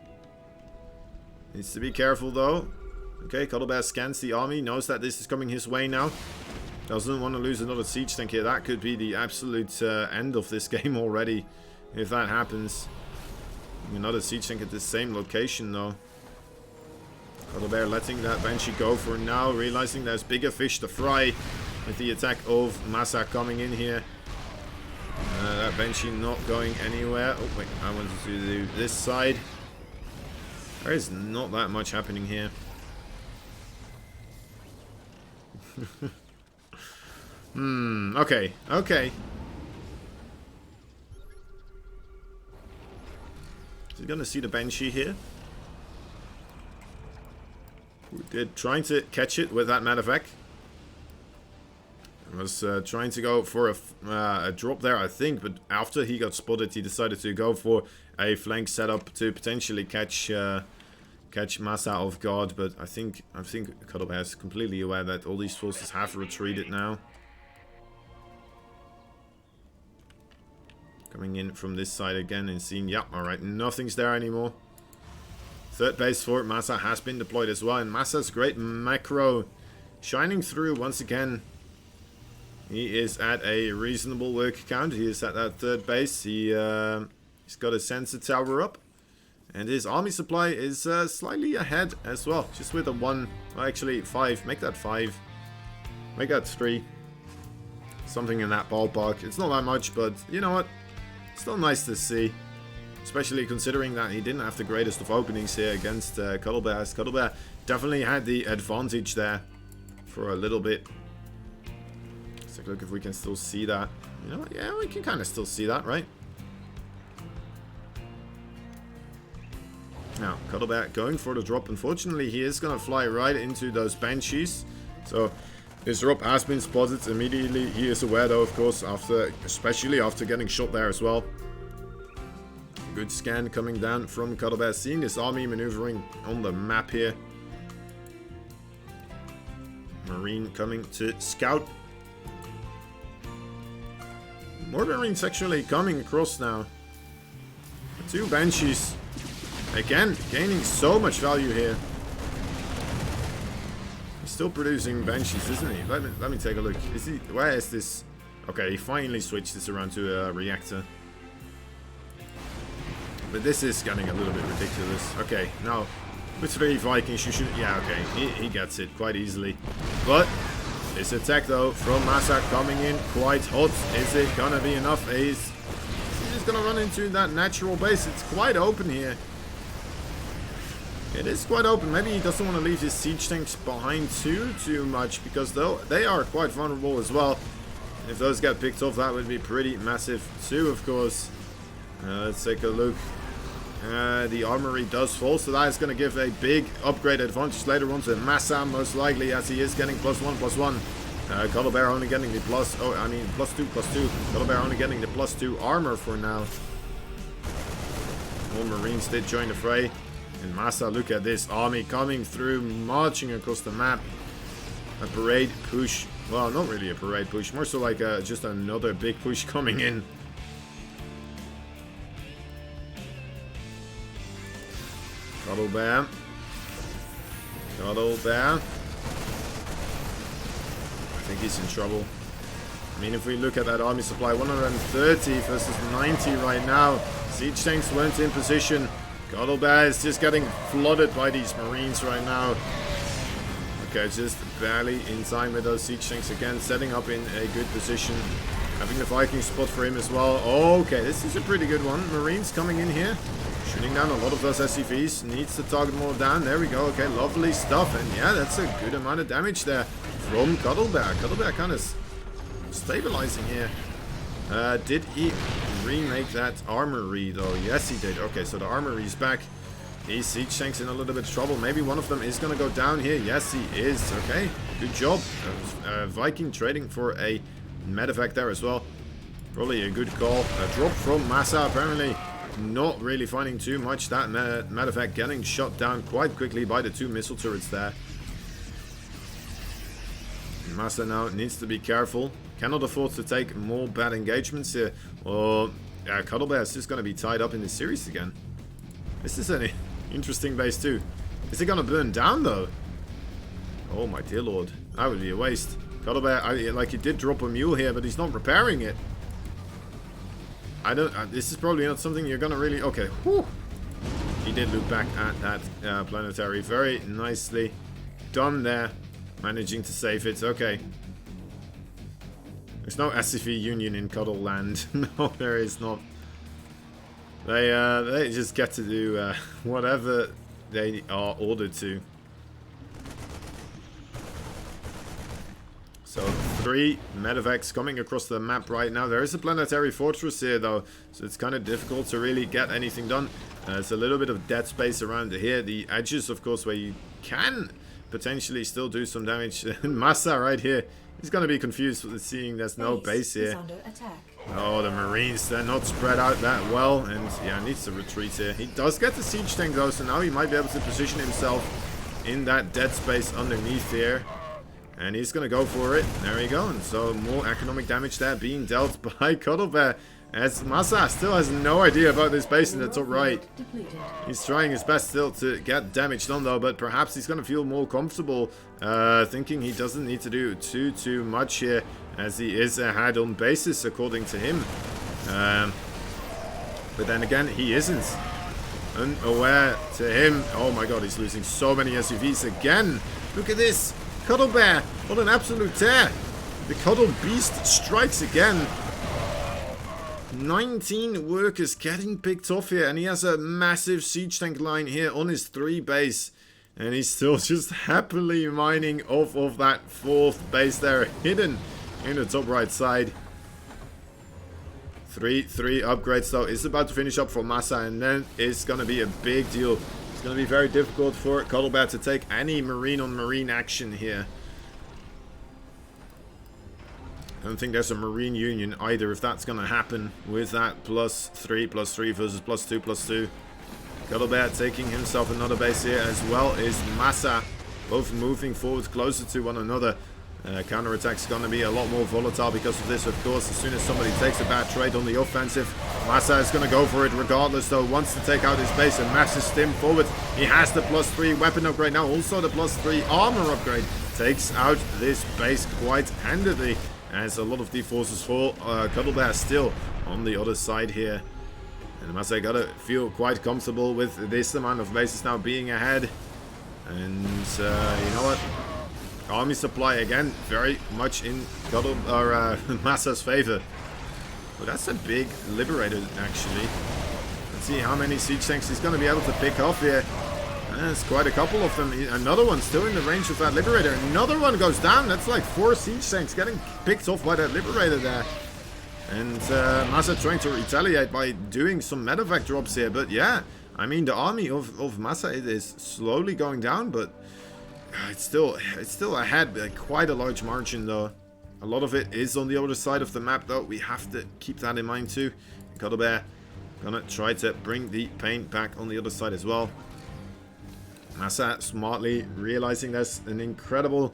Needs to be careful though. Okay, Cuddle Bear scans the army, knows that this is coming his way now. Doesn't want to lose another siege tank here. That could be the absolute end of this game already, if that happens. Another siege tank at the same location though. Cuddle Bear letting that Banshee go for now, realizing there's bigger fish to fry with the attack of Massa coming in here. That Banshee not going anywhere. Oh wait, I wanted to do this side. There is not that much happening here. Okay, okay. Is he gonna see the Banshee here? We did trying to catch it with that Medevac. Was trying to go for a drop there, I think, but after he got spotted, he decided to go for a flank setup to potentially catch Massa off guard. But I think Cuddle Bear is completely aware that all these forces have retreated now. Coming in from this side again and seeing, yep, alright, nothing's there anymore. 3rd base for Massa has been deployed as well, and Massa's great macro shining through once again. He is at a reasonable work count. He is at that 3rd base. He's got a sensor tower up. And his army supply is slightly ahead as well. Just with a 1, well, actually 5. Make that 5. Make that 3. Something in that ballpark. It's not that much, but you know what? Still nice to see. Especially considering that he didn't have the greatest of openings here against Cuddlebear. Cuddlebear definitely had the advantage there for a little bit. Let's take a look if we can still see that. You know what? Yeah, we can kind of still see that, right? Now, Cuddlebear going for the drop. Unfortunately, he is going to fly right into those Banshees. So, this drop has been spotted immediately. He is aware, though, of course, especially after getting shot there as well. Good scan coming down from Cuddlebear. Seeing this army maneuvering on the map here. Marine coming to scout. More Marines actually coming across now. 2 Banshees. Again, gaining so much value here. He's still producing Banshees, isn't he? Let me take a look. Where is this? Okay, he finally switched this around to a reactor. But this is getting a little bit ridiculous. Okay, now, with 3 Vikings, you should... Yeah, okay, he gets it quite easily. But, this attack, though, from Massa coming in quite hot. Is it gonna be enough? He's just gonna run into that natural base. It's quite open here. It is quite open. Maybe he doesn't want to leave his siege tanks behind too much, because though they are quite vulnerable as well. If those get picked off, that would be pretty massive too, of course. Let's take a look. The armory does fall, so that is going to give a big upgrade advantage later on to Massa, most likely, as he is getting +1/+1. Cuddlebear only getting the +2/+2. Cuddlebear only getting the +2 armor for now. More Marines did join the fray. And Massa, look at this army coming through, marching across the map. A parade push. Well, not really a parade push, more so like just another big push coming in. Cuddlebear. Cuddlebear. I think he's in trouble. I mean, if we look at that army supply, 130 versus 90 right now. Siege tanks weren't in position. Cuddlebear is just getting flooded by these Marines right now. Okay, just barely in time with those siege tanks again, setting up in a good position. Having the Viking spot for him as well. Okay, this is a pretty good one. Marines coming in here. Shooting down a lot of those SCVs. Needs to target more down. There we go. Okay, lovely stuff. And yeah, that's a good amount of damage there from Cuddlebear. Cuddlebear kind of stabilizing here. Did he remake that armory though? Yes, he did. Okay, so the armory's back. These siege tanks in a little bit of trouble. Maybe one of them is going to go down here. Yes, he is. Okay, good job. Viking trading for a medevac there as well. Probably a good call. A drop from Massa, apparently. Not really finding too much. That medevac getting shot down quite quickly by the 2 missile turrets there. Massa now needs to be careful. Cannot afford to take more bad engagements here. Or Cuddlebear is just going to be tied up in this series again. This is an interesting base too. Is it going to burn down though? Oh my dear lord. That would be a waste. Cuddlebear, like he did drop a mule here, but he's not repairing it. This is probably not something you're going to really... Okay. Whew. He did look back at that planetary. Very nicely done there. Managing to save it. Okay. There's no SCV Union in Cuddle Land. No, there is not. They just get to do whatever they are ordered to. So 3 medevacs coming across the map right now. There is a planetary fortress here though, so it's kind of difficult to really get anything done. There's a little bit of dead space around here. The edges, of course, where you can potentially still do some damage. Massa right here. He's going to be confused with seeing there's no base here. Oh, the Marines, they're not spread out that well. And yeah, needs to retreat here. He does get the siege tank though, so now he might be able to position himself in that dead space underneath here. And he's going to go for it. There we go. And so more economic damage there being dealt by Cuddlebear. As Massa still has no idea about this base in the top right. He's trying his best still to get damage done though, but perhaps he's going to feel more comfortable thinking he doesn't need to do too much here, as he is ahead on basis according to him. But then again, he isn't. Unaware to him. Oh my god, he's losing so many SUVs again. Look at this. Cuddlebear on an absolute tear. The Cuddle Beast strikes again. 19 workers getting picked off here, and he has a massive siege tank line here on his 3 base. And he's still just happily mining off of that 4th base there, hidden in the top right side. 3 upgrades though is about to finish up for Massa, and then it's going to be a big deal. It's going to be very difficult for Cuddlebear to take any marine on marine action here. I don't think there's a marine union either if that's going to happen with that +3 versus +2. Cuddlebear taking himself another base here, as well as Massa, both moving forward closer to one another. Counterattack's going to be a lot more volatile because of this, of course. As soon as somebody takes a bad trade on the offensive, Massa is going to go for it regardless, though. Wants to take out his base and massive stim forward. He has the +3 weapon upgrade now, also the +3 armor upgrade. Takes out this base quite handedly, as a lot of D-forces fall. Cuddlebear still on the other side here. And Massa gotta feel quite comfortable with this amount of bases now being ahead. And you know what? Army supply again, very much in Massa's favor. But that's a big Liberator, actually. Let's see how many siege tanks he's gonna be able to pick off here. There's quite a couple of them. Another one still in the range of that Liberator. Another one goes down. That's like 4 siege tanks getting picked off by that Liberator there. And Massa trying to retaliate by doing some medevac drops here. But yeah, I mean, the army of Massa is slowly going down, but it's still ahead by quite a large margin, though. A lot of it is on the other side of the map, though. We have to keep that in mind, too. Cuddlebear gonna try to bring the pain back on the other side as well. Massa smartly realizing there's an incredibly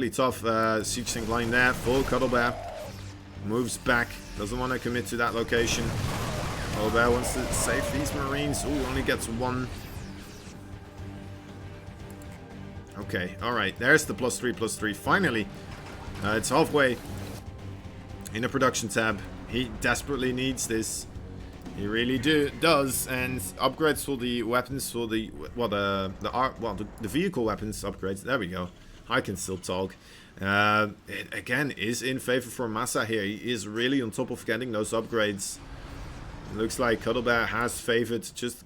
tough siege tank line there for Cuddlebear. Moves back, doesn't want to commit to that location. Cuddlebear wants to save these marines. Ooh, only gets 1. Okay, alright, there's the +3. Finally, it's halfway in the production tab. He desperately needs this. He really does, and upgrades for the weapons, for the vehicle weapons upgrades. There we go. I can still talk. It again is in favor for Massa here. He is really on top of getting those upgrades. It looks like Cuddlebear has favored just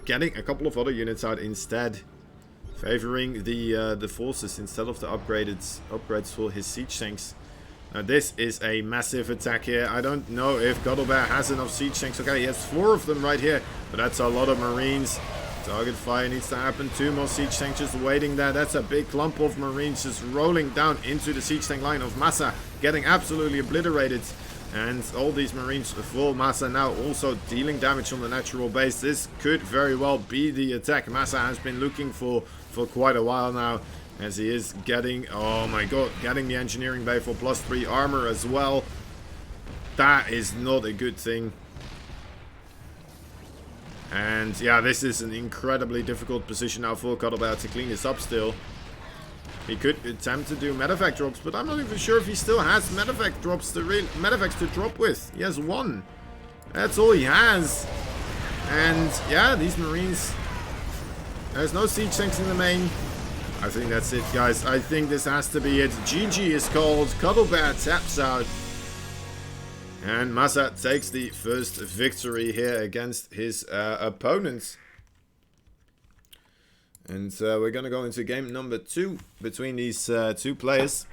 getting a couple of other units out instead, favoring the forces instead of the upgrades for his siege tanks. This is a massive attack here. I don't know if Cuddlebear has enough siege tanks. Okay, he has 4 of them right here, but that's a lot of marines. Target fire needs to happen. 2 more siege tanks just waiting there. That's a big clump of marines just rolling down into the siege tank line of Massa, getting absolutely obliterated. And all these marines for Massa now also dealing damage on the natural base. This could very well be the attack Massa has been looking for quite a while now, as he is getting, oh my god, getting the engineering bay for +3 armor as well. That is not a good thing. And yeah, this is an incredibly difficult position now for Cuddlebear to clean this up still. He could attempt to do medevac drops, but I'm not even sure if he still has medevac medevacs to drop with. He has 1. That's all he has. And yeah, these marines, there's no siege tanks in the main. I think that's it, guys. I think this has to be it. GG is called. Cuddlebear taps out. And Massa takes the first victory here against his opponents. And we're going to go into game number 2 between these 2 players,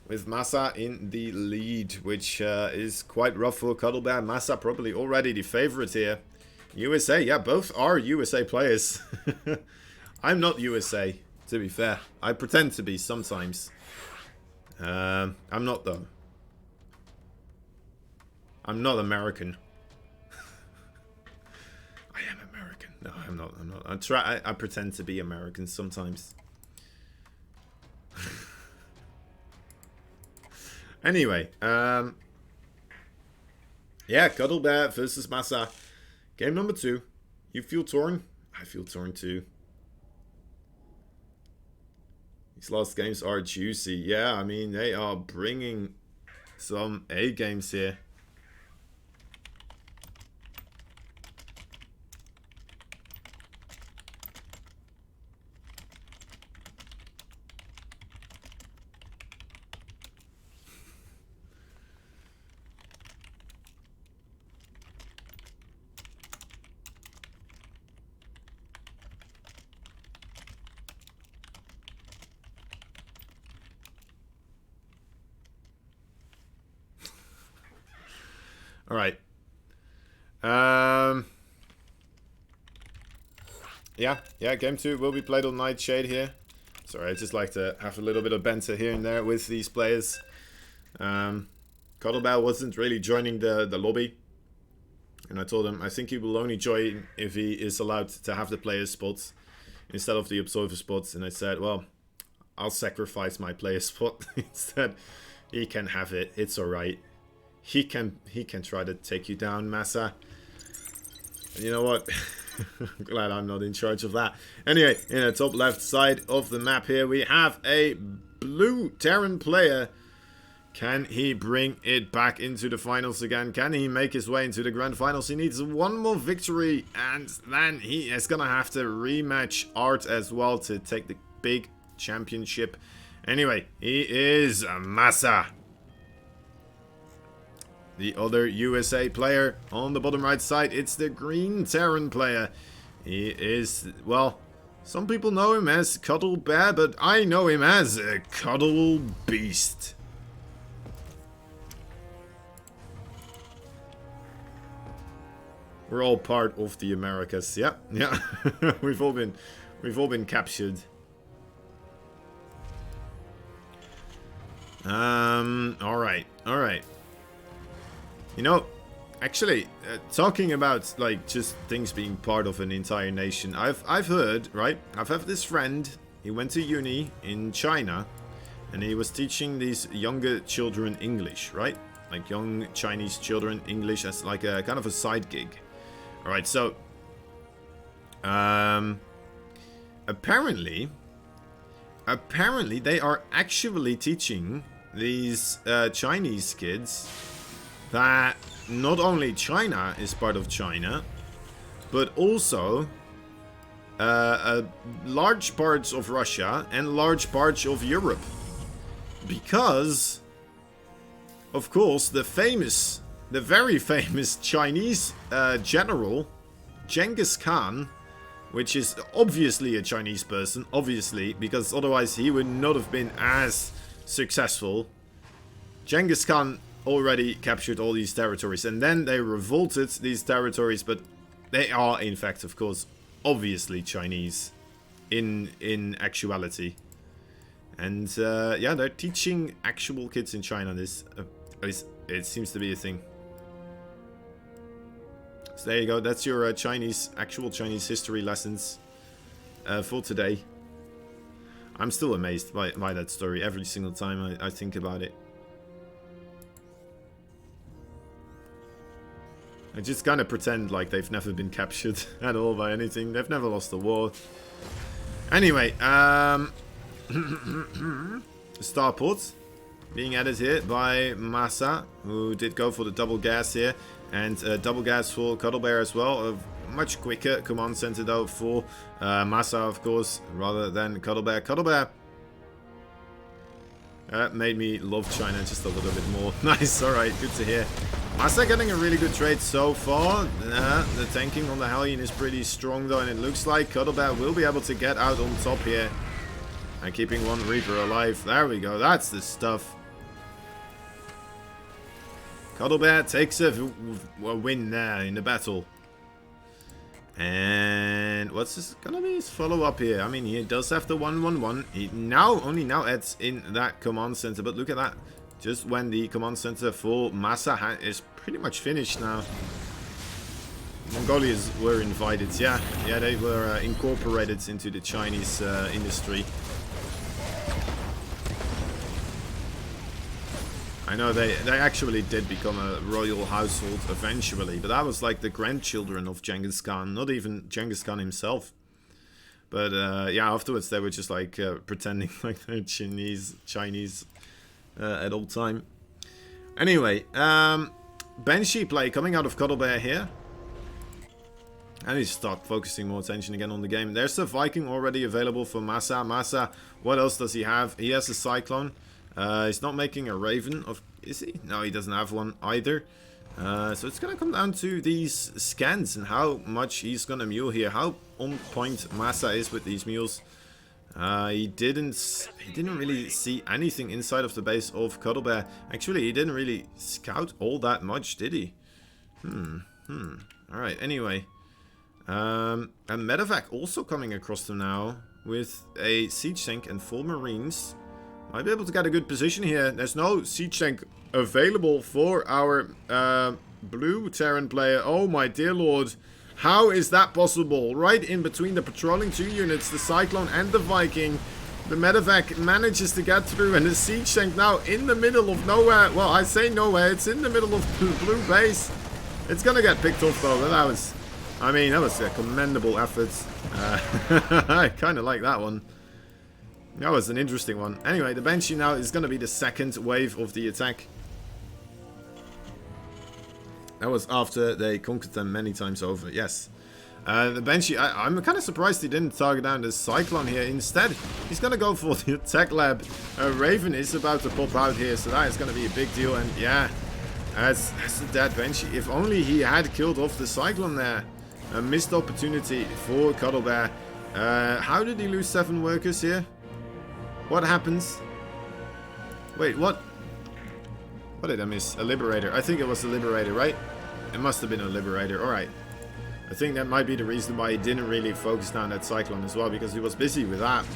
with Massa in the lead, which is quite rough for Cuddlebear. Massa probably already the favorite here. USA, yeah, both are USA players. I'm not USA, to be fair. I pretend to be sometimes. I'm not, though. I'm not American. I am American. No, I'm not. I pretend to be American sometimes. Anyway, yeah, Cuddlebear versus Massa. Game number 2. You feel torn? I feel torn too. These last games are juicy. Yeah, I mean, they are bringing some A games here. Alright. Yeah, game 2 will be played on Nightshade here. Sorry, I just like to have a little bit of banter here and there with these players. Cuddlebear wasn't really joining the lobby. And I told him, I think he will only join if he is allowed to have the player spots instead of the observer spots. And I said, well, I'll sacrifice my player spot instead. He can have it. It's alright. He can try to take you down, Massa. And you know what? I'm glad I'm not in charge of that. Anyway, in the top left side of the map here, we have a blue Terran player. Can he bring it back into the finals again? Can he make his way into the grand finals? He needs one more victory, and then he is gonna have to rematch Art as well to take the big championship. Anyway, he is Massa. The other USA player on the bottom right side, it's the green Terran player. He is, well, some people know him as Cuddle Bear, but I know him as a Cuddle Beast. We're all part of the Americas. Yeah. we've all been captured. All right. You know, actually, talking about like just things being part of an entire nation, I've heard, right? I've had this friend. He went to uni in China, and he was teaching these younger children English, right? Like young Chinese children English as like a kind of a side gig. All right, so apparently they are actually teaching these Chinese kids that not only China is part of China, but also large parts of Russia and large parts of Europe. Because, of course, the very famous Chinese general, Genghis Khan, which is obviously a Chinese person, obviously, because otherwise he would not have been as successful. Genghis Khan already captured all these territories, and then they revolted these territories, but they are, in fact, of course, obviously Chinese in actuality. And yeah, they're teaching actual kids in China this. At least it seems to be a thing. So there you go. That's your actual Chinese history lessons for today. I'm still amazed by that story every single time I think about it. I just kind of pretend like they've never been captured at all by anything. They've never lost a war. Anyway, Starport being added here by Massa, who did go for the double gas here. And double gas for Cuddlebear as well. A much quicker command center though for Massa, of course, rather than Cuddlebear. Cuddlebear made me love China just a little bit more. Nice, alright, good to hear. Massa getting a really good trade so far. The tanking on the Hellion is pretty strong though, and it looks like Cuddlebear will be able to get out on top here. And keeping one Reaper alive. There we go, that's the stuff. Cuddlebear takes a win there in the battle. And what's this gonna be his follow-up here? I mean, he does have the 1-1-1. He only now adds in that command center, but look at that. Just when the command center for Massa is pretty much finished now. Mongolians were invited, yeah, they were incorporated into the Chinese industry. I know they actually did become a royal household eventually, but that was like the grandchildren of Genghis Khan, not even Genghis Khan himself. But yeah, afterwards they were just like pretending like they're Chinese at all time. Anyway, Banshee play coming out of Cuddlebear here. I need to start focusing more attention again on the game. There's a Viking already available for Massa. Massa, what else does he have? He has a Cyclone. He's not making a Raven, is he? No, he doesn't have one either. So it's gonna come down to these scans and how much he's gonna mule here. How on point Massa is with these mules. He didn't really see anything inside of the base of Cuddlebear. Actually, he didn't really scout all that much, did he? Alright, anyway. And Medevac also coming across them now with a siege tank and 4 marines. Might be able to get a good position here. There's no siege tank available for our blue Terran player. Oh my dear lord. How is that possible? Right in between the patrolling 2 units, the Cyclone and the Viking. The Medevac manages to get through, and the siege tank now in the middle of nowhere. Well, I say nowhere. It's in the middle of the blue base. It's gonna get picked off though. But that was a commendable effort. I kind of like that one. That was an interesting one. Anyway, the Banshee now is gonna be the second wave of the attack. That was after they conquered them many times over. Yes. The Banshee, I'm kind of surprised he didn't target down the Cyclone here. Instead, he's going to go for the attack lab. Raven is about to pop out here, so that is going to be a big deal. And yeah, that's a dead Banshee. If only he had killed off the Cyclone there. A missed opportunity for Cuddle Bear. How did he lose 7 workers here? What happens? Wait, what? What did I miss? A Liberator. I think it was a Liberator, right? It must have been a Liberator. Alright. I think that might be the reason why he didn't really focus down that Cyclone as well, because he was busy with that.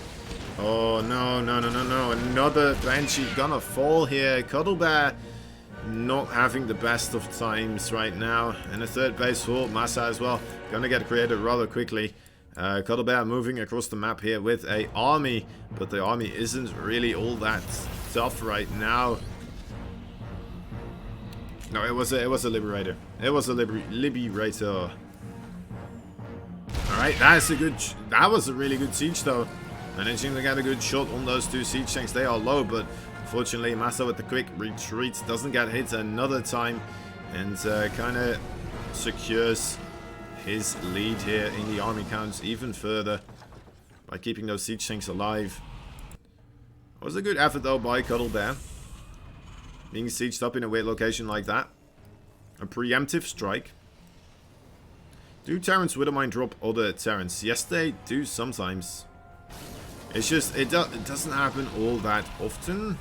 Oh, no. Another Banshee gonna fall here. Cuddle Bear not having the best of times right now. And a third base for Massa as well. Gonna get created rather quickly. Cuddle Bear moving across the map here with a army, but the army isn't really all that tough right now. No, it was a Liberator. It was a Liberator. Alright, that was a really good siege though. Managing to get a good shot on those 2 siege tanks. They are low, but unfortunately Massa with the quick retreat doesn't get hit another time. And kind of secures his lead here in the army counts even further by keeping those siege tanks alive. It was a good effort though by Cuddle Bear. Being sieged up in a weird location like that. A preemptive strike. Do Terrans Widowmine drop other Terrans? Yes, they do sometimes. It's just, it doesn't happen all that often.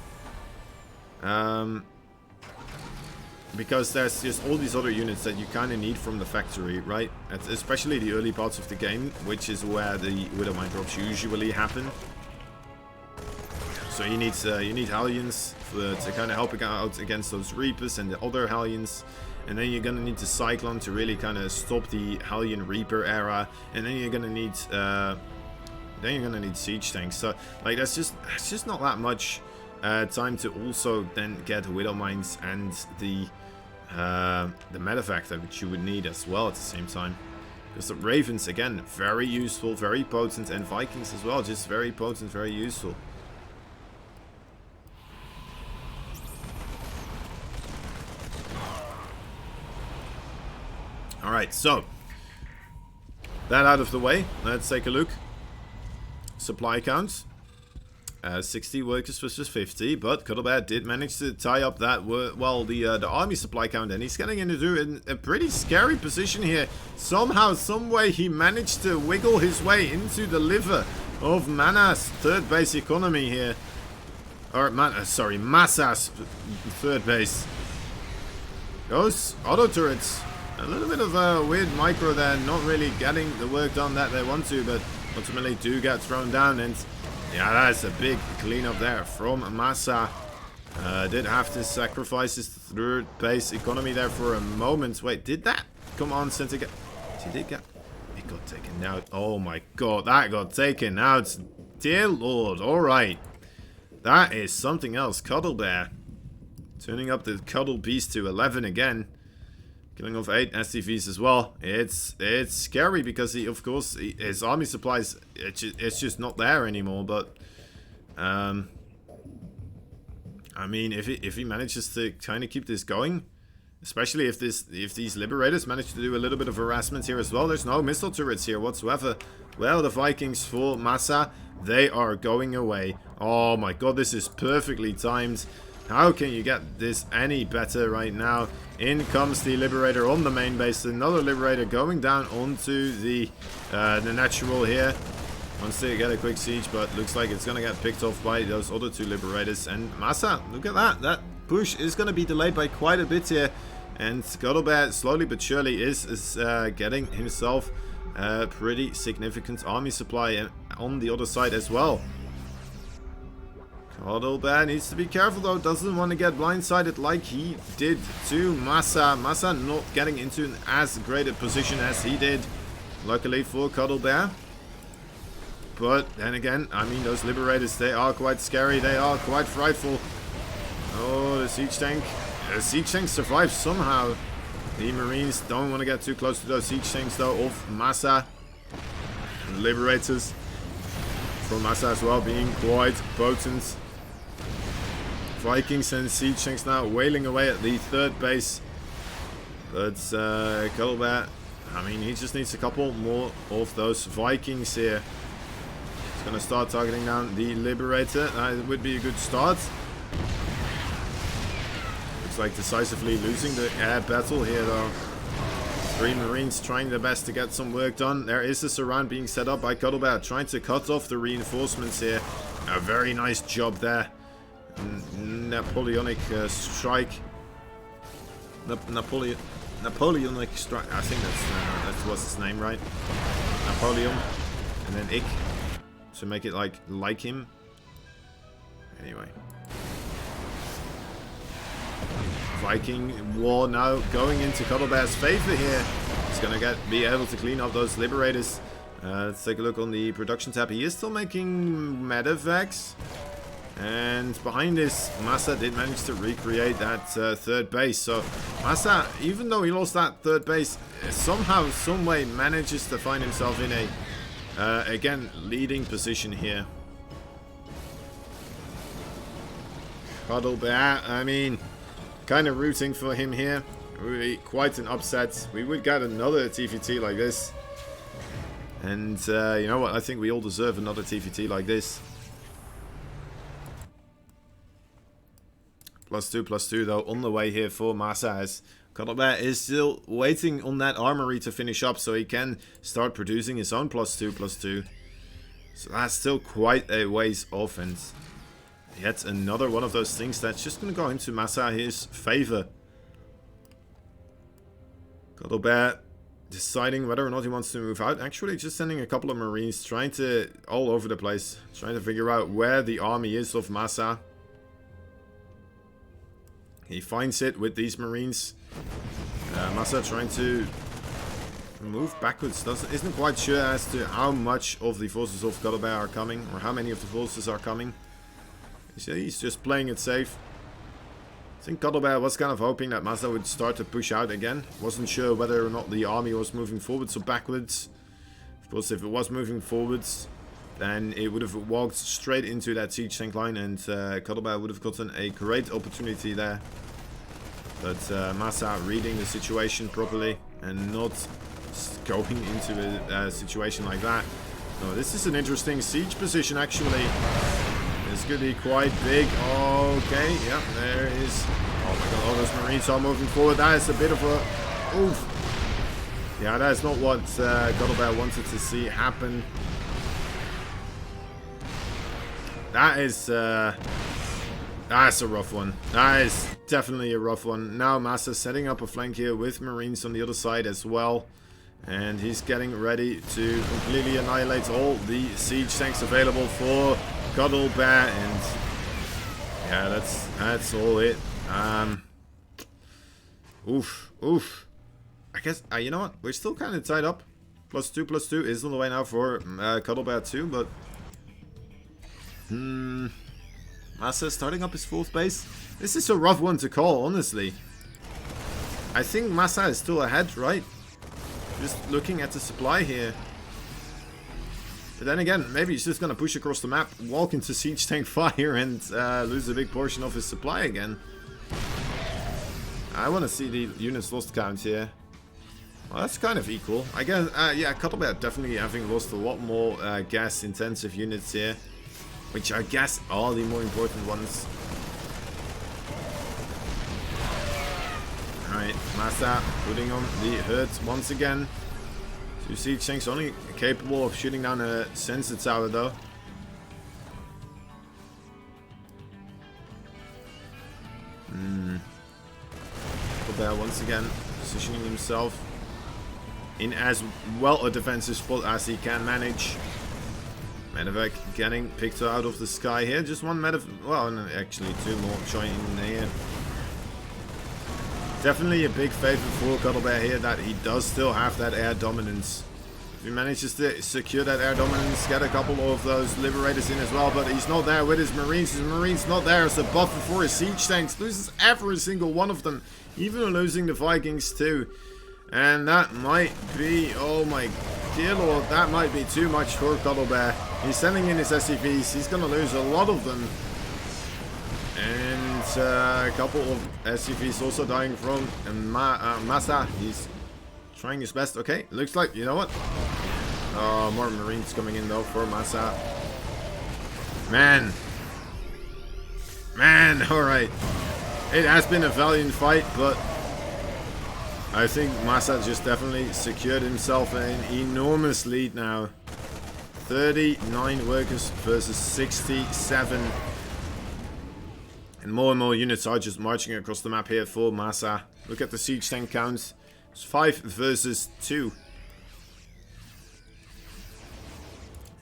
Because there's just all these other units that you kind of need from the factory, right? Especially the early parts of the game, which is where the Widowmine drops usually happen. So you need Hellions to kind of help out against those Reapers and the other Hellions. And then you're gonna need the Cyclone to really kind of stop the Hellion Reaper era. And then you're gonna need siege tanks. So like that's just not that much time to also then get Widowmines and the Medevac which you would need as well at the same time. Because the Ravens again very useful, very potent, and Vikings as well, just very potent, very useful. Alright, so that out of the way, let's take a look. Supply count. 60 workers versus 50, but Cuddle Bear did manage to tie up that, the army supply count, and he's getting into a pretty scary position here. Somehow, someway, he managed to wiggle his way into the liver of Mana's third base economy here. Or, Massa's third base. Those auto turrets. A little bit of a weird micro there, not really getting the work done that they want to, but ultimately do get thrown down. And yeah, that's a big cleanup there from Massa. Did have to sacrifice his third base economy there for a moment. Wait, did that come on, Centiga? Did it get... It got taken out. Oh my god, that got taken out. Dear lord, alright. That is something else. Cuddle Bear. Turning up the Cuddle Beast to 11 again. Killing off 8 SCVs as well. It's scary because his army supplies, it's just not there anymore. But I mean, if he manages to kind of keep this going, especially if these Liberators manage to do a little bit of harassment here as well. There's no missile turrets here whatsoever. Well, the Vikings for Massa, they are going away. Oh my god, this is perfectly timed. How can you get this any better right now? In comes the Liberator on the main base. Another Liberator going down onto the natural here. Wants to get a quick siege, but looks like it's going to get picked off by those other 2 Liberators. And Massa, look at that. That push is going to be delayed by quite a bit here. And Cuddlebear slowly but surely is getting himself a pretty significant army supply on the other side as well. Cuddlebear needs to be careful though, doesn't want to get blindsided like he did to Massa. Massa not getting into as great a position as he did, luckily for Cuddlebear. But then again, I mean, those Liberators, they are quite scary, they are quite frightful. Oh, the siege tank. The siege tank survives somehow. The Marines don't want to get too close to those siege tanks though of Massa. And Liberators from Massa as well being quite potent. Vikings and siege tanks now wailing away at the third base. But Cuddlebear, I mean, he just needs a couple more of those Vikings here. He's going to start targeting down the Liberator. That would be a good start. Looks like decisively losing the air battle here though. 3 Marines trying their best to get some work done. There is a surround being set up by Cuddlebear, trying to cut off the reinforcements here. A very nice job there. Napoleonic strike. Napoleonic strike. I think that was his name, right? Napoleon, and then Ick to make it like him. Anyway, Viking war now going into Cuddlebear's favor here. He's gonna be able to clean up those Liberators. Let's take a look on the production tab. He is still making medevacs. And behind this, Massa did manage to recreate that third base. So Massa, even though he lost that third base, somehow, some way manages to find himself in a, again, leading position here. Cuddlebear, I mean, kind of rooting for him here. Really quite an upset. We would get another TVT like this. And you know what, I think we all deserve another TVT like this. +2/+2 though on the way here for Massa, as Cuddlebear is still waiting on that armory to finish up so he can start producing his own +2/+2. So that's still quite a ways off, and yet another one of those things that's just going to go into Massa his favor. Cuddlebear deciding whether or not he wants to move out. Actually just sending a couple of Marines, trying to all over the place, trying to figure out where the army is of Massa. He finds it with these Marines. Massa trying to move backwards. Isn't quite sure as to how much of the forces of Cuddlebear are coming, or how many of the forces are coming. He's just playing it safe. I think Cuddlebear was kind of hoping that Massa would start to push out again. Wasn't sure whether or not the army was moving forwards or backwards. Of course, if it was moving forwards, then it would have walked straight into that siege tank line, and Cuddlebear would have gotten a great opportunity there. But Massa reading the situation properly and not going into a situation like that. No, this is an interesting siege position actually. It's going to be quite big. Okay, yeah, there is. Oh my god, all those Marines are moving forward. That is a bit of a... Oof. Yeah, that is not what Cuddlebear wanted to see happen. That is, that's a rough one. That is definitely a rough one. Now Massa setting up a flank here with Marines on the other side as well. And he's getting ready to completely annihilate all the siege tanks available for Cuddlebear. And yeah, that's all it. Oof. I guess, you know what? We're still kind of tied up. +2/+2 is on the way now for Cuddlebear too, but... Massa starting up his fourth base. This is a rough one to call, honestly. I think Massa is still ahead, right? Just looking at the supply here. But then again, maybe he's just going to push across the map, walk into siege tank fire, and lose a big portion of his supply again. I want to see the units lost count here. Well, that's kind of equal. I guess, yeah, Cuddlebear definitely having lost a lot more gas-intensive units here. Which I guess are the more important ones. Alright, Massa putting on the hurt once again. 2 siege tanks only capable of shooting down a sensor tower though. Cuddlebear once again positioning himself in as well a defensive spot as he can manage. Medivac getting picked out of the sky here. Just one Medivac, well, no, actually two more joining in here. Definitely a big favor for Cuddlebear here that he does still have that air dominance. If he manages to secure that air dominance, get a couple of those Liberators in as well, but he's not there with his Marines. His Marines not there as a buffer for his siege tanks. Loses every single one of them, even losing the Vikings too. And that might be, oh my dear lord, that might be too much for Cuddlebear. He's sending in his SCVs. He's going to lose a lot of them. And a couple of SCVs also dying from Massa. He's trying his best. Okay, looks like, you know what? Oh, more Marines coming in though for Massa. Man, alright. It has been a valiant fight, but I think Massa just definitely secured himself an enormous lead now. 39 workers versus 67. And more units are just marching across the map here for Massa. Look at the siege tank counts. It's 5 versus 2.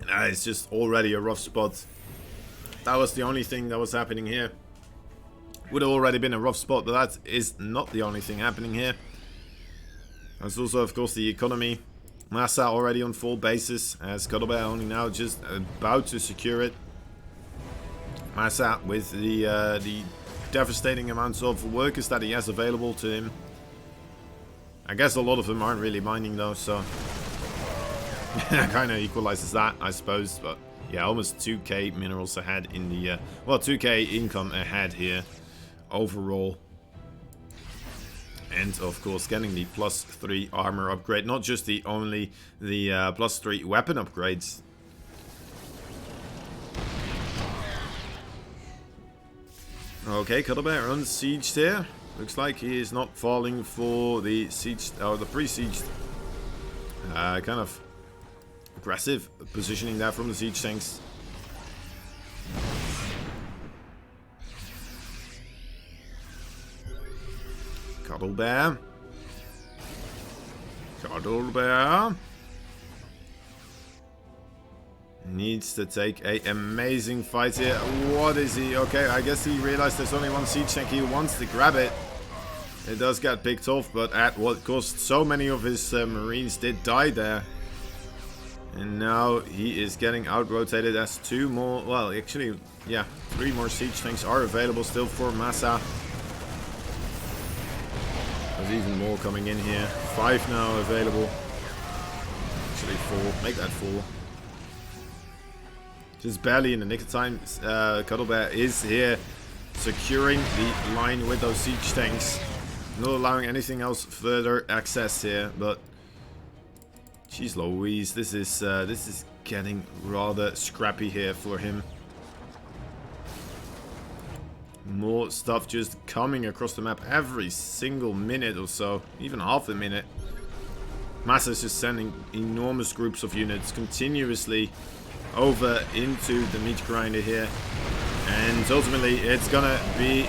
And it's just already a rough spot. That was the only thing that was happening here. Would have already been a rough spot, but that is not the only thing happening here. There's also, of course, the economy. Massa already on full basis, as Cuddlebear only now just about to secure it. Massa with the devastating amounts of workers that he has available to him. I guess a lot of them aren't really mining though, so kind of equalizes that, I suppose. But yeah, almost 2k minerals ahead in the well, 2k income ahead here overall. And of course getting the +3 armor upgrade, not just the +3 weapon upgrades. Okay, Cuddlebear unsieged here. Looks like he is not falling for the siege or the pre-sieged kind of aggressive positioning there from the siege tanks. Cuddlebear. Needs to take a amazing fight here. What is he? Okay, I guess he realized there's only one siege tank. He wants to grab it. It does get picked off, but at what cost? So many of his Marines did die there. And now he is getting out-rotated as 2 more... Well, actually, yeah, 3 more siege tanks are available still for Massa. There's even more coming in here. 5 now available. Actually 4. Make that 4. Just barely in the nick of time. Cuddlebear is here securing the line with those siege tanks. Not allowing anything else further access here, but jeez Louise, this is getting rather scrappy here for him. More stuff just coming across the map every single minute or so, even half a minute. Massa is just sending enormous groups of units continuously over into the meat grinder here, and ultimately it's gonna be,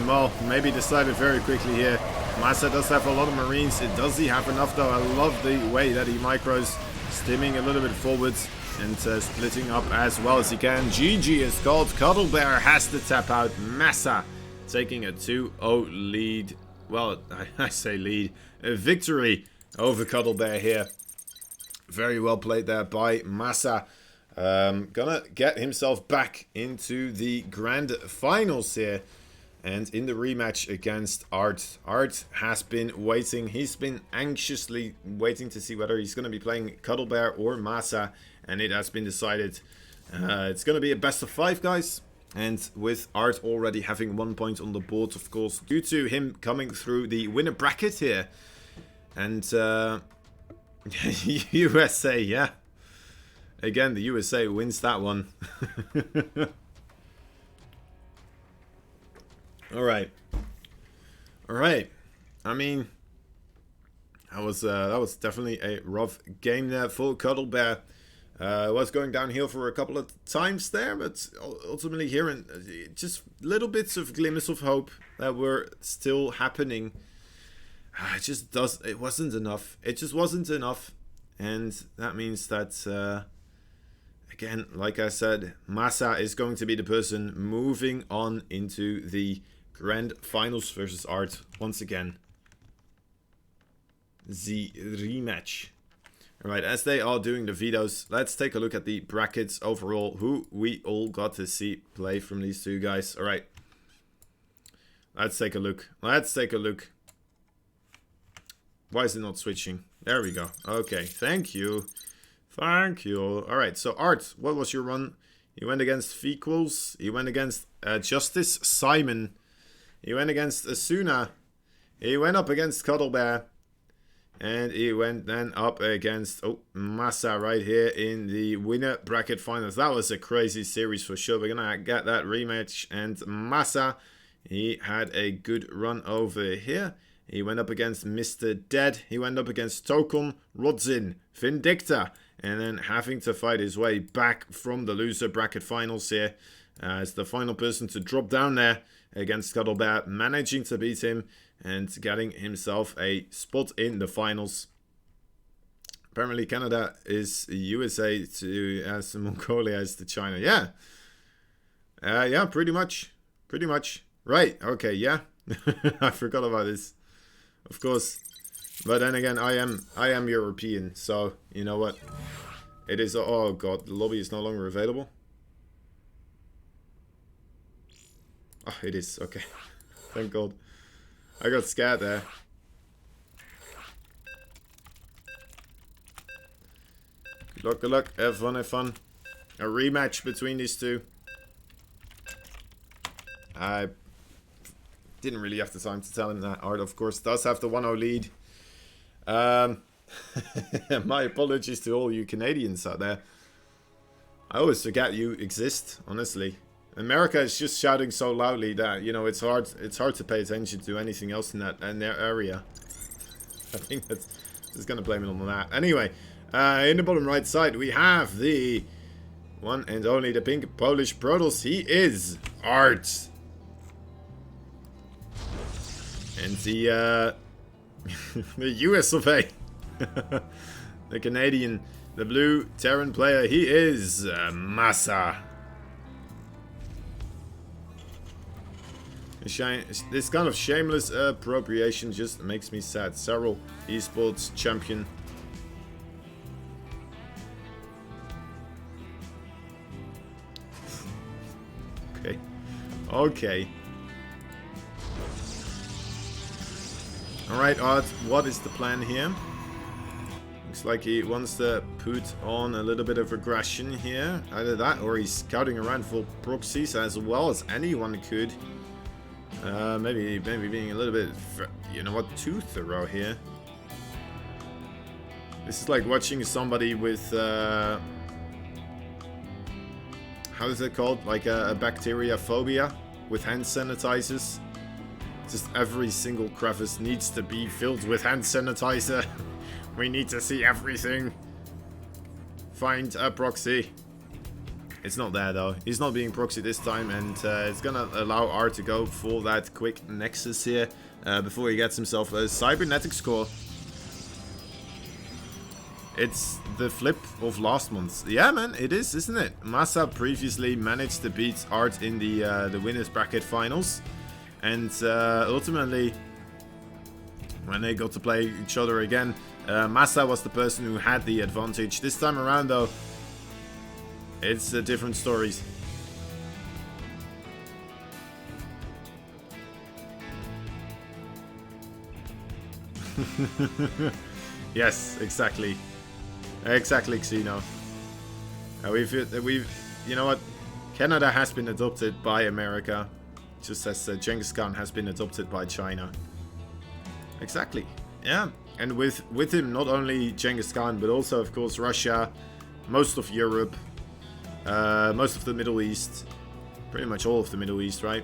well, maybe decided very quickly here. Massa does have a lot of Marines. Does he have enough though? I love the way that he micros, stimming a little bit forwards and splitting up as well as he can. GG is called. Cuddlebear has to tap out. Massa taking a 2-0 lead. Well, I say lead. A victory over Cuddlebear here. Very well played there by Massa. Gonna get himself back into the grand finals here. And in the rematch against Art. Art has been waiting. He's been anxiously waiting to see whether he's going to be playing Cuddlebear or Massa. And it has been decided. It's going to be a best of 5, guys. And with Art already having 1 point on the board, of course, due to him coming through the winner bracket here. And USA, yeah. Again, the USA wins that one. Alright. Alright. I mean, that was definitely a rough game there for Cuddlebear. Was going downhill for a couple of times there, but ultimately hearing just little bits of glimmers of hope that were still happening. it wasn't enough. It just wasn't enough. And that means that, again, like I said, Massa is going to be the person moving on into the grand finals versus Art once again. The rematch. Alright, as they are doing the vetoes, let's take a look at the brackets overall. Who we all got to see play from these two guys. Alright. Let's take a look. Let's take a look. Why is it not switching? There we go. Okay, thank you. Thank you. Alright, so Art, what was your run? He went against Fequels. He went against Justice Simon. He went against Asuna. He went up against Cuddlebear. And he went then up against Massa right here in the winner bracket finals. That was a crazy series for sure. We're going to get that rematch. And Massa, he had a good run over here. He went up against Mr. Dead. He went up against Tokum, Rodzin, Vindicta. And then having to fight his way back from the loser bracket finals here. As the final person to drop down there against Cuddlebear. Managing to beat him. And getting himself a spot in the finals. Apparently Canada is USA to as Mongolia as to China. Yeah. Yeah, pretty much. Pretty much. Right, okay, yeah. I forgot about this. Of course. But then again, I am European, so you know what? It is, oh god, the lobby is no longer available. Oh, it is, okay. Thank god. I got scared there. Good luck, good luck. Have fun, have fun. A rematch between these two. I didn't really have the time to tell him that. Art, of course, does have the 1-0 lead. My apologies to all you Canadians out there. I always forget you exist, honestly. America is just shouting so loudly that, you know, it's hard to pay attention to anything else in their area. I think that's just gonna blame it on that. Anyway, in the bottom right side we have the one and only the pink Polish Protoss. He is Art. And the the US of A. The Canadian, the blue Terran player, he is Massa. This kind of shameless appropriation just makes me sad. Several esports champion. Okay. Okay. Alright, Art, what is the plan here? Looks like he wants to put on a little bit of aggression here. Either that or he's scouting around for proxies as well as anyone could. Maybe being a little bit, you know what, too thorough here. This is like watching somebody with, how is it called? Like a bacteria phobia with hand sanitizers. Just every single crevice needs to be filled with hand sanitizer. We need to see everything. Find a proxy. It's not there though. He's not being proxy this time, and it's gonna allow Art to go for that quick nexus here before he gets himself a cybernetic score. It's the flip of last month. Yeah, man, it is, isn't it? Massa previously managed to beat Art in the winners bracket finals, and ultimately, when they got to play each other again, Massa was the person who had the advantage. This time around, though, it's different stories. Yes, exactly. Exactly, Xeno. We've, you know what? Canada has been adopted by America, just as Genghis Khan has been adopted by China. Exactly. Yeah, and with him not only Genghis Khan, but also, of course, Russia, most of Europe. Most of the Middle East. Pretty much all of the Middle East, right?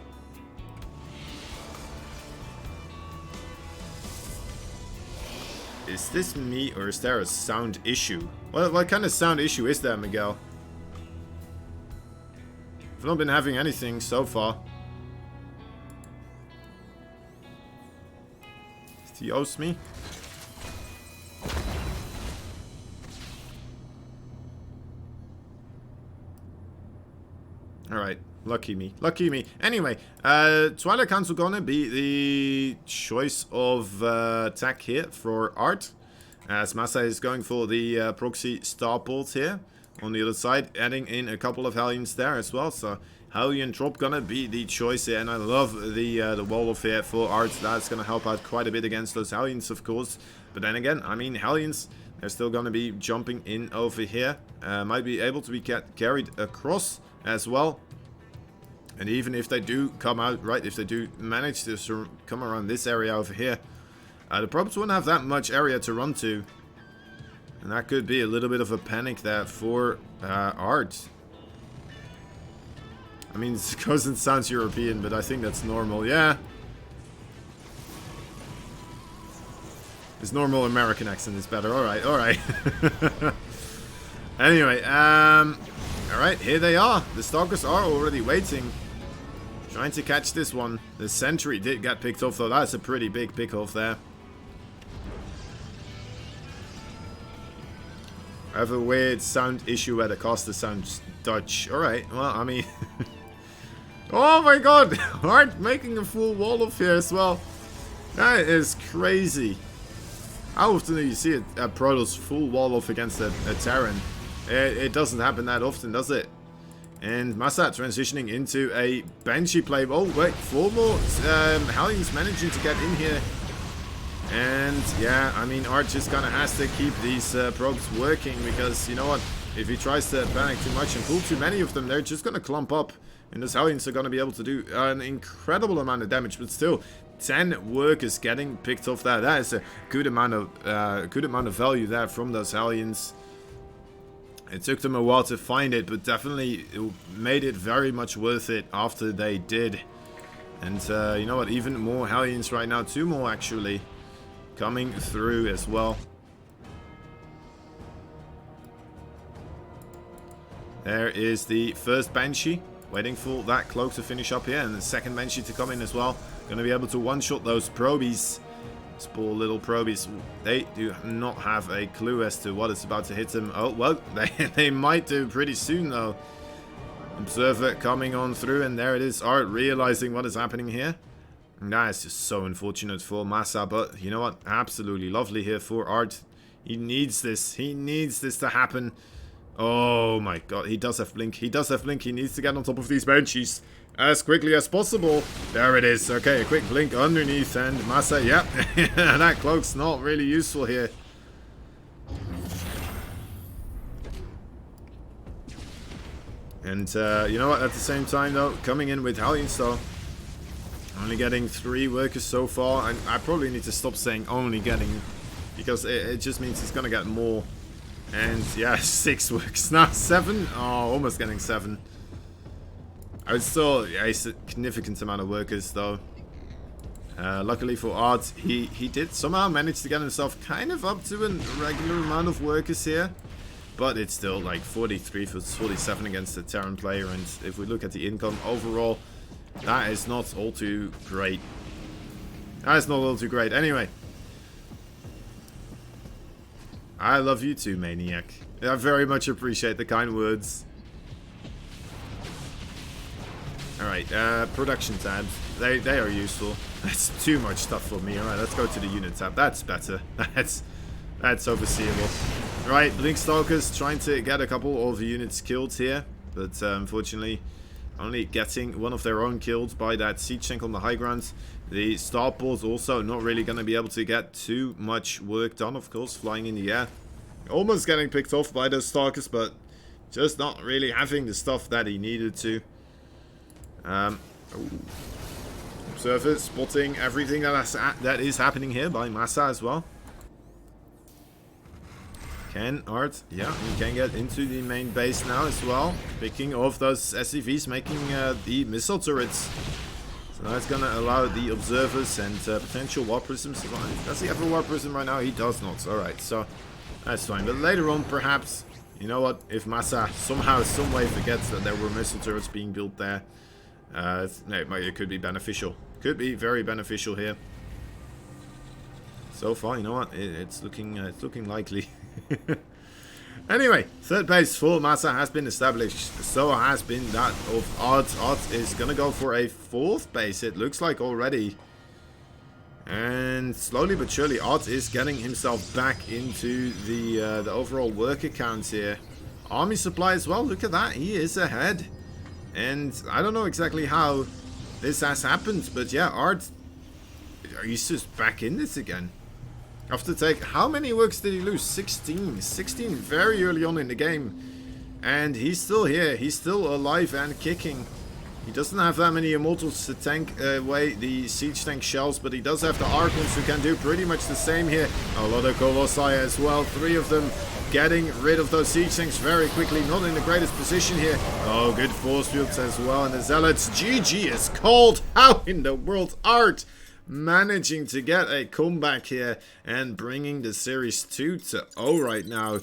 Is this me or is there a sound issue? What kind of sound issue is there, Miguel? I've not been having anything so far. He owes me. Alright, lucky me. Lucky me. Anyway, Twilight Council gonna be the choice of attack here for Art. As Massa is going for the proxy starport here. On the other side, adding in a couple of Hellions there as well. So, Hellion drop gonna be the choice here. And I love the wall of here for Art. That's gonna help out quite a bit against those Hellions, of course. But then again, I mean, Hellions, they're still gonna be jumping in over here. Might be able to be carried across as well. And even if they do come out, right, if they do manage to come around this area over here, the probes won't have that much area to run to. And that could be a little bit of a panic there for Art. I mean, Cousin sounds European, but I think that's normal, yeah. His normal American accent is better, alright, alright. Anyway, alright, here they are. The Stalkers are already waiting. Trying to catch this one. The sentry did get picked off, though. That's a pretty big pick off there. I have a weird sound issue where the caster sounds Dutch. Alright, well, I mean... oh my god! Art making a full wall of here as well. That is crazy. How often do you see a Protoss full wall off against a Terran? It doesn't happen that often, does it? And Massa transitioning into a Banshee play. Oh, wait, 4 more Hellions managing to get in here. And, yeah, I mean, Art just kind of has to keep these probes working because, you know what, if he tries to panic too much and pull too many of them, they're just going to clump up. And those Hellions are going to be able to do an incredible amount of damage, but still, 10 workers getting picked off there. That is a good amount of value there from those Hellions. It took them a while to find it, but definitely it made it very much worth it after they did. And you know what, even more Hellions right now, 2 more actually, coming through as well. There is the first Banshee, waiting for that cloak to finish up here, and the second Banshee to come in as well. Going to be able to one-shot those probies. These poor little probies, they do not have a clue as to what is about to hit them. Oh, well, they might do pretty soon, though. Observer coming on through, and there it is. Art realizing what is happening here. And that is just so unfortunate for Massa, but you know what? Absolutely lovely here for Art. He needs this. He needs this to happen. Oh my god, he does have Blink. He does have Blink. He needs to get on top of these Banshees as quickly as possible. There it is. Okay, a quick blink underneath, and Massa, yep. That cloak's not really useful here. And you know what, at the same time though, coming in with Hellions though, only getting 3 workers so far, and I probably need to stop saying only getting, because it just means he's gonna get more. And yeah, 6 workers, now 7, oh, almost getting 7. I would still, yeah, a significant amount of workers though. Luckily for Art, he did somehow manage to get himself kind of up to a regular amount of workers here. But it's still like 43 versus 47 against the Terran player, and if we look at the income overall, that is not all too great. That is not all too great. Anyway. I love you too, Maniac. I very much appreciate the kind words. Alright, production tabs. They are useful. That's too much stuff for me. Alright, let's go to the unit tab. That's better. That's overseeable. Right, Blink Stalkers trying to get a couple of units killed here. But unfortunately, only getting one of their own killed by that siege tank on the high ground. The starports also not really going to be able to get too much work done, of course, flying in the air. Almost getting picked off by those Stalkers, but just not really having the stuff that he needed to. Observer spotting everything that is happening here by Massa as well. Can Art, yeah, he can get into the main base now as well. Picking off those SCVs, making the missile turrets. So that's going to allow the observers and potential Warp Prisms. Does he have a Warp Prism right now? He does not. Alright, so that's fine. But later on, perhaps, you know what, if Massa somehow, some way forgets that there were missile turrets being built there, it could be beneficial. Could be very beneficial here. So far, you know what? It's looking likely. Anyway, third place for Massa has been established. So has been that of Art. Art is gonna go for a fourth base, it looks like already. And slowly but surely, Art is getting himself back into the overall worker count here. Army supply as well, look at that, he is ahead. And I don't know exactly how this has happened, but yeah, Art, he's just back in this again. After take, how many works did he lose? 16. 16 very early on in the game. And he's still here, he's still alive and kicking. He doesn't have that many Immortals to tank away the Siege Tank shells, but he does have the Archons who can do pretty much the same here. A lot of Colossi as well, 3 of them getting rid of those Siege Tanks very quickly, not in the greatest position here. Oh, good force fields as well, and the Zealots, GG is called. How in the world, Art managing to get a comeback here and bringing the series 2-0 right now.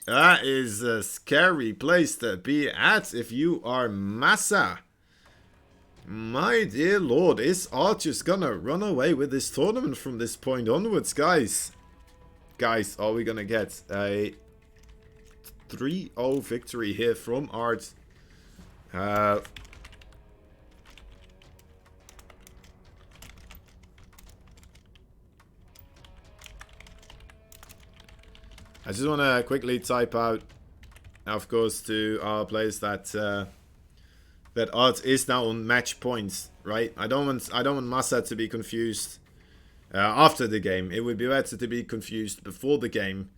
That is a scary place to be at if you are Massa. My dear lord, is Art just gonna run away with this tournament from this point onwards, guys? Guys, are we gonna get a 3-0 victory here from Art? I just want to quickly type out, of course, to our players that that Art is now on match points, right? I don't want Massa to be confused after the game. It would be better to be confused before the game.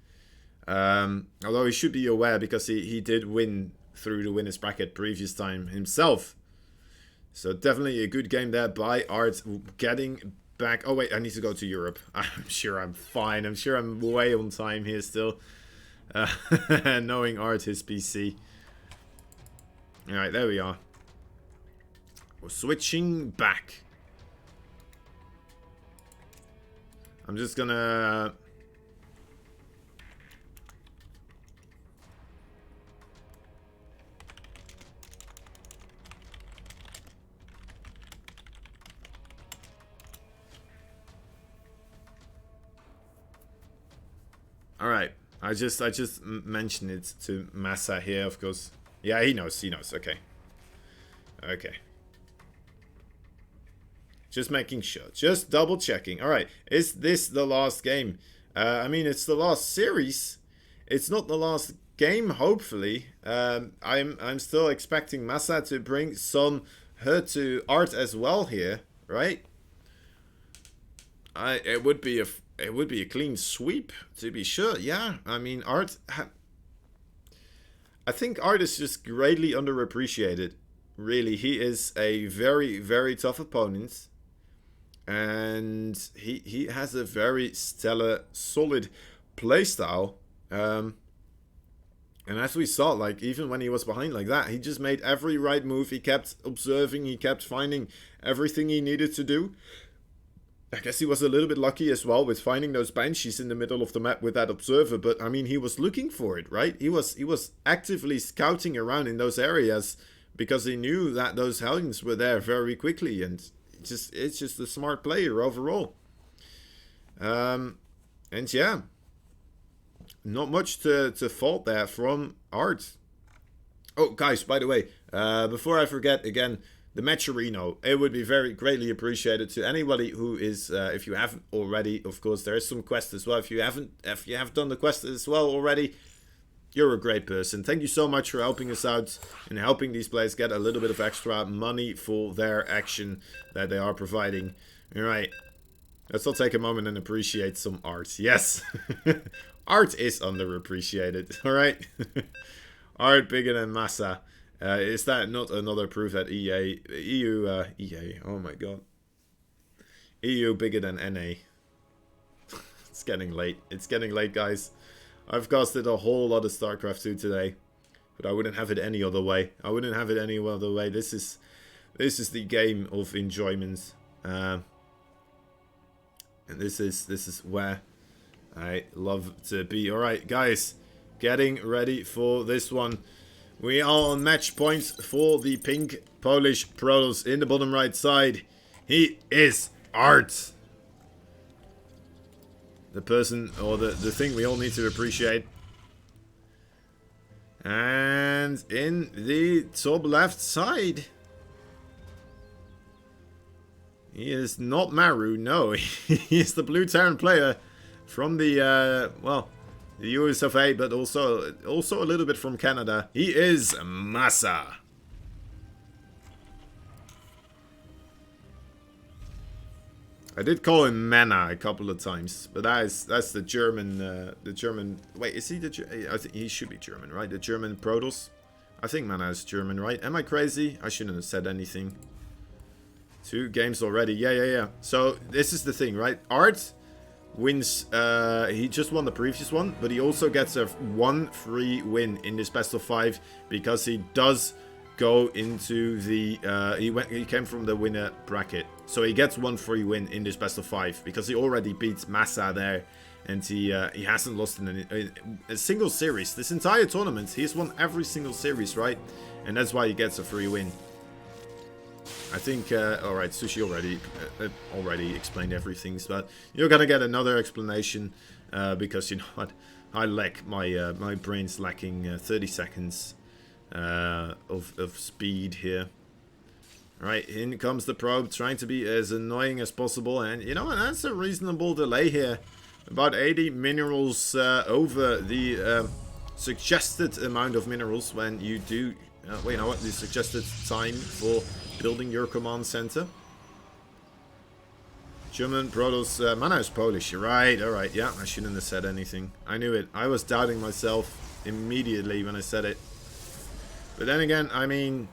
Although he should be aware because he did win through the winners bracket previous time himself. So definitely a good game there by Art, getting back. Oh wait, I need to go to Europe. I'm sure I'm fine. I'm sure I'm way on time here still. Knowing Art, his PC. Alright, there we are. We're switching back. I'm just gonna... Alright, I just mentioned it to Massa here, of course. Yeah, he knows, okay. Okay. Just making sure, just double checking. Alright, is this the last game? I mean, it's the last series. It's not the last game, hopefully. I'm still expecting Massa to bring some hurt to Art as well here, right? It would be a clean sweep, to be sure. Yeah, I mean, Art... I think Art is just greatly underappreciated. Really, he is a very, very tough opponent. And he has a very stellar, solid playstyle. And as we saw, like, even when he was behind like that, he just made every right move. He kept observing, he kept finding everything he needed to do. I guess he was a little bit lucky as well with finding those Banshees in the middle of the map with that observer, but I mean, he was looking for it, right? He was actively scouting around in those areas because he knew that those Hellions were there very quickly, and it's just a smart player overall. And yeah, not much to fault there from Art. Oh, guys, by the way, before I forget again, the Matcherino, it would be very greatly appreciated to anybody who is, if you haven't already, of course, there is some quest as well. If you have done the quest as well already, you're a great person. Thank you so much for helping us out and helping these players get a little bit of extra money for their action that they are providing. All right, let's all take a moment and appreciate some Art. Yes, Art is underappreciated. All right, Art bigger than Massa. Is that not another proof that EA, oh my god. EU bigger than NA. It's getting late. It's getting late, guys. I've casted a whole lot of StarCraft 2 today, but I wouldn't have it any other way. I wouldn't have it any other way. This is the game of enjoyment. And this is where I love to be. Alright, guys. Getting ready for this one. We are on match points for the pink Polish Protoss in the bottom right side. He is Art. the person or the thing we all need to appreciate. And in the top left side, he is not Maru, no. He is the blue Terran player from the, well, the US of A, but also a little bit from Canada. He is Massa. I did call him Mana a couple of times, but that's the German. Wait, is he the? I think he should be German, right? The German Protoss. I think Mana is German, right? Am I crazy? I shouldn't have said anything. 2 games already. Yeah. So this is the thing, right? Art wins. He just won the previous one, but he also gets a 1 free win in this best of 5 because he does go into the he came from the winner bracket, so he gets 1 free win in this best of 5 because he already beats Massa there, and he hasn't lost in a single series this entire tournament. He's won every single series, right? And that's why he gets a free win. I think all right, Sushi already explained everything, but you're gonna get another explanation because you know what, I lack my brain's lacking 30 seconds of speed here. Right, in comes the probe, trying to be as annoying as possible, and you know what, that's a reasonable delay here. About 80 minerals over the suggested amount of minerals when you do, wait, you know what, the suggested time for building your command center. German Protoss, Mana is Polish, right, alright, yeah, I shouldn't have said anything. I knew it, I was doubting myself immediately when I said it. But then again, I mean,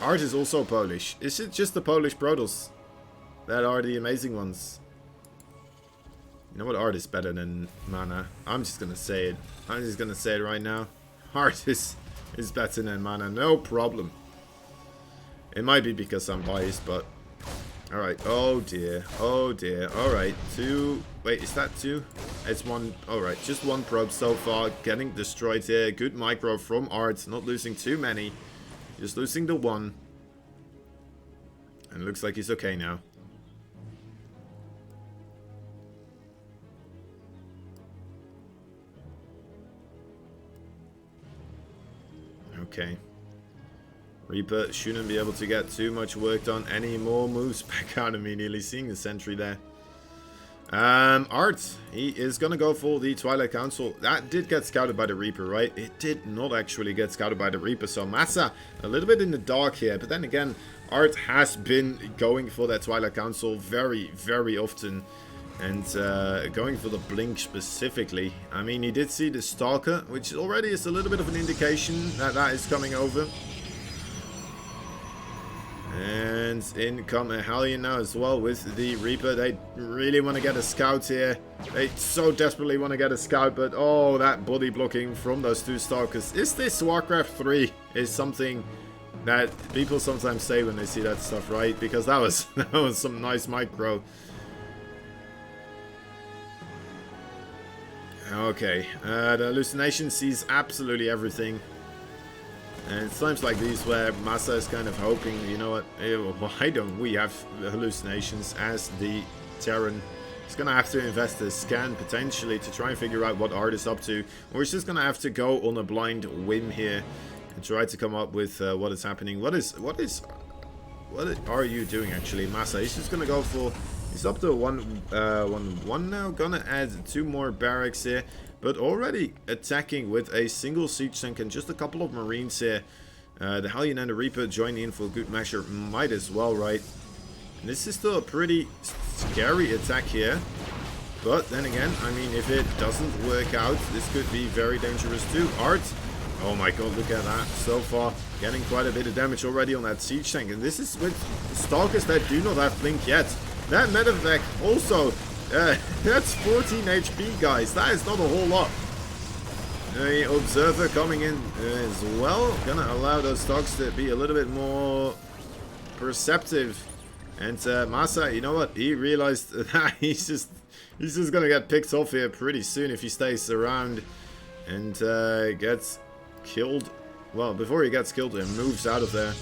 Art is also Polish. Is it just the Polish Protoss that are the amazing ones? You know what, Art is better than Mana. I'm just gonna say it. I'm just gonna say it right now. Art is better than Mana, no problem. It might be because I'm biased, but... Alright, oh dear, alright, 2... Wait, is that 2? It's 1, alright, just 1 probe so far, getting destroyed here. Good micro from Art, not losing too many, just losing the 1. And it looks like he's okay now. Okay. Reaper shouldn't be able to get too much work done. Any more moves back out immediately, seeing the sentry there. Art, he is gonna go for the Twilight Council. That did get scouted by the Reaper, right? It did not actually get scouted by the Reaper, so Massa a little bit in the dark here. But then again, Art has been going for that Twilight Council very, very often. And going for the Blink specifically. I mean, he did see the Stalker, which already is a little bit of an indication that that is coming over. And in come a Hellion now as well with the Reaper. They really want to get a scout here. They so desperately want to get a scout, but oh, that body blocking from those 2 Stalkers. Is this Warcraft 3? Is something that people sometimes say when they see that stuff, right? Because that was some nice micro. Okay, the hallucination sees absolutely everything. And it's times like these where Massa is kind of hoping, you know what, why don't we have hallucinations as the Terran? He's going to have to invest a scan potentially to try and figure out what Art is up to. Or he's just going to have to go on a blind whim here and try to come up with what is happening. What are you doing actually, Massa? He's just going to go for... He's up to 1-1 now. Gonna add 2 more barracks here. But already attacking with a single siege tank and just a couple of marines here. The Hellion and the Reaper join in for good measure. Might as well, right? And this is still a pretty scary attack here. But then again, I mean, if it doesn't work out, this could be very dangerous too. Art. Oh my god, look at that. So far, getting quite a bit of damage already on that siege tank. And this is with Stalkers that do not have Blink yet. That medevac also, that's 14 HP, guys. That is not a whole lot. The Observer coming in as well. Gonna allow those stocks to be a little bit more perceptive. And Massa, you know what? He realized that he's just gonna get picked off here pretty soon if he stays around and gets killed. Well, before he gets killed, he moves out of there.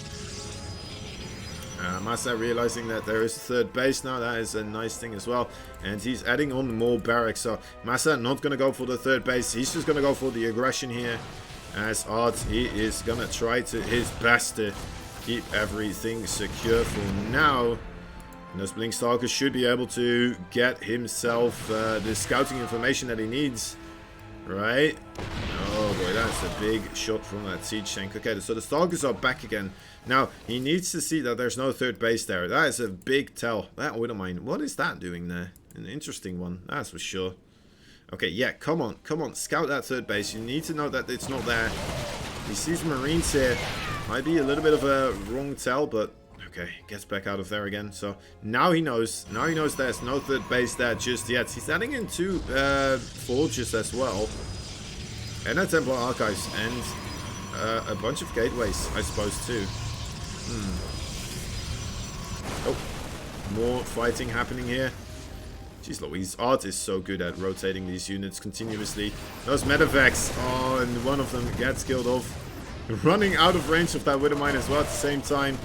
Massa realizing that there is a third base now. That is a nice thing as well. And he's adding on more barracks. So Massa not going to go for the third base. He's just going to go for the aggression here. As Art, he is going to try his best to keep everything secure for now. And those Blink Stalkers should be able to get himself the scouting information that he needs. Right? Oh boy, that's a big shot from that siege tank. Okay, so the Stalkers are back again. Now, he needs to see that there's no third base there. That is a big tell. That Widowmine, what is that doing there? An interesting one, that's for sure. Okay, yeah, come on, scout that third base. You need to know that it's not there. He sees Marines here. Might be a little bit of a wrong tell, but okay, gets back out of there again. So now he knows. Now he knows there's no third base there just yet. He's adding in 2 forges as well. And a Templar Archives. And a bunch of gateways, I suppose, too. Oh, more fighting happening here. Jeez Louise, Art is so good at rotating these units continuously. Those medevacs. Oh, and one of them gets killed off. Running out of range of that Widowmine as well at the same time.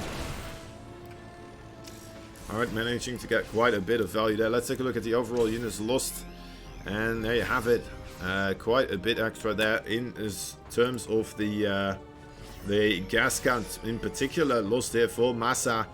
Alright, managing to get quite a bit of value there. Let's take a look at the overall units lost. And there you have it. Quite a bit extra there in terms of the gas count in particular lost here for Massa.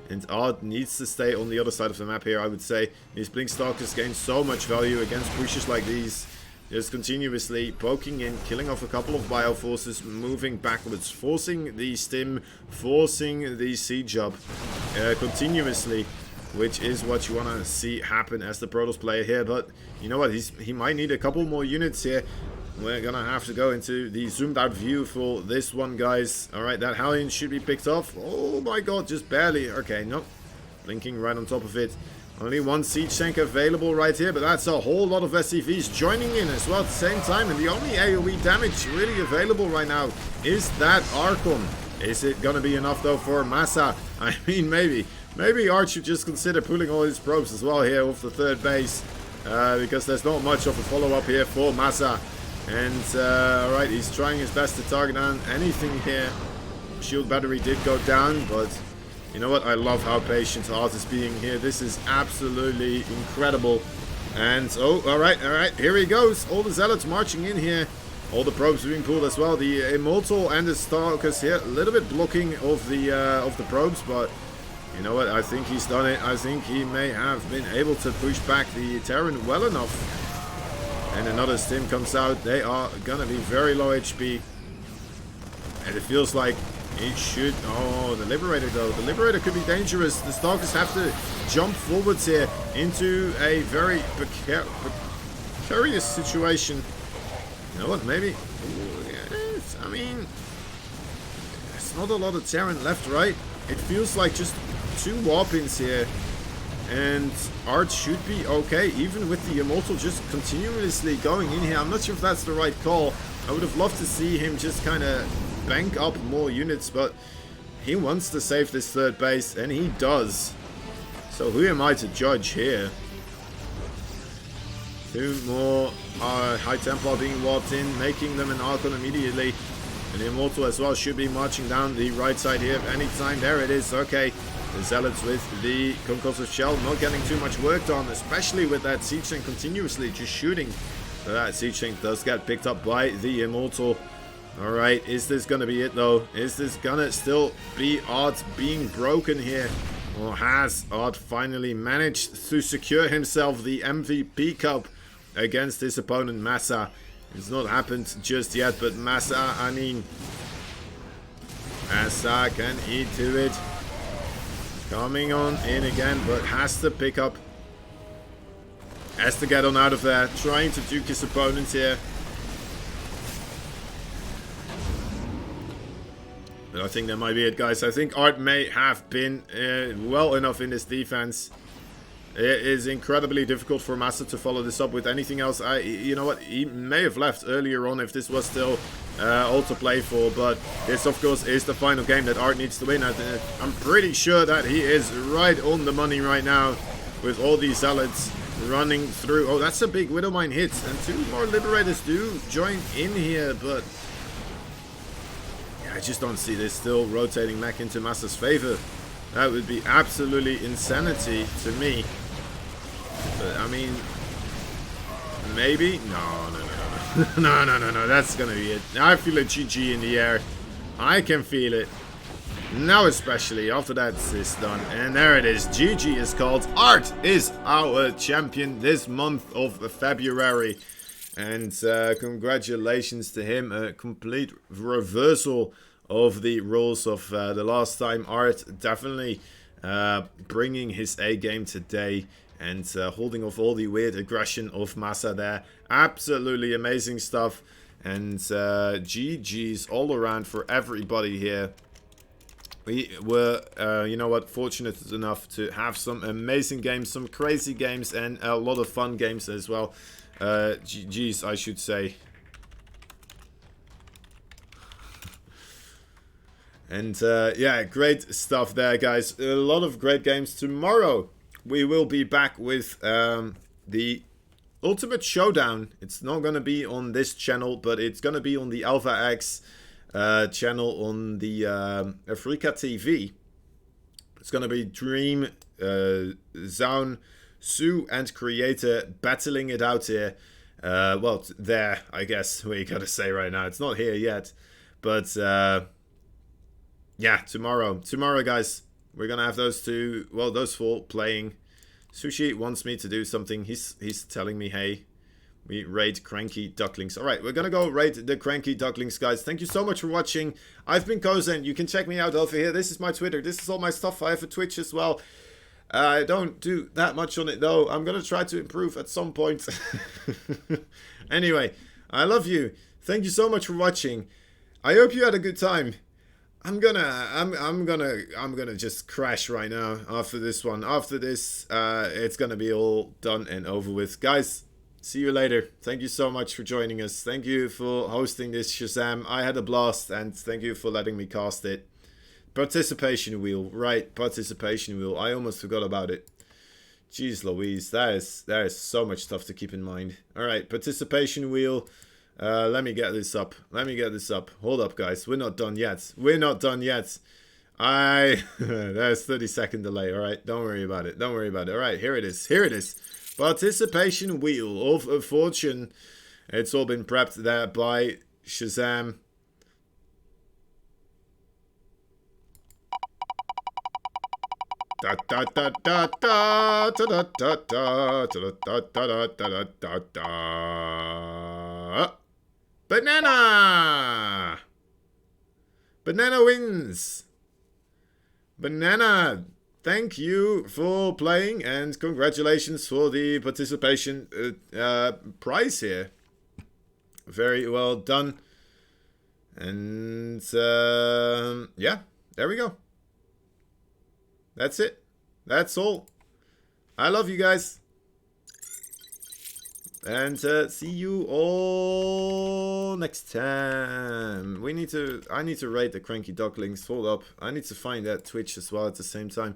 And Art needs to stay on the other side of the map here, I would say. These Blink Stalkers gain so much value against pushes like these. Just continuously poking in, killing off a couple of bioforces, moving backwards, forcing the stim, forcing the siege up continuously, which is what you want to see happen as the Protoss player here. But you know what, he might need a couple more units here. We're gonna have to go into the zoomed out view for this one, guys. Alright, that Hellion should be picked off. Oh my god, just barely. Okay, nope. Blinking right on top of it. Only 1 siege tank available right here, but that's a whole lot of SCVs joining in as well at the same time. And the only AoE damage really available right now is that Archon. Is it gonna be enough though for Massa? I mean, maybe. Maybe Art should just consider pulling all his probes as well here off the third base. Because there's not much of a follow-up here for Massa. And, alright, he's trying his best to target down anything here. Shield battery did go down, but you know what? I love how patient Art is being here. This is absolutely incredible. And, oh, alright, here he goes. All the Zealots marching in here. All the probes being pulled as well. The Immortal and the Stalkers here. A little bit blocking of the probes, but you know what? I think he's done it. I think he may have been able to push back the Terran well enough. And another stim comes out. They are gonna be very low HP. And it feels like it should... Oh, the Liberator though. The Liberator could be dangerous. The Stalkers have to jump forwards here into a very precarious situation. You know what? Maybe... Yes, I mean... There's not a lot of Terran left, right? It feels like just 2 Warpins here. And Art should be okay, even with the Immortal just continuously going in here. I'm not sure if that's the right call. I would have loved to see him just kind of bank up more units, but he wants to save this third base, and he does. So who am I to judge here? 2 more High Templar being warped in, making them an Archon immediately. And the Immortal as well should be marching down the right side here at any time. There it is, okay. The Zealots with the Concussive Shell not getting too much work done, especially with that siege tank continuously just shooting. So that siege tank does get picked up by the Immortal. Alright, is this gonna be it though? Is this gonna still be Art being broken here? Or has Art finally managed to secure himself the MVP Cup against his opponent Massa? It's not happened just yet, but Massa, I mean... Massa can eat to it. Coming on in again, but has to pick up. Has to get on out of there. Trying to duke his opponent here. But I think that might be it, guys. I think Art may have been well enough in this defense. It is incredibly difficult for Massa to follow this up with anything else. You know what? He may have left earlier on if this was still all to play for. But this, of course, is the final game that Art needs to win. I'm pretty sure that he is right on the money right now with all these Zealots running through. Oh, that's a big Widowmine hit. And 2 more Liberators do join in here. But yeah, I just don't see this still rotating back into Massa's favor. That would be absolutely insanity to me. But I mean, maybe? No, no, no, no. No, no, no, no. That's gonna be it. I feel a GG in the air. I can feel it. Now especially after that is done. And there it is. GG is called. Art is our champion this month of February. And congratulations to him. A complete reversal of the rules of the last time. Art definitely bringing his A game today. And holding off all the weird aggression of Massa there. Absolutely amazing stuff. And GG's all around for everybody here. We were, you know what, fortunate enough to have some amazing games, some crazy games, and a lot of fun games as well. GG's, I should say. And yeah, great stuff there, guys. A lot of great games. Tomorrow, we will be back with the Ultimate Showdown. It's not going to be on this channel, but it's going to be on the Alpha X channel on the Afrika TV. It's gonna be Dream, Zaun, Sue, and Creator battling it out here. Well, there, I guess we gotta say right now. It's not here yet, but yeah, tomorrow, guys, we're gonna have those two. Well, those four playing. Sushi wants me to do something. He's telling me, hey. We raid Cranky Ducklings. Alright, we're gonna go raid the Cranky Ducklings, guys. Thank you so much for watching. I've been Kozen. You can check me out over here. This is my Twitter. This is all my stuff. I have a Twitch as well. I don't do that much on it, though. I'm gonna try to improve at some point. Anyway, I love you. Thank you so much for watching. I hope you had a good time. I'm gonna just crash right now after this one. After this, it's gonna be all done and over with. Guys, see you later. Thank you so much for joining us. Thank you for hosting this Shazam. I had a blast, and thank you for letting me cast it. Participation wheel, right? Participation wheel. I almost forgot about it. Jeez Louise, that is so much stuff to keep in mind. All right, participation wheel. Let me get this up. Hold up, guys. We're not done yet. There's 30-second delay. All right, don't worry about it. All right, here it is. Participation wheel of fortune. It's all been prepped there by Shazam. Da da da da da da da da da da da da. Banana wins. Banana, thank you for playing and congratulations for the participation prize here. Very well done. And yeah, there we go. That's it. That's all. I love you guys. And see you all next time. I need to raid the Cranky Ducklings. Hold up. I need to find that Twitch as well at the same time.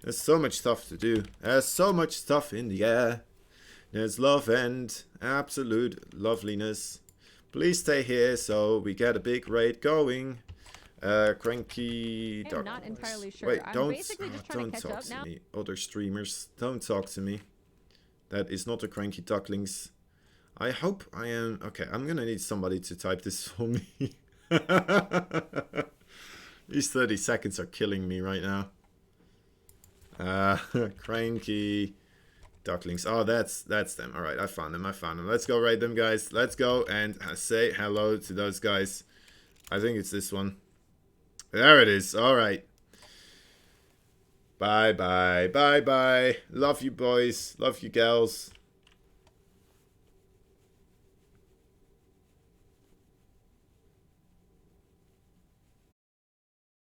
There's so much stuff to do. There's so much stuff in the air. There's love and absolute loveliness. Please stay here so we get a big raid going. Cranky Ducklings. I'm not entirely sure. Wait, I'm don't basically just trying to catch talk up to now. me. Other streamers, don't talk to me. That is not a Cranky Ducklings. I hope I am... Okay, I'm gonna need somebody to type this for me. These 30 seconds are killing me right now. Cranky Ducklings. Oh, that's them. Alright, I found them. Let's go raid them, guys. Let's go and say hello to those guys. I think it's this one. There it is. Alright. Bye. Love you, boys. Love you, gals.